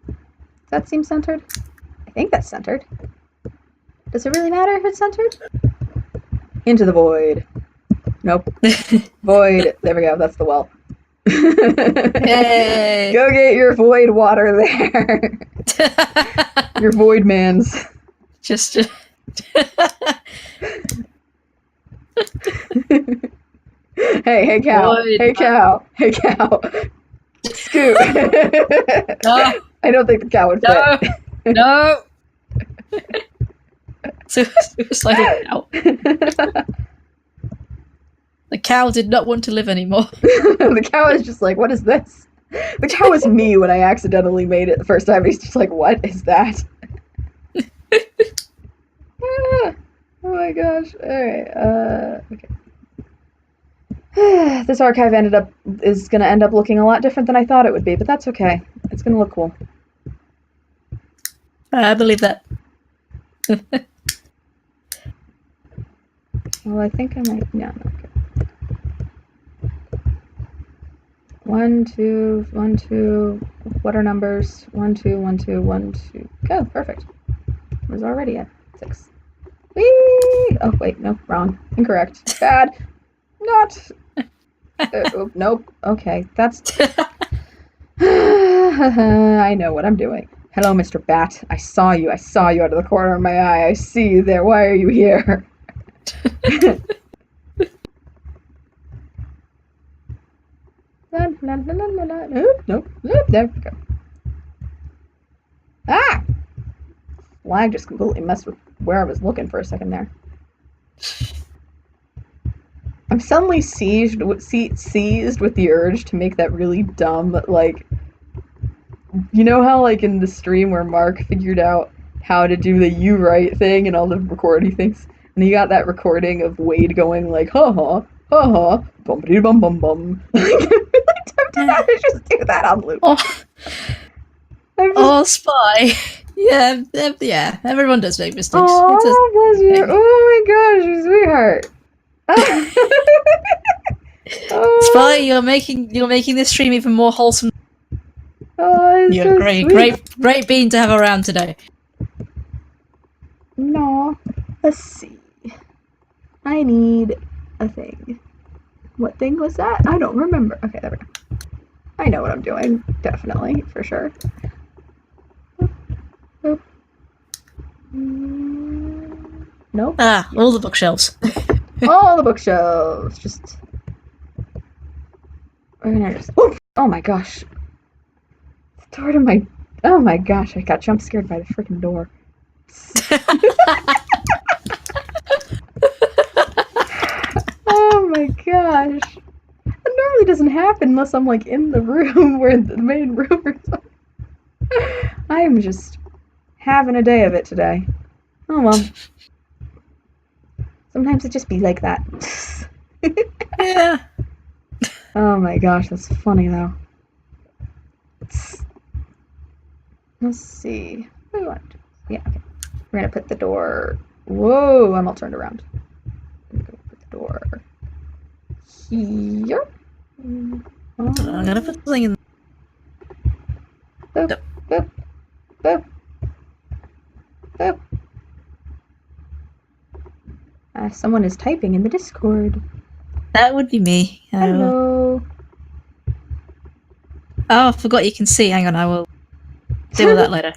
Does that seem centered? I think that's centered. Does it really matter if it's centered? Into the void. Nope. Void. There we go. That's the well. Yay. Go get your void water there. Your void mans. Just. Hey cow. Void. Hey cow. Hey cow. Scoot. No. I don't think the cow would fit. No. Suicidal cow. The cow did not want to live anymore. The cow is just like, what is this? The cow is me when I accidentally made it the first time. He's just like, what is that? Oh my gosh. Alright, okay. This archive is gonna end up looking a lot different than I thought it would be, but that's okay. It's gonna look cool. I believe that. Well, I think I might... No, okay. 1, 2, 1, 2. What are numbers? 1, 2, 1, 2, 1, 2. Go, perfect. I was already at 6. Whee! Oh, wait, no, wrong. Incorrect. Bad. Not. Nope. Okay, that's... I know what I'm doing. Hello, Mr. Bat. I saw you. I saw you out of the corner of my eye. I see you there. Why are you here? Nope. There we go. Ah! Flag just completely messed with where I was looking for a second there. I'm suddenly seized with the urge to make that really dumb, like... You know how, like, in the stream where Mark figured out how to do the you right thing and all the recording things? And he got that recording of Wade going, like, ha-ha, bumpity bum bum bum. Like, I'm really tempted to just do that on loop. Oh, Spy. Yeah, everyone does make mistakes. Oh, bless you. Oh my gosh, you sweetheart. Spy, you're making this stream even more wholesome. Oh, it's You're so great, sweet. great being to have around today. No. Let's see. I need a thing. What thing was that? I don't remember. Okay, there we go. I know what I'm doing. Definitely, for sure. Nope. Nope. Ah, all the bookshelves. All the bookshelves. Just. We're gonna just. Oh my gosh. The door to my. Oh my gosh, I got jump scared by the freaking door. Oh my gosh. That normally doesn't happen unless I'm like in the room where the main room or something. I am just having a day of it today. Oh well. Sometimes it just be like that. Yeah. Oh my gosh, that's funny though. Let's see. What do you want? Yeah, okay. We're gonna put the door. Whoa, I'm all turned around. I'm gonna put the door here. I'm gonna put something in. Boop, boop, boop, boop. Someone is typing in the Discord. That would be me. Hello. Oh, I forgot you can see. Hang on, I will deal with that later.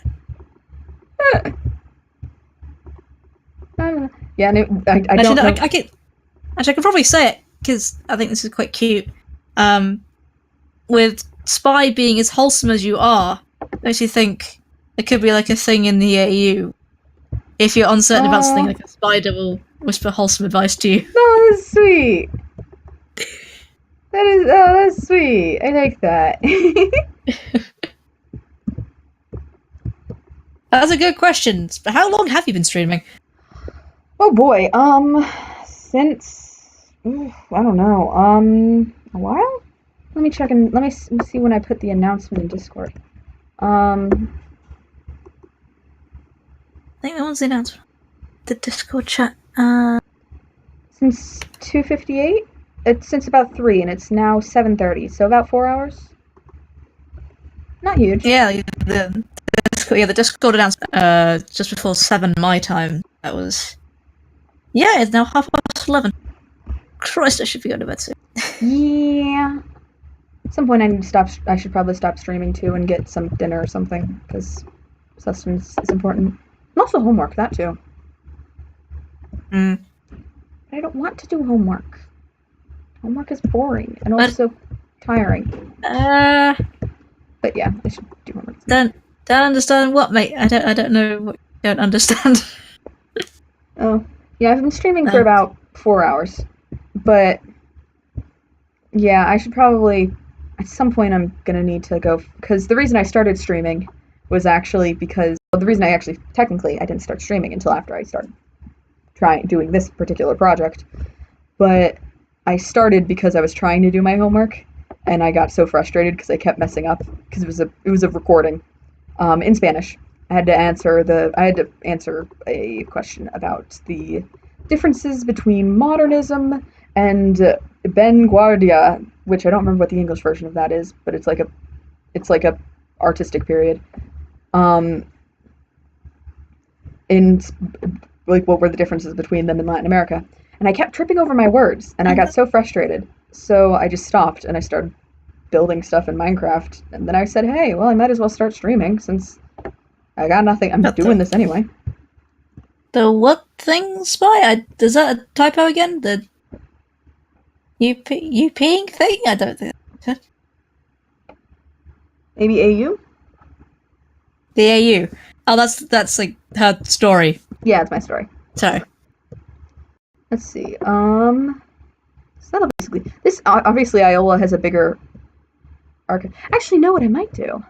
Yeah, no, I Actually, don't no, know. I can probably say it because I think this is quite cute. With Spy being as wholesome as you are, makes you think there could be like a thing in the AU. If you're uncertain about something, like a spider will whisper wholesome advice to you. Oh, that's sweet. That's sweet. I like that. That's a good question. But how long have you been streaming? Oh boy. Since I don't know. A while. Let me check and let me see when I put the announcement in Discord. I think that one's the announcement. The Discord chat. Since 2:58. It's since about 3, and it's now 7:30. So about 4 hours. Not huge. Yeah, the Discord announcement. Just before 7 my time. That was. Yeah, it's now 11:30. Christ, I should be going to bed soon. Yeah. At some point, I need to stop. I should probably stop streaming too and get some dinner or something because sustenance is important. And also homework, that too. Mm. But I don't want to do homework. Homework is boring and also tiring. But yeah, I should do homework. Don't understand what, mate. I don't know what you don't understand. Oh, yeah, I've been streaming for about 4 hours. But yeah, I should probably at some point I'm gonna need to go because the reason I started streaming was actually because the reason I actually technically I didn't start streaming until after I started doing this particular project. But I started because I was trying to do my homework and I got so frustrated because I kept messing up because it was a recording in Spanish. I had to answer a question about the differences between modernism and vanguardia, which I don't remember what the English version of that is, but it's like a artistic period. In like what were the differences between them in Latin America? And I kept tripping over my words, and I got so frustrated. So I just stopped and I started building stuff in Minecraft. And then I said, hey, well, I might as well start streaming since I got nothing. I'm doing this anyway. The what thing, Spy? Is that a typo again? The you peeing thing? I don't think. Maybe AU? The AU. Oh, that's like her story. Yeah, it's my story. Sorry. Let's see. So that'll basically this. Obviously, Iola has a bigger archive. Actually, know what I might do?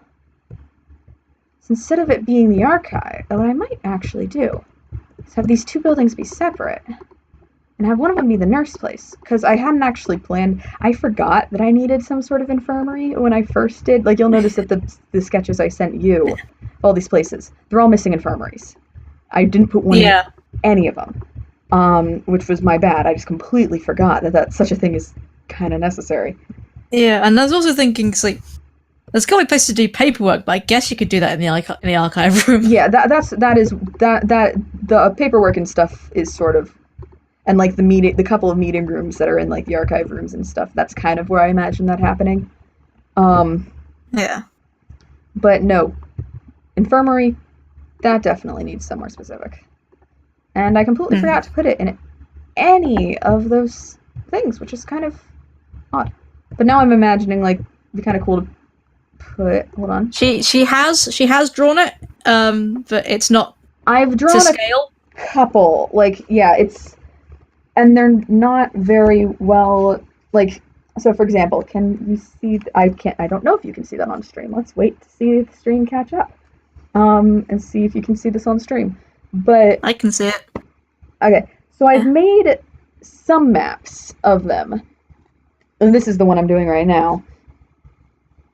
Instead of it being the archive, what I might actually do is have these two buildings be separate and have one of them be the nurse place. Because I hadn't actually planned. I forgot that I needed some sort of infirmary when I first did. Like, you'll notice that the sketches I sent you, all these places, they're all missing infirmaries. I didn't put one in any of them. which was my bad. I just completely forgot that such a thing is kind of necessary. Yeah, and I was also thinking, it's like, there's got to be a place to do paperwork, but I guess you could do that in the archive room. Yeah, that the paperwork and stuff is sort of, and like the couple of meeting rooms that are in like the archive rooms and stuff. That's kind of where I imagine that happening. Yeah. But no, infirmary, that definitely needs somewhere specific. And I completely forgot to put it in any of those things, which is kind of odd. But now I'm imagining like it'd be kind of cool to put. Hold on. She has drawn it, but it's not I've drawn to a scale. couple. Like, yeah, and they're not very well. Like, so for example, can you see? I don't know if you can see that on stream. Let's wait to see the stream catch up. And see if you can see this on stream. But I can see it. okay, so I've made some maps of them, and this is the one I'm doing right now.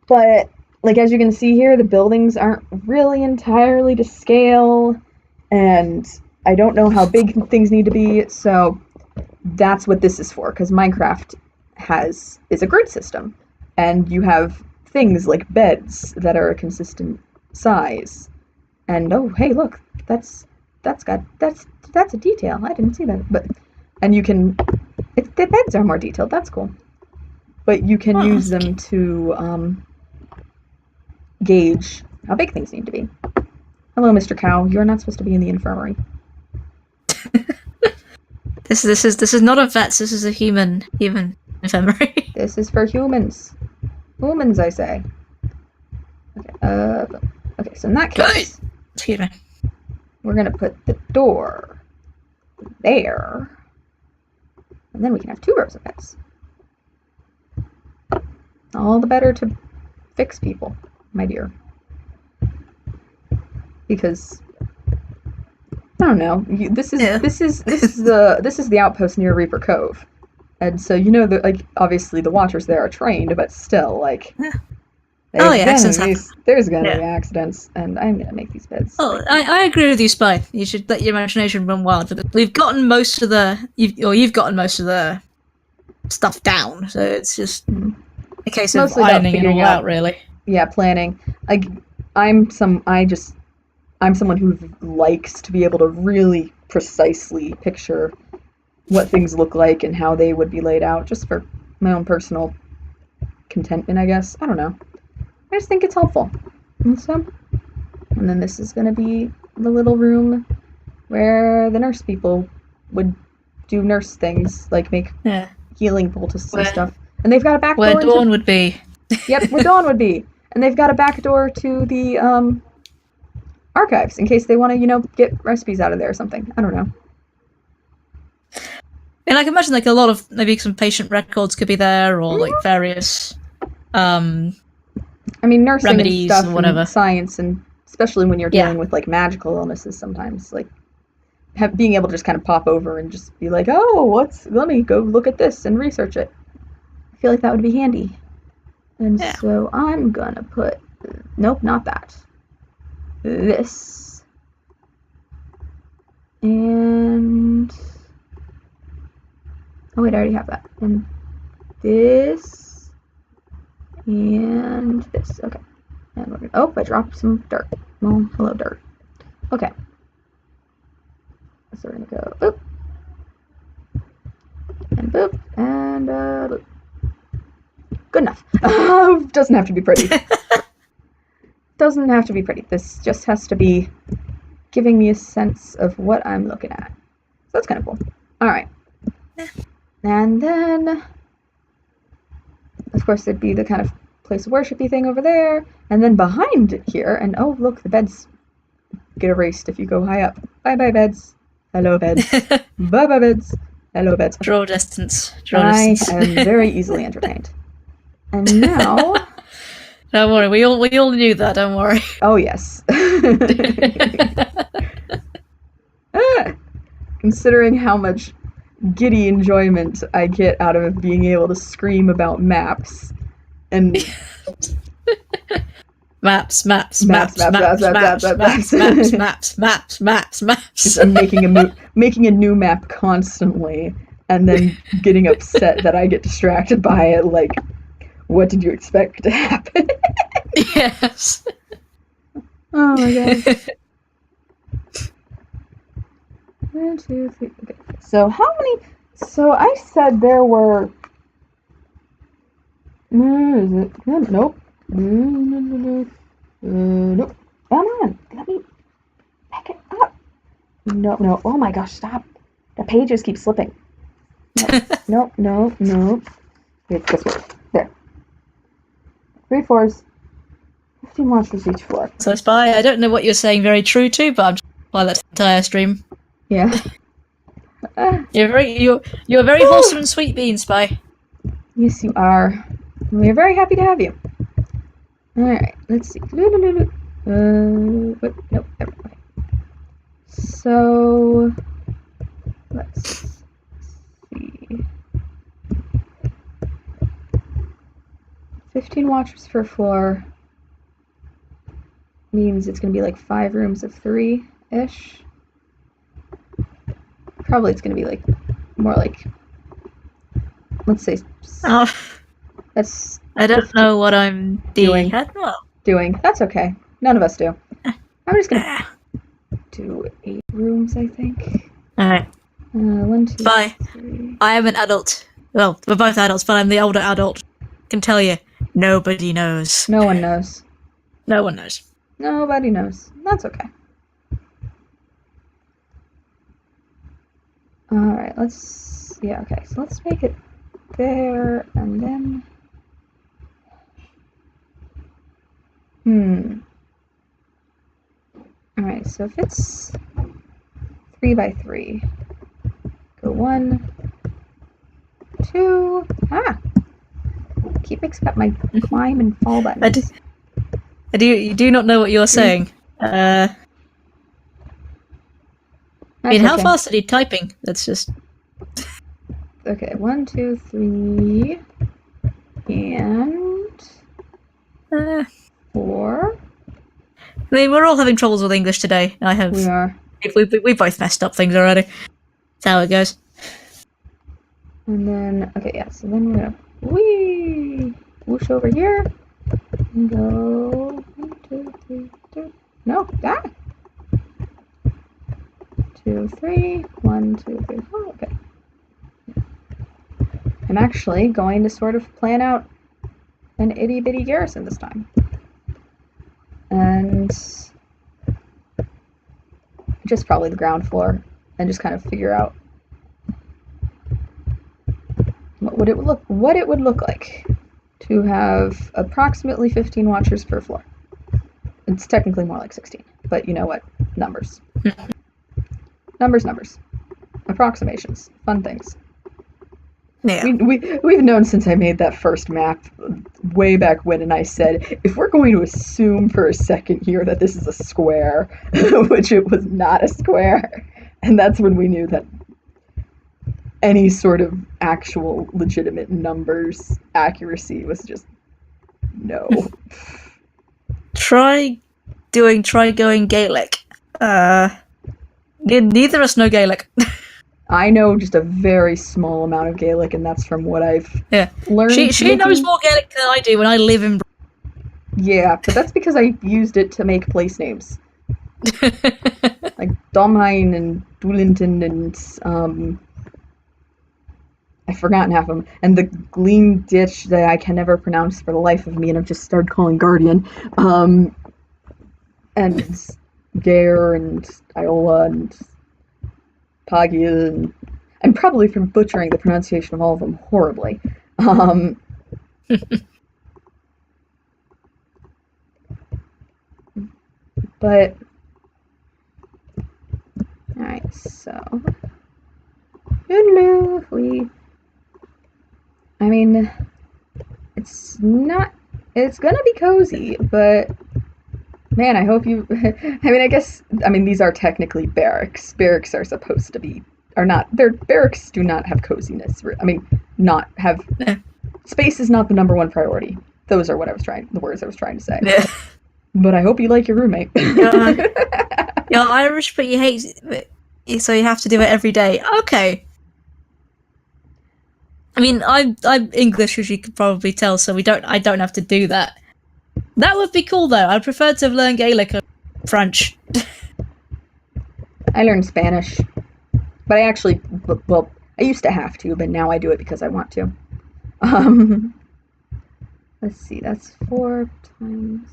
But like as you can see here, the buildings aren't really entirely to scale, and I don't know how big things need to be. So that's what this is for, because Minecraft is a grid system, and you have things like beds that are a consistent size. And oh, hey, look, that's a detail. I didn't see that. But and you can, the beds are more detailed. That's cool. But you can use them to gauge how big things need to be. Hello, Mr. Cow. You're not supposed to be in the infirmary. This is not a vet. This is a human infirmary. This is for humans. Humans, I say. Okay. Okay. So in that case, excuse me, we're gonna put the door there, and then we can have 2 rows of beds. All the better to fix people, my dear. Because I don't know. This is the outpost near Reaper Cove, and so you know that like obviously the watchers there are trained, but still like. There's gonna be accidents, and I'm gonna make these beds. Oh, I agree with you, Spy. You should let your imagination run wild. But you've gotten most of the stuff down, so it's just a case of mostly ironing it all out, really. Yeah, planning. Like I'm someone who likes to be able to really precisely picture what things look like and how they would be laid out, just for my own personal contentment, I guess. I don't know. I just think it's helpful. And then this is going to be the little room where the nurse people would do nurse things, like make healing poultices and stuff. And they've got a back door. Where Dawn would be. Yep, where Dawn would be. And they've got a back door to the archives in case they want to, get recipes out of there or something. I don't know. And I can imagine like a lot of maybe some patient records could be there, or like various I mean, nursing remedies and stuff, and whatever, and science, and especially when you're dealing with like magical illnesses, sometimes like being able to just kind of pop over and just be like, oh, let me go look at this and research it. I feel like that would be handy. And so I'm gonna put, nope, not that. This. And oh wait, I already have that. And this. And this. Okay. And we're gonna, oh, I dropped some dirt. Oh, hello, dirt. Okay. So we're gonna go boop. And boop. And boop. Good enough. Doesn't have to be pretty. Doesn't have to be pretty. This just has to be giving me a sense of what I'm looking at. So that's kind of cool. Alright. And then, of course, there'd be the kind of place of worship-y thing over there. And then behind it here, and oh, look, the beds get erased if you go high up. Bye-bye, beds. Hello, beds. Bye-bye, beds. Hello, beds. Draw distance. I am very easily entertained. And now... Don't worry, we all knew that, don't worry. Oh, yes. Considering how much giddy enjoyment I get out of being able to scream about maps and Maps, maps, Maps, maps, maps, maps, maps, maps, maps, maps, maps. maps, maps, maps, maps. Just making a new map constantly, and then getting upset that I get distracted by it. Like, what did you expect to happen? Yes. Oh my god. 1, 2, 3. Okay. So how many? So I said there were. Nope. Nope. Come on. Let me back it up. No, no. Oh my gosh, stop. The pages keep slipping. No, no, no. It's this way. There. 3 floors. 15 monsters each floor. So, Spy, I don't know what you're saying very true to, but I'm just apply that to the entire stream. Yeah. You're very wholesome and sweet bean, Spy. Yes, you are. We're very happy to have you. Alright, let's see. Nope. Okay. So, let's see. 15 watchers per floor means it's going to be like 5 rooms of 3-ish. Probably it's going to be like more like, let's say, Oh, that's I don't know what I'm Doing. doing. That's okay. None of us do. I'm just going to do 8 rooms, I think. Alright. 1, 2, Spy, 3. I am an adult. Well, we're both adults, but I'm the older adult. I can tell you, nobody knows. No one knows. No one knows. Nobody knows. That's okay. Alright, yeah, okay, so let's make it there, and then... Alright, so if it's 3 by 3, go 1, 2, keep mixing up my climb and fall buttons. You do not know what you're saying. I mean, how fast are you typing? That's just... Okay, 1, 2, 3, and 4. I mean, we're all having troubles with English today. We are. We both messed up things already. That's how it goes. And then, okay, yeah, so then we're gonna whoosh over here, and go 1, 2, 3, 2. No, 2, 3, 1, 2, 3, 4. Okay. I'm actually going to sort of plan out an itty bitty garrison this time. And just probably the ground floor, and just kind of figure out what it would look like to have approximately 15 watchers per floor. It's technically more like 16, but you know what? Numbers. Numbers. Approximations. Fun things. Yeah. We've known since I made that first map way back when, and I said, if we're going to assume for a second here that this is a square, which it was not a square, and that's when we knew that any sort of actual legitimate numbers accuracy was just no. Try going Gaelic. Neither of us know Gaelic. I know just a very small amount of Gaelic, and that's from what I've learned. She knows more Gaelic than I do when I live in... Yeah, but that's because I used it to make place names. Like Domhain and Doolinton and I've forgotten half of them. And the Gleam Ditch that I can never pronounce for the life of me, and I've just started calling Guardian. And Gare and Iola and Pagil, and I'm probably butchering the pronunciation of all of them horribly. But alright, so I mean, it's gonna be cozy, but man, I hope you I mean, these are technically barracks. Barracks are supposed to be barracks do not have coziness. I mean, not have space is not the number one priority. Those are the words I was trying to say. but I hope you like your roommate. You're Irish, but you hate, so you have to do it every day. Okay. I mean, I'm English, as you could probably tell, so I don't have to do that. That would be cool, though. I'd prefer to learn Gaelic or French. I learned Spanish, but I actually, well, I used to have to, but now I do it because I want to. Let's see, that's 4 times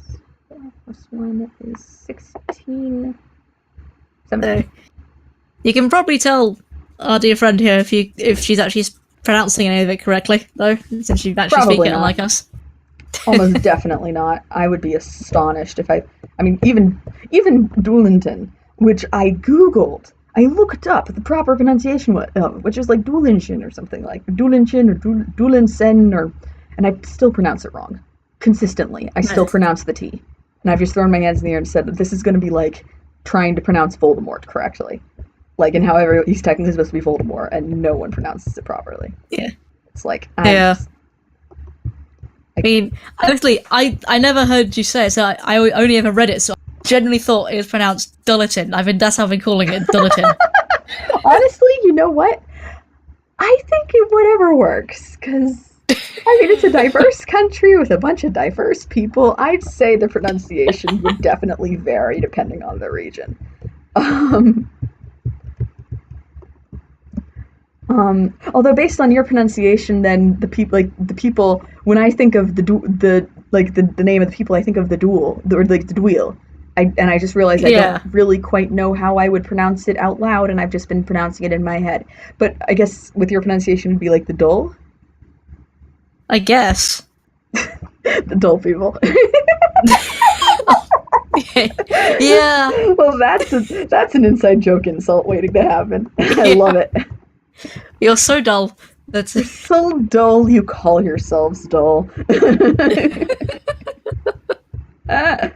4 plus 1 is 16. 17. You can probably tell our dear friend here if she's actually pronouncing any of it correctly, though, since you actually Probably speak it not. unlike us. Almost definitely not. I would be astonished if I mean, even Doolington, which I googled. I looked up the proper pronunciation, which is like Doolington or something like Doolington or Doolinsen, and I still pronounce it wrong consistently. I still pronounce the T, and I've just thrown my hands in the air and said that this is going to be like trying to pronounce Voldemort correctly, like in however he's technically supposed to be Voldemort, and no one pronounces it properly. Yeah, it's like I mean, honestly, I never heard you say it, so I only ever read it, so I genuinely thought it was pronounced Dulleton. That's how I've been calling it, Dulleton. Honestly, you know what? I think whatever works, because, I mean, it's a diverse country with a bunch of diverse people. I'd say the pronunciation would definitely vary depending on the region. Although based on your pronunciation, then the people, when I think of the name of the people, I think of the duel, or like the duel. I just realized I don't really quite know how I would pronounce it out loud, and I've just been pronouncing it in my head. But I guess with your pronunciation, it'd be like the dull. I guess. The dull people. Yeah. Well, that's an inside joke insult waiting to happen. I love it. You're so dull. You're so dull, you call yourselves dull. Yeah.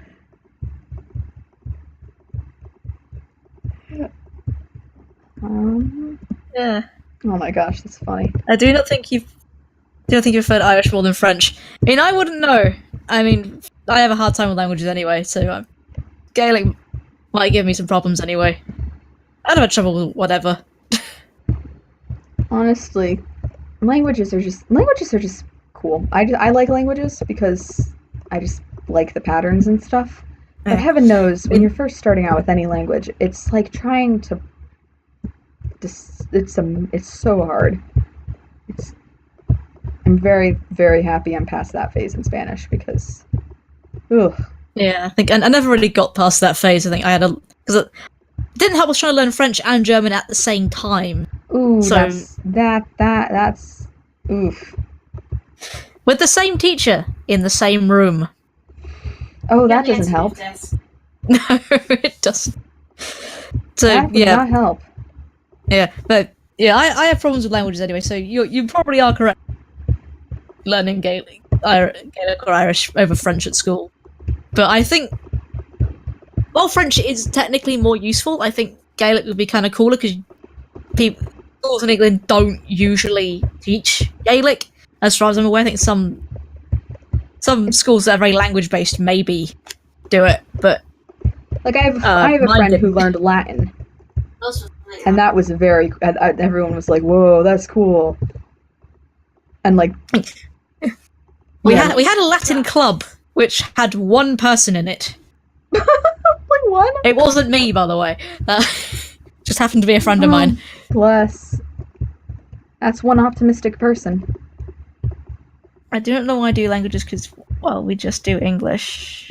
Oh my gosh, that's funny. I do not think you've preferred Irish more than French. I mean, I wouldn't know. I mean, I have a hard time with languages anyway, so Gaelic might give me some problems anyway. I'd have trouble with whatever. Honestly, languages are just cool. I like languages because I just like the patterns and stuff. But heaven knows, when you're first starting out with any language, it's like trying to. It's so hard. I'm very, very happy I'm past that phase in Spanish because. Ugh. Yeah, I think I never really got past that phase. I think I had because it didn't help us trying to learn French and German at the same time. Ooh, so, that's oof. With the same teacher in the same room. Oh, that doesn't help. No, it doesn't. So that would not help. Yeah, but yeah, I have problems with languages anyway. So you probably are correct. Learning Gaelic or Irish over French at school, but I think while French is technically more useful, I think Gaelic would be kind of cooler because schools in England don't usually teach Gaelic. As far as I'm aware, I think some schools that are very language based maybe do it, but like I have a friend who learned Latin, and that was everyone was like, "Whoa, that's cool," and like. We had a Latin club which had one person in it. Like one? It wasn't me, by the way. Just happened to be a friend of mine. Bless. That's one optimistic person. I don't know why I do languages because, well, we just do English.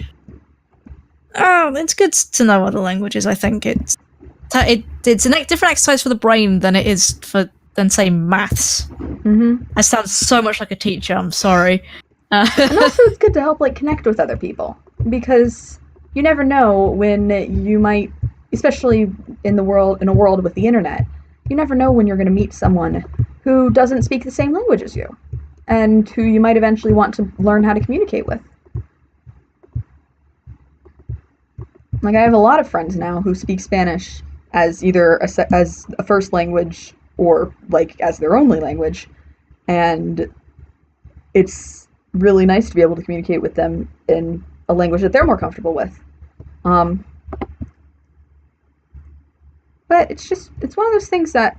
Oh, it's good to know other languages. I think it's a different exercise for the brain than it is than say maths. Mm-hmm. I sound so much like a teacher. I'm sorry. And also, it's good to help connect with other people because you never know when you might, especially in a world with the internet, you never know when you're going to meet someone who doesn't speak the same language as you, and who you might eventually want to learn how to communicate with. Like I have a lot of friends now who speak Spanish as either as a first language or as their only language, and it's really nice to be able to communicate with them in a language that they're more comfortable with. But it's one of those things that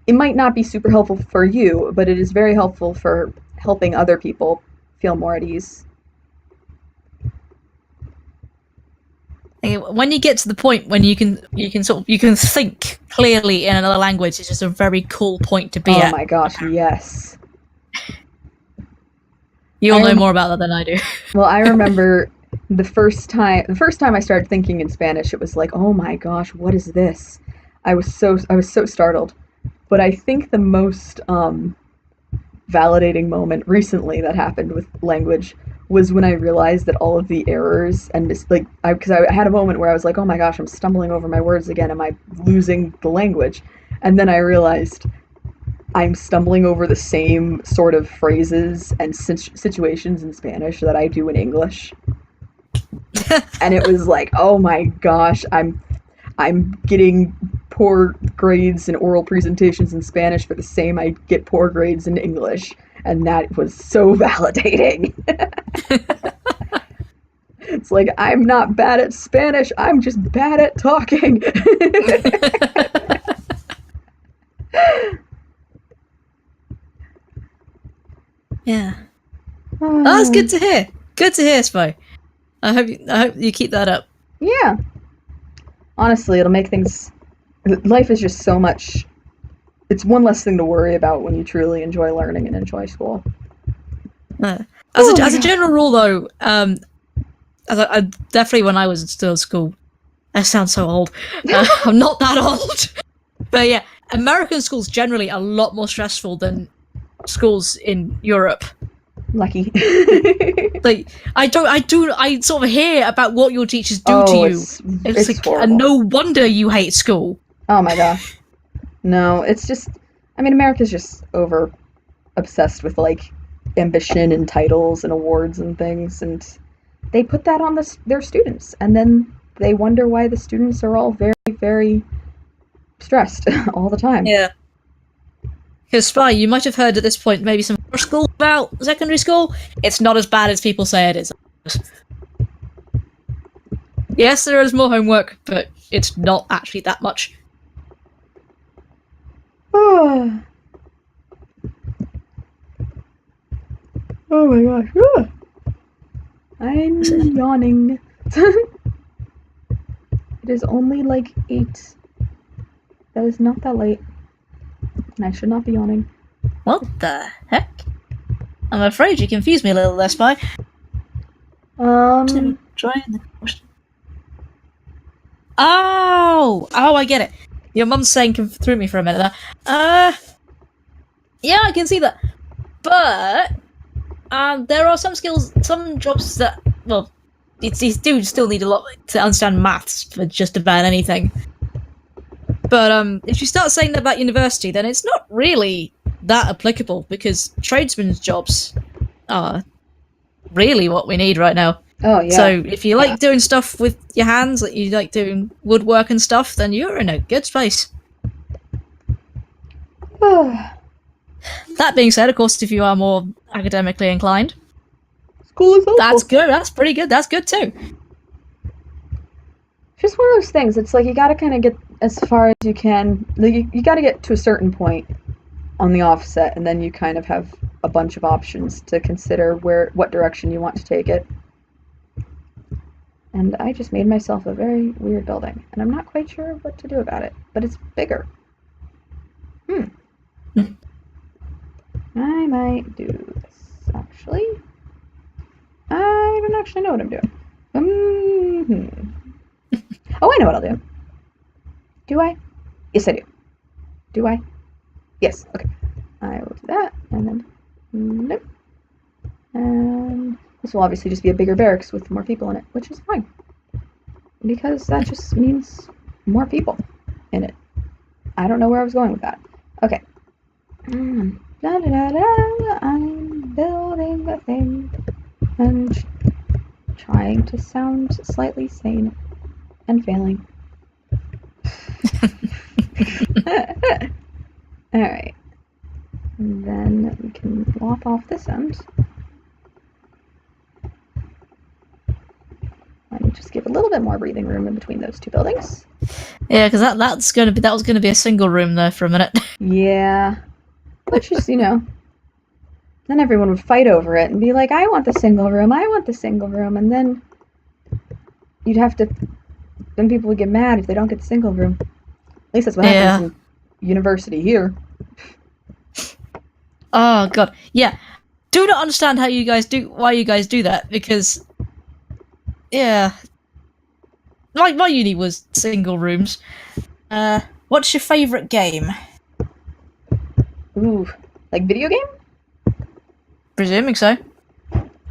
it might not be super helpful for you, but it is very helpful for helping other people feel more at ease. When you get to the point when you can think clearly in another language, it's just a very cool point to be at. Oh my gosh, yes. You'll know more about that than I do. Well, I remember the first time I started thinking in Spanish, it was like, oh my gosh, what is this? I was so startled. But I think the most validating moment recently that happened with language was when I realized that all of the errors and because I had a moment where I was like, oh my gosh, I'm stumbling over my words again. Am I losing the language? And then I realized I'm stumbling over the same sort of phrases and situations in Spanish that I do in English. And it was like, oh my gosh, I'm getting poor grades in oral presentations in Spanish for the same I get poor grades in English. And that was so validating. It's like, I'm not bad at Spanish, I'm just bad at talking. Yeah. Oh, that's good to hear. Good to hear, Spy. I hope you keep that up. Yeah. Honestly, it'll make things... Life is just so much... It's one less thing to worry about when you truly enjoy learning and enjoy school. As a general rule, though, I definitely when I was still at school, I sound so old. I'm not that old, but yeah, American schools generally are a lot more stressful than schools in Europe. Lucky. Like I sort of hear about what your teachers do to you. It's like, horrible. and no wonder you hate school. Oh my gosh. No, it's just, I mean, America's just over obsessed with like ambition and titles and awards and things, and they put that on their students, and then they wonder why the students are all very, very stressed all the time. Yeah. Because, Spy, you might have heard at this point maybe some school about secondary school. It's not as bad as people say it is. Yes, there is more homework, but it's not actually that much. Oh my gosh. I'm yawning. It is only like 8. That is not that late. And I should not be yawning. What the heck? I'm afraid you confused me a little there, Spy. Um. Try the question. Oh, I get it. Your mum's saying threw me for a minute there. Yeah, I can see that. But there are some jobs that, well, you do still need a lot to understand maths for just about anything. But if you start saying that about university, then it's not really that applicable, because tradesmen's jobs are really what we need right now. Oh, yeah. So if you like doing stuff with your hands, like you like doing woodwork and stuff, then you're in a good space. That being said, of course, if you are more academically inclined, school is helpful. That's good. That's pretty good. That's good too. Just one of those things. It's like you gotta kind of get as far as you can. Like you gotta get to a certain point on the offset, and then you kind of have a bunch of options to consider what direction you want to take it. And I just made myself a very weird building, and I'm not quite sure what to do about it, but it's bigger. I might do this, actually. I don't actually know what I'm doing. Oh, I know what I'll do. Do I? Yes, I do. Do I? Yes, okay. I will do that, and then nope. And this will obviously just be a bigger barracks with more people in it, which is fine. Because that just means more people in it. I don't know where I was going with that. Okay. Da, da, da, da. I'm building a thing and trying to sound slightly sane and failing. Alright. And then we can lop off this end. Let me just give a little bit more breathing room in between those two buildings. Yeah, because that was gonna be a single room there for a minute. Yeah. Which is, then everyone would fight over it and be like, I want the single room, I want the single room, and then then people would get mad if they don't get the single room. At least that's what happens in university here. Oh god, yeah. Do not understand why you guys do that, because yeah, my uni was single rooms. What's your favourite game? Ooh, like video game? Presuming so.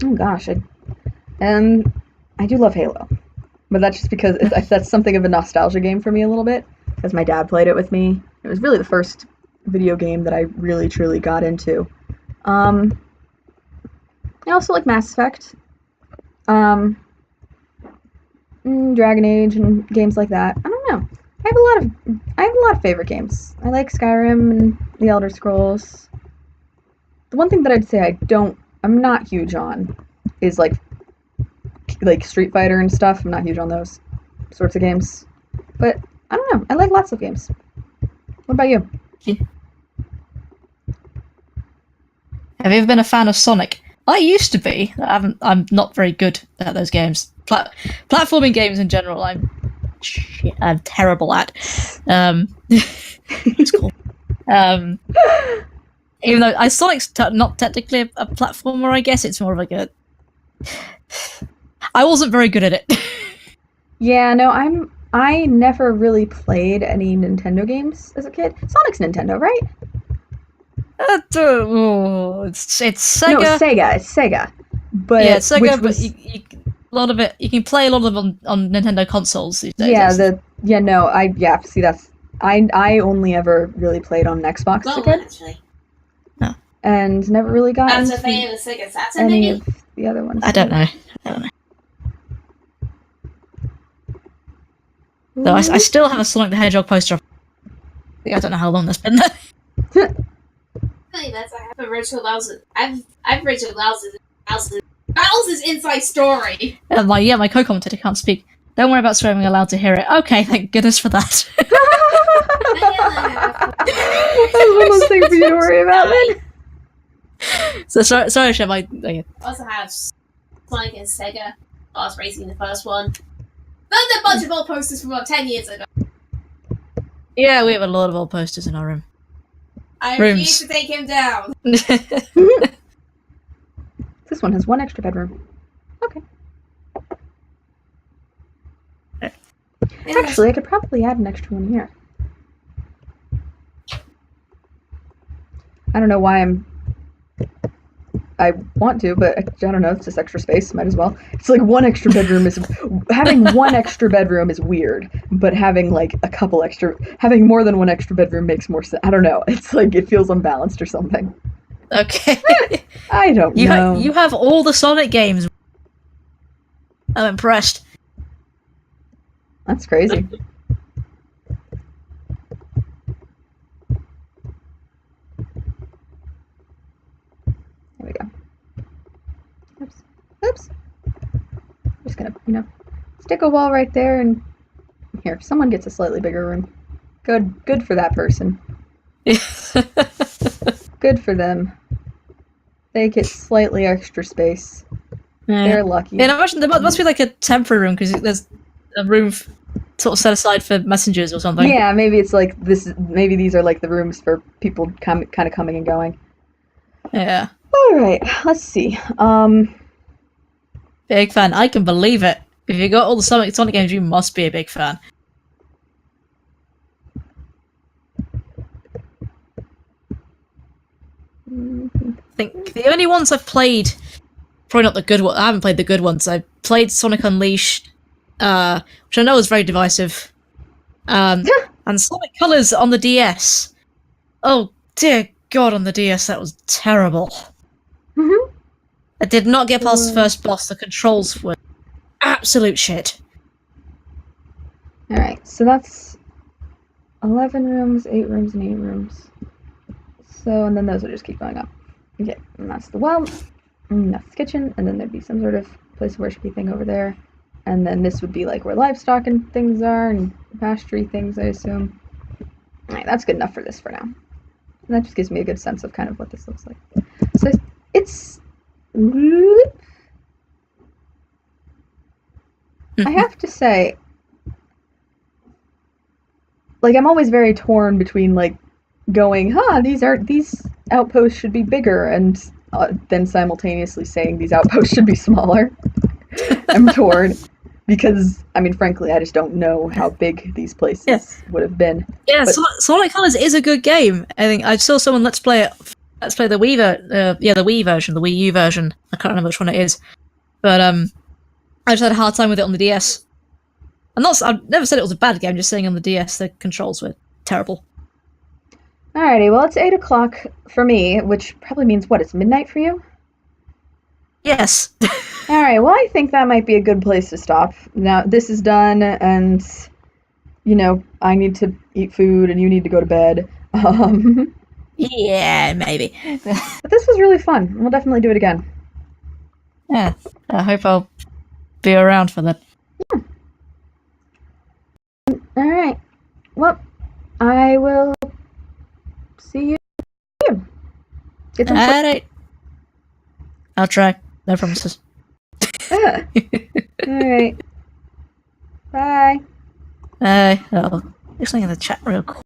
Oh gosh, I do love Halo, but that's just because that's something of a nostalgia game for me a little bit, because my dad played it with me. It was really the first video game that I really truly got into. I also like Mass Effect, Dragon Age, and games like that. I don't know. I have a lot of favorite games. I like Skyrim and The Elder Scrolls. The one thing that I'd say I'm not huge on is like Street Fighter and stuff. I'm not huge on those sorts of games. But I don't know. I like lots of games. What about you? Have you ever been a fan of Sonic? I used to be. I'm not very good at those games. Platforming games in general, I'm terrible at. It's cool. Even though Sonic's not technically a platformer, I guess it's more of like a. I wasn't very good at it. Yeah, no, I never really played any Nintendo games as a kid. Sonic's Nintendo, right? It's Sega. No, it's Sega. But yeah, it's Sega, was, but a lot of it you can play a lot of it on Nintendo consoles these days. Yeah, see that's I only ever really played on Xbox as a kid. Actually. No. And never really got That's into a fan of Sega Saturn, any maybe? of the other ones. I don't know. Though I still have a Sonic the Hedgehog poster. I don't know how long that's been there. Funny, I have a Rachel Bowser. I've Rachel Bowser's inside story. My co-commentator can't speak. Don't worry about swearing, we're allowed to hear it. Okay, thank goodness for that. That's one of those things for you to worry about then. So sorry, Chef. I also have Sonic and Sega. I was racing the first one. Then a bunch of old posters from about 10 years ago. Yeah, we have a lot of old posters in our room. I refuse to take him down. This one has one extra bedroom. Okay. Actually, I could probably add an extra one here. I don't know why I want to, but I don't know, it's just extra space, might as well. It's like having one extra bedroom is weird, but having having more than one extra bedroom makes more sense. I don't know, it's like, it feels unbalanced or something. Okay. I don't know. You have all the Sonic games. I'm impressed. That's crazy. There we go. Oops. Just gonna, stick a wall right there, and here, someone gets a slightly bigger room. Good for that person. Good for them. They get slightly extra space. Yeah. They're lucky. Yeah, I imagine there must be like a temporary room, because there's a room sort of set aside for messengers or something. Yeah, maybe it's like this. Maybe these are like the rooms for people kind of coming and going. Yeah. All right, let's see. Big fan. I can believe it. If you got all the Sonic games, you must be a big fan. I think the only ones I've played, probably not the good ones. I haven't played the good ones. I played Sonic Unleashed, which I know is very divisive, and Sonic Colors on the DS. Oh dear God, on the DS that was terrible. Mm-hmm. I did not get past the first boss. The controls were absolute shit. Alright, so that's 11 rooms, 8 rooms, and 8 rooms. So, and then those will just keep going up. Okay, and that's the well, and that's the kitchen, and then there'd be some sort of place of worshipy thing over there. And then this would be like where livestock and things are, and pasture things, I assume. Alright, that's good enough for this for now. And that just gives me a good sense of kind of what this looks like. So it's... I have to say, like, I'm always very torn between, like, going, these outposts should be bigger, and then simultaneously saying these outposts should be smaller. I'm torn. Because, I mean, frankly, I just don't know how big these places would have been. Yeah, but... Sonic Colors is a good game. I think I saw someone let's play the Wii the Wii version, the Wii U version. I can't remember which one it is, but I just had a hard time with it on the DS. I've never said it was a bad game. Just saying on the DS, the controls were terrible. Alrighty, well, it's 8 o'clock for me, which probably means what? It's midnight for you? Yes. Alright, well, I think that might be a good place to stop. Now, this is done, and, you know, I need to eat food, and you need to go to bed. Yeah, maybe. But this was really fun. We'll definitely do it again. Yeah, I hope I'll be around for that. Yeah. Alright. Well, I will see you. Get some Alright. I'll try. No promises. Alright. Bye. I'll do something in the chat real quick.